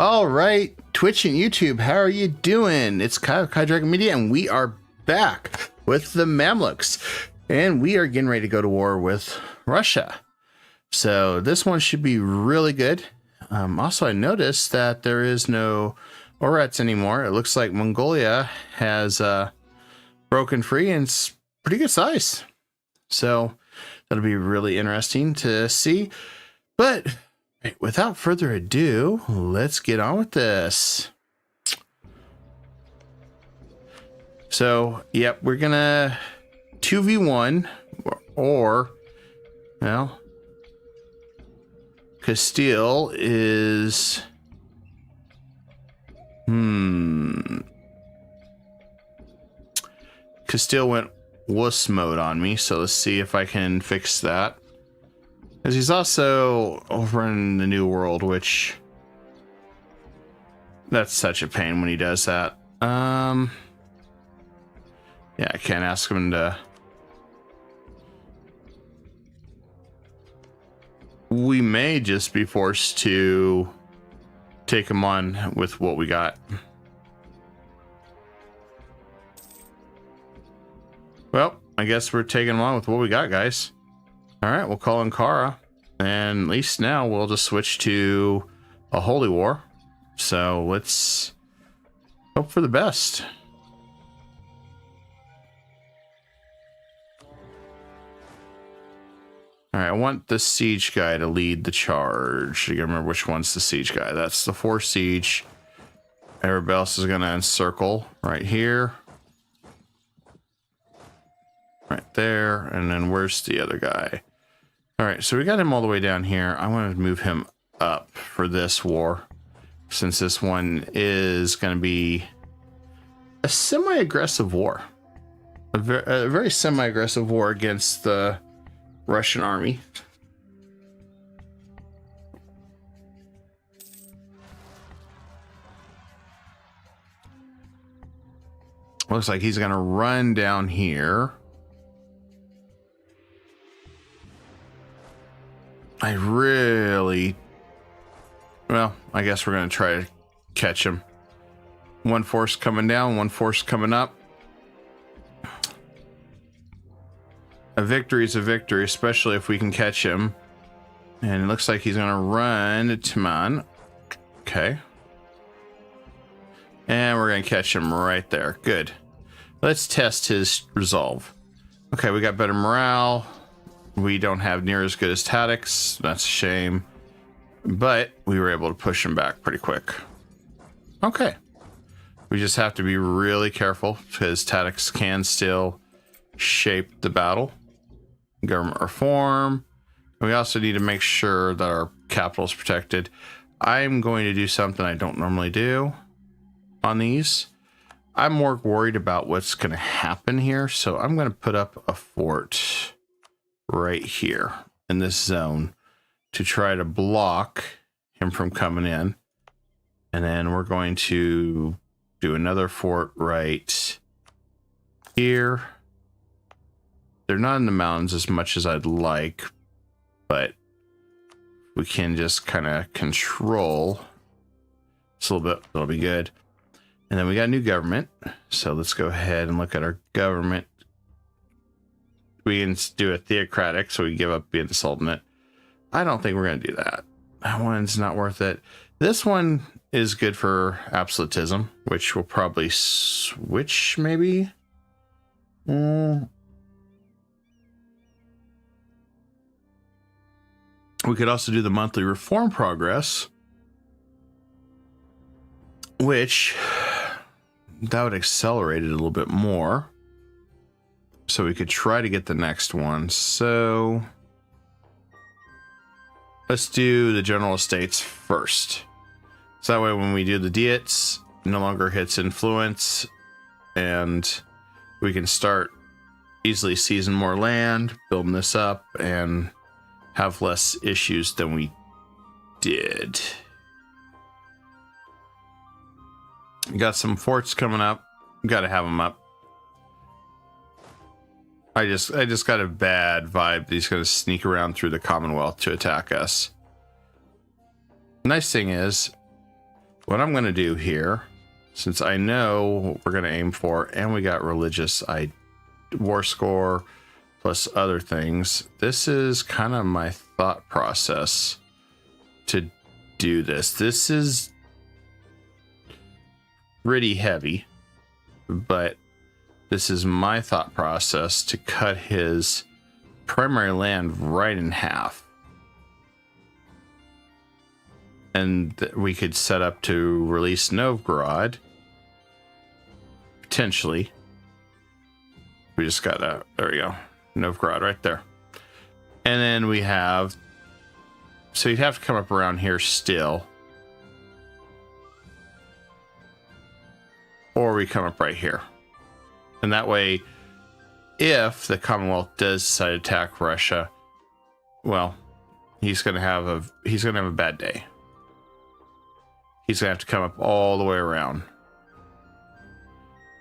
All right, Twitch and YouTube, how are you doing? It's Kai of Kai Dragon Media, and we are back with the Mamluks, and we are getting ready to go to war with Russia. So this one should be really good. Also, I noticed that there is no Orats anymore. It looks like Mongolia has broken free, and it's pretty good size. So that'll be really interesting to see. But without further ado, let's get on with this. So, yep, we're gonna 2v1 or, well, Castile is, Castile went wuss mode on me, so let's see if I can fix that. Because he's also over in the New World, which... that's such a pain when he does that. Yeah, I can't ask him to... we may just be forced to take him on with what we got. Well, I guess we're taking him on with what we got, guys. All right, we'll call Ankara, and at least now we'll just switch to a holy war. So let's hope for the best. All right, I want the siege guy to lead the charge. You gotta remember which one's the siege guy. That's the 4 siege. Everybody else is gonna encircle right here. Right there, and then where's the other guy? All right, so we got him all the way down here. I want to move him up for this war, since this one is going to be a semi-aggressive war. A very semi-aggressive war against the Russian army. Looks like he's going to run down here. Well, I guess we're going to try to catch him. One force coming down, one force coming up. A victory is a victory, especially if we can catch him. And it looks like he's going to run to Timan. Okay. And we're going to catch him right there. Good. Let's test his resolve. Okay, we got better morale. We don't have near as good as tactics. That's a shame. But we were able to push him back pretty quick. Okay. We just have to be really careful because tactics can still shape the battle. Government reform. We also need to make sure that our capital is protected. I'm going to do something I don't normally do on these. I'm more worried about what's going to happen here. So I'm going to put up a fort right here in this zone to try to block him from coming in. And then we're going to do another fort right here. They're not in the mountains as much as I'd like, but we can just kind of control this a little bit. That'll be good. And then we got a new government. So let's go ahead and look at our government. We can do a theocratic, so we give up being the sultanate. I don't think we're going to do that. That one's not worth it. This one is good for absolutism, which we'll probably switch, maybe. We could also do the monthly reform progress, which that would accelerate it a little bit more. So we could try to get the next one. So let's do the general estates first. So that way when we do the diets, it no longer hits influence, and we can start easily seizing more land, building this up, and have less issues than we did. We got some forts coming up. Got to have them up. I just got a bad vibe that he's going to sneak around through the Commonwealth to attack us. Nice thing is, what I'm going to do here, since I know what we're going to aim for, and we got religious war score plus other things, this is kind of my thought process to do this. This is pretty heavy, but this is my thought process to cut his primary land right in half. And we could set up to release Novgorod. Potentially. We just got a, there we go. Novgorod right there. And then we have, so you'd have to come up around here still. Or we come up right here. And that way, if the Commonwealth does decide to attack Russia, well, he's gonna have a bad day. He's gonna have to come up all the way around.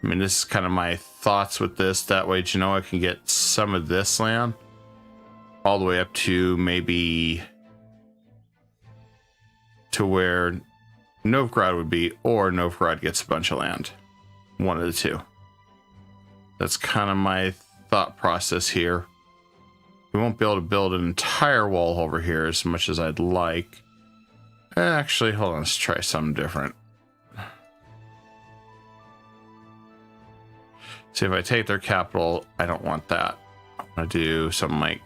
I mean, this is kind of my thoughts with this. That way, Genoa can get some of this land all the way up to maybe to where Novgorod would be, or Novgorod gets a bunch of land. One of the two. That's kind of my thought process here. We won't be able to build an entire wall over here as much as I'd like. Actually, hold on, let's try something different. See, if I take their capital, I don't want that. I'm gonna do something like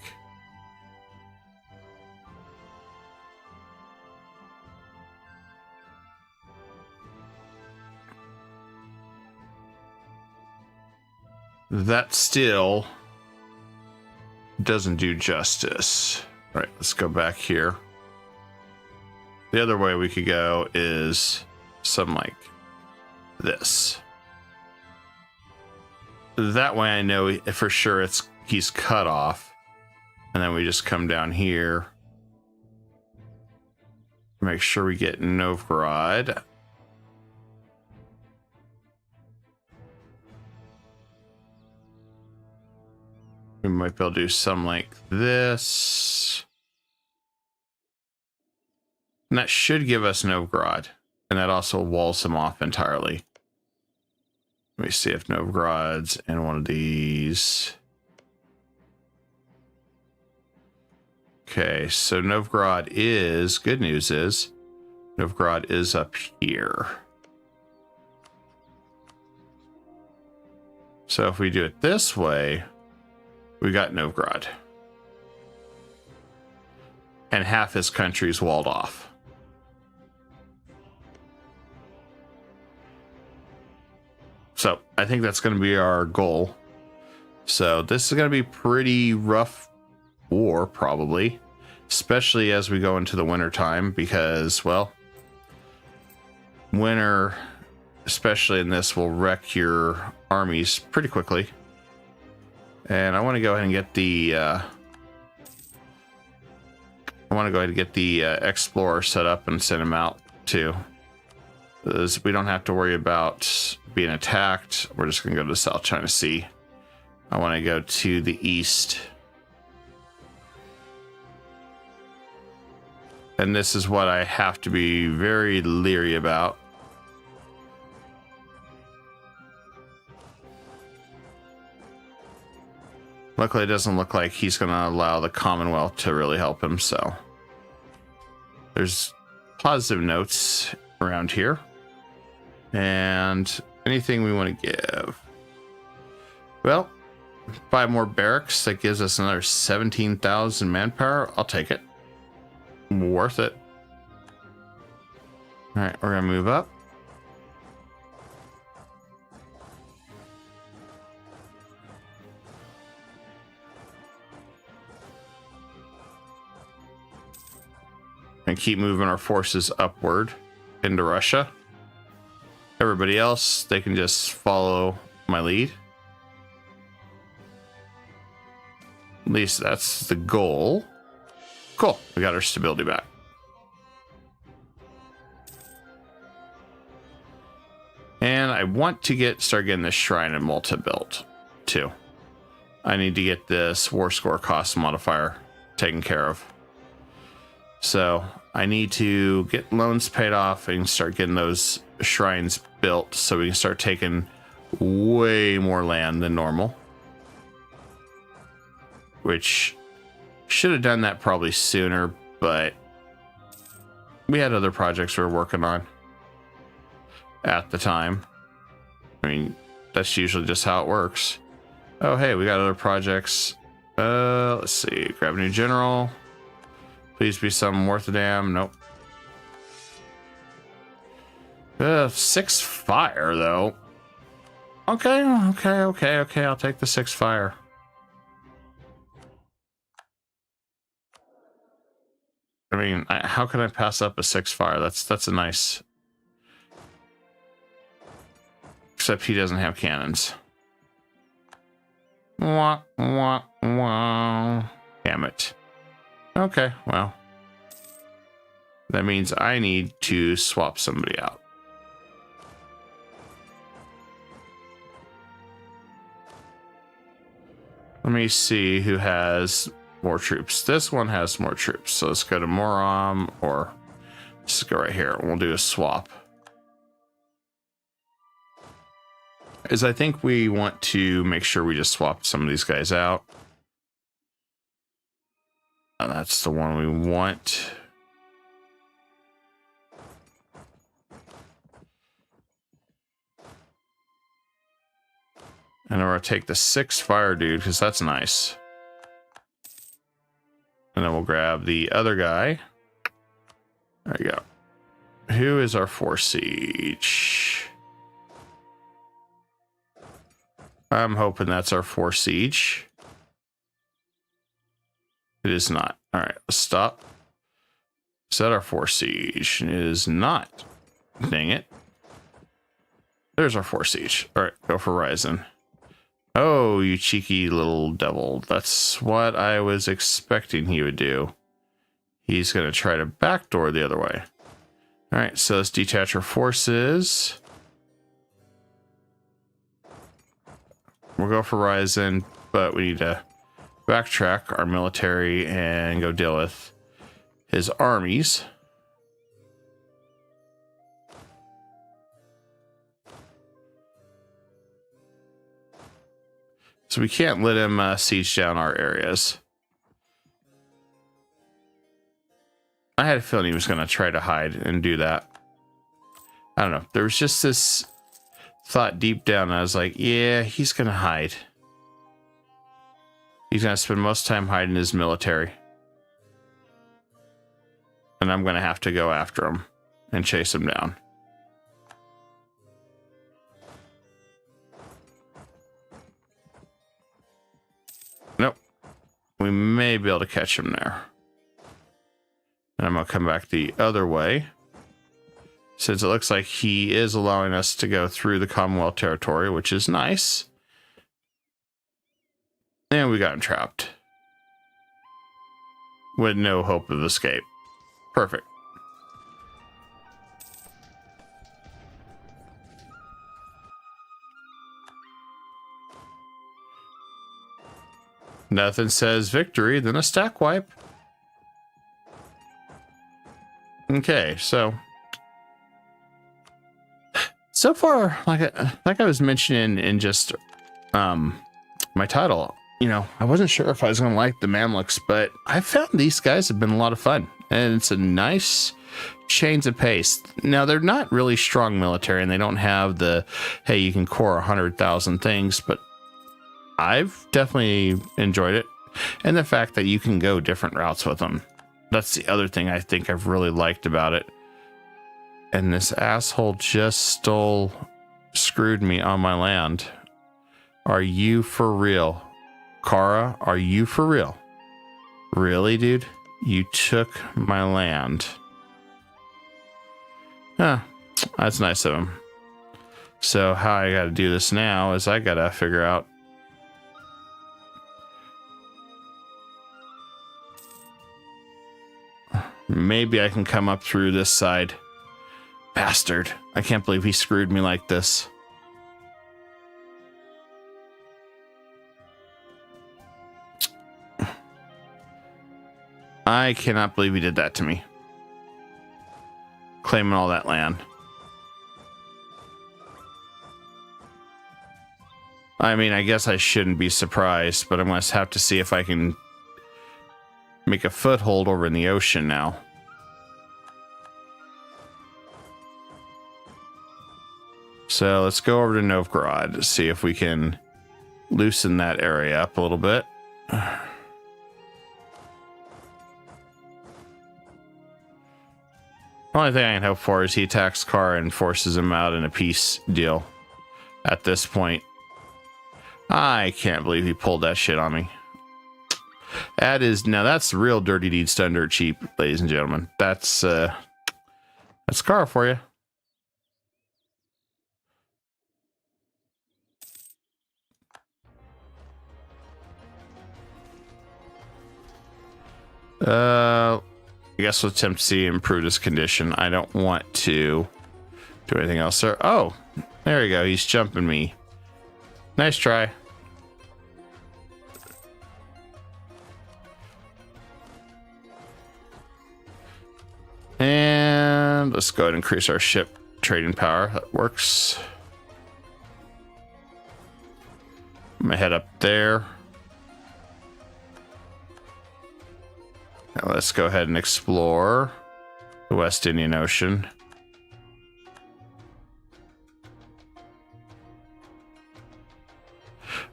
that. Still doesn't do justice. All right, let's go back here. The other way we could go is something like this. That way I know for sure he's cut off. And then we just come down here. Make sure we get Novgorod. We might be able to do something like this. And that should give us Novgorod. And that also walls him off entirely. Let me see if Novgorod's in one of these. Okay, so Novgorod is, good news is, Novgorod is up here. So if we do it this way, we got Novgorod. And half his country's walled off. So I think that's going to be our goal. So this is going to be pretty rough war, probably, especially as we go into the winter time, because, well, winter, especially in this, will wreck your armies pretty quickly. And I want to go ahead and get the Explorer set up and send him out too. Because we don't have to worry about being attacked. We're just going to go to the South China Sea. I want to go to the east. And this is what I have to be very leery about. Luckily, it doesn't look like he's going to allow the Commonwealth to really help him, so there's positive notes around here. And anything we want to give. Well, 5 more barracks. That gives us another 17,000 manpower. I'll take it. Worth it. All right, we're going to move up. And keep moving our forces upward into Russia. Everybody else, they can just follow my lead. At least that's the goal. Cool, we got our stability back. And I want to start getting this shrine in Malta built too. I need to get this war score cost modifier taken care of. So I need to get loans paid off and start getting those shrines built so we can start taking way more land than normal. Which should have done that probably sooner, but we had other projects we were working on at the time. I mean, that's usually just how it works. Oh, hey, we got other projects. Let's see. Grab a new general. Please be something worth a damn. Nope. 6 fire, though. Okay. I'll take the 6 fire. I mean, how can I pass up a 6 fire? That's a nice. Except he doesn't have cannons. Wah, wah, wah. Damn it. Okay, well. That means I need to swap somebody out. Let me see who has more troops. This one has more troops. So let's go to Moram, or let's go right here. We'll do a swap. Is I think we want to make sure we just swap some of these guys out. And that's the one we want. And we're going to take the 6 fire dude, because that's nice. And then we'll grab the other guy. There you go. Who is our 4 siege? I'm hoping that's our 4 siege. It is not. All right, let's stop. Is that our 4 siege? It is not. Dang it. There's our 4 siege. All right, go for Ryzen. Oh, you cheeky little devil. That's what I was expecting he would do. He's going to try to backdoor the other way. All right, so let's detach our forces. We'll go for Ryzen, but we need to backtrack our military and go deal with his armies. So we can't let him siege down our areas. I had a feeling he was going to try to hide and do that. I don't know. There was just this thought deep down. I was like, yeah, he's going to hide. He's going to spend most time hiding his military. And I'm going to have to go after him and chase him down. Nope. We may be able to catch him there. And I'm going to come back the other way. Since it looks like he is allowing us to go through the Commonwealth territory, which is nice. And we got him trapped. With no hope of escape. Perfect. Nothing says victory than a stack wipe. Okay, so far, like I was mentioning in just my title, you know, I wasn't sure if I was going to like the Mamluks, but I found these guys have been a lot of fun, and it's a nice change of pace. Now, they're not really strong military, and they don't have the, hey, you can core 100,000 things, but I've definitely enjoyed it. And the fact that you can go different routes with them. That's the other thing I think I've really liked about it. And this asshole just screwed me on my land. Are you for real? Kara, are you for real? Really, dude? You took my land. Huh, that's nice of him. So how I gotta do this now is I gotta figure out maybe I can come up through this side. Bastard. I can't believe he screwed me like this. I cannot believe he did that to me. Claiming all that land. I mean, I guess I shouldn't be surprised, but I must have to see if I can make a foothold over in the ocean now. So let's go over to Novgorod to see if we can loosen that area up a little bit. Only thing I can hope for is he attacks Kara and forces him out in a peace deal at this point. I can't believe he pulled that shit on me. Now that's real dirty deeds done dirt cheap, ladies and gentlemen. That's Kara for you. I guess we'll attempt to see improve his condition. I don't want to do anything else, sir. Oh, there we go. He's jumping me. Nice try. And let's go ahead and increase our ship trading power. That works. I'm gonna head up there. Now let's go ahead and explore the West Indian Ocean.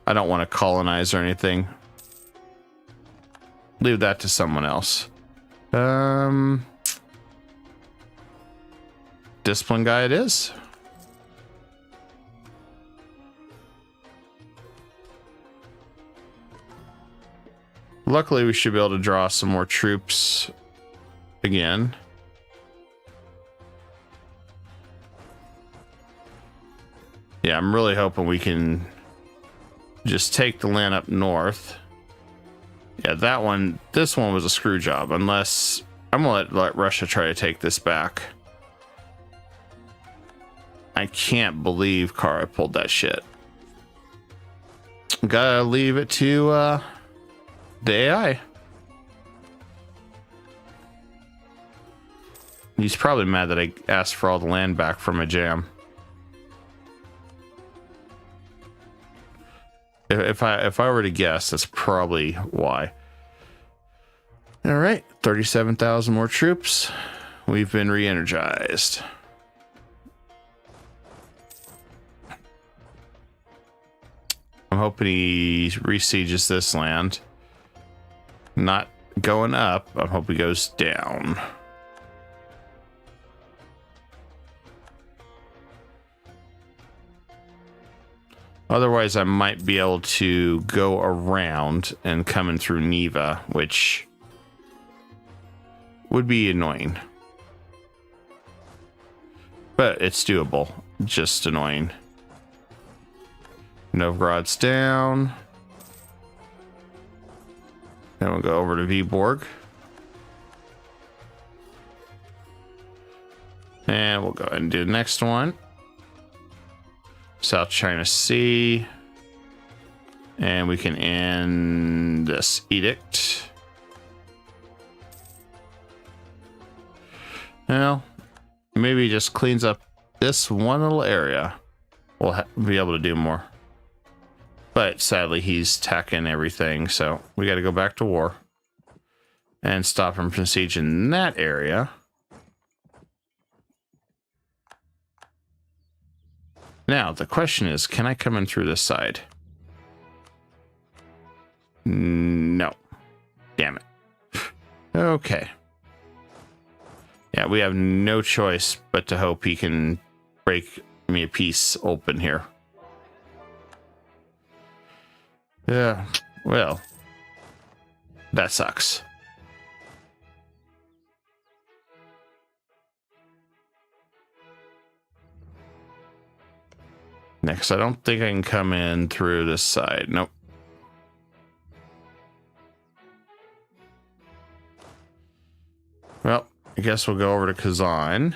I don't want to colonize or anything. Leave that to someone else. Discipline guy it is. Luckily, we should be able to draw some more troops again. Yeah, I'm really hoping we can just take the land up north. Yeah, that one, this one was a screw job, unless I'm gonna let Russia try to take this back. I can't believe Kara pulled that shit. Gotta leave it to the AI. He's probably mad that I asked for all the land back from a jam. If I were to guess, that's probably why. All right, 37,000 more troops. We've been re-energized. I'm hoping he resieges this land. Not going up. I hope he goes down. Otherwise, I might be able to go around and come in through Neva, which would be annoying. But it's doable. Just annoying. Novgorod's down. Then we'll go over to Viborg. And we'll go ahead and do the next one. South China Sea. And we can end this edict. Well, maybe it just cleans up this one little area. We'll be able to do more. But sadly, he's attacking everything, so we got to go back to war and stop him from sieging that area. Now, the question is, can I come in through this side? No. Damn it. Okay. Yeah, we have no choice but to hope he can break me a piece open here. Yeah, well, that sucks. Next, I don't think I can come in through this side. Nope. Well, I guess we'll go over to Kazan.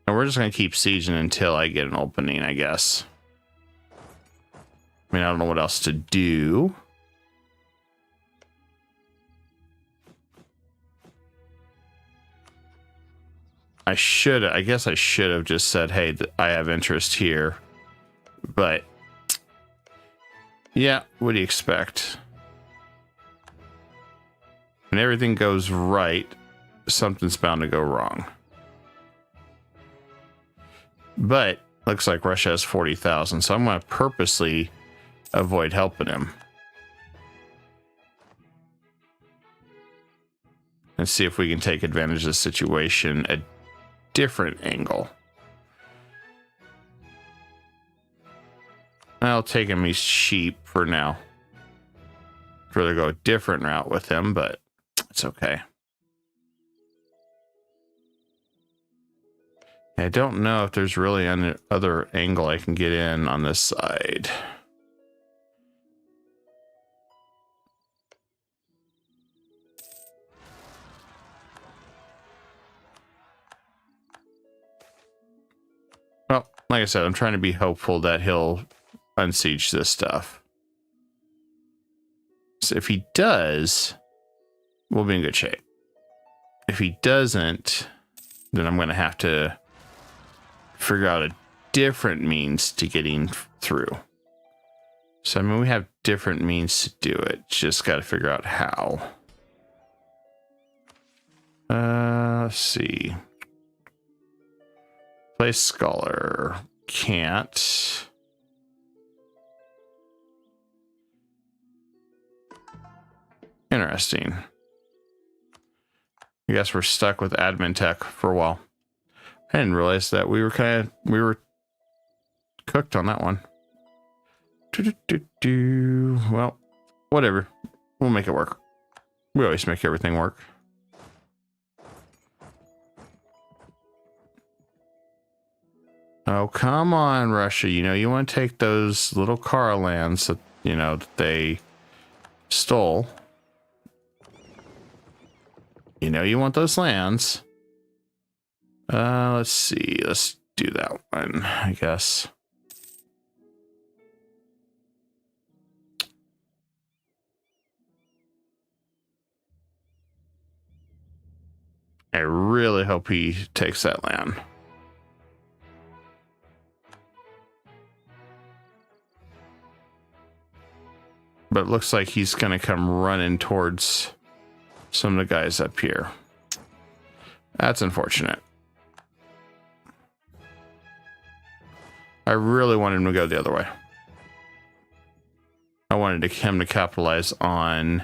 And we're just going to keep sieging until I get an opening, I guess. I mean, I don't know what else to do. I guess I should have just said, hey, I have interest here. But, yeah, what do you expect? When everything goes right, something's bound to go wrong. But looks like Russia has 40,000, so I'm going to purposely avoid helping him. And see if we can take advantage of the situation a different angle. I'll take him, he's cheap for now. I'd rather go a different route with him, but it's okay. I don't know if there's really any other angle I can get in on this side. like I said, I'm trying to be hopeful that he'll unsiege this stuff. So if he does, we'll be in good shape. If he doesn't, then I'm going to have to figure out a different means to getting through. So, I mean, we have different means to do it. Just got to figure out how. Let's see. Play Scholar. Can't. Interesting. I guess we're stuck with admin tech for a while. I didn't realize that we were cooked on that one. Well, whatever. We'll make it work. We always make everything work. Oh, come on, Russia. You know, you want to take those little car lands that, you know, that they stole. You know, you want those lands. Let's see. Let's do that one, I guess. I really hope he takes that land. But it looks like he's going to come running towards some of the guys up here. That's unfortunate. I really wanted him to go the other way. I wanted him to capitalize on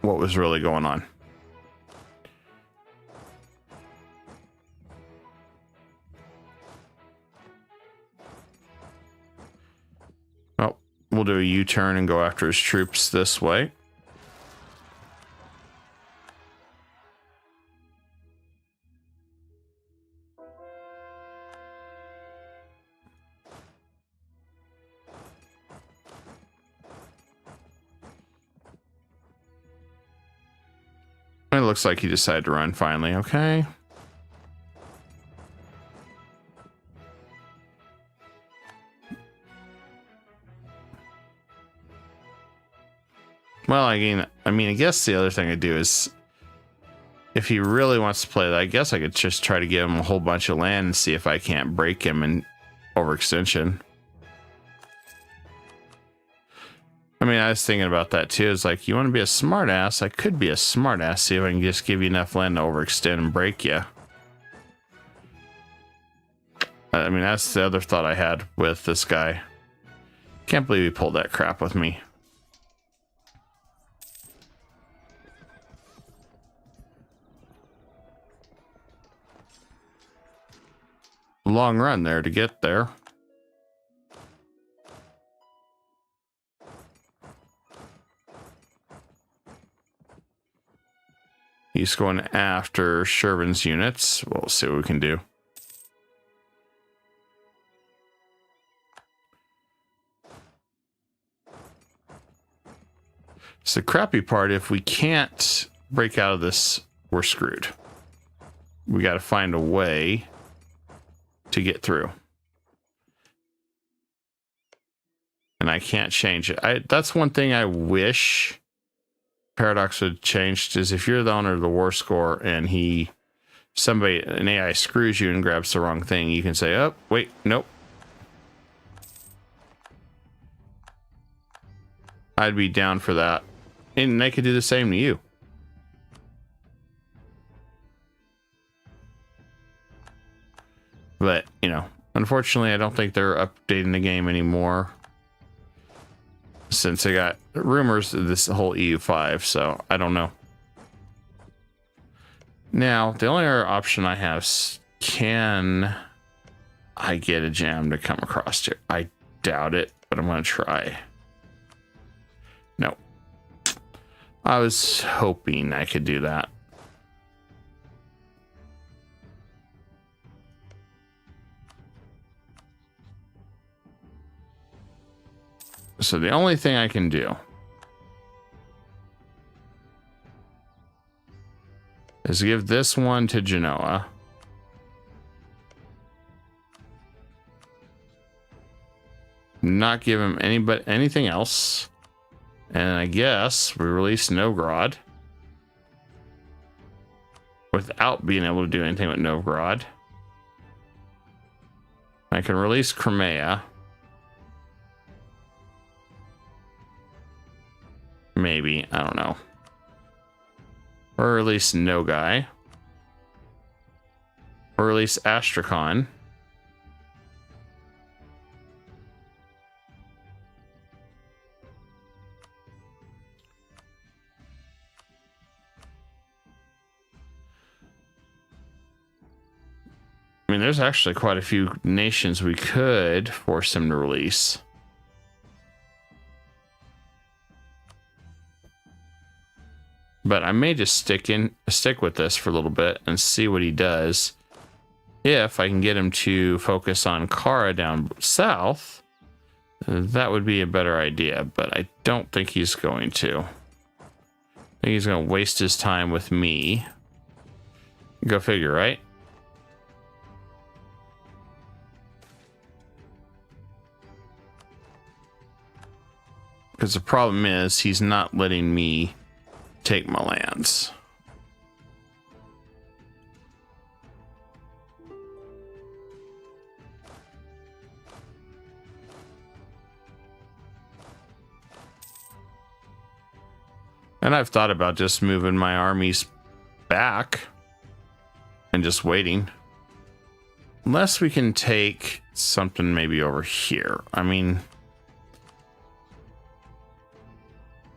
what was really going on. Well, we'll do a U-turn and go after his troops this way. It looks like he decided to run finally. Okay. Well, I mean, I guess the other thing I do is, if he really wants to play that, I guess I could just try to give him a whole bunch of land and see if I can't break him in overextension. I mean, I was thinking about that too. It's like, you want to be a smart ass? I could be a smart ass. See if I can just give you enough land to overextend and break you. I mean, that's the other thought I had with this guy. Can't believe he pulled that crap with me. Long run there to get there. He's going after Shervin's units. We'll see what we can do. It's the crappy part. If we can't break out of this, we're screwed. We got to find a way to get through. And I can't change it. That's one thing I wish Paradox would changed, is if you're the owner of the war score and an AI screws you and grabs the wrong thing, you can say, oh, wait, nope. I'd be down for that. And they could do the same to you. But, you know, unfortunately, I don't think they're updating the game anymore, since they got rumors of this whole EU5, so I don't know. Now, the only other option I have is, can I get a jam to come across here? I doubt it, but I'm going to try. No. I was hoping I could do that. So the only thing I can do is give this one to Genoa. not give him anything else. And I guess we release Novgorod without being able to do anything with Novgorod. I can release Crimea. Maybe, I don't know. Or release Nogai. Or release Astrakhan. I mean, there's actually quite a few nations we could force him to release. But I may just stick with this for a little bit and see what he does. If I can get him to focus on Kara down south, that would be a better idea, but I don't think he's going to. I think he's going to waste his time with me. Go figure, right? Because the problem is he's not letting me take my lands. And I've thought about just moving my armies back and just waiting. Unless we can take something maybe over here. I mean,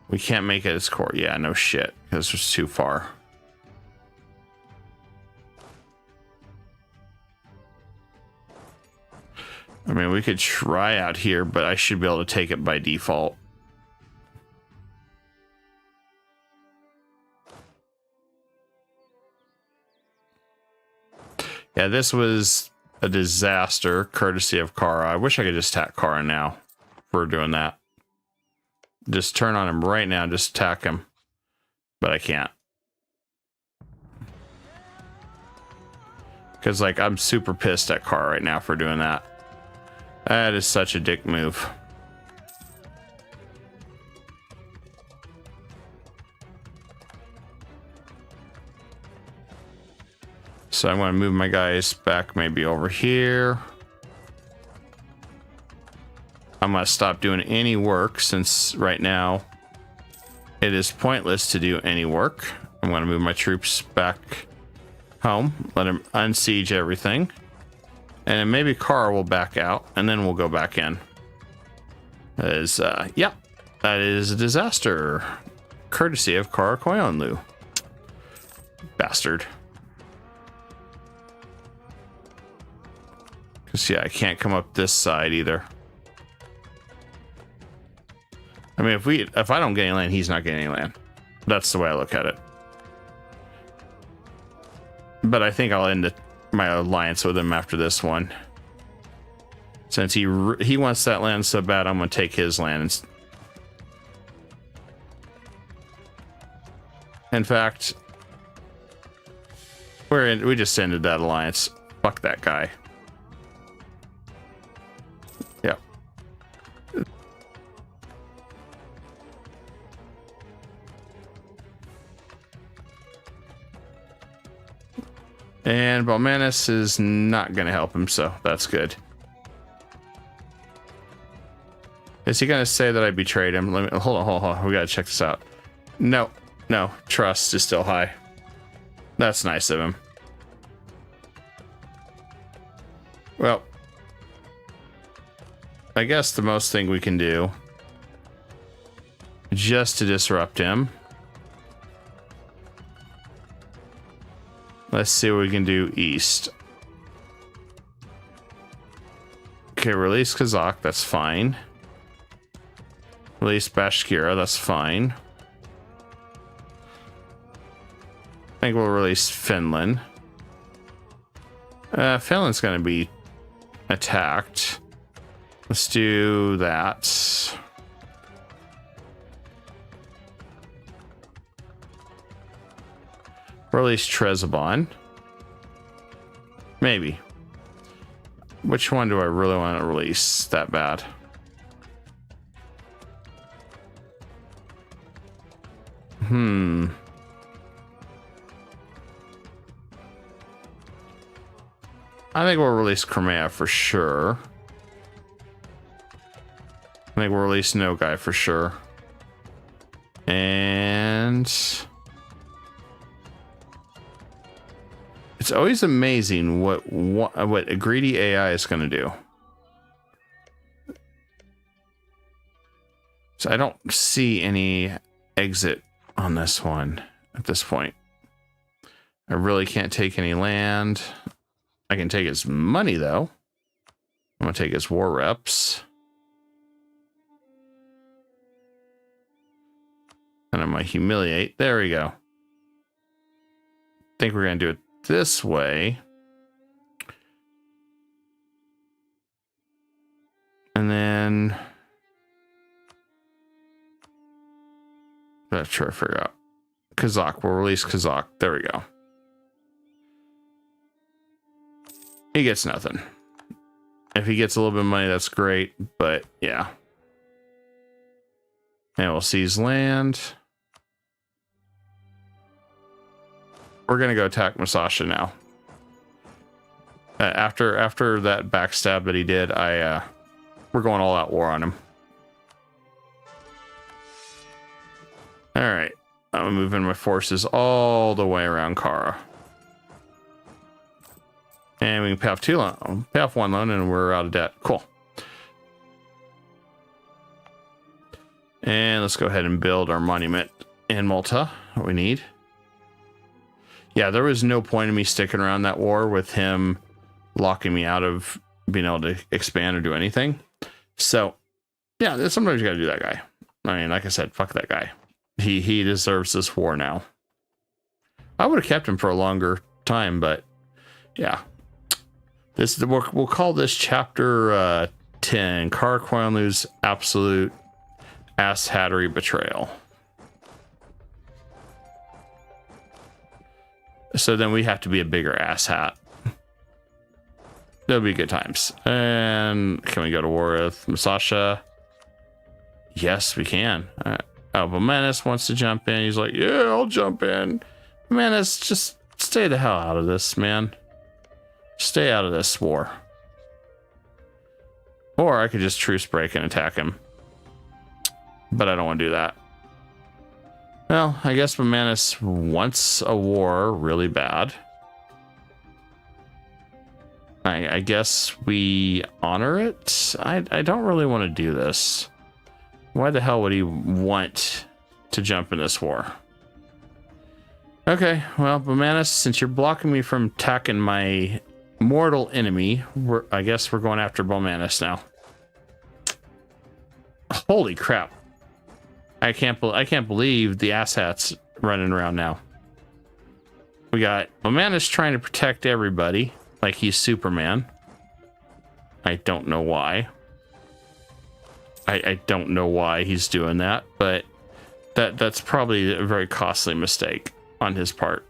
we can't make it as core. Yeah, no shit, because it's too far. I mean, we could try out here, but I should be able to take it by default. Yeah, this was a disaster, courtesy of Kara. I wish I could just attack Kara now for doing that. Just turn on him right now, just attack him. But I can't. Because, like, I'm super pissed at Kara right now for doing that. That is such a dick move. So I'm going to move my guys back maybe over here. I'm going to stop doing any work since right now it is pointless to do any work. I'm going to move my troops back home, let them unsiege everything. And then maybe Kara will back out and then we'll go back in. That is, yeah, that is a disaster. Courtesy of Kara Koyonlu. Bastard. Because, yeah, I can't come up this side either. I mean, if I don't get any land, he's not getting any land. That's the way I look at it. But I think I'll end my alliance with him after this one. Since he wants that land so bad, I'm going to take his land. In fact, we just ended that alliance. Fuck that guy. Yeah. And Balmanis is not going to help him, so that's good. Is he going to say that I betrayed him? Hold on. We got to check this out. No, trust is still high. That's nice of him. Well, I guess the most thing we can do, just to disrupt him, let's see what we can do east. Okay, release Kazakh, that's fine. Release Bashkira, that's fine. I think we'll release Finland. Finland's going to be attacked. Let's do that. Release Trezobon. Maybe. Which one do I really want to release that bad? I think we'll release Crimea for sure. I think we'll release Nogai for sure. And it's always amazing what a greedy AI is going to do. So I don't see any exit on this one at this point. I really can't take any land. I can take his money, though. I'm going to take his war reps. And I'm going to humiliate. There we go. I think we're going to do it this way. And then... let's try to figure out. Kazakh. We'll release Kazakh. There we go. He gets nothing. If he gets a little bit of money, that's great. But, yeah. And we'll seize land. We're going to go attack Masasha now. After that backstab that he did, we're going all out war on him. All right. I'm moving my forces all the way around Kara. And we can pay off pay off one loan and we're out of debt. Cool. And let's go ahead and build our monument in Malta. What we need. Yeah, there was no point in me sticking around that war with him locking me out of being able to expand or do anything. So, yeah, sometimes you gotta do that guy. I mean, like I said, fuck that guy. He deserves this war now. I would have kept him for a longer time, but yeah. We'll call this chapter 10, Kara Koilu's absolute ass hattery betrayal. So then we have to be a bigger ass hat. That'll be good times. And can we go to war with Masasha? Yes, we can. Oh, but Menace wants to jump in. He's like, yeah, I'll jump in. Menace, just stay the hell out of this, man. Stay out of this war. Or I could just truce break and attack him. But I don't want to do that. Well, I guess Menace wants a war really bad. I guess we honor it. I don't really want to do this. Why the hell would he want to jump in this war? Okay, well, Bamanis, since you're blocking me from attacking my mortal enemy, I guess we're going after Bamanis now. Holy crap. I can't believe the asshats running around now. We got Bamanis trying to protect everybody like he's Superman. I don't know why. I don't know why he's doing that, but that's probably a very costly mistake on his part.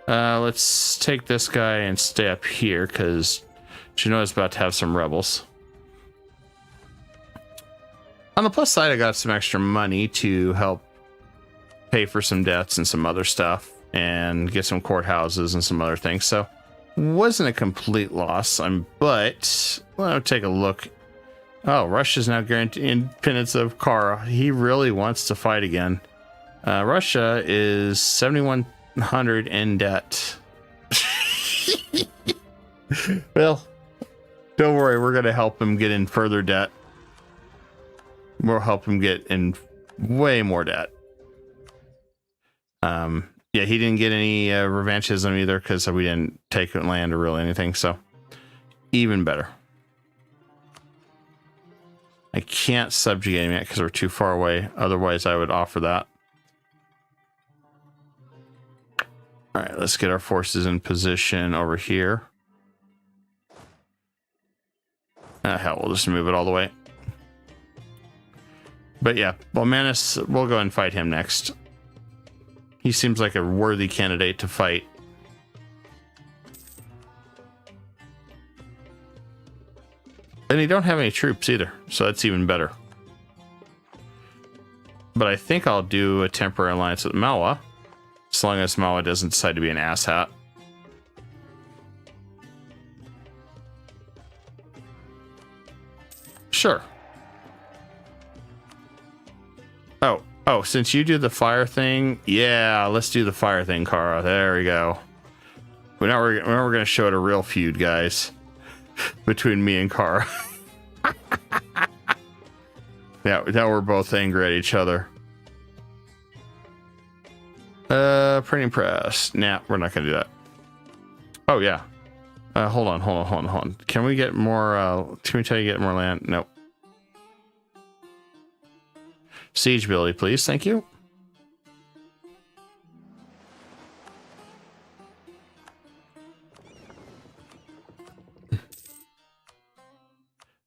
Let's take this guy and stay up here because Genoa's about to have some rebels. On the plus side, I got some extra money to help pay for some debts and some other stuff and get some courthouses and some other things. So wasn't a complete loss. But well, take a look. Oh, Russia's now guaranteed independence of Kara. He really wants to fight again. Russia is 7,100 in debt. Well, don't worry. We're going to help him get in further debt. We'll help him get in way more debt. Yeah, he didn't get any revanchism either because we didn't take land or really anything. So even better. I can't subjugate him yet because we're too far away. Otherwise, I would offer that. All right, let's get our forces in position over here. Hell, we'll just move it all the way. But yeah, Balmanis, we'll go and fight him next. He seems like a worthy candidate to fight. And he don't have any troops either, so that's even better. But I think I'll do a temporary alliance with Malwa, as long as Malwa doesn't decide to be an asshat. Sure. Oh, since you do the fire thing, yeah, let's do the fire thing, Kara. There we go. Now we're going to show it a real feud, guys, between me and Kara. Yeah, now we're both angry at each other. Printing press. Nah, we're not going to do that. Oh, yeah. Hold on. Can we get more, can we tell you to get more land? Nope. Siege ability, please. Thank you.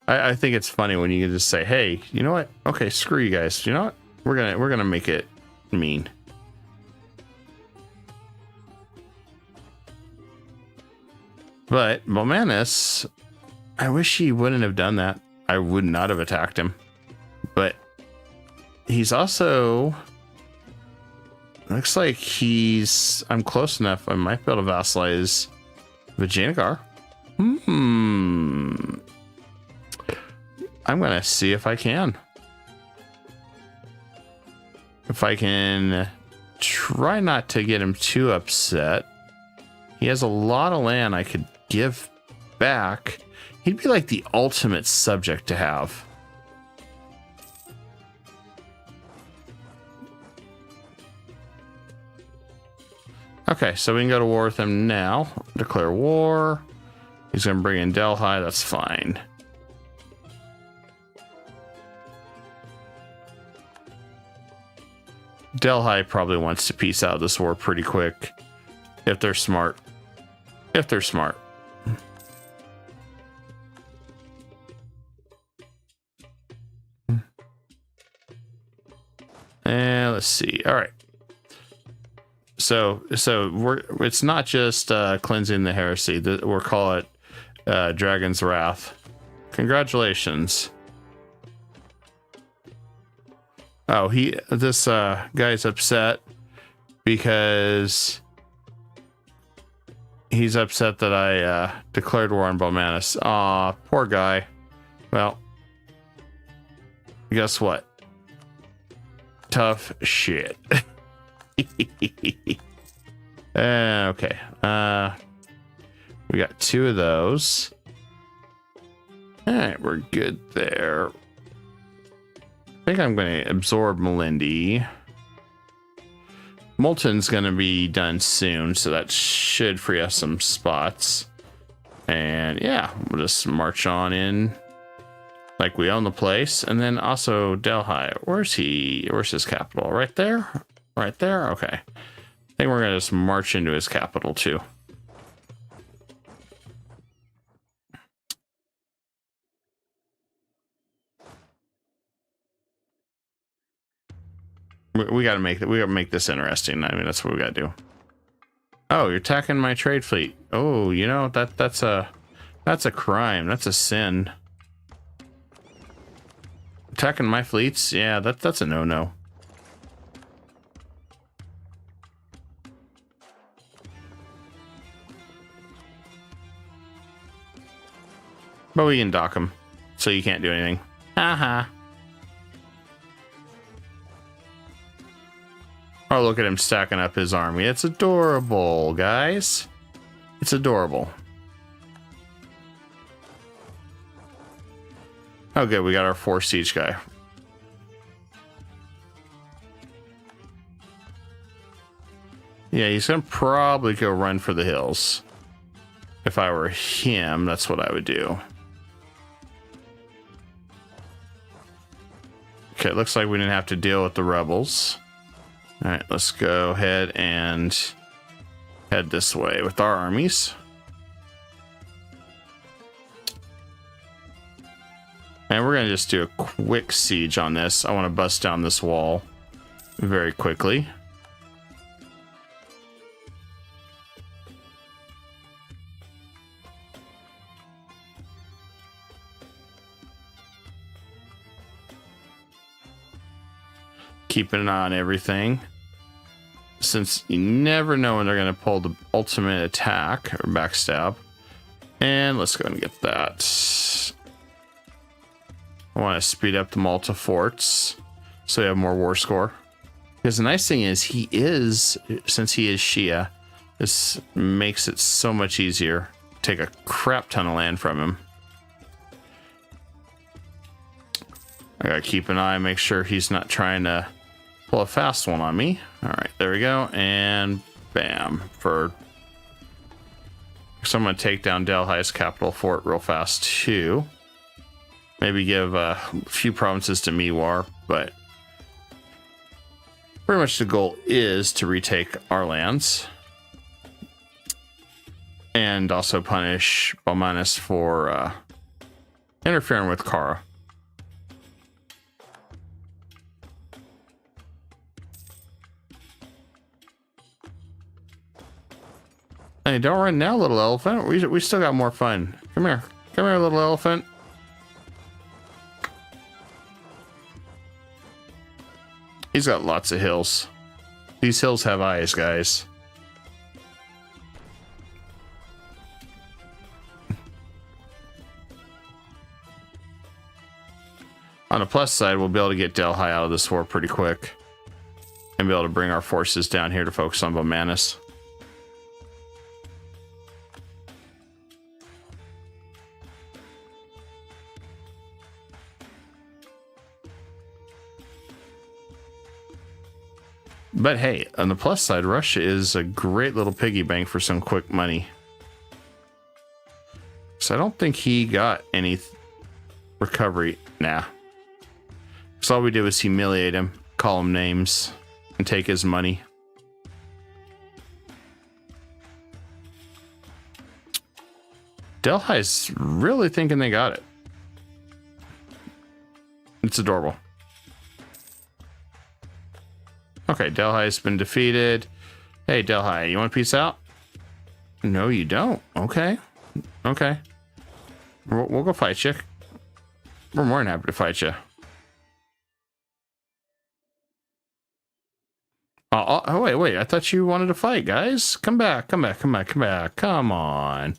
I think it's funny when you can just say, hey, you know what? Okay, screw you guys. You know what? We're gonna make it mean. But Momentus, I wish he wouldn't have done that. I would not have attacked him. But he's also, looks like I'm close enough. I might be able to vassalize Vijayanagar. I'm gonna see if I can. If I can try not to get him too upset. He has a lot of land I could give back. He'd be like the ultimate subject to have. Okay, so we can go to war with him now. Declare war. He's gonna bring in Delhi. That's fine. Delhi probably wants to peace out this war pretty quick. If they're smart. If they're smart. And let's see. All right. So it's not just cleansing the heresy. We'll call it Dragon's Wrath. Congratulations. Oh, this guy's upset because he's upset that I declared war on Bomanus. Aw, poor guy. Well, guess what? Tough shit. Okay. We got 2 of those. All right, we're good there. I think I'm going to absorb Melindy. Molten's going to be done soon, so that should free us some spots. And yeah, we'll just march on in like we own the place. And then also Delhi. Where's his capital? Right there? Right there? Okay. I think we're going to just march into his capital too. We gotta make this interesting. I mean, that's what we gotta do. Oh, you're attacking my trade fleet. Oh, you know, that's a crime. That's a sin. Attacking my fleets? Yeah, that's a no-no. But we can dock them, so you can't do anything. Haha. Oh, look at him stacking up his army. It's adorable, guys. It's adorable. Oh, good. We got our 4 siege guy. Yeah, he's going to probably go run for the hills. If I were him, that's what I would do. Okay, it looks like we didn't have to deal with the rebels. All right, let's go ahead and head this way with our armies. And we're going to just do a quick siege on this. I want to bust down this wall very quickly. keeping an eye on everything, since you never know when they're going to pull the ultimate attack or backstab. And let's go and get that. I want to speed up the Malta forts so we have more war score. Because the nice thing is since he is Shia, this makes it so much easier to take a crap ton of land from him. I gotta keep an eye, make sure he's not trying to pull a fast one on me. All right, there we go. And bam. So I'm gonna take down Delhi's capital fort real fast too. Maybe give a few provinces to Miwar, but pretty much the goal is to retake our lands. And also punish Balmanis for interfering with Kara. Hey, don't run now, little elephant. We still got more fun. Come here. Come here, little elephant. He's got lots of hills. These hills have eyes, guys. On the plus side, we'll be able to get Delhi out of this war pretty quick. And be able to bring our forces down here to focus on Balmanis. But hey, on the plus side, Russia is a great little piggy bank for some quick money. So I don't think he got any recovery. Nah. So all we did was humiliate him, call him names, and take his money. Delhi's really thinking they got it. It's adorable. Okay, Delhi's been defeated. Hey, Delhi, you want to peace out? No, you don't. Okay. Okay. We'll go fight you. We're more than happy to fight you. Oh, wait. I thought you wanted to fight, guys. Come back. Come on.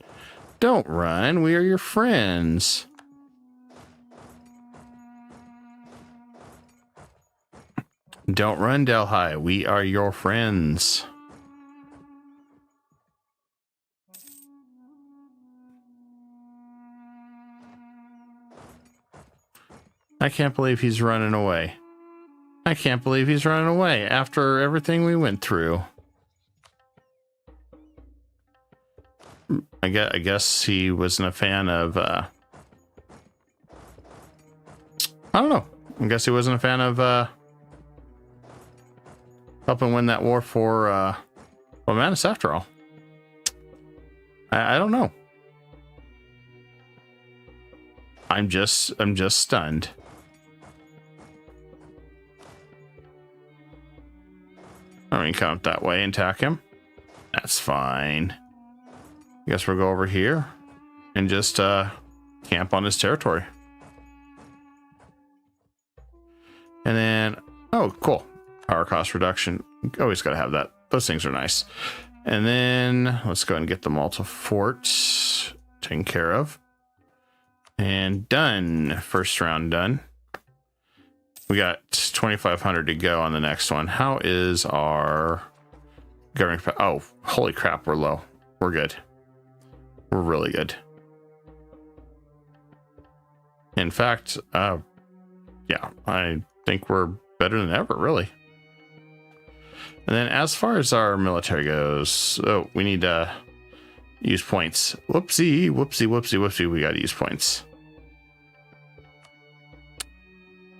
Don't run. We are your friends. Don't run, Delhi. We are your friends. I can't believe he's running away. I can't believe he's running away after everything we went through. I guess he wasn't a fan of, I don't know. I guess he wasn't a fan of, helping win that war for Balmanis after all. I don't know. I'm just stunned. I mean, come up that way and attack him. That's fine. I guess we'll go over here and just camp on his territory. And then, oh, cool. Power cost reduction. Always got to have that. Those things are nice. And then let's go ahead and get the Malta fort taken care of. And done. First round done. We got 2,500 to go on the next one. How is our governing? Oh, holy crap. We're low. We're good. We're really good. In fact, yeah, I think we're better than ever, really. And then as far as our military goes, oh, we need to use points. Whoopsie. We got to use points.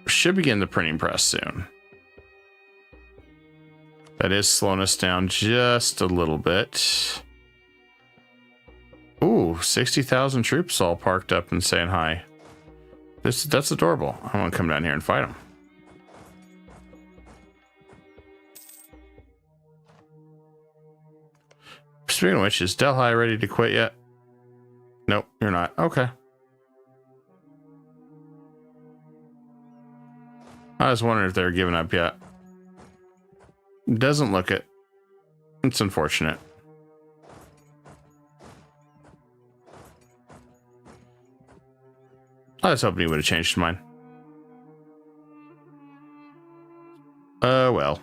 Should begin the printing press soon. That is slowing us down just a little bit. Ooh, 60,000 troops all parked up and saying hi. That's adorable. I want to come down here and fight them. Speaking of which, is Delhi ready to quit yet? Nope, you're not. Okay. I was wondering if they were giving up yet. Doesn't look it. It's unfortunate. I was hoping he would have changed his mind. Well.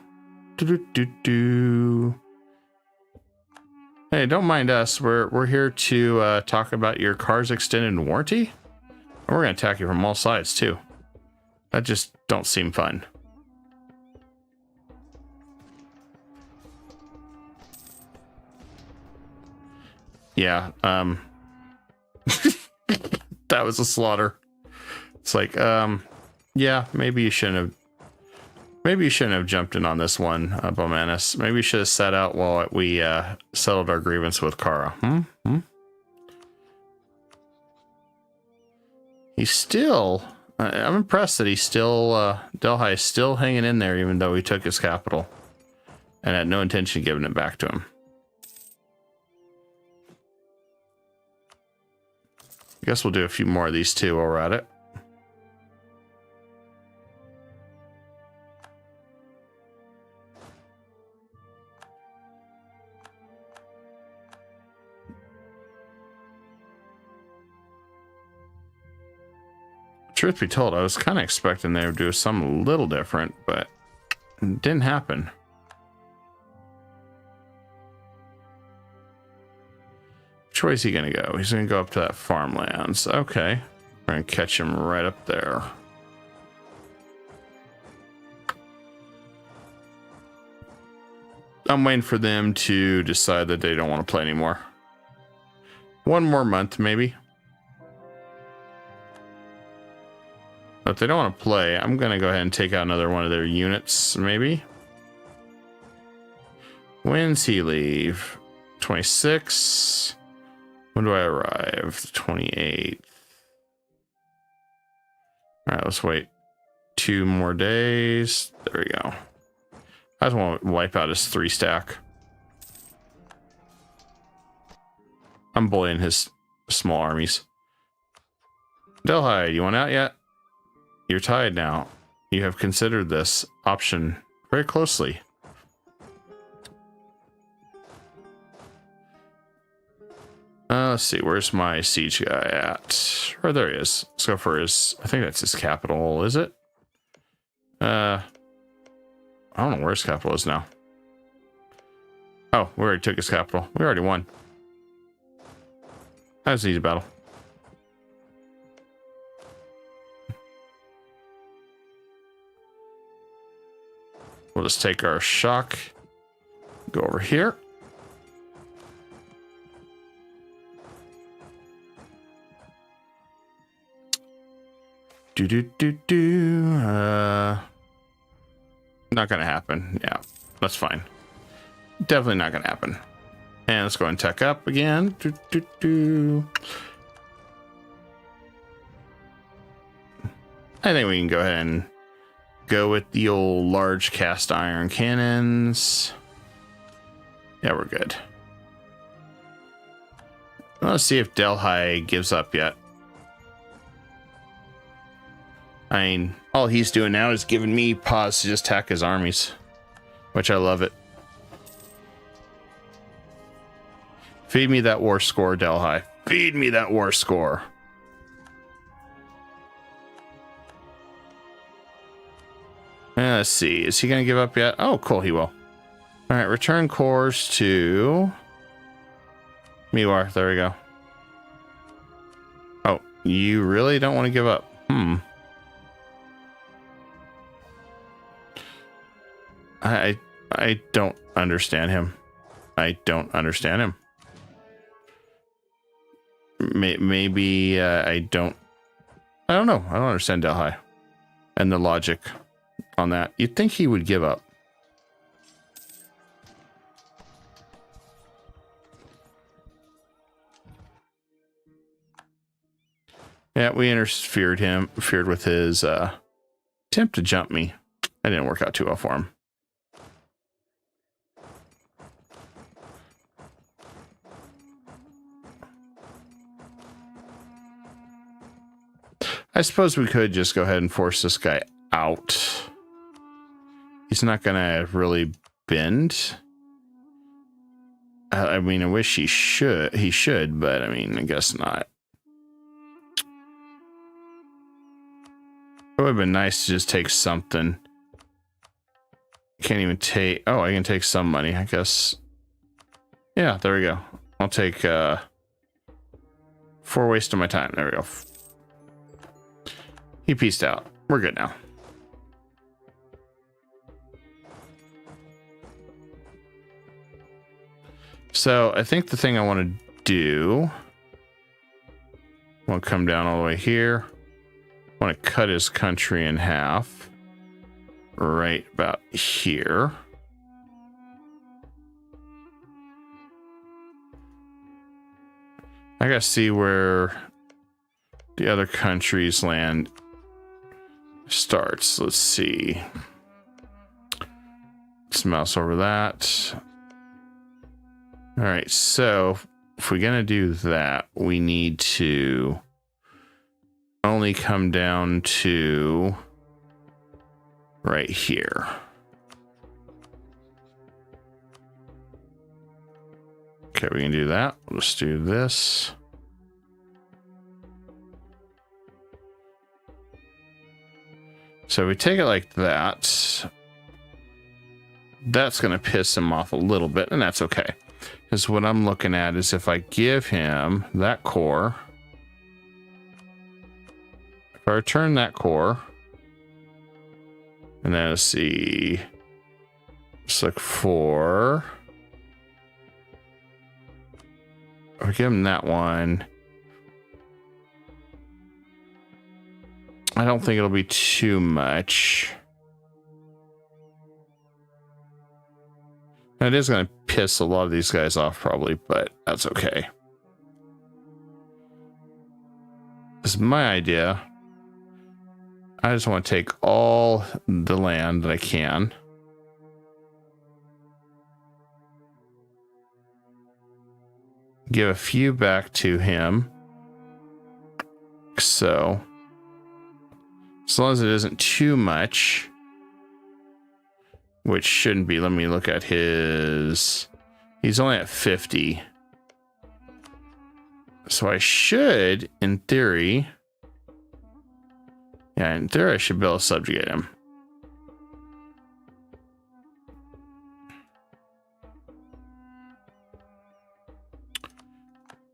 Hey, don't mind us. We're here to talk about your car's extended warranty. And we're gonna attack you from all sides too. That just don't seem fun. Yeah, that was a slaughter. It's like, yeah, maybe you shouldn't have jumped in on this one, Bomanus. Maybe you should have sat out while we settled our grievance with Kara. He's still, I'm impressed that he's still, Delhi is still hanging in there, even though he took his capital and had no intention of giving it back to him. I guess we'll do a few more of these too while we're at it. Truth be told, I was kind of expecting they would do something a little different, but it didn't happen. Which way is he going to go? He's going to go up to that farmlands. Okay. We're going to catch him right up there. I'm waiting for them to decide that they don't want to play anymore. One more month, maybe. But if they don't want to play, I'm going to go ahead and take out another one of their units, maybe. When's he leave? 26. When do I arrive? The 28th. All right, let's wait 2 more days. There we go. I just want to wipe out his 3 stack. I'm bullying his small armies. Delhi, you want out yet? You're tied now. You have considered this option very closely. Let's see, where's my siege guy at? Oh, there he is. Let's go for his, I think that's his capital, is it? I don't know where his capital is now. Oh, we already took his capital. We already won. That was an easy battle. We'll just take our shock. Go over here. Not gonna happen. Yeah, that's fine. Definitely not gonna happen. And let's go and tech up again. I think we can go ahead and go with the old large cast iron cannons. Yeah, we're good. Let's see if Delhi gives up yet. I mean, all he's doing now is giving me pause to just attack his armies, which I love it. Feed me that war score, Delhi. Feed me that war score. Let's see. Is he going to give up yet? Oh, cool. He will. All right. Return cores to Miwar. There we go. Oh, you really don't want to give up? I don't understand him. I don't understand him. Maybe I don't know. I don't understand Delhi and the logic on that. You'd think he would give up. Yeah, we interfered with his attempt to jump me. That didn't work out too well for him. I suppose we could just go ahead and force this guy out. He's not going to really opened. I mean, I wish he should, but I mean, I guess not. It would have been nice to just take something. Can't even take, oh, I can take some money, I guess. Yeah, there we go. I'll take 4 waste of my time. There we go. He peaced out. We're good now. So I think the thing I want to do, I want to come down all the way here. I want to cut his country in half right about here. I gotta see where the other countries' land starts. Let's see. Let's mouse over that. All right, so if we're gonna do that, we need to only come down to right here. Okay, we can do that. Let's do this. So we take it like that. That's going to piss him off a little bit, and that's okay. Because what I'm looking at is if I give him that core, if I return that core, and then let's see, let's look for, if I give him that one, I don't think it'll be too much. It is going to piss a lot of these guys off probably, but that's okay. This is my idea. I just want to take all the land that I can. Give a few back to him. So, as long as it isn't too much, which shouldn't be. Let me look at his. He's only at 50. So I should, in theory. Yeah, in theory, I should be able to subjugate him.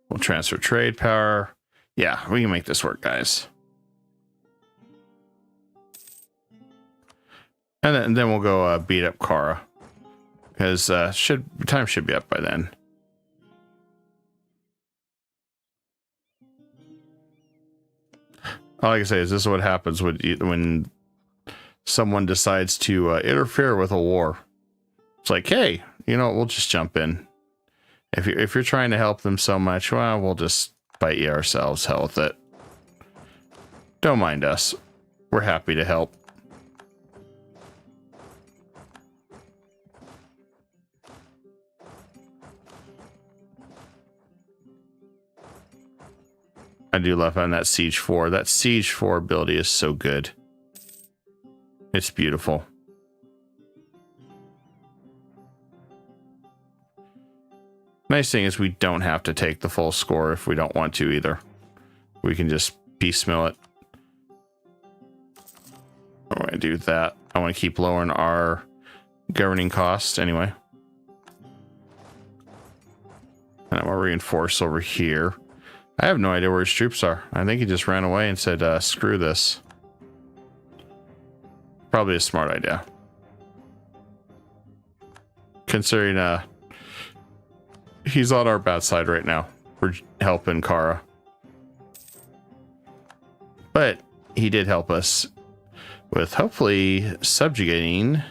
We'll transfer trade power. Yeah, we can make this work, guys. And then we'll go beat up Kara, because time should be up by then. All I can say is this is what happens when someone decides to interfere with a war. It's like, hey, you know, we'll just jump in. If you're trying to help them so much, well, we'll just bite you ourselves. Hell with it. Don't mind us. We're happy to help. I do love on that Siege 4. That Siege 4 ability is so good. It's beautiful. Nice thing is we don't have to take the full score if we don't want to either. We can just piecemeal it. I want to do that. I want to keep lowering our governing costs anyway. And I want to reinforce over here. I have no idea where his troops are. I think he just ran away and said, screw this. Probably a smart idea. Considering he's on our bad side right now. We're helping Kara. But he did help us with hopefully subjugating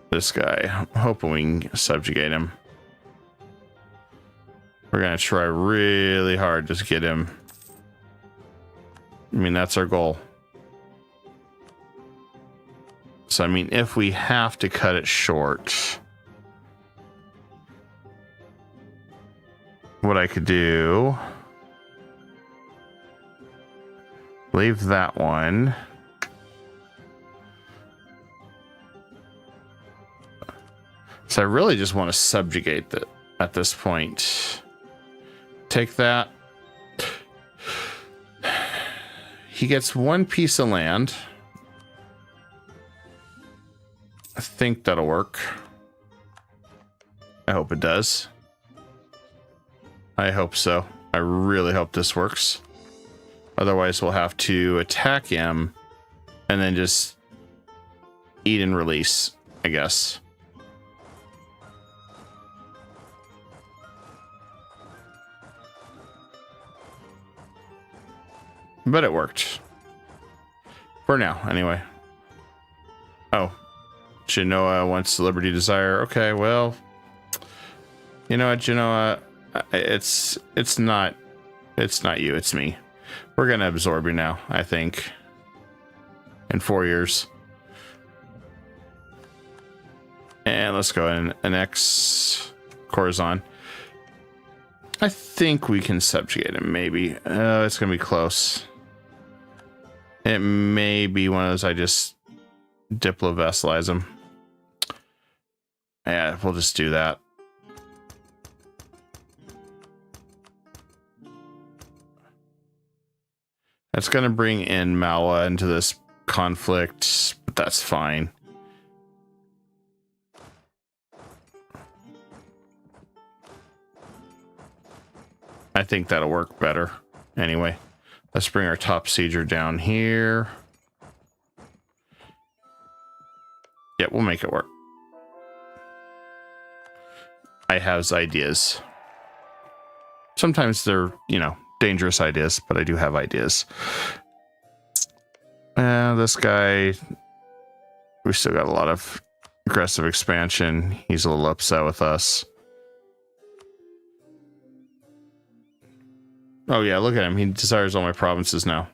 this guy. I'm hoping we can subjugate him. We're going to try really hard to get him. I mean, that's our goal. So, I mean, if we have to cut it short, what I could do, leave that one. So I really just want to subjugate that at this point. Take that. He gets one piece of land. I think that'll work. I hope it does. I hope so. I really hope this works. Otherwise, we'll have to attack him and then just eat and release, I guess. But it worked. For now, anyway. Oh. Genoa wants Liberty Desire. Okay, well. You know what, Genoa? It's not you, it's me. We're gonna absorb you now, I think. In 4 years. And let's go and annex Corazon. I think we can subjugate him, maybe. It's gonna be close. It may be one of those I just diplo-vassalize him. Yeah, we'll just do that. That's going to bring in Malwa into this conflict, but that's fine. I think that'll work better. Anyway, let's bring our top sieger down here. Yeah, we'll make it work. I have ideas. Sometimes they're, you know, dangerous ideas, but I do have ideas. This guy, we still got a lot of aggressive expansion. He's a little upset with us. Oh yeah, look at him. He desires all my provinces now.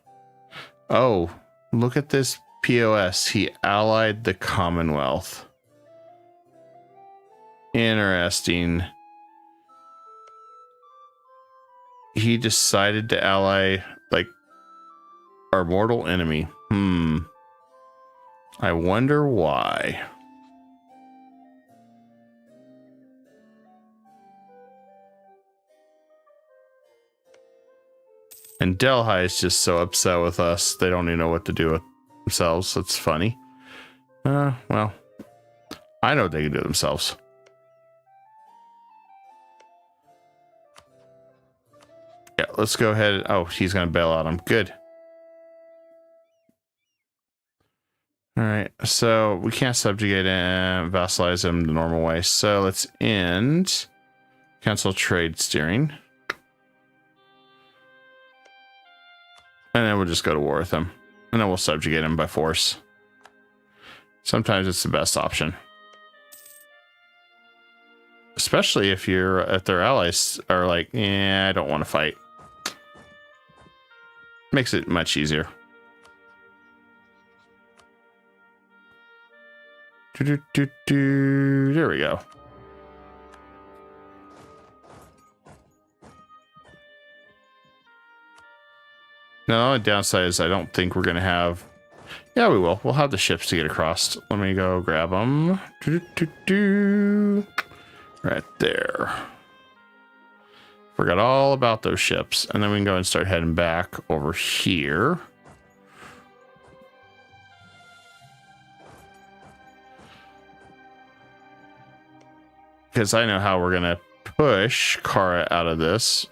Oh, look at this POS. He allied the Commonwealth. Interesting. He decided to ally, like, our mortal enemy. I wonder why. And Delhi is just so upset with us. They don't even know what to do with themselves. That's funny. Well, I know what they can do themselves. Yeah, let's go ahead. Oh, he's going to bail out him. Good. All right. So we can't subjugate him, vassalize him the normal way. So let's end. Cancel trade steering. And then we'll just go to war with him. And then we'll subjugate him by force. Sometimes it's the best option. Especially if their allies are like, yeah, I don't want to fight. Makes it much easier. There we go. No, the downside is I don't think we're going to have... Yeah, we will. We'll have the ships to get across. Let me go grab them. Right there. Forgot all about those ships. And then we can go and start heading back over here. Because I know how we're going to push Kara out of this.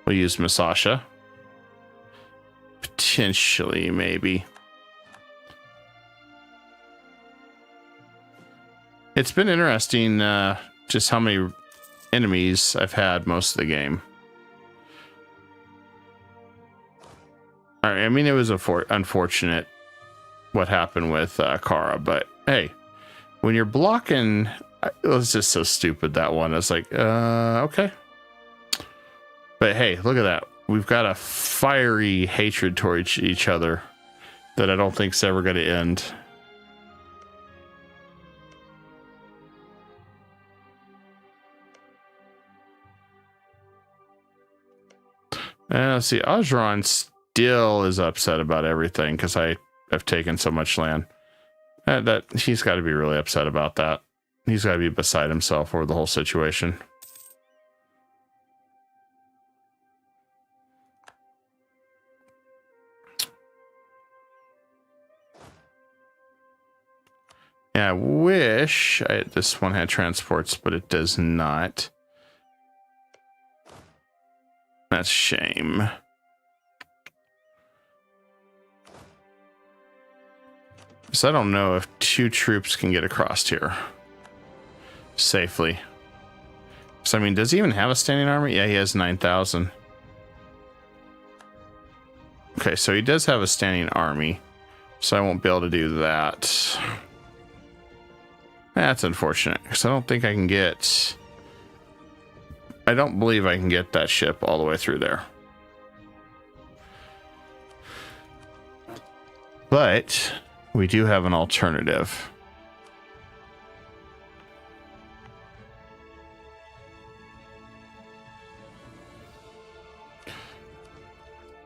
We'll use Masasha. Potentially, maybe. It's been interesting just how many enemies I've had most of the game. All right, I mean, it was unfortunate what happened with Kara, but hey, when you're blocking... It was just so stupid, that one. It's like, okay. But hey, look at that. We've got a fiery hatred towards each other that I don't think's ever going to end. Let's see. Ajran still is upset about everything because I've taken so much land. That he's got to be really upset about that. He's got to be beside himself over the whole situation. Yeah, I wish this one had transports, but it does not. That's a shame. So I don't know if 2 troops can get across here safely. So, I mean, does he even have a standing army? Yeah, he has 9,000. Okay, so he does have a standing army. So I won't be able to do that. That's unfortunate, because I don't think I can get... I don't believe I can get that ship all the way through there. But we do have an alternative.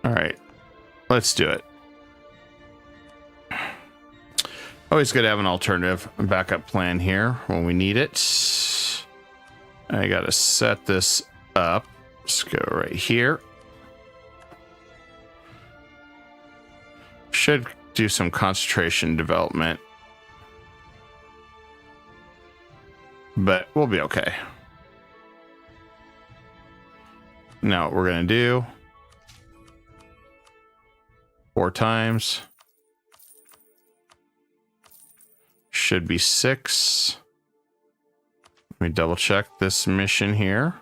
All right, let's do it. Always good to have an alternative backup plan here when we need it. I got to set this up. Let's go right here. Should do some concentration development, but we'll be okay. Now what we're going to do, 4 times. Should be 6. Let me double check this mission here.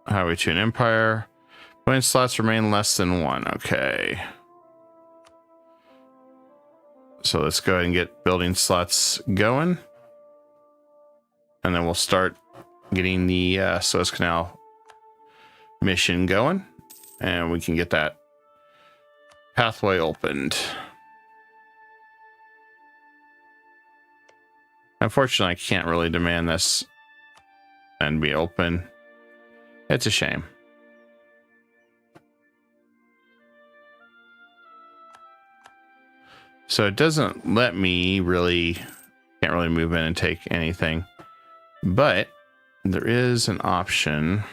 Highway to an Empire. Building slots remain less than 1. Okay. So let's go ahead and get building slots going. And then we'll start getting the Suez Canal mission going. And we can get that pathway opened. Unfortunately, I can't really demand this and be open. It's a shame. So it doesn't let me really, can't really move in and take anything. But there is an option.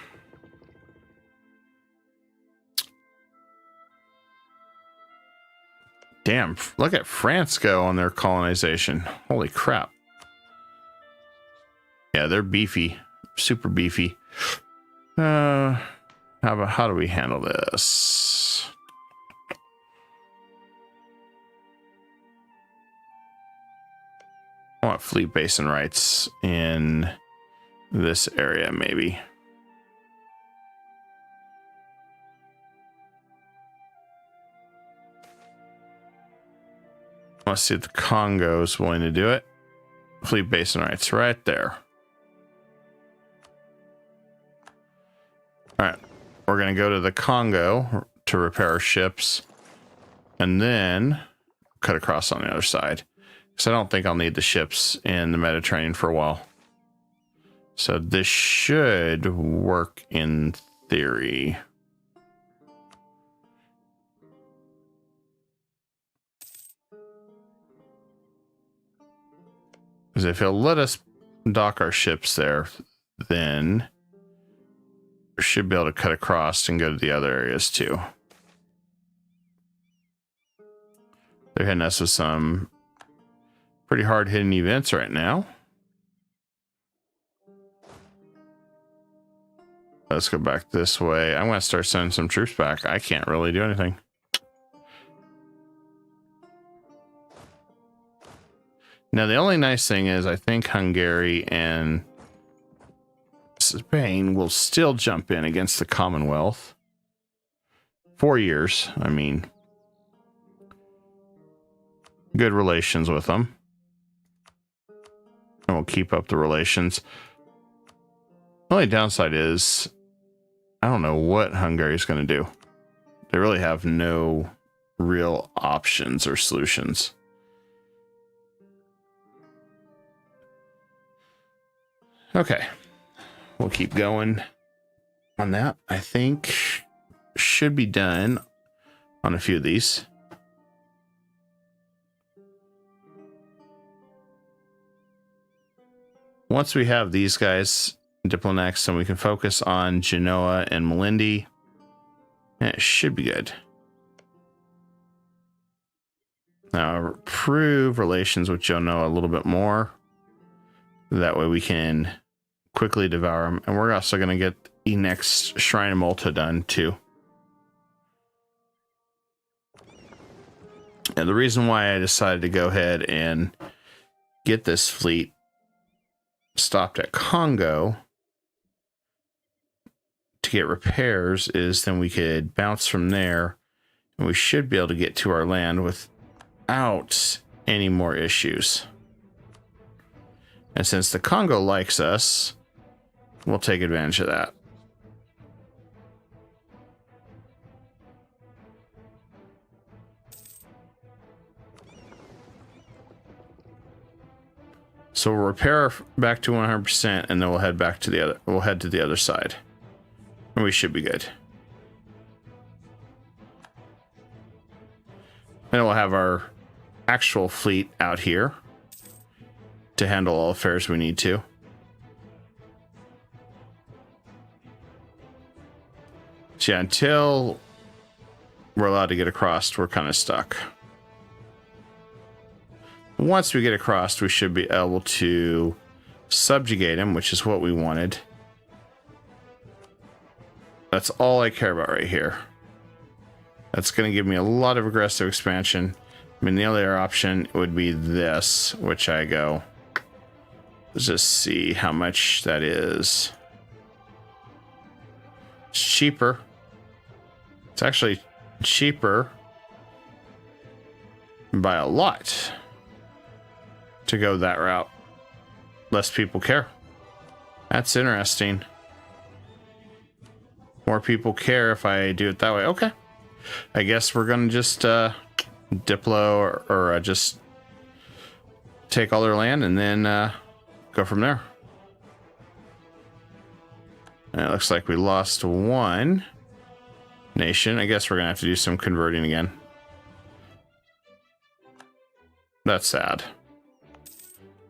Damn, look at France go on their colonization. Holy crap. Yeah, they're beefy, super beefy. How do we handle this? I want fleet basin rights in this area, maybe. Let's see if the Congo is willing to do it. Fleet basin rights right there. All right, we're going to go to the Congo to repair our ships and then cut across on the other side. Because I don't think I'll need the ships in the Mediterranean for a while. So this should work in theory. Because if he'll let us dock our ships there, then we should be able to cut across and go to the other areas too. They're hitting us with some pretty hard hitting events right now. Let's go back this way. I'm going to start sending some troops back. I can't really do anything. Now, the only nice thing is I think Hungary and Spain will still jump in against the Commonwealth. 4 years. I mean, good relations with them. And we'll keep up the relations. The only downside is I don't know what Hungary is going to do. They really have no real options or solutions. Okay, we'll keep going on that. I think should be done on a few of these. once we have these guys, Diplonex, then we can focus on Genoa and Malindi. And it should be good. Now, improve relations with Genoa a little bit more. That way we can quickly devour them. And we're also going to get the next Shrine of Malta done too. And the reason why I decided to go ahead and get this fleet stopped at Congo to get repairs is then we could bounce from there and we should be able to get to our land without any more issues. And since the Congo likes us, we'll take advantage of that. So we'll repair back to 100% and then we'll head back to the other, we'll head to the other side. And we should be good. And we'll have our actual fleet out here to handle all affairs we need to. So yeah, until we're allowed to get across, we're kind of stuck. Once we get across, we should be able to subjugate him, which is what we wanted. That's all I care about right here. That's going to give me a lot of aggressive expansion. I mean, the only other option would be this, which I go, let's just see how much that is. It's cheaper. It's actually cheaper by a lot to go that route. Less people care. That's interesting. More people care if I do it that way. Okay. I guess we're going to just Diplo or just take all their land and then go from there. And it looks like we lost one nation. I guess we're going to have to do some converting again. That's sad.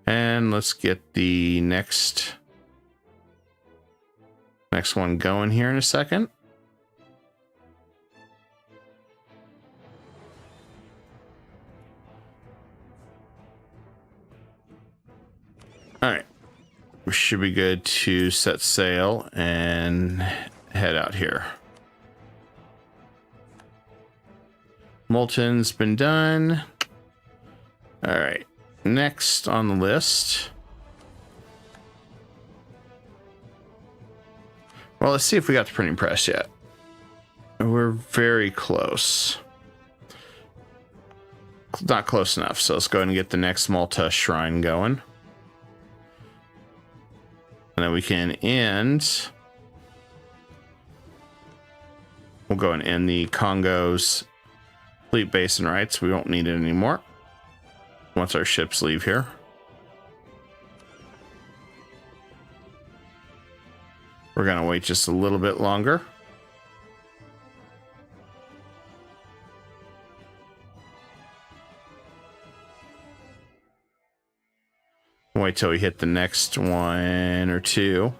And let's get the next one going here in a second. All right. We should be good to set sail and head out here. Molten's been done. All right. Next on the list. Well, let's see if we got the printing press yet. We're very close. Not close enough, so let's go ahead and get the next Malta shrine going. And then we can end. We'll go and end the Congo's fleet base and rights. We won't need it anymore once our ships leave here. We're going to wait just a little bit longer. Wait till we hit the next one or two.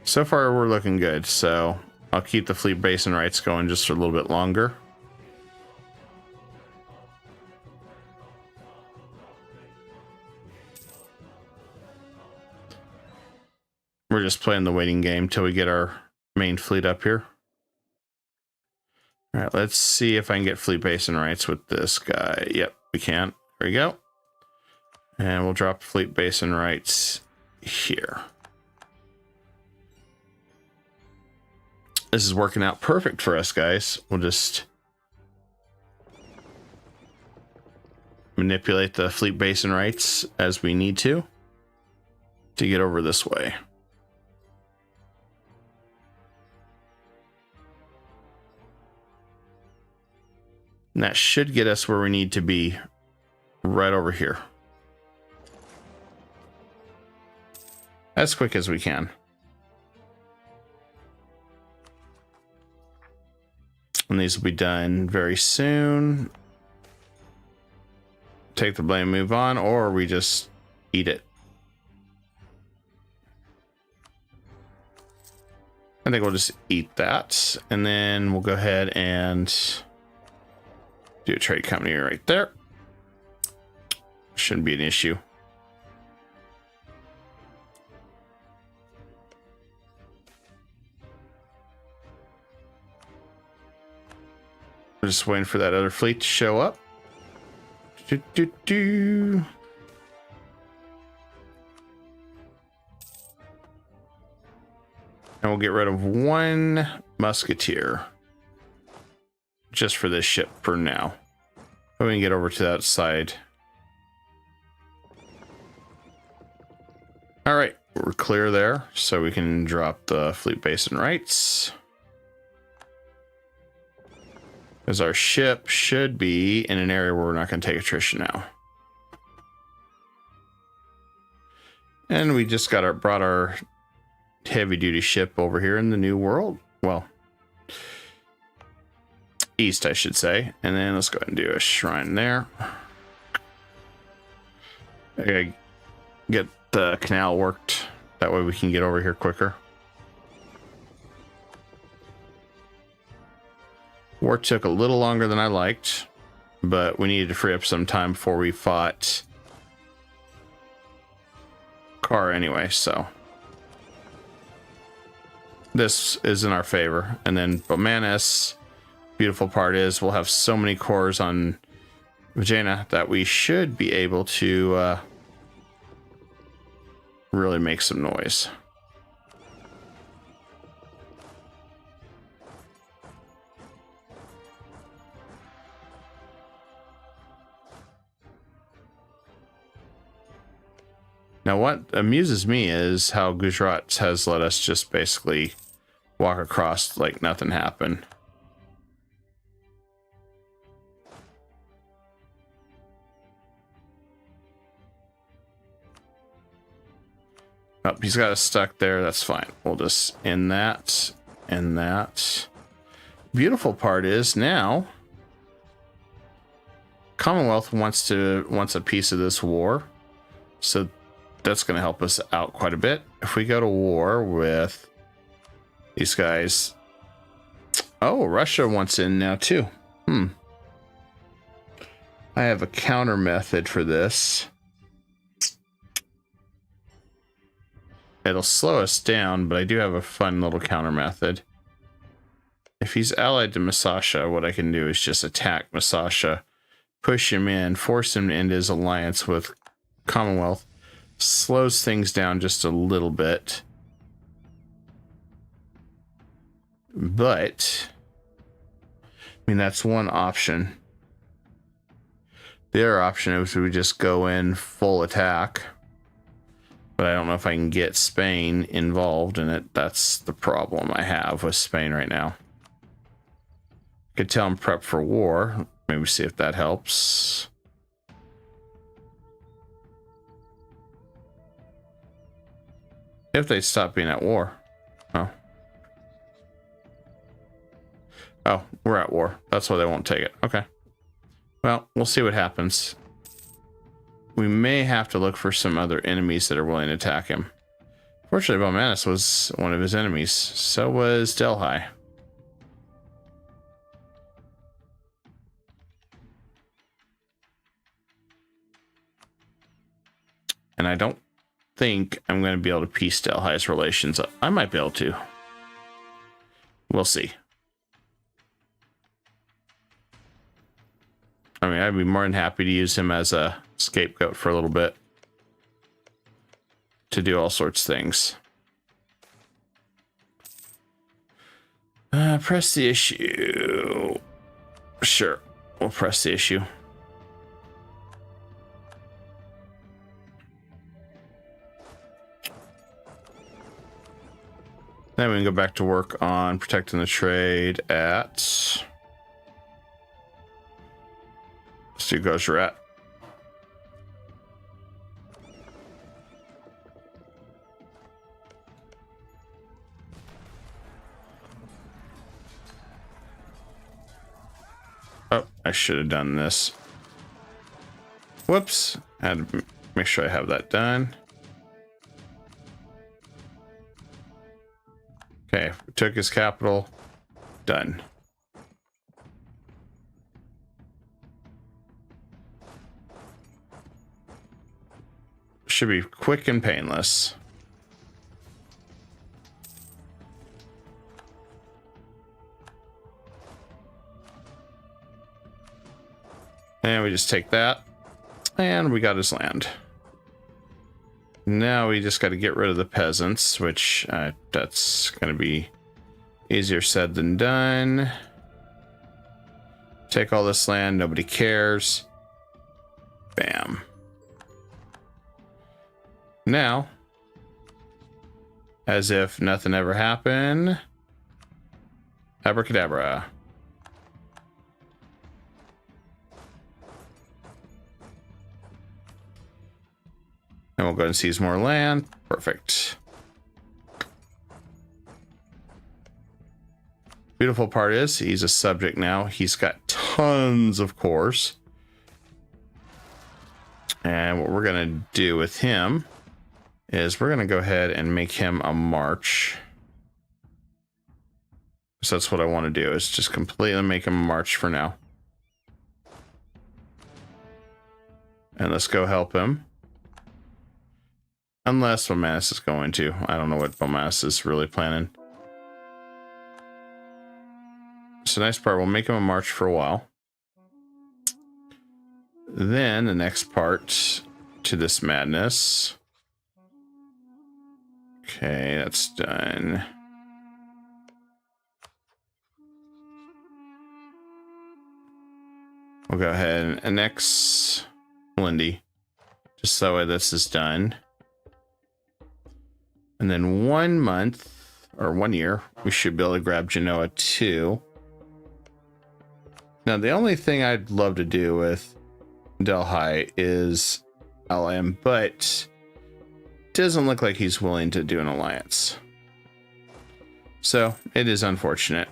So far, we're looking good, so I'll keep the fleet base and rights going just for a little bit longer. We're just playing the waiting game till we get our main fleet up here. All right, let's see if I can get fleet base and rights with this guy. Yep, we can. There we go. And we'll drop fleet base and rights here. This is working out perfect for us, guys. We'll just manipulate the fleet base and rights as we need to get over this way. And that should get us where we need to be right over here. As quick as we can. And these will be done very soon. take the blame, move on, or we just eat it. I think we'll just eat that, and then we'll go ahead and do a trade company right there. Shouldn't be an issue. We're just waiting for that other fleet to show up. And we'll get rid of one musketeer just for this ship for now. We can get over to that side. All right, we're clear there, so we can drop the fleet base and rights. As our ship should be in an area where we're not going to take attrition now. And we just brought our heavy duty ship over here in the New World. Well, east, I should say. And then let's go ahead and do a shrine there. I gotta get the canal worked. That way we can get over here quicker. War took a little longer than I liked, but we needed to free up some time before we fought Car anyway, so this is in our favor. And then Bomanis, beautiful part is we'll have so many cores on Vagina that we should be able to really make some noise. Now, what amuses me is how Gujarat has let us just basically walk across like nothing happened. Oh, he's got us stuck there. That's fine. We'll just end that and that. Beautiful part is now Commonwealth wants a piece of this war, so that's going to help us out quite a bit. If we go to war with these guys, oh, Russia wants in now too. I have a counter method for this. It'll slow us down, but I do have a fun little counter method. If he's allied to Masasha, what I can do is just attack Masasha, push him in, force him into his alliance with Commonwealth. Slows things down just a little bit. But, I mean, that's one option. The other option is we just go in full attack. But I don't know if I can get Spain involved in it. That's the problem I have with Spain right now. Could tell them prep for war. Maybe see if that helps. If they stop being at war. Oh. Oh, we're at war. That's why they won't take it. Okay. Well, we'll see what happens. We may have to look for some other enemies that are willing to attack him. Fortunately, Bomanis was one of his enemies. So was Delhi. And I don't think I'm going to be able to piece Delhi's relations up. I might be able to. We'll see. I mean, I'd be more than happy to use him as a scapegoat for a little bit to do all sorts of things. Press the issue. Sure, we'll press the issue. Then we can go back to work on protecting the trade at... Let's do Gujarat. Oh, I should have done this. Whoops. I had to make sure I have that done. Okay, took his capital. Done. Should be quick and painless. And we just take that. And we got his land. Now we just got to get rid of the peasants, which that's going to be easier said than done. Take all this land, nobody cares. Bam. Now, as if nothing ever happened, abracadabra. And we'll go and seize more land. Perfect. Beautiful part is he's a subject now. He's got tons of cores. And what we're going to do with him is we're going to go ahead and make him a march. So that's what I want to do, is just completely make him a march for now. And let's go help him. Unless Mamluks is going to. I don't know what Mamluks is really planning. So nice part, we'll make him a march for a while. Then the next part to this madness. Okay, that's done. We'll go ahead and annex Lindy. Just so this is done. And then 1 month, or 1 year, we should be able to grab Genoa too. Now, the only thing I'd love to do with Delhi is LM, but it doesn't look like he's willing to do an alliance. So, it is unfortunate.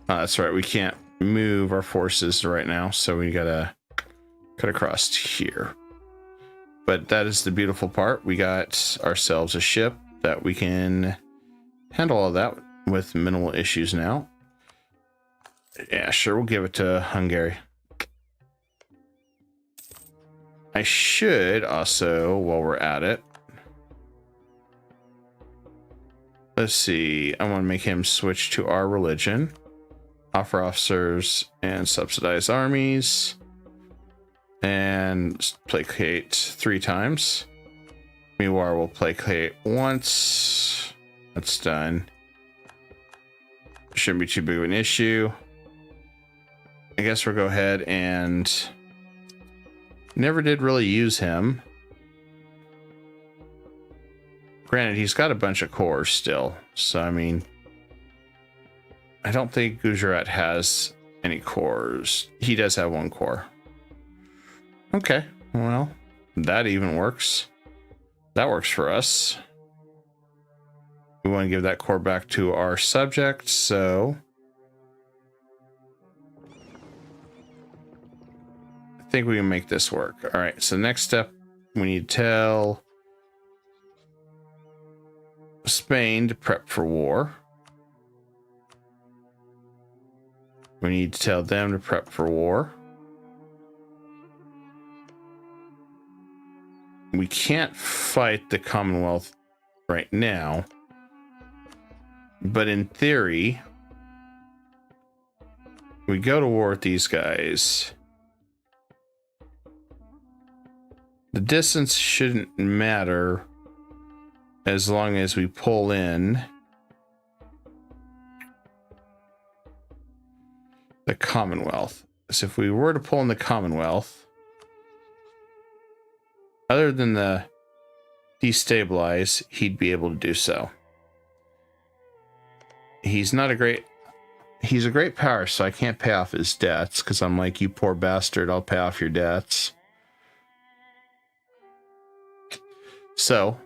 That's right, we can't move our forces right now, so we gotta cut across here. But that is the beautiful part. We got ourselves a ship that we can handle all that with minimal issues now. Yeah, sure, we'll give it to Hungary. I should also, while we're at it, let's see, I want to make him switch to our religion. Offer officers and subsidize armies. And placate 3 times. Meanwhile, we'll placate once. That's done. Shouldn't be too big of an issue. I guess we'll go ahead and... Never did really use him. Granted, he's got a bunch of cores still. So, I mean... I don't think Gujarat has any cores. He does have 1 core. Okay, well, that even works. That works for us. We want to give that core back to our subject, so... I think we can make this work. All right, so next step, we need to tell Spain to prep for war. We need to tell them to prep for war. We can't fight the Commonwealth right now. But in theory, we go to war with these guys. The distance shouldn't matter as long as we pull in the Commonwealth. So if we were to pull in the Commonwealth, other than the destabilize, he'd be able to do so. He's a great power, so I can't pay off his debts, because I'm like, you poor bastard, I'll pay off your debts. So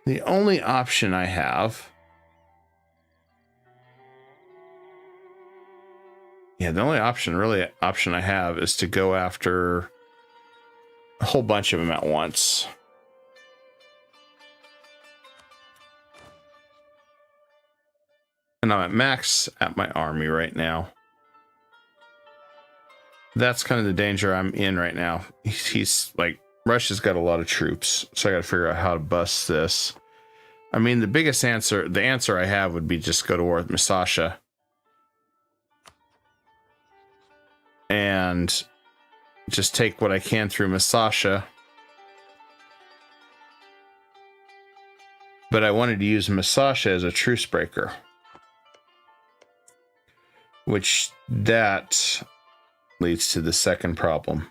The only option I have... Yeah, the only option I have is to go after a whole bunch of them at once. And I'm at max at my army right now. That's kind of the danger I'm in right now. He's like, Russia's got a lot of troops, so I got to figure out how to bust this. I mean, the answer I have would be just go to war with Misasha. And just take what I can through Misasha. But I wanted to use Misasha as a truce breaker. Which that leads to the second problem.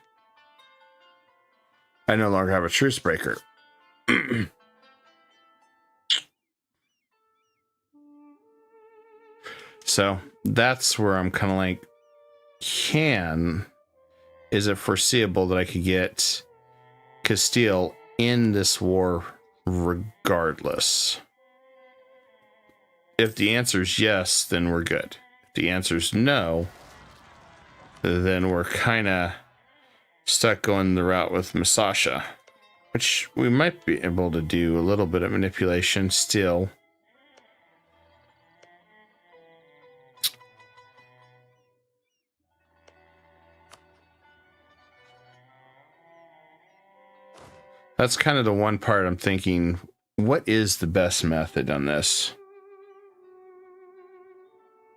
I no longer have a truce breaker. So that's where I'm kind of like, is it foreseeable that I could get Castile in this war regardless? If the answer is yes, then we're good. If the answer is no, then we're kind of stuck going the route with Misasha, which we might be able to do a little bit of manipulation still. That's kind of the one part I'm thinking, what is the best method on this?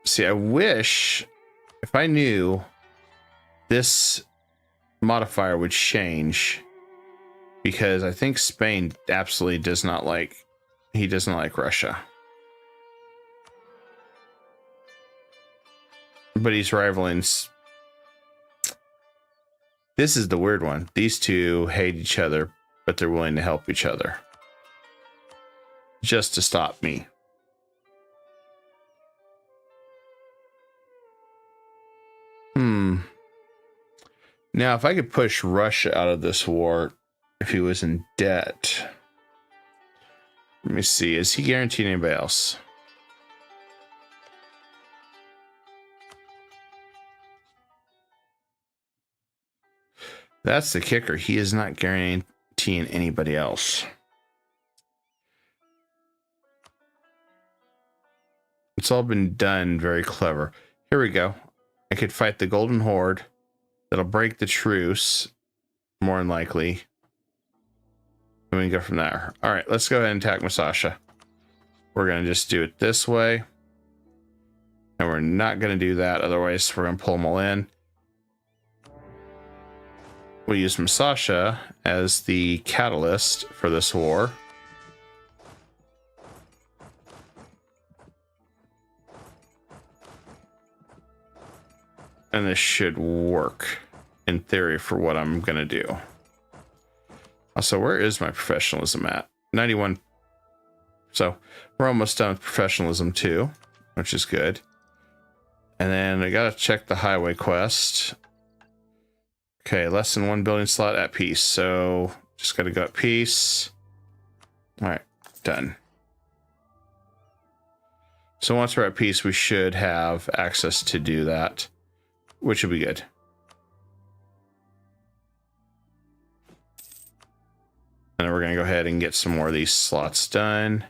See, I wish if I knew this modifier would change, because I think Spain absolutely does not like Russia. But he's rivaling. This is the weird one. These two hate each other, but they're willing to help each other just to stop me. Now, if I could push Russia out of this war, if he was in debt, let me see. Is he guaranteed anybody else? That's the kicker. He is not guaranteeing anybody else. It's all been done very clever. Here we go. I could fight the Golden Horde. That'll break the truce, more than likely. And we can go from there. All right, let's go ahead and attack Misasha. We're going to just do it this way. And we're not going to do that. Otherwise, we're going to pull them all in. We'll use Misasha as the catalyst for this war. And this should work in theory for what I'm going to do. Also, where is my professionalism at? 91. So we're almost done with professionalism too, which is good. And then I got to check the highway quest. Okay, less than one building slot at peace. So just got to go at peace. All right, done. So once we're at peace, we should have access to do that, which will be good. And then we're going to go ahead and get some more of these slots done.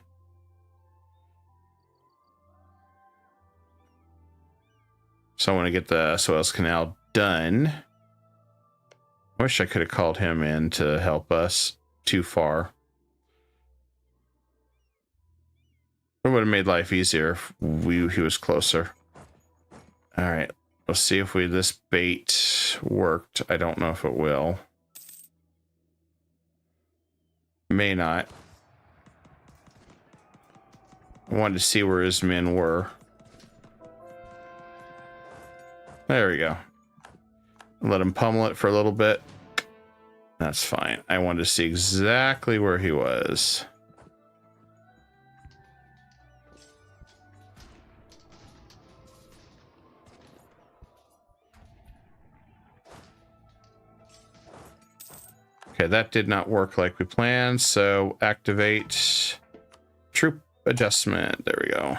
So I want to get the Suez Canal done. I wish I could have called him in to help us. Too far. It would have made life easier if he was closer. All right. Let's see if this bait worked. I don't know if it will. May not. I wanted to see where his men were. There we go. Let him pummel it for a little bit. That's fine. I wanted to see exactly where he was. Okay, that did not work like we planned, so activate adjustment. There we go.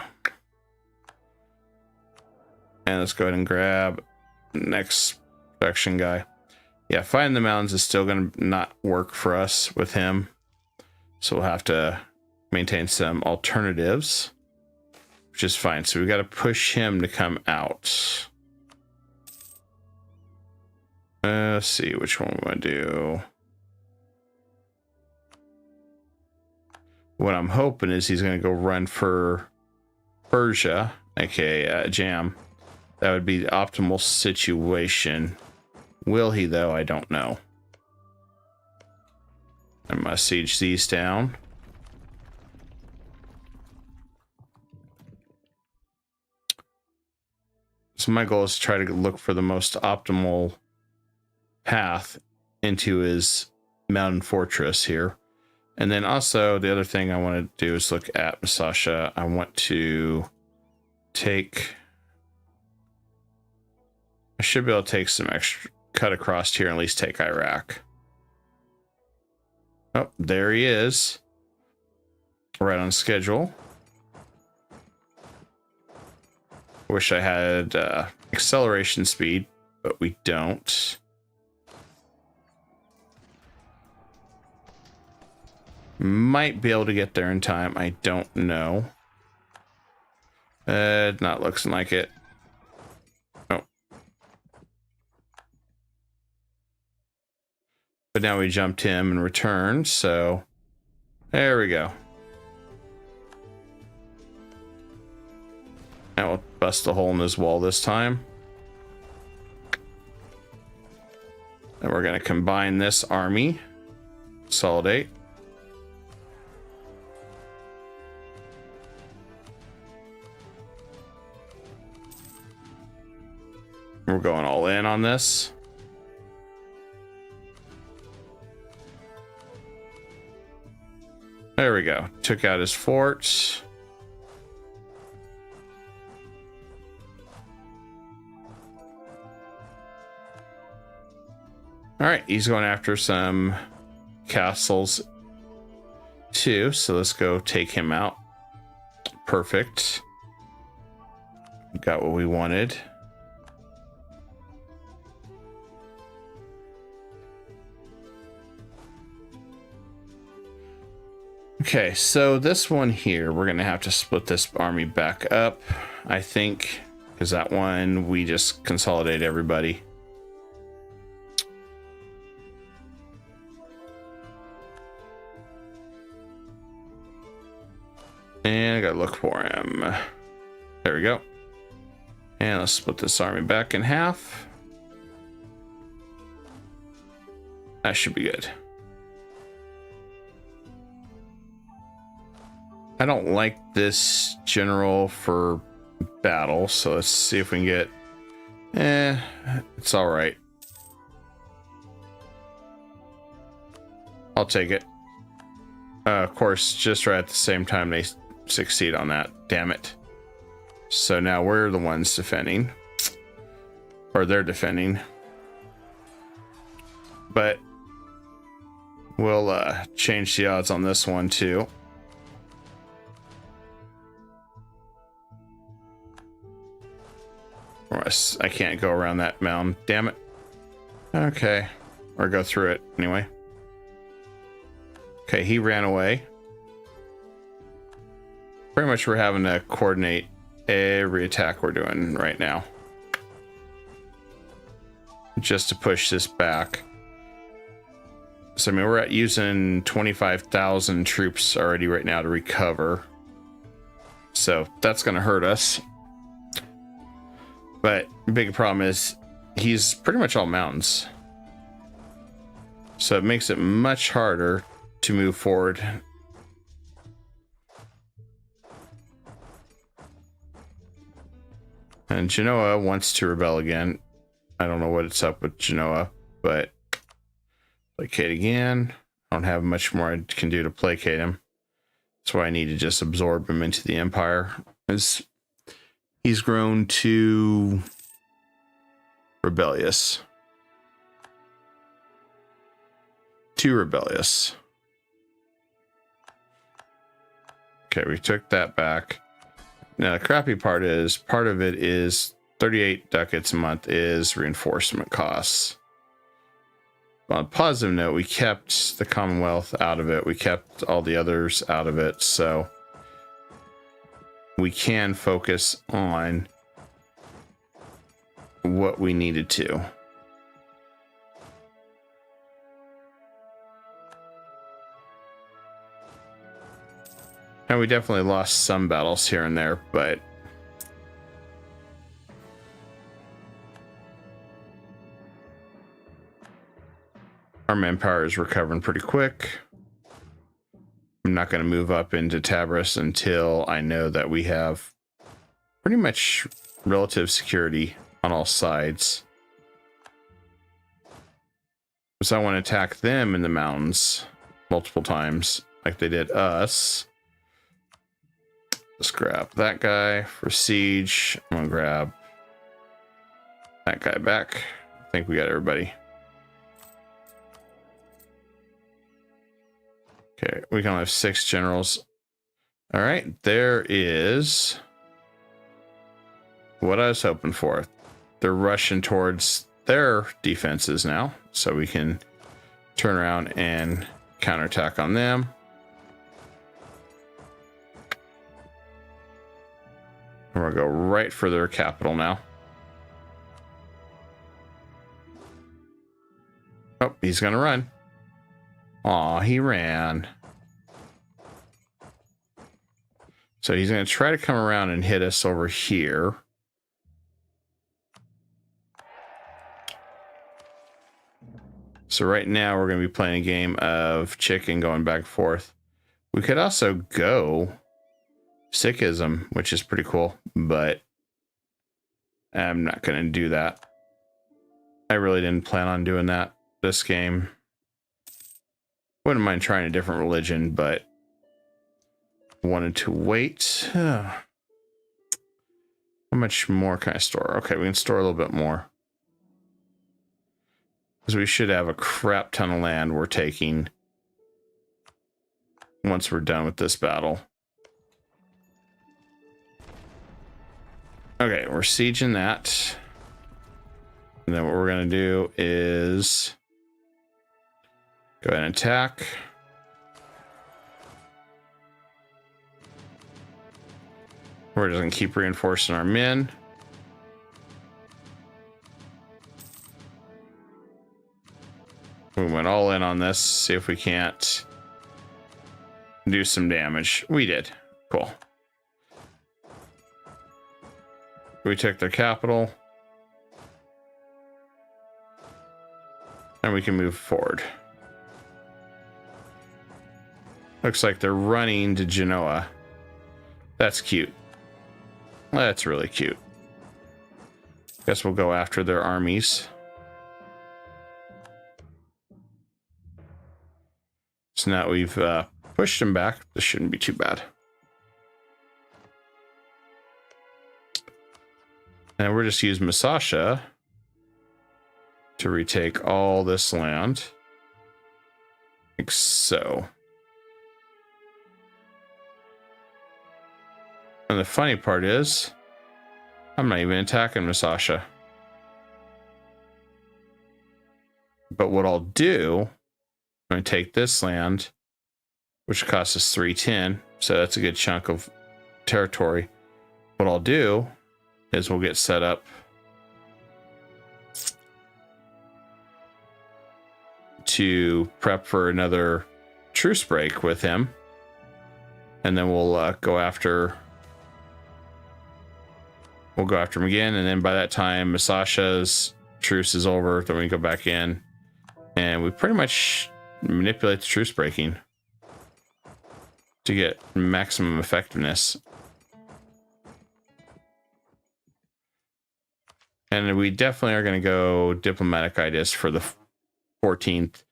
And let's go ahead and grab next production guy. Yeah, fighting the mountains is still going to not work for us with him. So we'll have to maintain some alternatives, which is fine. So we got to push him to come out. Let's see which one we want to do. What I'm hoping is he's going to go run for Persia, aka Jam. That would be the optimal situation. Will he, though? I don't know. I must siege these down. So my goal is to try to look for the most optimal path into his mountain fortress here. And then also the other thing I want to do is look at Masasha. I want to take... I should be able to take some extra... cut across here and at least take Iraq. Oh, there he is. Right on schedule. Wish I had acceleration speed, but we don't. Might be able to get there in time. I don't know. Not looking like it. Oh. But now we jumped him and returned, so there we go. And we'll bust a hole in his wall this time. And we're going to combine this army. Consolidate. We're going all in on this. There we go. Took out his fort. All right, he's going after some castles too, so let's go take him out. Perfect. Got what we wanted. Okay, so this one here, we're going to have to split this army back up, I think, because that one, we just consolidate everybody. And I got to look for him. There we go. And let's split this army back in half. That should be good. I don't like this general for battle, so let's see if we can get... it's all right. I'll take it. Of course, just right at the same time they succeed on that. Damn it. So now we're the ones defending. Or they're defending. But we'll change the odds on this one too. I can't go around that mound. Damn it. Okay. Or go through it anyway. Okay, he ran away. Pretty much we're having to coordinate every attack we're doing right now. Just to push this back. So, I mean, we're at using 25,000 troops already right now to recover. So, that's going to hurt us. But the big problem is he's pretty much all mountains. So it makes it much harder to move forward. And Genoa wants to rebel again. I don't know what it's up with Genoa, but placate again. I don't have much more I can do to placate him. That's why I need to just absorb him into the empire. He's grown too rebellious. Too rebellious. Okay, we took that back. Now, the crappy part is, part of it is 38 ducats a month is reinforcement costs. On a positive note, we kept the Commonwealth out of it. We kept all the others out of it. So we can focus on what we needed to. And we definitely lost some battles here and there, but our manpower is recovering pretty quick. I'm not going to move up into Tabris until I know that we have pretty much relative security on all sides. So I want to attack them in the mountains multiple times like they did us. Let's grab that guy for siege. I'm going to grab that guy back. I think we got everybody. Okay, we can only have 6 generals. All right, there is what I was hoping for. They're rushing towards their defenses now, so we can turn around and counterattack on them. And we'll go right for their capital now. Oh, he's gonna run. Aw, he ran. So he's gonna try to come around and hit us over here. So right now we're gonna be playing a game of chicken going back and forth. We could also go Sikhism, which is pretty cool, but I'm not going to do that. I really didn't plan on doing that this game. Wouldn't mind trying a different religion, but wanted to wait. How much more can I store? Okay, we can store a little bit more. Because we should have a crap ton of land we're taking once we're done with this battle. Okay, we're sieging that. And then what we're going to do is go ahead and attack. We're just going to keep reinforcing our men. We went all in on this. See if we can't do some damage. We did. Cool. We took their capital. And we can move forward. Looks like they're running to Genoa. That's cute. That's really cute. Guess we'll go after their armies. So now we've pushed them back. This shouldn't be too bad. And we're just using Masasha to retake all this land. Like so. And the funny part is, I'm not even attacking Masasha. But what I'll do, I'm going to take this land, which costs us 310. So that's a good chunk of territory. What I'll do is we'll get set up to prep for another truce break with him. And then we'll go after him again. And then by that time, Masasha's truce is over. Then we go back in and we pretty much manipulate the truce breaking to get maximum effectiveness. And we definitely are going to go diplomatic ideas for the 14th.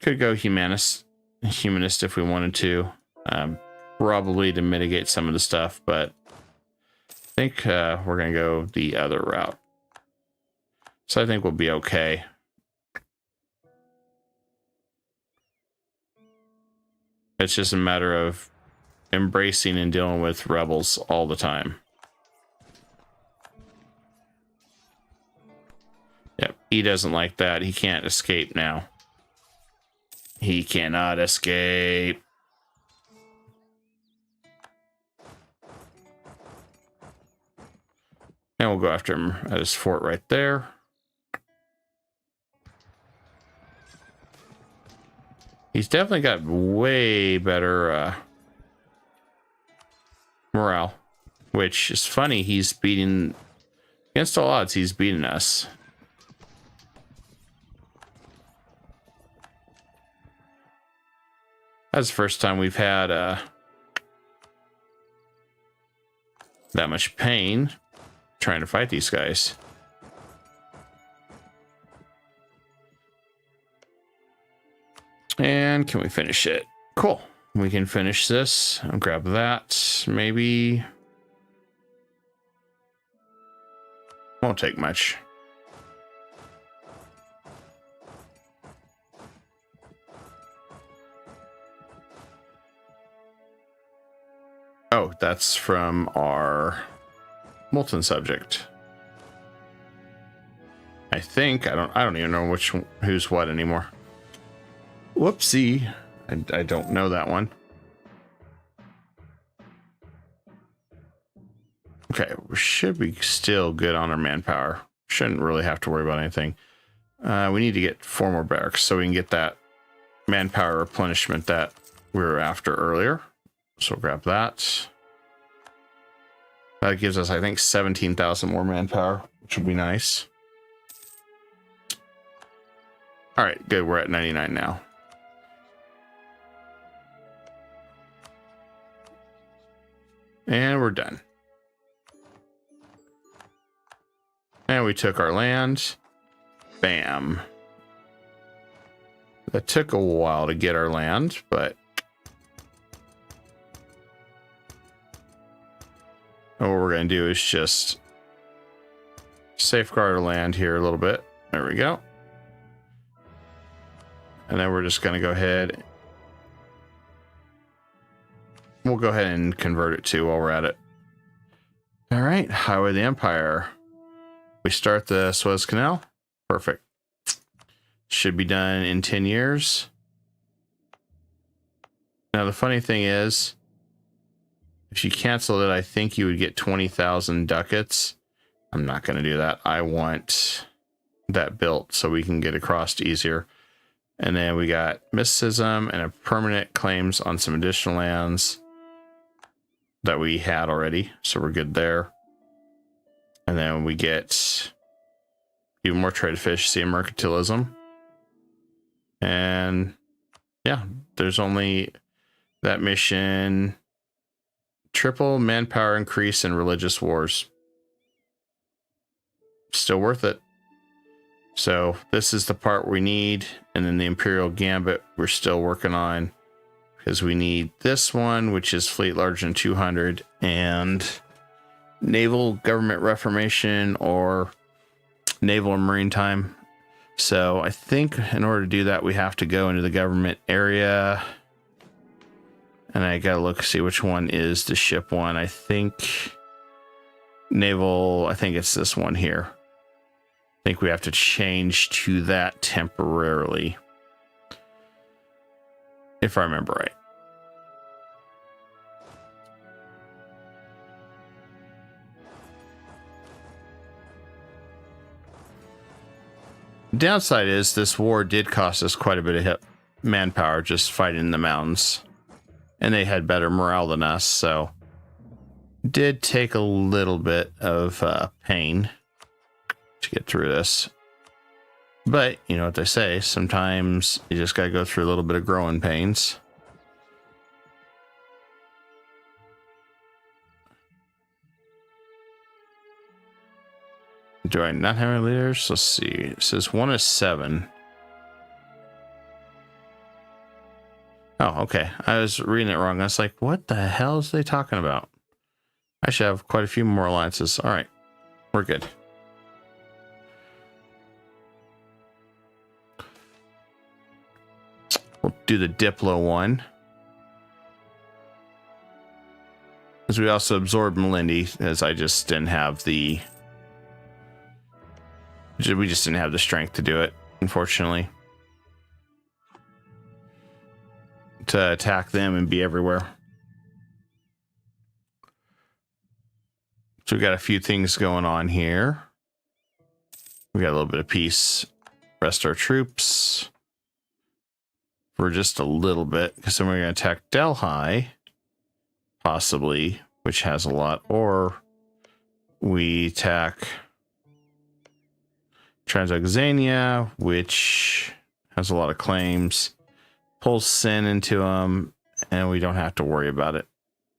Could go humanist if we wanted to. Probably to mitigate some of the stuff, but I think we're going to go the other route. So I think we'll be okay. It's just a matter of embracing and dealing with rebels all the time. Yep, he doesn't like that. He can't escape now. He cannot escape. And we'll go after him at his fort right there. He's definitely got way better morale, which is funny. He's beating, against all odds, he's beating us. That's the first time we've had that much pain trying to fight these guys. And can we finish it? Cool. We can finish this. I'll grab that. Maybe. Won't take much. Oh, that's from our molten subject. I think I don't even know who's what anymore. Whoopsie. I don't know that one. Okay, we should be still good on our manpower. Shouldn't really have to worry about anything. We need to get 4 more barracks so we can get that manpower replenishment that we were after earlier. So we'll grab that. That gives us, I think, 17,000 more manpower, which would be nice. All right, good. We're at 99 now. And we're done. And we took our land. Bam. That took a while to get our land, but what we're going to do is just safeguard our land here a little bit. There we go. And then we're just going to go ahead. We'll go ahead and convert it to while we're at it. All right, Highway of the Empire. We start the Suez Canal. Perfect. Should be done in 10 years. Now, the funny thing is, if you cancel it, I think you would get 20,000 ducats. I'm not going to do that. I want that built so we can get across easier. And then we got mysticism and a permanent claims on some additional lands that we had already. So we're good there. And then we get even more trade efficiency and mercantilism. And yeah, there's only that mission. Triple manpower increase in religious wars. Still worth it. So this is the part we need. And then the Imperial Gambit we're still working on. Because we need this one, which is fleet larger than 200. And naval government reformation or naval or marine time. So I think in order to do that, we have to go into the government area. And I gotta look, see which one is the ship one. I think naval, I think it's this one here. I think we have to change to that temporarily, if I remember right. The downside is this war did cost us quite a bit of manpower just fighting in the mountains. And they had better morale than us, so did take a little bit of pain to get through this. But you know what they say, sometimes you just gotta go through a little bit of growing pains. Do I not have any leaders? Let's see. It says 1 is 7. Oh, okay. I was reading it wrong. I was like, what the hell is they talking about? I should have quite a few more alliances. All right. We're good. We'll do the Diplo one. As we also absorbed Melindy, as I just didn't have the... We just didn't have the strength to do it, unfortunately. To attack them and be everywhere. So we got a few things going on here. We got a little bit of peace. Rest our troops for just a little bit, because then we're going to attack Delhi, possibly, which has a lot, or we attack Transoxania, which has a lot of claims, pull Sin into them, and we don't have to worry about it.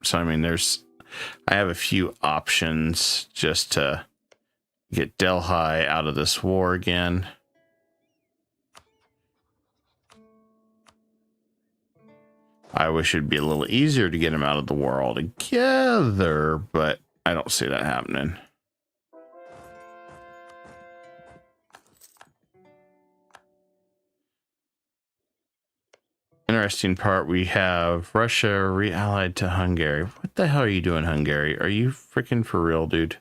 So, I mean, I have a few options just to get Delhi out of this war again. I wish it'd be a little easier to get him out of the war altogether, but I don't see that happening. Interesting part, we have Russia re-allied to Hungary. What the hell are you doing, Hungary? Are you freaking for real, dude?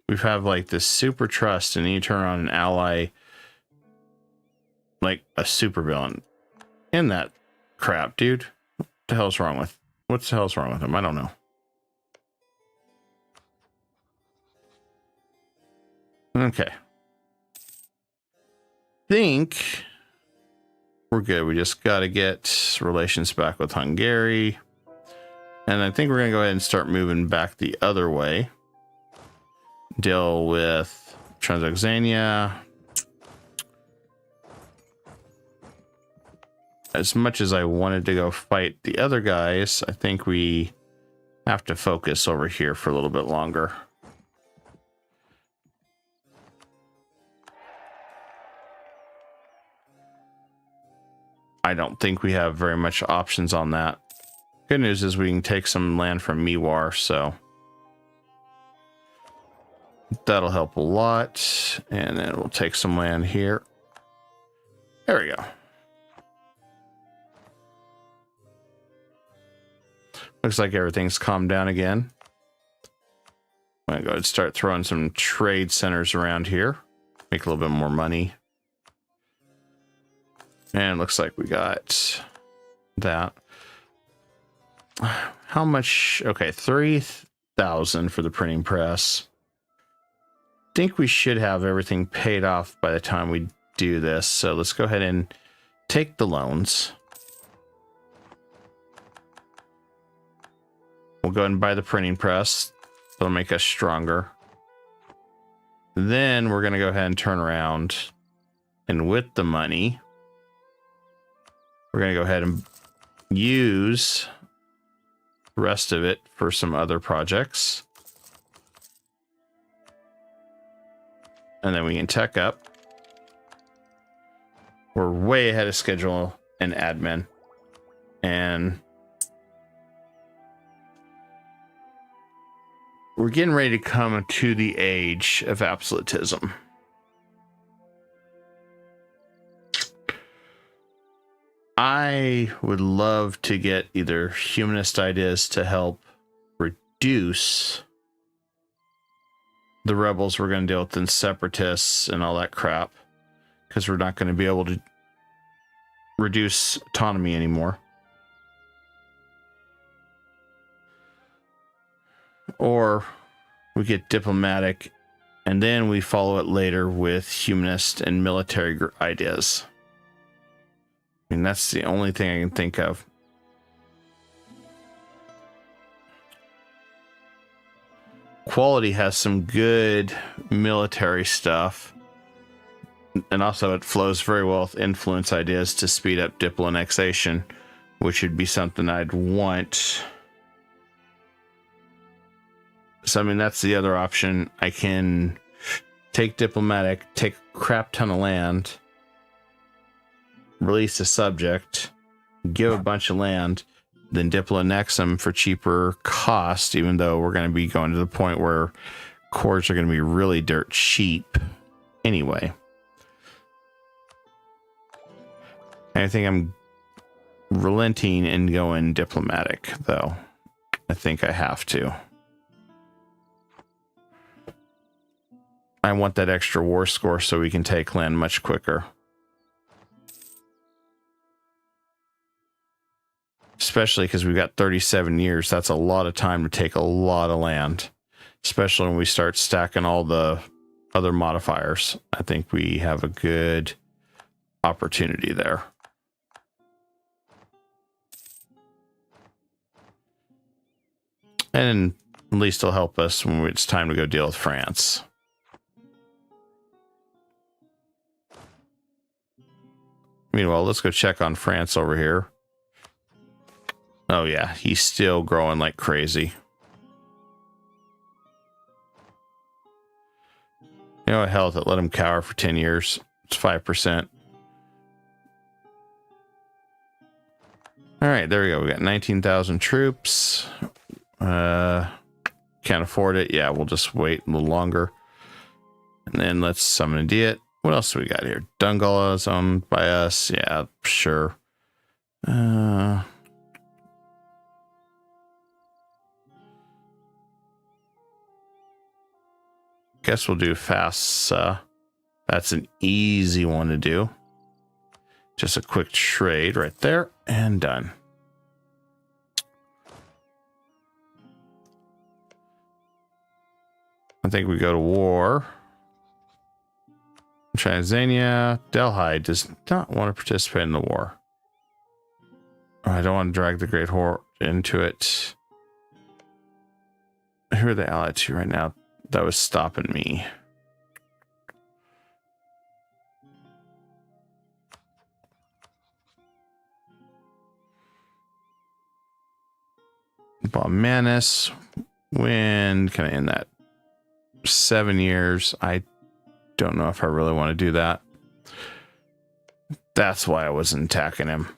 We have like this super trust, and you turn on an ally like a super villain. In that crap, dude. What the hell's wrong with him? I don't know. Okay. Think we're good. We just got to get relations back with Hungary. And I think we're going to go ahead and start moving back the other way. Deal with Transoxania. As much as I wanted to go fight the other guys, I think we have to focus over here for a little bit longer. I don't think we have very much options on that. Good news is we can take some land from Miwar, so that'll help a lot. And then we'll take some land here. There we go. Looks like everything's calmed down again. I'm gonna go ahead and start throwing some trade centers around here. Make a little bit more money. And looks like we got that. How much? Okay, 3,000 for the printing press. Think we should have everything paid off by the time we do this. So let's go ahead and take the loans. We'll go ahead and buy the printing press. That'll make us stronger. Then we're going to go ahead and turn around, and with the money, we're going to go ahead and use the rest of it for some other projects. And then we can tech up. We're way ahead of schedule in admin. And we're getting ready to come to the age of absolutism. I would love to get either humanist ideas to help reduce the rebels we're going to deal with, and separatists and all that crap, because we're not going to be able to reduce autonomy anymore. Or we get diplomatic, and then we follow it later with humanist and military ideas. I mean, that's the only thing I can think of. Quality has some good military stuff, and also it flows very well with influence ideas to speed up diplo annexation, which would be something I'd want. So, I mean, that's the other option. I can take diplomatic, take a crap ton of land, release a subject, give a bunch of land, then diplo annex them for cheaper cost, even though we're going to be going to the point where cores are going to be really dirt cheap anyway. I think I'm relenting and going diplomatic, though. I think I have to. I want that extra war score so we can take land much quicker. Especially because we've got 37 years. That's a lot of time to take a lot of land. Especially when we start stacking all the other modifiers. I think we have a good opportunity there. And at least it'll help us when it's time to go deal with France. Meanwhile, let's go check on France over here. Oh yeah, he's still growing like crazy. You know what, hell with it, let him cower for 10 years. It's 5%. All right, there we go. We got 19,000 troops. Can't afford it. Yeah, we'll just wait a little longer. And then let's summon a Diet. What else do we got here? Dungala is owned by us. Yeah, sure. Guess we'll do fast. That's an easy one to do. Just a quick trade right there and done. I think we go to war. Tanzania. Delhi does not want to participate in the war. I don't want to drag the Great Horde into it. Who are they allied to right now? That was stopping me. Baumanis. When can I end that? 7 years. I don't know if I really want to do that. That's why I wasn't attacking him.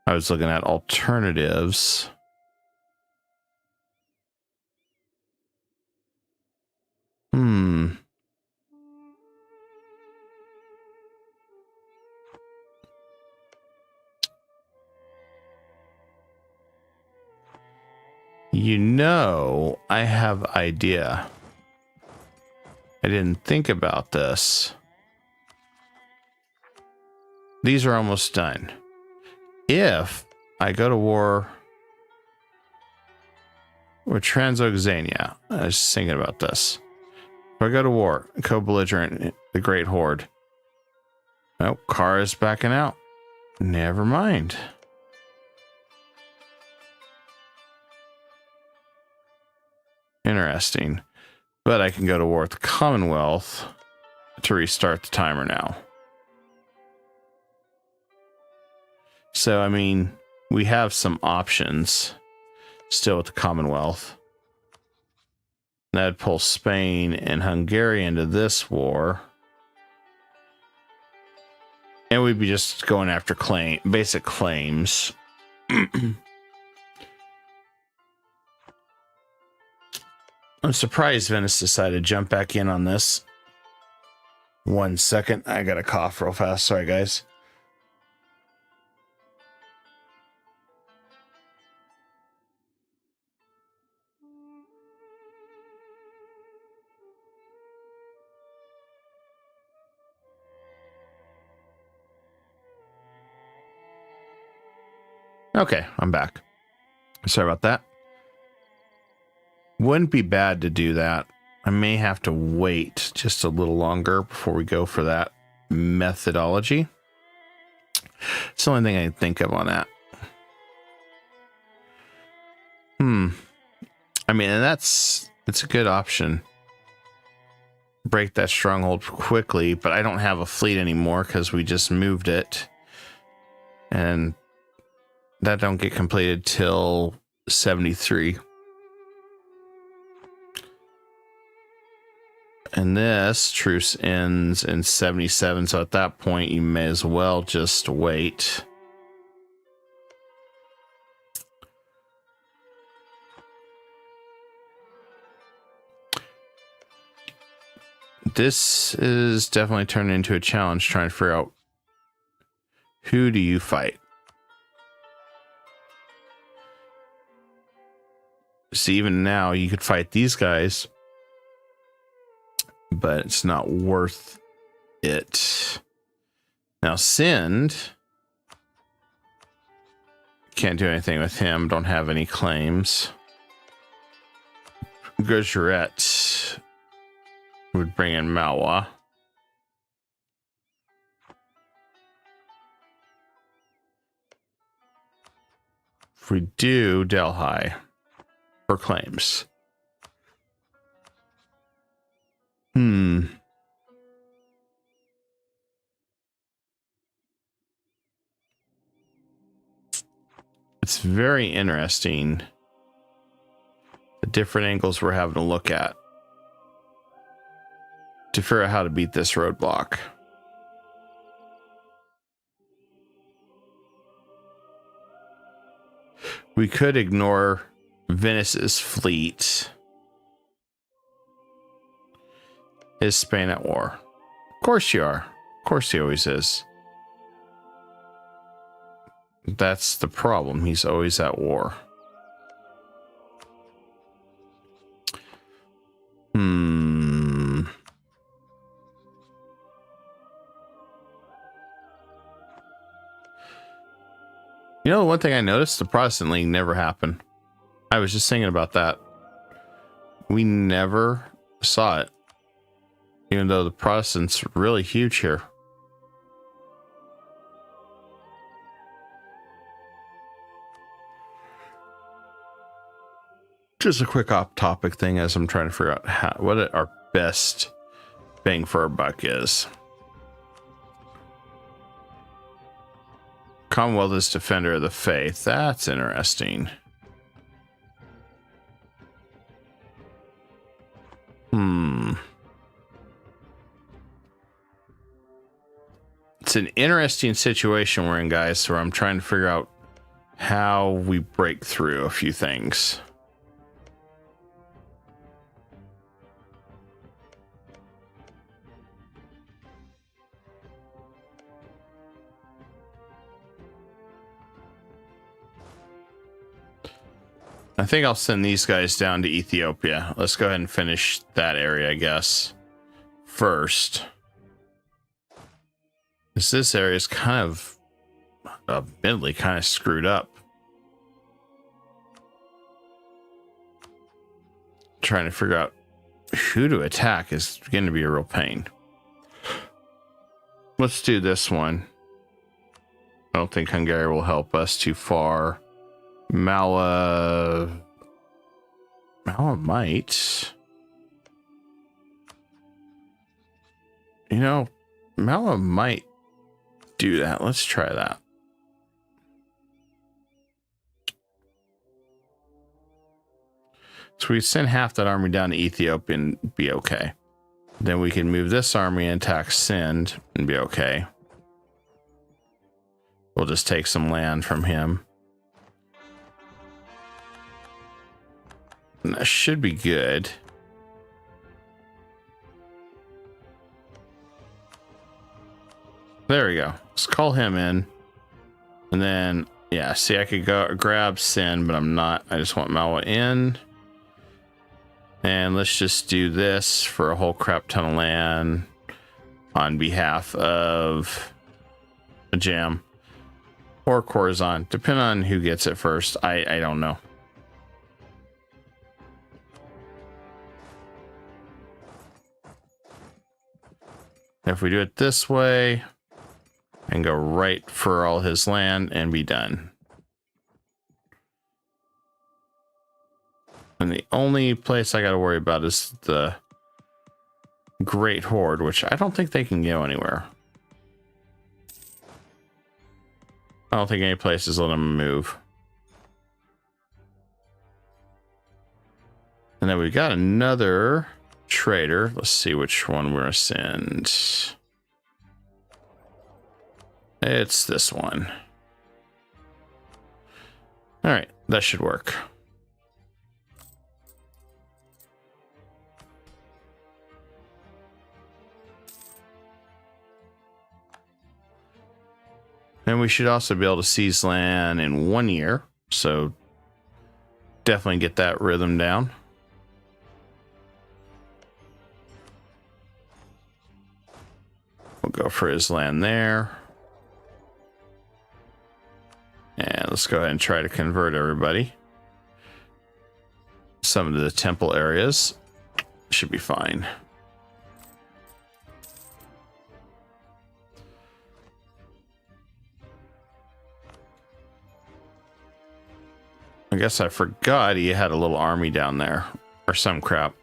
I was looking at alternatives. You know, I have idea. I didn't think about this. These are almost done. If I go to war with Transoxania, I was thinking about this. If I go to war, co-belligerent, the Great Horde. Oh, Kara is backing out. Never mind. Interesting. But I can go to war with the Commonwealth to restart the timer now. So, I mean, we have some options still with the Commonwealth. That'd pull Spain and Hungary into this war. And we'd be just going after basic claims. I'm surprised Venice decided to jump back in on this. 1 second. I gotta cough real fast. Sorry, guys. Okay, I'm back. Sorry about that. Wouldn't be bad to do that. I may have to wait just a little longer before we go for that methodology. It's the only thing I can think of on that. I mean, and it's a good option. Break that stronghold quickly, but I don't have a fleet anymore because we just moved it. And that don't get completed till 73. And this truce ends in 77, so at that point you may as well just wait. This is definitely turning into a challenge trying to figure out who do you fight. See, even now you could fight these guys, but it's not worth it. Now, Sind, can't do anything with him. Don't have any claims. Gujarat would bring in Malwa. If we do Delhi for claims. It's very interesting. The different angles we're having to look at to figure out how to beat this roadblock. We could ignore Venice's fleet. Is Spain at war? Of course you are. Of course he always is. That's the problem. He's always at war. You know, one thing I noticed, the Protestant League never happened. I was just thinking about that. We never saw it. Even though the Protestants are really huge here. Just a quick off-topic thing as I'm trying to figure out what our best bang for our buck is. Commonwealth is Defender of the Faith. That's interesting. It's an interesting situation we're in, guys, so I'm trying to figure out how we break through a few things. I think I'll send these guys down to Ethiopia. Let's go ahead and finish that area, I guess, first. This area is kind of, admittedly, kind of screwed up. Trying to figure out who to attack is going to be a real pain. Let's do this one. I don't think Hungary will help us too far. Mala might. You know, Mala might do that. Let's try that. So we send half that army down to Ethiopia and be okay. Then we can move this army and attack Sind and be okay. We'll just take some land from him. And that should be good. There we go. Let's call him in. And then, yeah, see, I could go grab Sin, but I'm not. I just want Malwa in. And let's just do this for a whole crap ton of land on behalf of a Jam or Khorasan, depending on who gets it first. I don't know. If we do it this way and go right for all his land and be done. And the only place I got to worry about is the Great Horde, which I don't think they can go anywhere. I don't think any place is letting them move. And then we got another trader. Let's see which one we're gonna send. It's this one. All right, that should work. And we should also be able to seize land in 1 year. So definitely get that rhythm down. We'll go for his land there. And let's go ahead and try to convert everybody. Some of the temple areas should be fine. I guess I forgot he had a little army down there or some crap.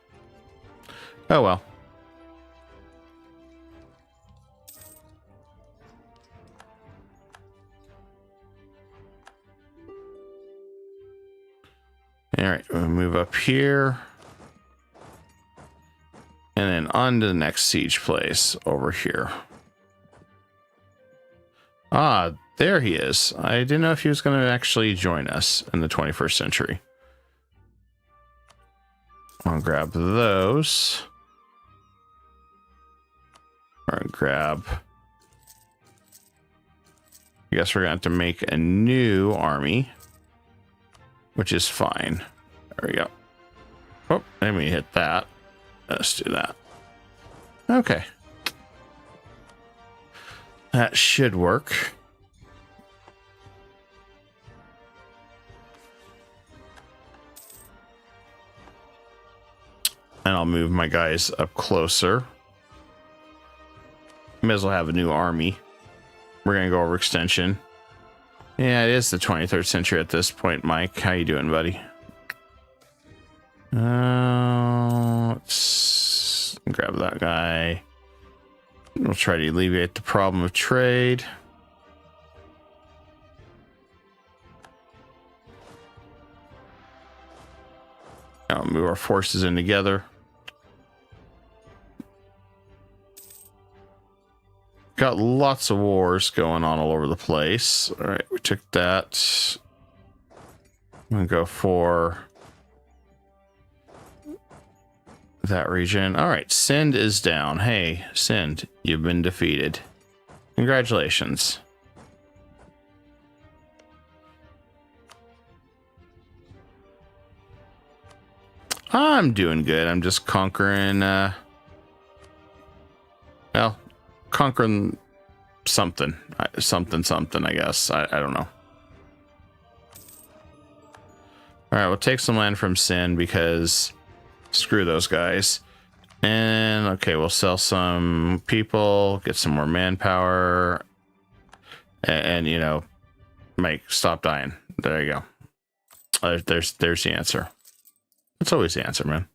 Oh well. All right, we'll move up here. And then on to the next siege place over here. Ah, there he is. I didn't know if he was going to actually join us in the 21st century. I'll grab those. Or grab... I guess we're going to have to make a new army. Which is fine. There we go. Oh, let me hit that. Let's do that. Okay. That should work. And I'll move my guys up closer. May as well have a new army. We're going to go over extension. Yeah, it is the 23rd century at this point, Mike. How you doing, buddy? Let's grab that guy. We'll try to alleviate the problem of trade. I'll move our forces in together. Got lots of wars going on all over the place. All right, we took that. I'm gonna go for that region. All right, Sind is down. Hey, Sind, you've been defeated. Congratulations. I'm doing good. I'm just conquering, well, conquering something, something, I guess. I don't know. All right, we'll take some land from Sin because screw those guys. And okay, we'll sell some people, get some more manpower, and you know, Mike, stop dying. There you go. There's the answer. That's always the answer, man.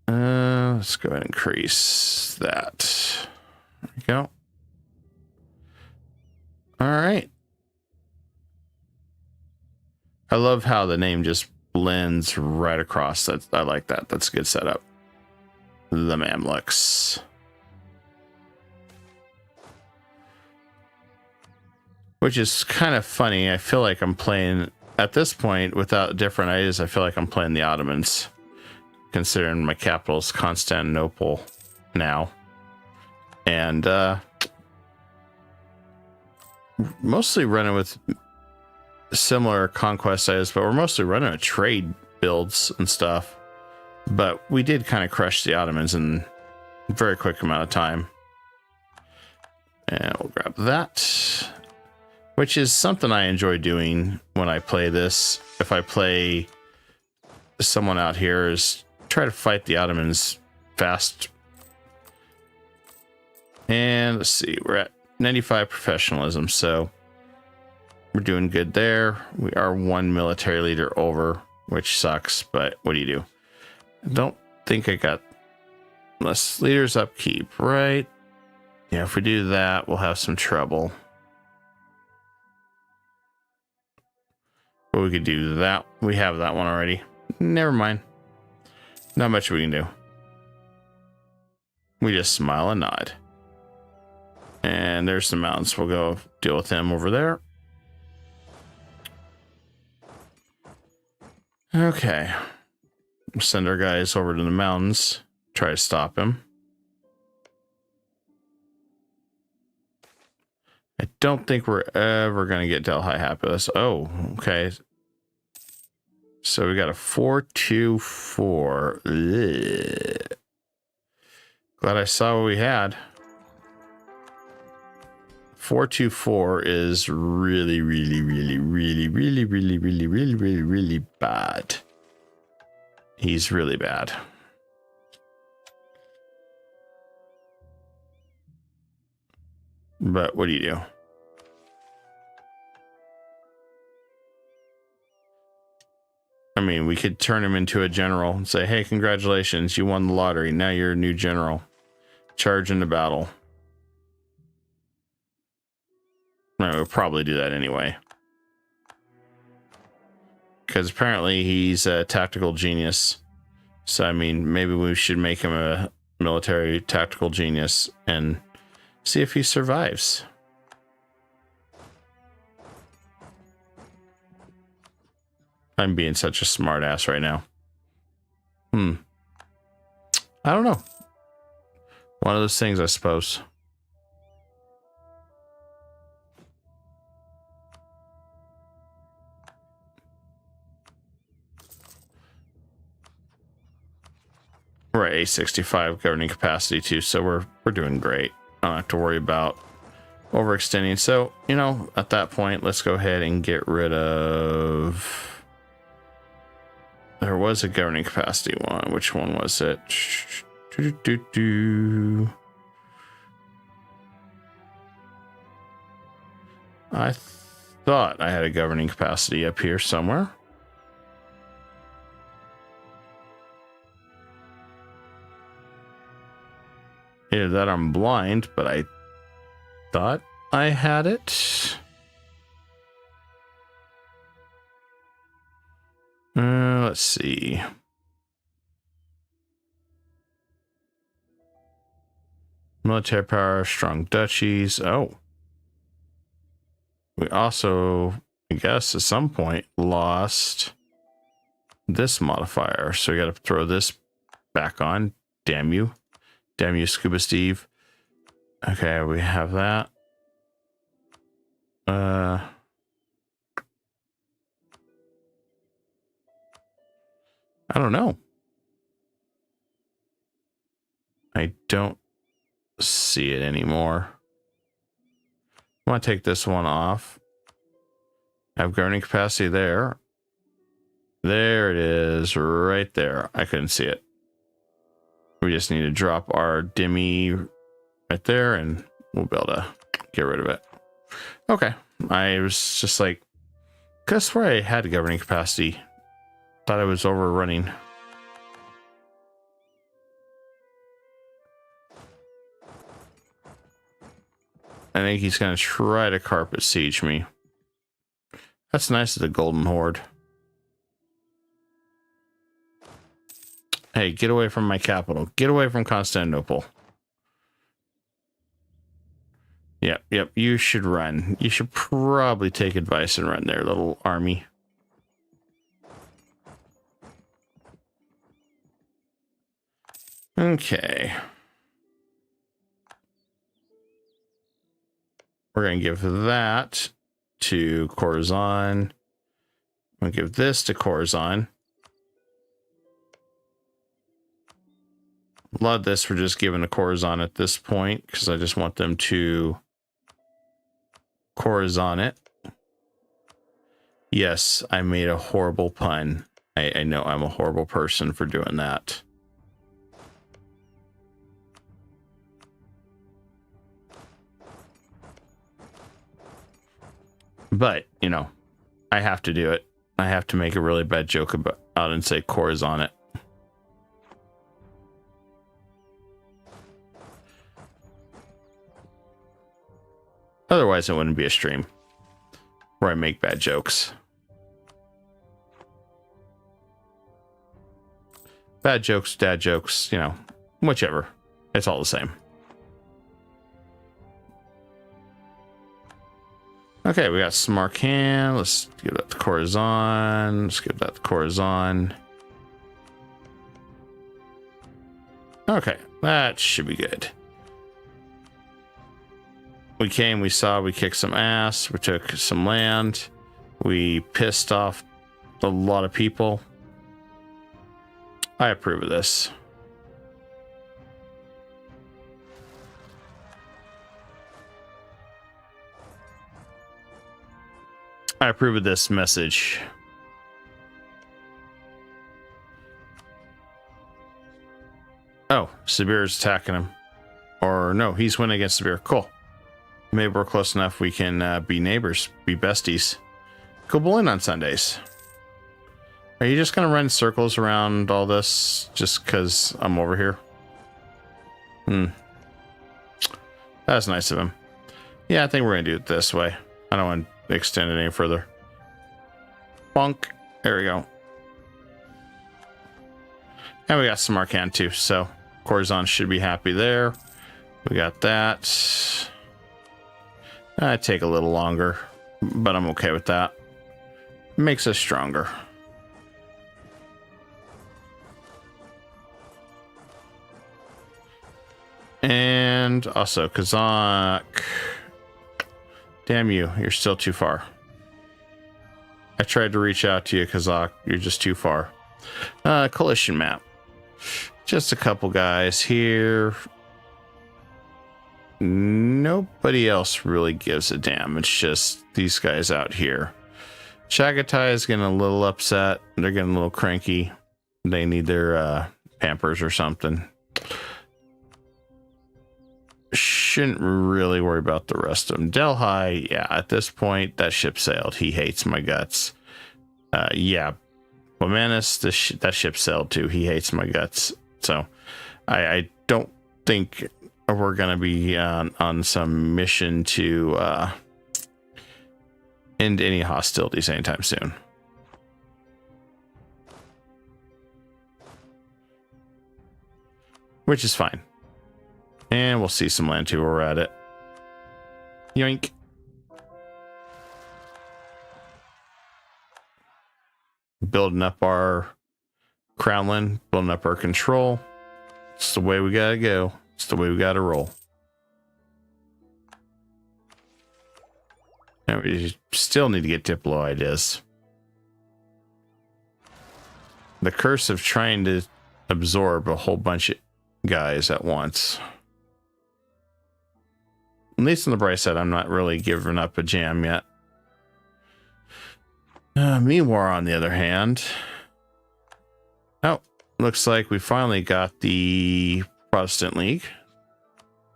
Let's go ahead and increase that. There we go. All right. I love how the name just blends right across. I like that. That's a good setup. The Mamluks. Which is kind of funny. I feel like I'm playing, at this point, without different ideas, I feel like I'm playing the Ottomans. Considering my capital is Constantinople now. And mostly running with similar conquest ideas, but we're mostly running with trade builds and stuff. But we did kind of crush the Ottomans in a very quick amount of time. And we'll grab that. Which is something I enjoy doing when I play this. If I play someone out here, is try to fight the Ottomans fast. And let's see, we're at 95 professionalism, so we're doing good there. We are one military leader over, which sucks, but what do you do? I don't think I got less leaders upkeep, right? Yeah, if we do that, we'll have some trouble. But we could do that. We have that one already. Never mind. Not much we can do. We just smile and nod. And there's the mountains. We'll go deal with them over there. Okay. We'll send our guys over to the mountains. Try to stop him. I don't think we're ever going to get Delhi Happiness. Oh, okay. So we got a 424. Ugh. Glad I saw what we had. 424 is really, really, really, really, really, really, really, really, really, really bad. He's really bad. But what do you do? I mean, we could turn him into a general and say, hey, congratulations, you won the lottery. Now you're a new general. Charge into battle. No, we'll probably do that anyway. Because apparently he's a tactical genius. So, I mean, maybe we should make him a military tactical genius and see if he survives. I'm being such a smart ass right now. I don't know. One of those things, I suppose. We're at A65 governing capacity too, so we're doing great. I don't have to worry about overextending. So, you know, at that point, let's go ahead and get rid of... There was a governing capacity one. Which one was it? I thought I had a governing capacity up here somewhere. Either that or I'm blind, but I thought I had it. Let's see. Military power, strong duchies. Oh. We also, I guess, at some point lost this modifier. So we got to throw this back on. Damn you. Damn you, Scuba Steve. Okay, we have that. I don't know. I don't see it anymore. I want to take this one off. I have governing capacity there. There it is, right there. I couldn't see it. We just need to drop our dimmy right there and we'll be able to get rid of it. Okay. I was just like, guess where I had governing capacity. Thought I was overrunning. I think he's going to try to carpet siege me. That's nice of the Golden Horde. Hey, get away from my capital. Get away from Constantinople. Yep, you should run. You should probably take advice and run there, little army. Okay. We're going to give that to Corazon. I'm going to give this to Corazon. A lot of this we're just giving to Corazon at this point because I just want them to Corazon it. Yes, I made a horrible pun. I know I'm a horrible person for doing that. But, you know, I have to do it. I have to make a really bad joke about out and say Corazon it. Otherwise, it wouldn't be a stream where I make bad jokes. Bad jokes, dad jokes, you know, whichever. It's all the same. Okay, we got Samarkand. Let's give that to Corazon. Let's give that to Corazon. Okay, that should be good. we came, we saw, we kicked some ass, we took some land, we pissed off a lot of people. I approve of this. I approve of this message. Oh, Sabir's attacking him. Or no, he's winning against Sabir. Cool. Maybe we're close enough we can be neighbors, be besties. Go bowling on Sundays. Are you just going to run circles around all this just because I'm over here? That's nice of him. Yeah, I think we're going to do it this way. I don't want to extend it any further. Bonk. There we go. And we got some Arcan too, so Corazon should be happy there. We got that. It'd take a little longer, but I'm okay with that. Makes us stronger. And also Kazakh. Damn you, you're still too far. I tried to reach out to you, Kazakh. You're just too far. Coalition map. Just a couple guys here. Nobody else really gives a damn. It's just these guys out here. Chagatai is getting a little upset. They're getting a little cranky. They need their Pampers or something. Shouldn't really worry about the rest of them. Delhi, yeah, at this point, that ship sailed. He hates my guts. Yeah. Wamanis, that ship sailed too. He hates my guts. So I don't think we're going to be on some mission to end any hostilities anytime soon. Which is fine. And we'll see some land too while we're at it. Yoink. Building up our Crownland, building up our control. It's the way we gotta go. It's the way we gotta roll. And we still need to get Diplo ideas. The curse of trying to absorb a whole bunch of guys at once. At least on the bright side, I'm not really giving up a jam yet. Meanwhile, on the other hand, oh, looks like we finally got the Protestant League.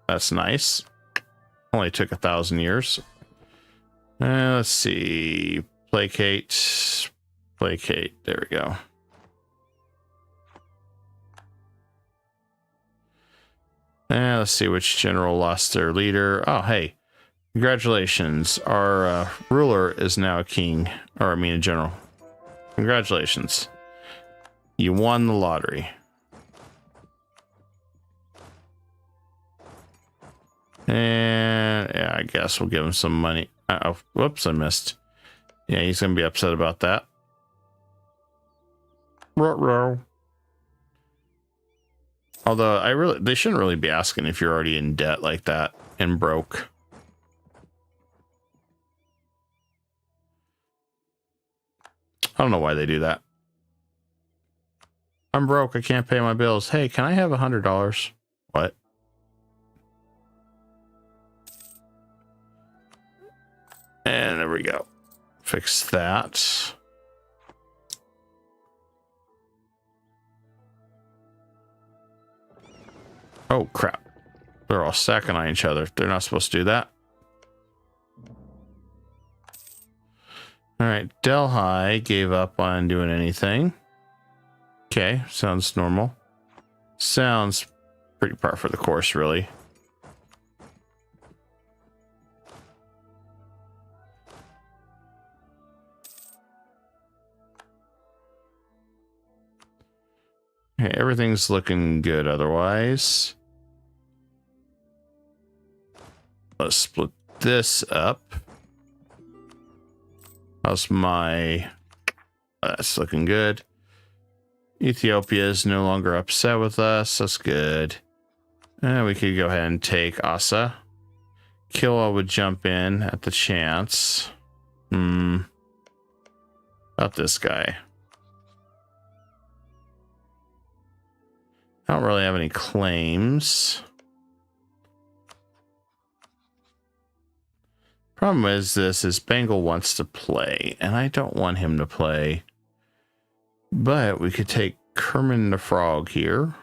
That's nice. Only took 1,000 years. Let's see. Placate. Placate. There we go. Let's see which general lost their leader. Oh, hey. Congratulations. Our ruler is now a king. Or, I mean, a general. Congratulations. You won the lottery. And, yeah, I guess we'll give him some money. Oh, whoops, I missed. Yeah, he's going to be upset about that. Ruh-roh. Although, they shouldn't really be asking if you're already in debt like that and broke. I don't know why they do that. I'm broke. I can't pay my bills. Hey, can I have $100? What? And there we go. Fix that. Oh, crap. They're all stacking on each other. They're not supposed to do that. All right. Delhi gave up on doing anything. Okay. Sounds normal. Sounds pretty par for the course, really. Okay, everything's looking good otherwise. Let's split this up. How's my... That's looking good. Ethiopia is no longer upset with us. That's good. And we could go ahead and take Asa. Killa would jump in at the chance. About this guy. I don't really have any claims. Problem is Bengal wants to play, and I don't want him to play. But we could take Kermit the Frog here.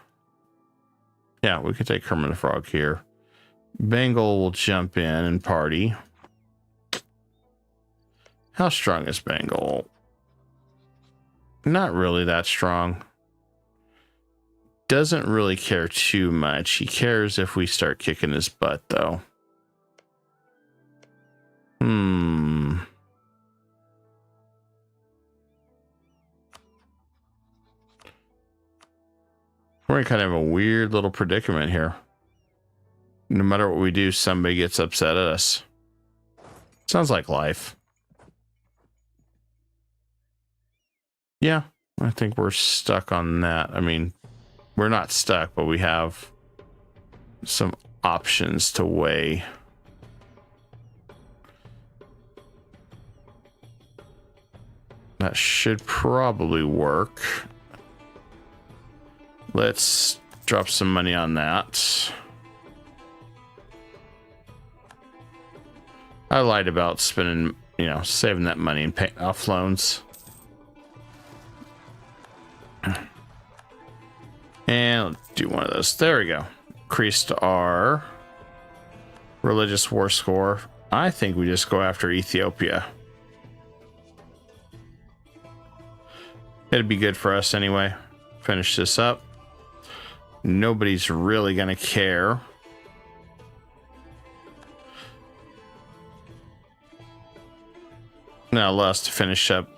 Yeah, we could take Kermit the Frog here. Bengal will jump in and party. How strong is Bengal? Not really that strong. Doesn't really care too much. He cares if we start kicking his butt, though. We're in kind of a weird little predicament here. No matter what we do, somebody gets upset at us. Sounds like life. Yeah, I think we're stuck on that. I mean, we're not stuck, but we have some options to weigh. That should probably work. Let's drop some money on that. I lied about spending, saving that money and paying off loans. And let's do one of those. There we go. Increased our religious war score. I think we just go after Ethiopia. It'd be good for us anyway. Finish this up. Nobody's really gonna care. Now allow us to finish up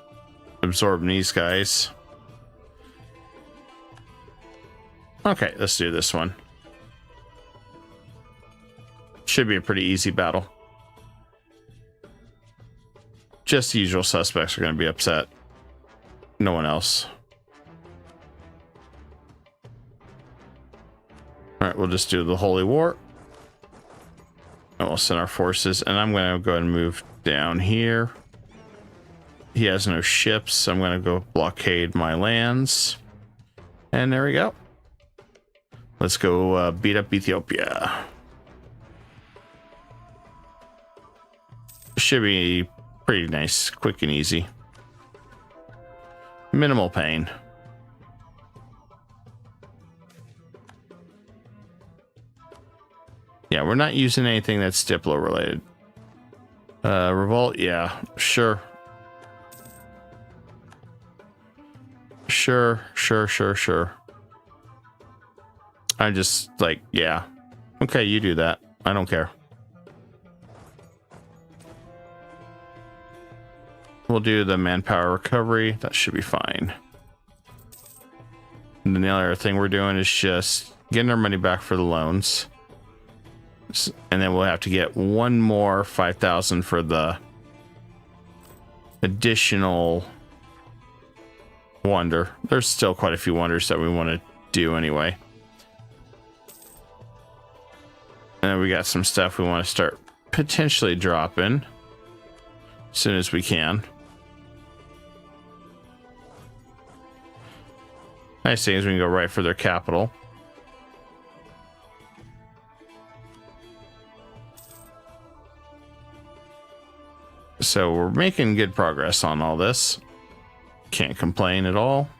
absorbing these guys. Okay, let's do this one. Should be a pretty easy battle. Just the usual suspects are going to be upset. No one else. All right, we'll just do the Holy War. And we'll send our forces. And I'm going to go ahead and move down here. He has no ships, so I'm going to go blockade my lands. And there we go. Let's go beat up Ethiopia. Should be pretty nice, quick and easy. Minimal pain. Yeah, we're not using anything that's Diplo related. Revolt, yeah, sure. Sure. I just like, yeah. Okay, you do that. I don't care. We'll do the manpower recovery. That should be fine. And then the other thing we're doing is just getting our money back for the loans. And then we'll have to get one more 5,000 for the additional wonder. There's still quite a few wonders that we want to do anyway. And then we got some stuff we want to start potentially dropping as soon as we can. Nice thing is we can go right for their capital. So we're making good progress on all this. Can't complain at all.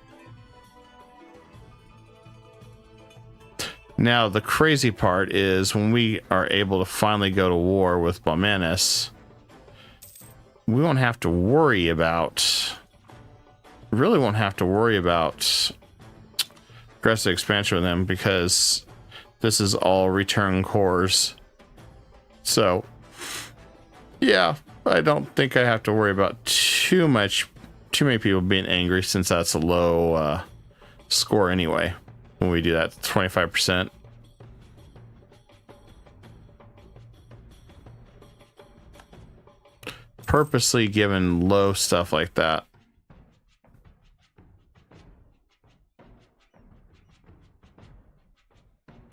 Now, the crazy part is when we are able to finally go to war with Balmanis, we won't have to worry about... really won't have to worry about aggressive expansion with them because this is all return cores. So, yeah, I don't think I have to worry about too many people being angry since that's a low score anyway. When we do that 25%. Purposely given low stuff like that.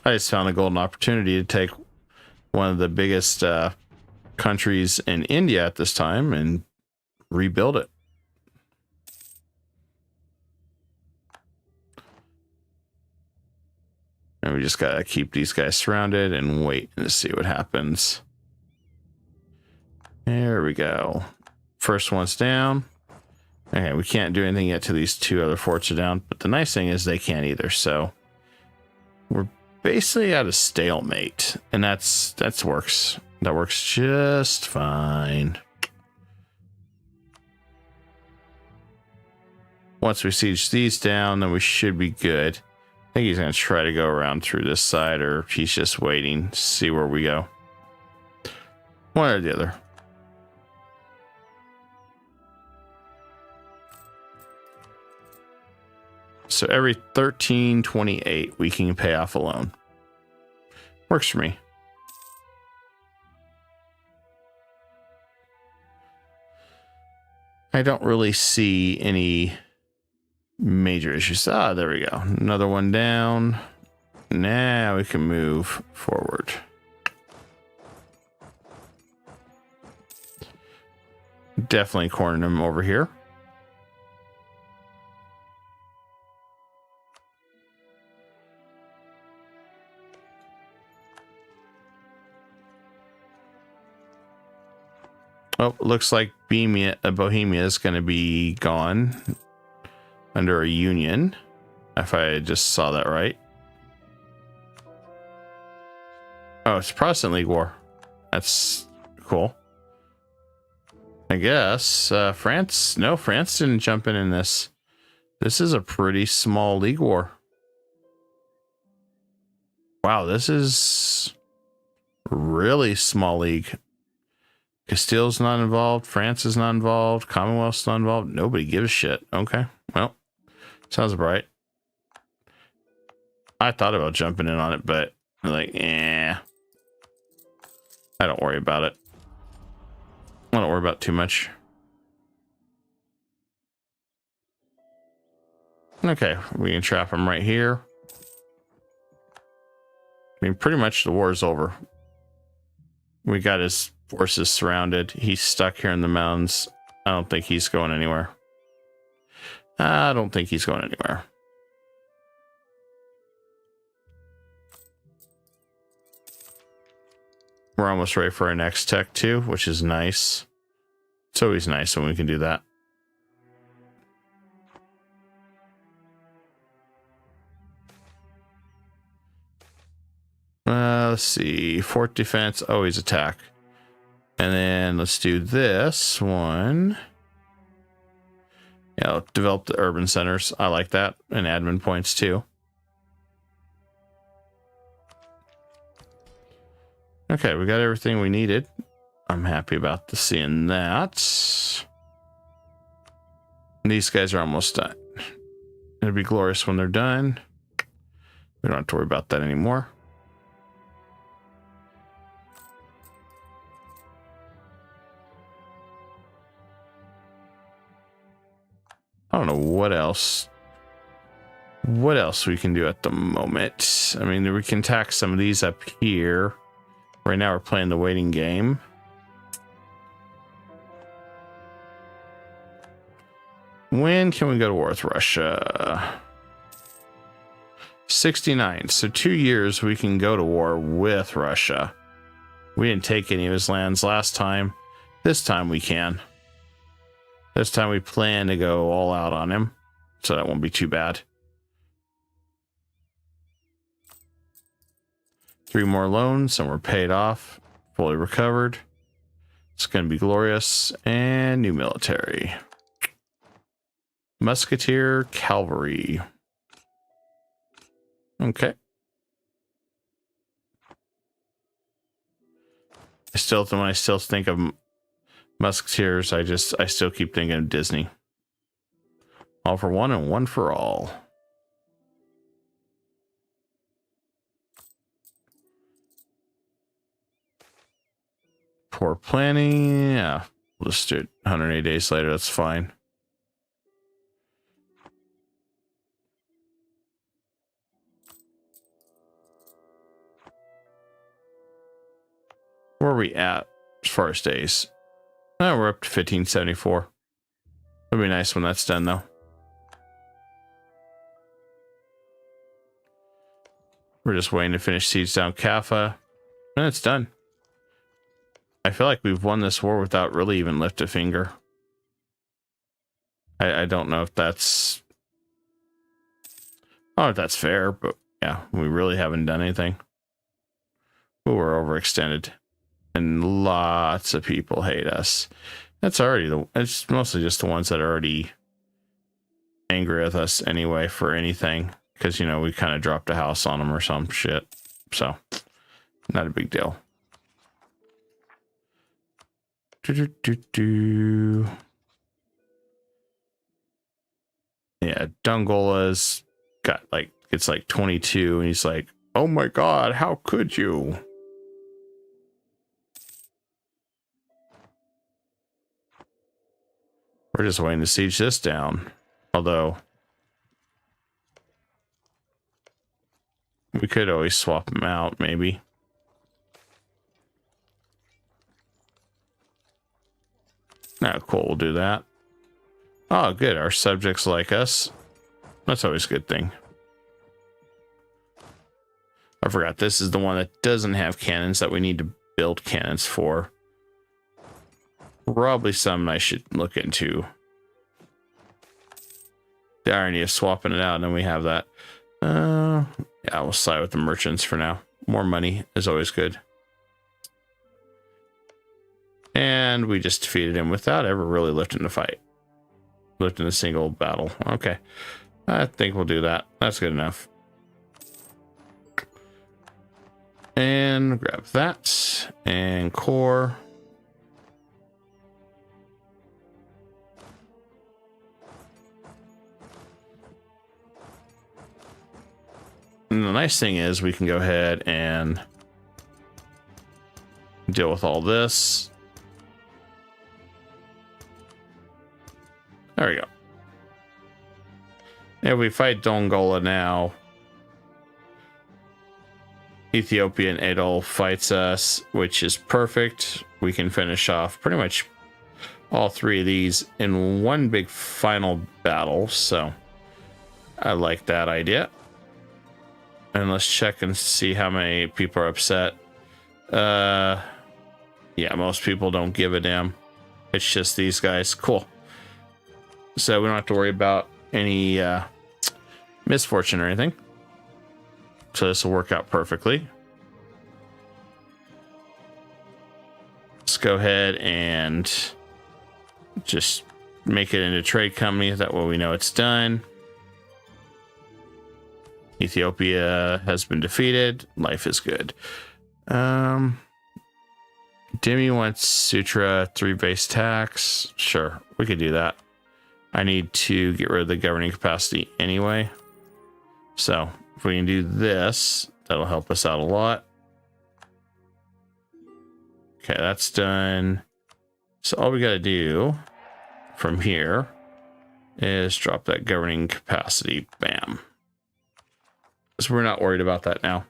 I just found a golden opportunity to take one of the biggest countries in India at this time and rebuild it. And we just gotta keep these guys surrounded and wait and see what happens. There we go. First one's down. Okay, we can't do anything yet till these two other forts are down, but the nice thing is they can't either, so we're basically at a stalemate, and that works. That works just fine. Once we siege these down, then we should be good. I think he's going to try to go around through this side, or he's just waiting to see where we go. One or the other. So every 1328 we can pay off a loan. Works for me. I don't really see any major issues. Ah, there we go. Another one down. Now we can move forward. Definitely corner him over here. Oh, looks like Bohemia is going to be gone under a union, if I just saw that right. Oh, it's Protestant League War. That's cool. I guess France. No, France didn't jump in this. This is a pretty small league war. Wow, this is really small league. Castile's not involved. France is not involved. Commonwealth's not involved. Nobody gives a shit. Okay, well, sounds bright. I thought about jumping in on it, but I'm like, I don't worry about it. I don't worry about it too much. Okay, we can trap him right here. I mean, pretty much the war is over. We got his forces surrounded. He's stuck here in the mountains. I don't think he's going anywhere. I don't think he's going anywhere. We're almost ready for our next tech too, which is nice. It's always nice when we can do that. Let's see. Fort defense, always attack. And then let's do this one. Yeah, develop the urban centers. I like that. And admin points too. Okay, we got everything we needed. I'm happy about seeing that. These guys are almost done. It'll be glorious when they're done. We don't have to worry about that anymore. I don't know what else we can do at the moment. I mean, we can tack some of these up here. Right now we're playing the waiting game. When can we go to war with Russia? 69. So 2 years we can go to war with Russia. We didn't take any of his lands last time. This time we can. This time we plan to go all out on him, so that won't be too bad. 3 more loans and we're paid off, fully recovered. It's going to be glorious. And new military. Musketeer Cavalry. Okay. When I still think of Musketeers, I still keep thinking of Disney. All for one and one for all. Poor planning. Yeah, we'll just do it 108 days later. That's fine. Where are we at? as far as days. Oh, we're up to 1574. It'll be nice when that's done, though. We're just waiting to finish siege down Kaffa, and it's done. I feel like we've won this war without really even lift a finger. I don't know if that's... Oh, if that's fair, but yeah, we really haven't done anything. Ooh, we're overextended. And lots of people hate us. That's already it's mostly just the ones that are already angry with us anyway for anything. Because, you know, we kind of dropped a house on them or some shit. So, not a big deal. Yeah, Dongola's got like, it's like 22, and he's like, oh my god, how could you? We're just waiting to siege this down. Although, we could always swap them out, maybe. Oh, cool, we'll do that. Oh, good, our subjects like us. That's always a good thing. I forgot, this is the one that doesn't have cannons that we need to build cannons for. Probably something I should look into. The irony of swapping it out, and then we have that. Yeah, we'll side with the merchants for now. More money is always good. And we just defeated him without ever really lifting the fight. Lifting a single battle. Okay. I think we'll do that. That's good enough. And grab that. And core. And the nice thing is we can go ahead and deal with all this. There we go. If we fight Dongola now, Ethiopian Adol fights us, which is perfect. We can finish off pretty much all three of these in one big final battle. So I like that idea. And let's check and see how many people are upset. Yeah, most people don't give a damn. It's just these guys. Cool. So we don't have to worry about any misfortune or anything. So this will work out perfectly. Let's go ahead and just make it into a trade company. That way we know it's done. Ethiopia has been defeated. Life is good. Demi wants Sutra 3 base tax. Sure, we could do that. I need to get rid of the governing capacity anyway. So if we can do this, that'll help us out a lot. Okay, that's done. So all we got to do from here is drop that governing capacity. Bam. So we're not worried about that now.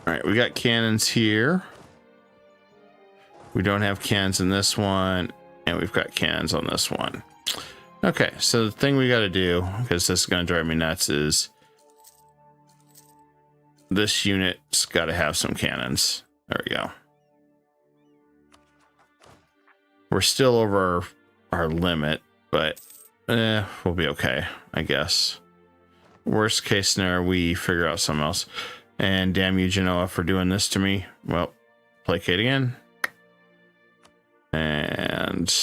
All right, we got cannons here. We don't have cannons in this one, and we've got cannons on this one. Okay, so the thing we got to do, because this is going to drive me nuts, is this unit's got to have some cannons. There we go. We're still over our limit, but we'll be okay, I guess. Worst case scenario, we figure out something else. And damn you, Genoa, for doing this to me. Well, placate again. And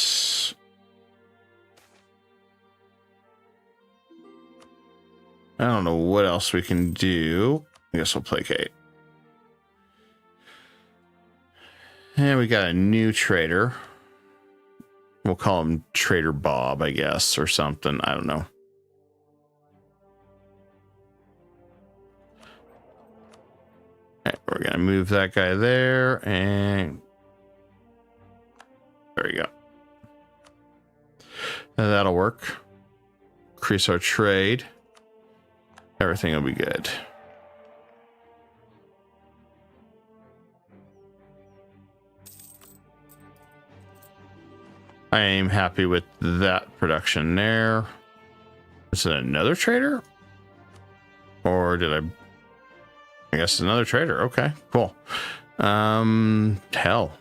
I don't know what else we can do. I guess we'll placate. And we got a new trader. We'll call him Trader Bob, I guess, or something. I don't know. Okay, we're going to move that guy there, and there we go. And that'll work. Increase our trade. Everything will be good. I am happy with that production there. Is it another trader? Or did I guess another trader. Okay, cool. Hell.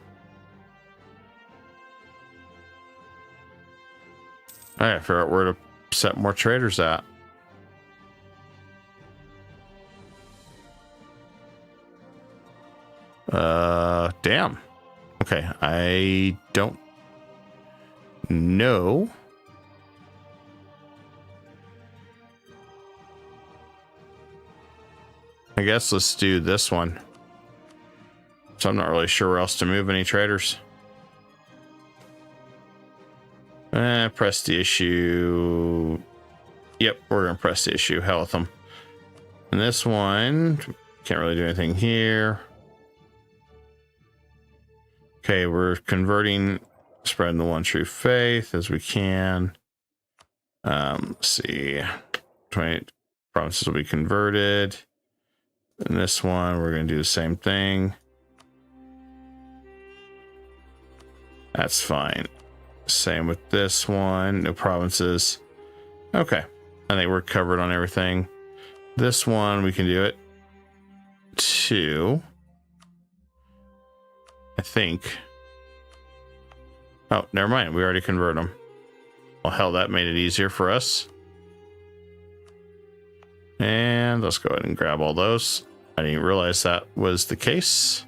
I gotta figure out where to set more traders at. Damn. Okay, I don't know. I guess let's do this one. So I'm not really sure where else to move any traders. Press the issue. Yep, we're gonna press the issue. Hell with them. And this one, can't really do anything here. Okay, we're converting, spreading the one true faith as we can. Let's see. 20 provinces will be converted. And this one, we're going to do the same thing. That's fine. Same with this one. No provinces. Okay. I think we're covered on everything. This one, we can do it. 2. I think. Oh, never mind. We already converted them. Well, hell, that made it easier for us. And let's go ahead and grab all those. I didn't realize that was the case.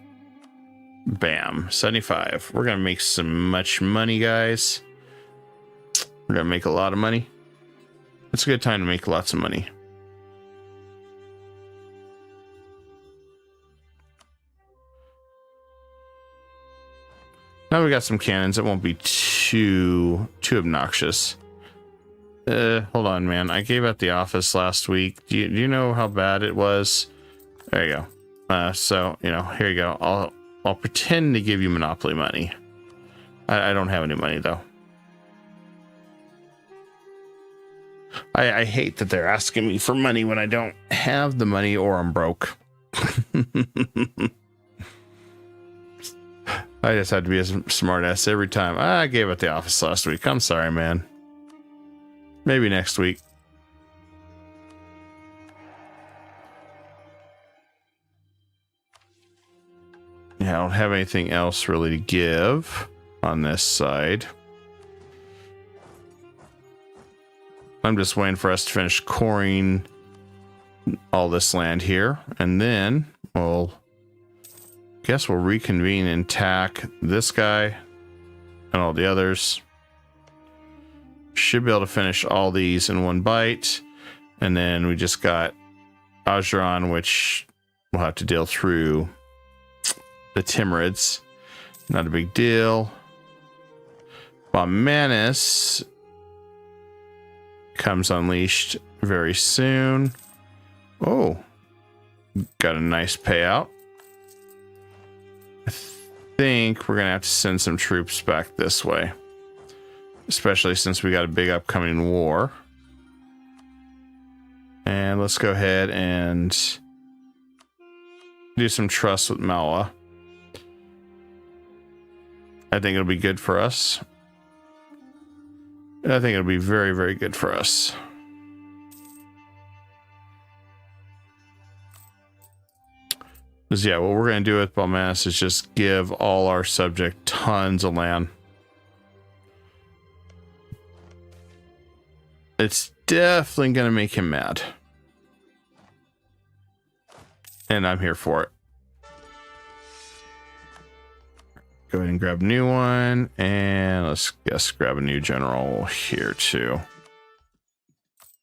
Bam, 75. We're going to make some much money, guys. We're going to make a lot of money. It's a good time to make lots of money. Now we got some cannons. It won't be too obnoxious. Hold on, man. I gave out the office last week. Do you know how bad it was? There you go. So, you know, here you go. I'll pretend to give you monopoly money. I don't have any money though. I hate that they're asking me for money when I don't have the money or I'm broke. I just had to be a smart ass every time. I gave it the office last week. I'm sorry, man. Maybe next week. Yeah, I don't have anything else really to give on this side. I'm just waiting for us to finish coring all this land here. And then we'll reconvene and attack this guy and all the others. Should be able to finish all these in one bite. And then we just got Ajuran, which we'll have to deal through the Timurids. Not a big deal. Baumanis comes unleashed very soon. Oh, got a nice payout. I think we're gonna have to send some troops back this way, especially since we got a big upcoming war. And let's go ahead and do some trust with Malwa. I think it'll be good for us. I think it'll be very, very good for us. Because, yeah, what we're going to do with Baumanis is just give all our subject tons of land. It's definitely going to make him mad. And I'm here for it. Go ahead and grab a new one. And let's grab a new general here too.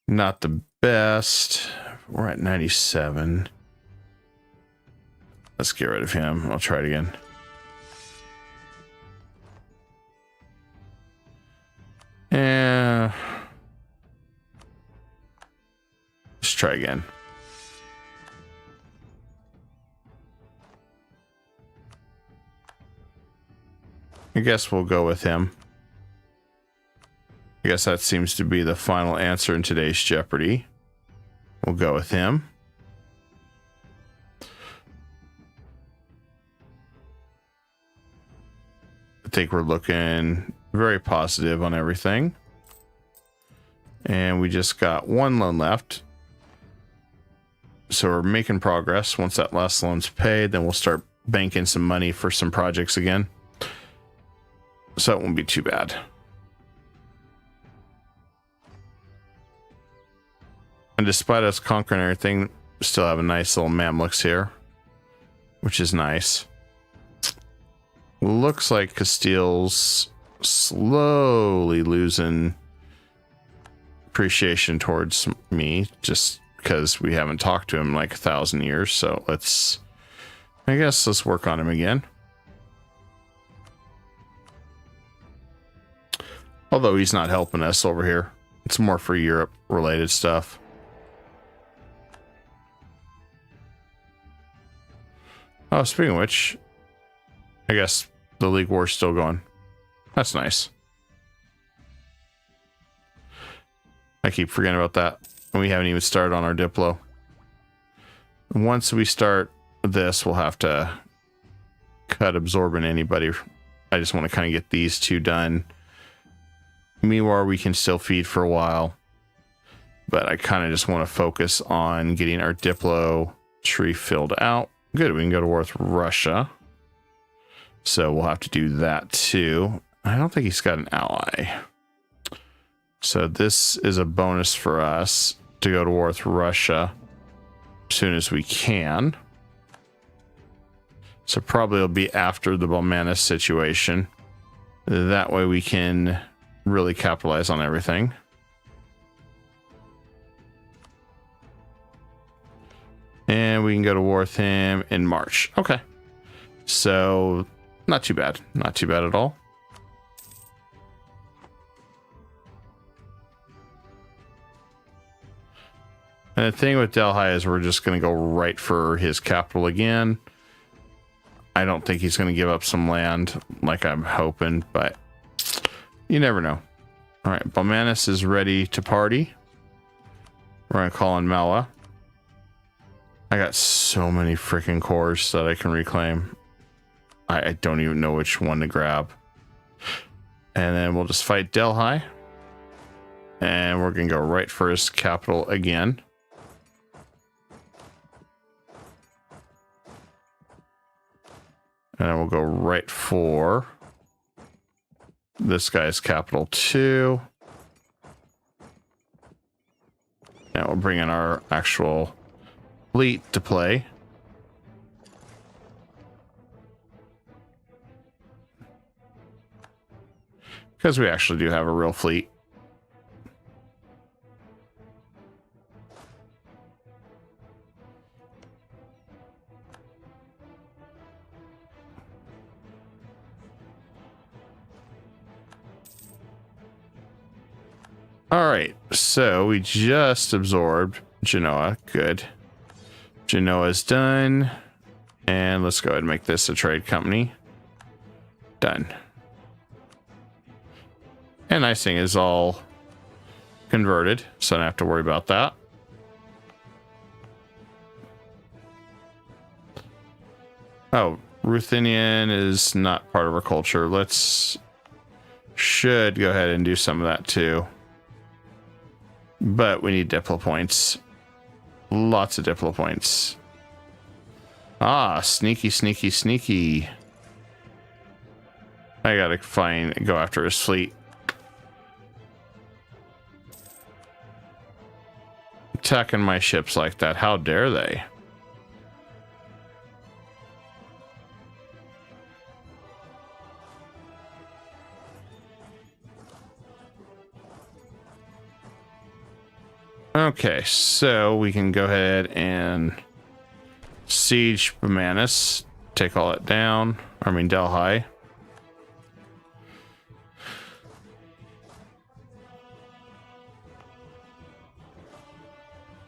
Not the best. We're at 97. Let's get rid of him. I'll try it again. Yeah. Let's try again. I guess we'll go with him. I guess that seems to be the final answer in today's Jeopardy. We'll go with him. I think we're looking very positive on everything. And we just got one loan left. So we're making progress. Once that last loan's paid, then we'll start banking some money for some projects again. So it won't be too bad. And despite us conquering everything, we still have a nice little Mamluks here, which is nice. Looks like Castile's slowly losing appreciation towards me, just because we haven't talked to him in like 1,000 years. So I guess let's work on him again. Although he's not helping us over here. It's more for Europe related stuff. Oh, speaking of which, I guess the League War's still going. That's nice. I keep forgetting about that. We haven't even started on our Diplo. Once we start this, we'll have to cut absorbing anybody. I just want to kind of get these two done. Meanwhile, we can still feed for a while. But I kind of just want to focus on getting our Diplo tree filled out. Good, we can go to war with Russia. So we'll have to do that too. I don't think he's got an ally. So this is a bonus for us to go to war with Russia as soon as we can. So probably it'll be after the Balmanis situation. That way we can really capitalize on everything. And we can go to war with him in March. Okay. So not too bad. Not too bad at all. And the thing with Delhi is we're just going to go right for his capital again. I don't think he's going to give up some land like I'm hoping, but you never know. All right, Balmanis is ready to party. We're going to call in Mala. I got so many freaking cores that I can reclaim. I don't even know which one to grab. And then we'll just fight Delhi. And we're going to go right for his capital again. And then we'll go right for this guy's capital too. Now we'll bring in our actual fleet to play. Because we actually do have a real fleet. All right, so we just absorbed Genoa. Good. Genoa's done. And let's go ahead and make this a trade company. Done. And nice thing is all converted, so I don't have to worry about that. Oh, Ruthenian is not part of our culture. Should go ahead and do some of that too. But we need Diplo points. Lots of Diplo points. Ah, sneaky, sneaky, sneaky. I gotta go after his fleet. Attacking my ships like that, how dare they? Okay, so we can go ahead and siege Balmanis, take all that down. I mean Delhi.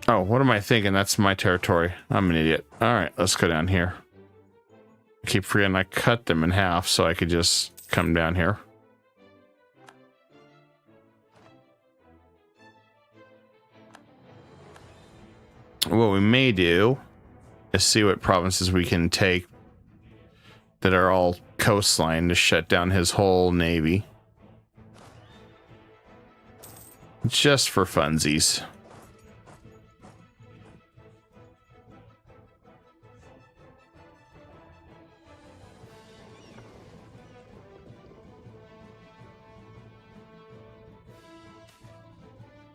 Oh, what am I thinking? That's my territory. I'm an idiot. All right, let's go down here. I keep forgetting I cut them in half so I could just come down here. What we may do is see what provinces we can take that are all coastline to shut down his whole navy. Just for funsies.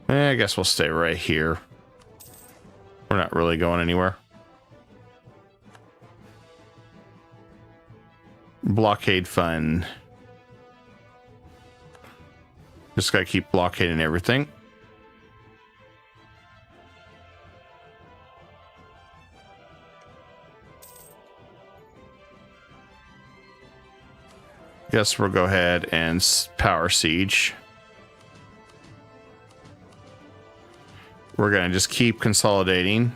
I guess we'll stay right here. We're not really going anywhere. Blockade fun. Just gotta keep blockading everything. Guess we'll go ahead and power siege. We're gonna just keep consolidating.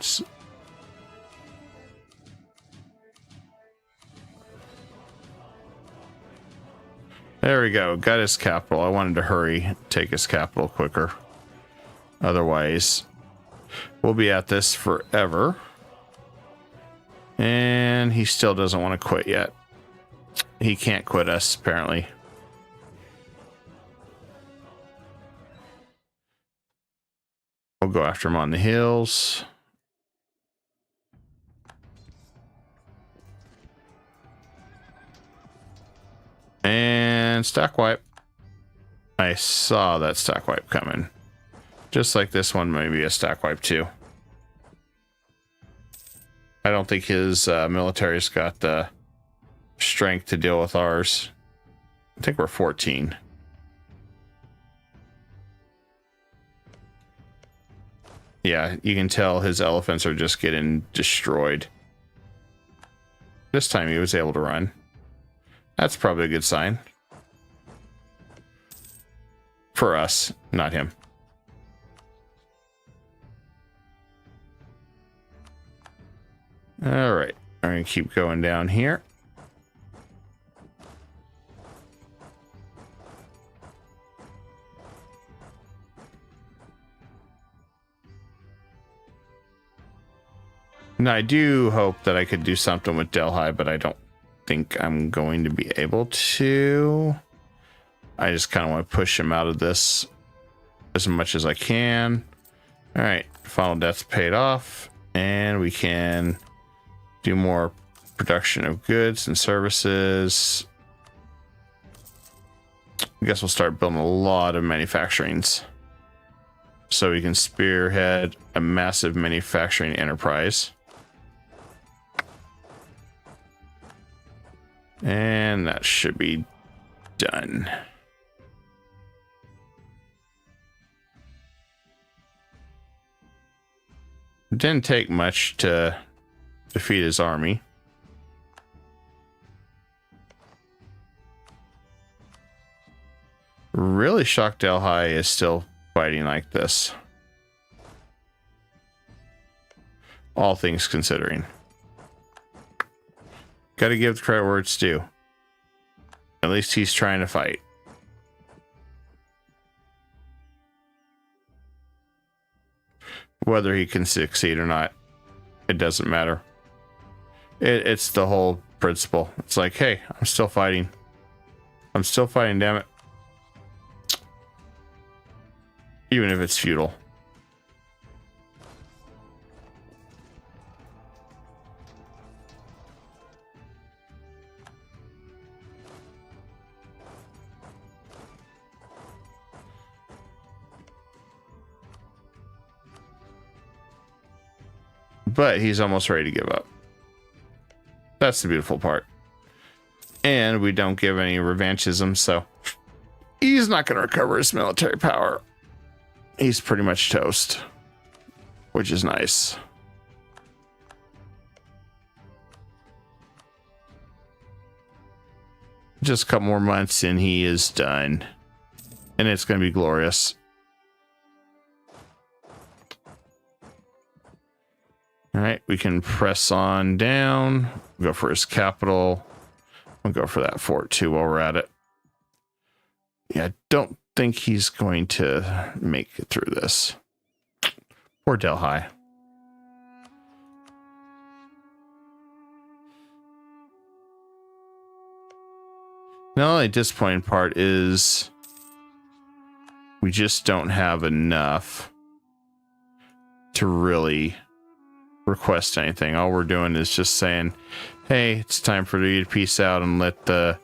There we go. Got his capital. I wanted to hurry, take his capital quicker. Otherwise, we'll be at this forever. And he still doesn't want to quit yet. He can't quit us, apparently. We'll go after him on the hills. And stack wipe. I saw that stack wipe coming. Just like this one may be a stack wipe too. I don't think his military's got the strength to deal with ours. I think we're 14. Yeah, you can tell his elephants are just getting destroyed. This time he was able to run. That's probably a good sign. For us, not him. All right, I'm gonna keep going down here. Now, I do hope that I could do something with Delhi, but I don't think I'm going to be able to. I just kind of want to push him out of this as much as I can. All right, final death's paid off, and we can do more production of goods and services. I guess we'll start building a lot of manufacturings so we can spearhead a massive manufacturing enterprise. And that should be done. Didn't take much to defeat his army. Really shocked Delhi is still fighting like this. All things considering. Gotta give the credit where it's due. At least he's trying to fight. Whether he can succeed or not, it doesn't matter. It's the whole principle. It's like, hey, I'm still fighting. I'm still fighting, damn it. Even if it's futile. But he's almost ready to give up. That's the beautiful part. And we don't give any revanchism, so he's not going to recover his military power. He's pretty much toast, which is nice. Just a couple more months and he is done. And it's going to be glorious. All right, we can press on down. Go for his capital. We'll go for that fort too while we're at it. Yeah, I don't think he's going to make it through this. Poor Delhi. The only disappointing part is We just don't have enough to really request anything. All we're doing is just saying, hey, it's time for you to peace out and let the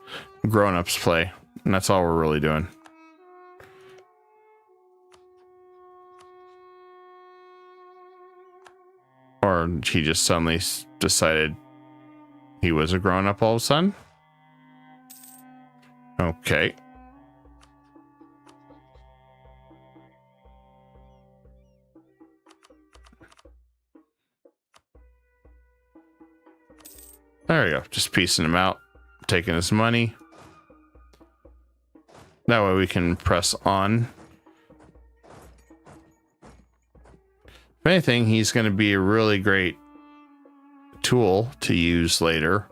grown-ups play. And that's all we're really doing. Or he just suddenly decided he was a grown-up all of a sudden. Okay. There we go. Just piecing him out, taking his money. That way we can press on. If anything, he's going to be a really great tool to use later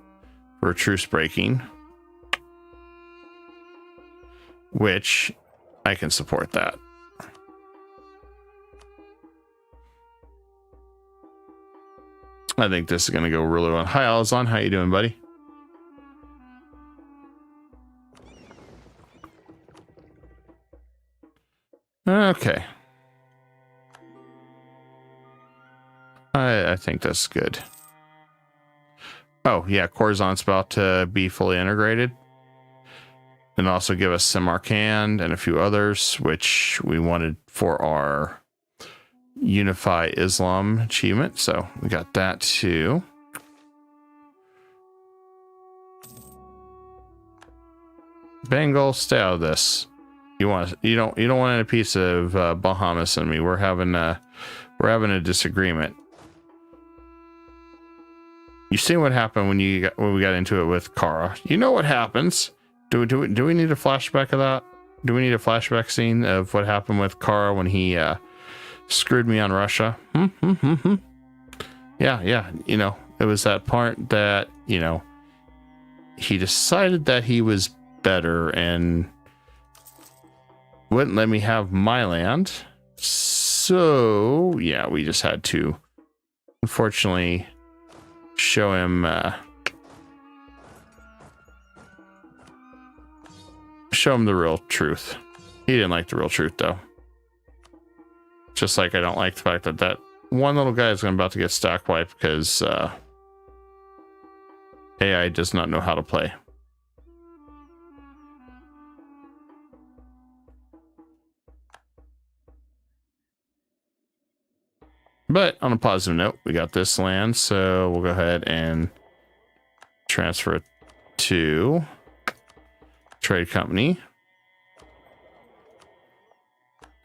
for truce breaking, which I can support that. I think this is going to go really well. Hi, Alazan. How you doing, buddy? Okay. I think that's good. Oh, yeah. Corzon's about to be fully integrated. And also give us Samarkand and a few others, which we wanted for our Unify Islam achievement. So we got that too. Bengal, stay out of this. You don't want any piece of Bahamas in me. We're having a disagreement. You see what happened when we got into it with Kara. You know what happens. Do we need a flashback of that? Do we need a flashback scene of what happened with Kara when he screwed me on Russia? Yeah. You know, it was that part that, you know, he decided that he was better and wouldn't let me have my land. So, yeah, we just had to, unfortunately, show him the real truth. He didn't like the real truth, though. Just like I don't like the fact that that one little guy is about to get stack wiped because AI does not know how to play. But on a positive note, we got this land, so we'll go ahead and transfer it to trade company.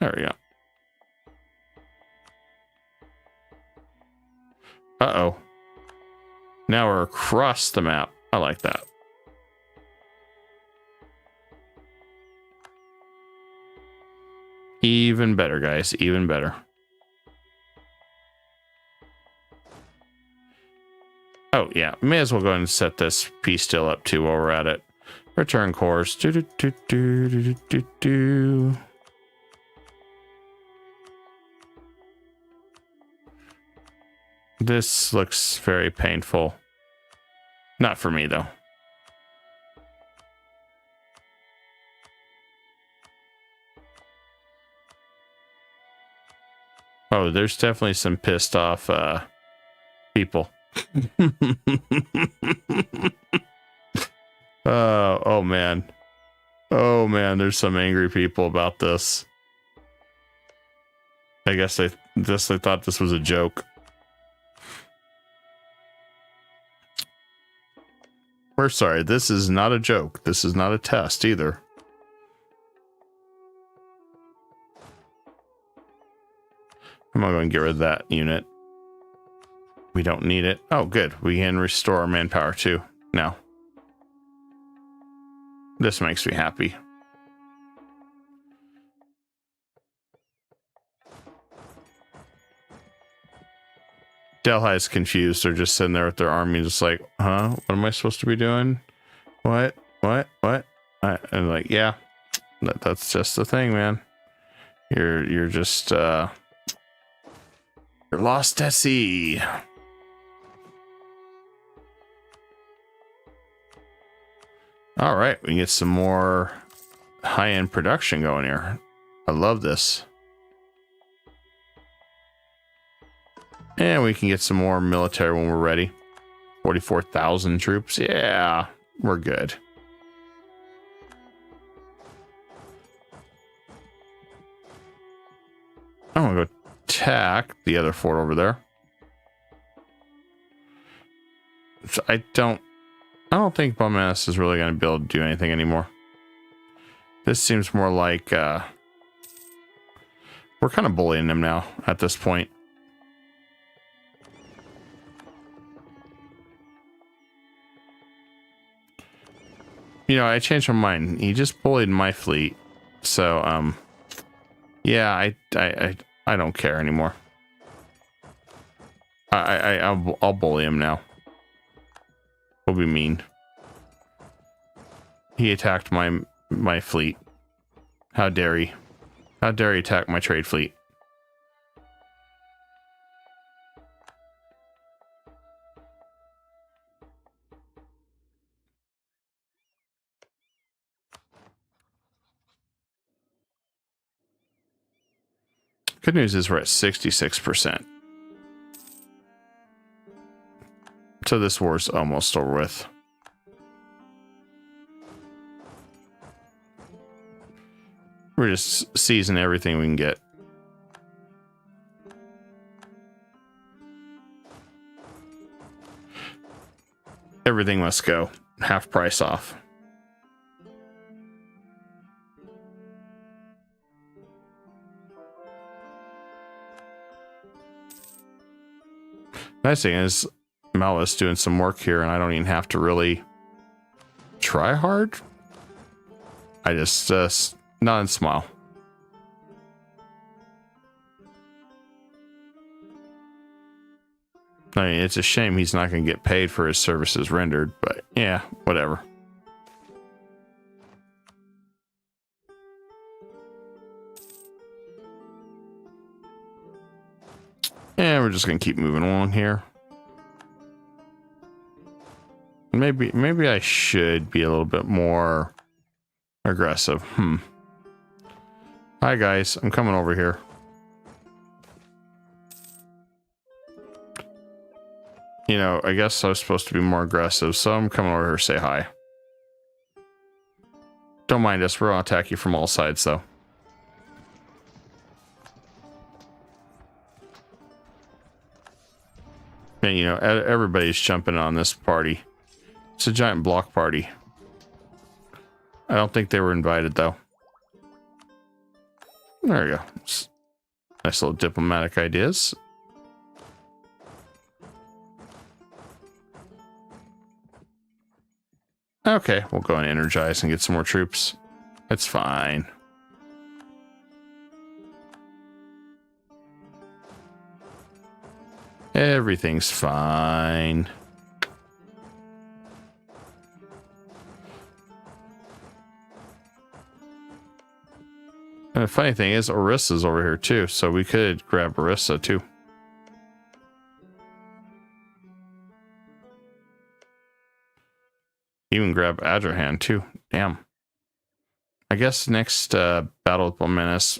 There we go. Uh-oh. Now we're across the map. I like that. Even better, guys. Even better. Oh, yeah. May as well go ahead and set this piece still up, too, while we're at it. Return course. This looks very painful. Not for me, though. Oh, there's definitely some pissed off people. Oh man. Oh man, there's some angry people about this. I guess they thought this was a joke. We're sorry, this is not a joke. This is not a test either. I'm gonna go and get rid of that unit. We don't need it. Oh, good. We can restore our manpower too now. This makes me happy. Delhi's confused. They're just sitting there with their army, just like, huh? What am I supposed to be doing? What? And like, yeah, that's just the thing, man. You're just you're lost at sea. All right, we can get some more high-end production going here. I love this. And we can get some more military when we're ready. 44,000 troops. Yeah, we're good. I'm gonna go attack the other fort over there. So I don't think Bummass is really gonna be able to do anything anymore. This seems more like we're kind of bullying them now at this point. You know, I changed my mind. He just bullied my fleet. So, yeah, I don't care anymore. I'll bully him now. We'll be mean. He attacked my fleet. How dare he? How dare he attack my trade fleet? Good news is we're at 66%. So this war's almost over with. We're just seizing everything we can get. Everything must go. Half price off. Nice thing is, Mal's doing some work here, and I don't even have to really try hard. I just nod and smile. I mean, it's a shame he's not going to get paid for his services rendered, but yeah, whatever. And we're just going to keep moving along here. Maybe I should be a little bit more aggressive. Hi guys, I'm coming over here. You know, I guess I was supposed to be more aggressive, so I'm coming over here to say hi. Don't mind us, we're gonna attack you from all sides though. And you know, everybody's jumping on this party. It's a giant block party. I don't think they were invited though. There we go. Nice little diplomatic ideas. Okay, we'll go and energize and get some more troops. It's fine. Everything's fine. And the funny thing is, Orissa's over here too, so we could grab Orissa too. Even grab Adrahan too. Damn. I guess next battle with Menace,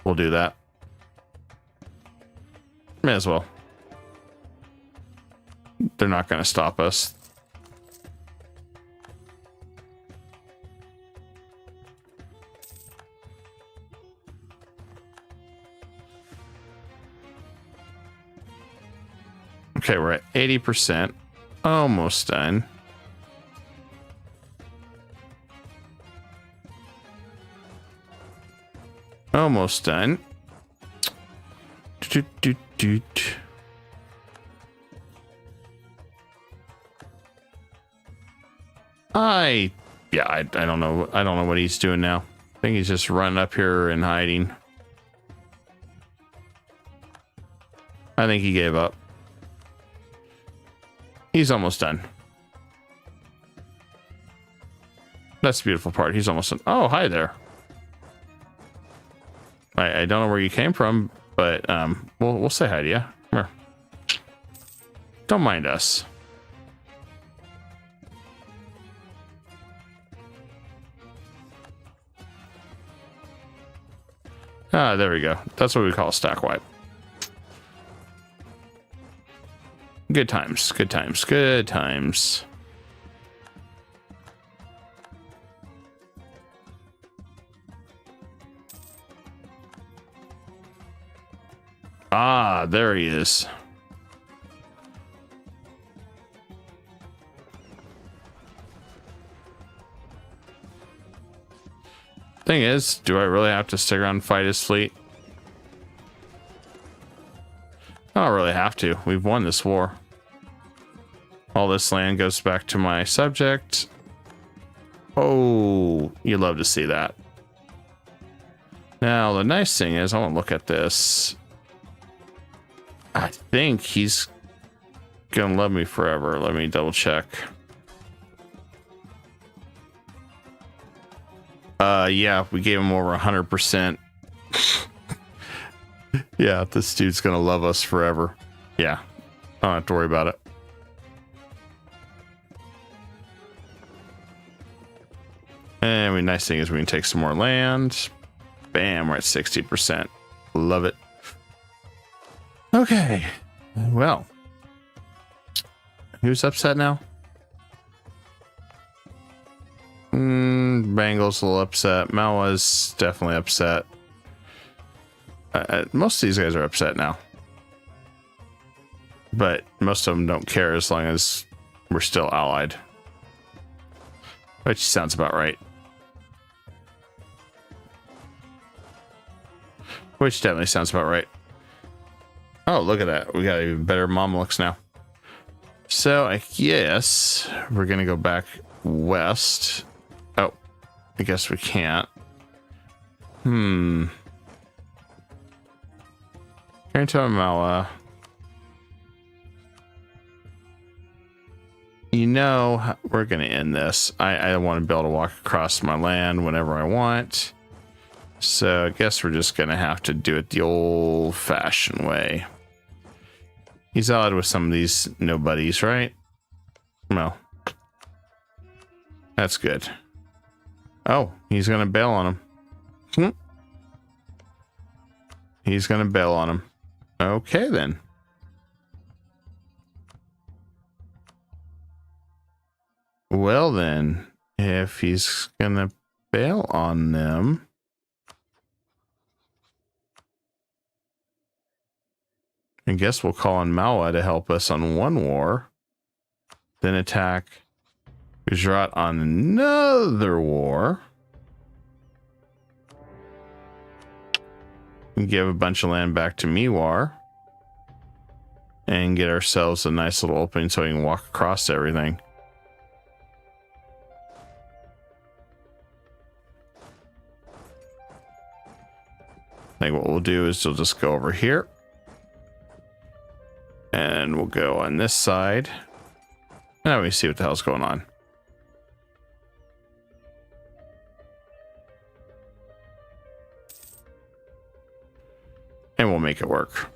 we'll do that. May as well. They're not going to stop us. Okay, we're at 80%. Almost done. Almost done. I don't know. I don't know what he's doing now. I think he's just running up here and hiding. I think he gave up. He's almost done. That's the beautiful part. He's almost done. Oh, hi there. I don't know where you came from, but we'll say hi to you. Come here. Don't mind us. Ah, there we go. That's what we call a stack wipe. Good times, good times, good times. Ah, there he is. Thing is, do I really have to stick around and fight his fleet? I don't really have to. We've won this war. All this land goes back to my subject. Oh, you love to see that. Now, the nice thing is, I want to look at this. I think he's gonna love me forever. Let me double check. Yeah, we gave him over 100%. Yeah, this dude's gonna love us forever. Yeah, I don't have to worry about it. And the nice thing is we can take some more land. Bam, we're at 60%. Love it. Okay, well, who's upset now? Bengals a little upset. Malwa's definitely upset. Most of these guys are upset now, but most of them don't care as long as we're still allied, which sounds about right. Which definitely sounds about right. Oh, look at that. We got even better Mamluks now. So I guess we're going to go back west. Oh, I guess we can't. Mala. You know, we're going to end this. I want to be able to walk across my land whenever I want. So I guess we're just going to have to do it the old-fashioned way. He's allied with some of these nobodies, right? Well, that's good. Oh, he's going to bail on him. He's going to bail on him. Okay, then. Well, then, if he's going to bail on them... I guess we'll call on Malwa to help us on one war. Then attack Gujarat on another war. And give a bunch of land back to Mewar. And get ourselves a nice little opening so we can walk across everything. I think what we'll do is we'll just go over here. And we'll go on this side. Now we see what the hell's going on. And we'll make it work.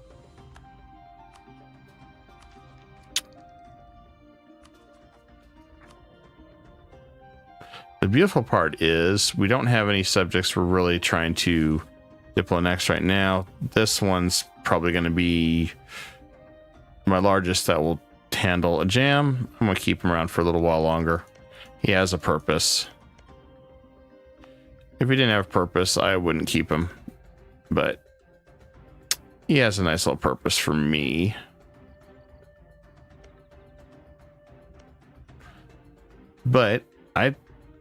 The beautiful part is we don't have any subjects we're really trying to diplonex right now. This one's probably going to be my largest that will handle a jam. I'm going to keep him around for a little while longer. He has a purpose. If he didn't have a purpose, I wouldn't keep him. But he has a nice little purpose for me. But I'd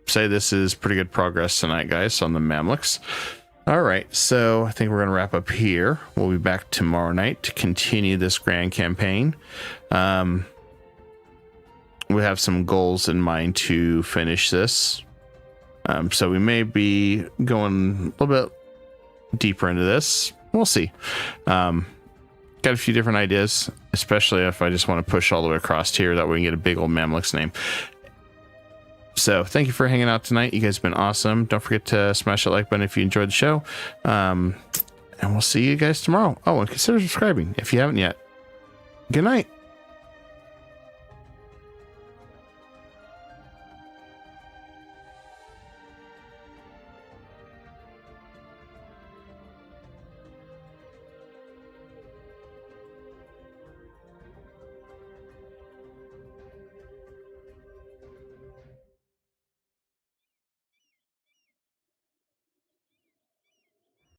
say this is pretty good progress tonight, guys, on the Mamluks. All right, so I think we're going to wrap up here. We'll be back tomorrow night to continue this grand campaign. We have some goals in mind to finish this. So we may be going a little bit deeper into this. We'll see. Got a few different ideas, especially if I just want to push all the way across here. That way we can get a big old Mamluks name. So thank you for hanging out tonight. You guys have been awesome. Don't forget to smash that like button if you enjoyed the show. And we'll see you guys tomorrow. Oh, and consider subscribing if you haven't yet. Good night.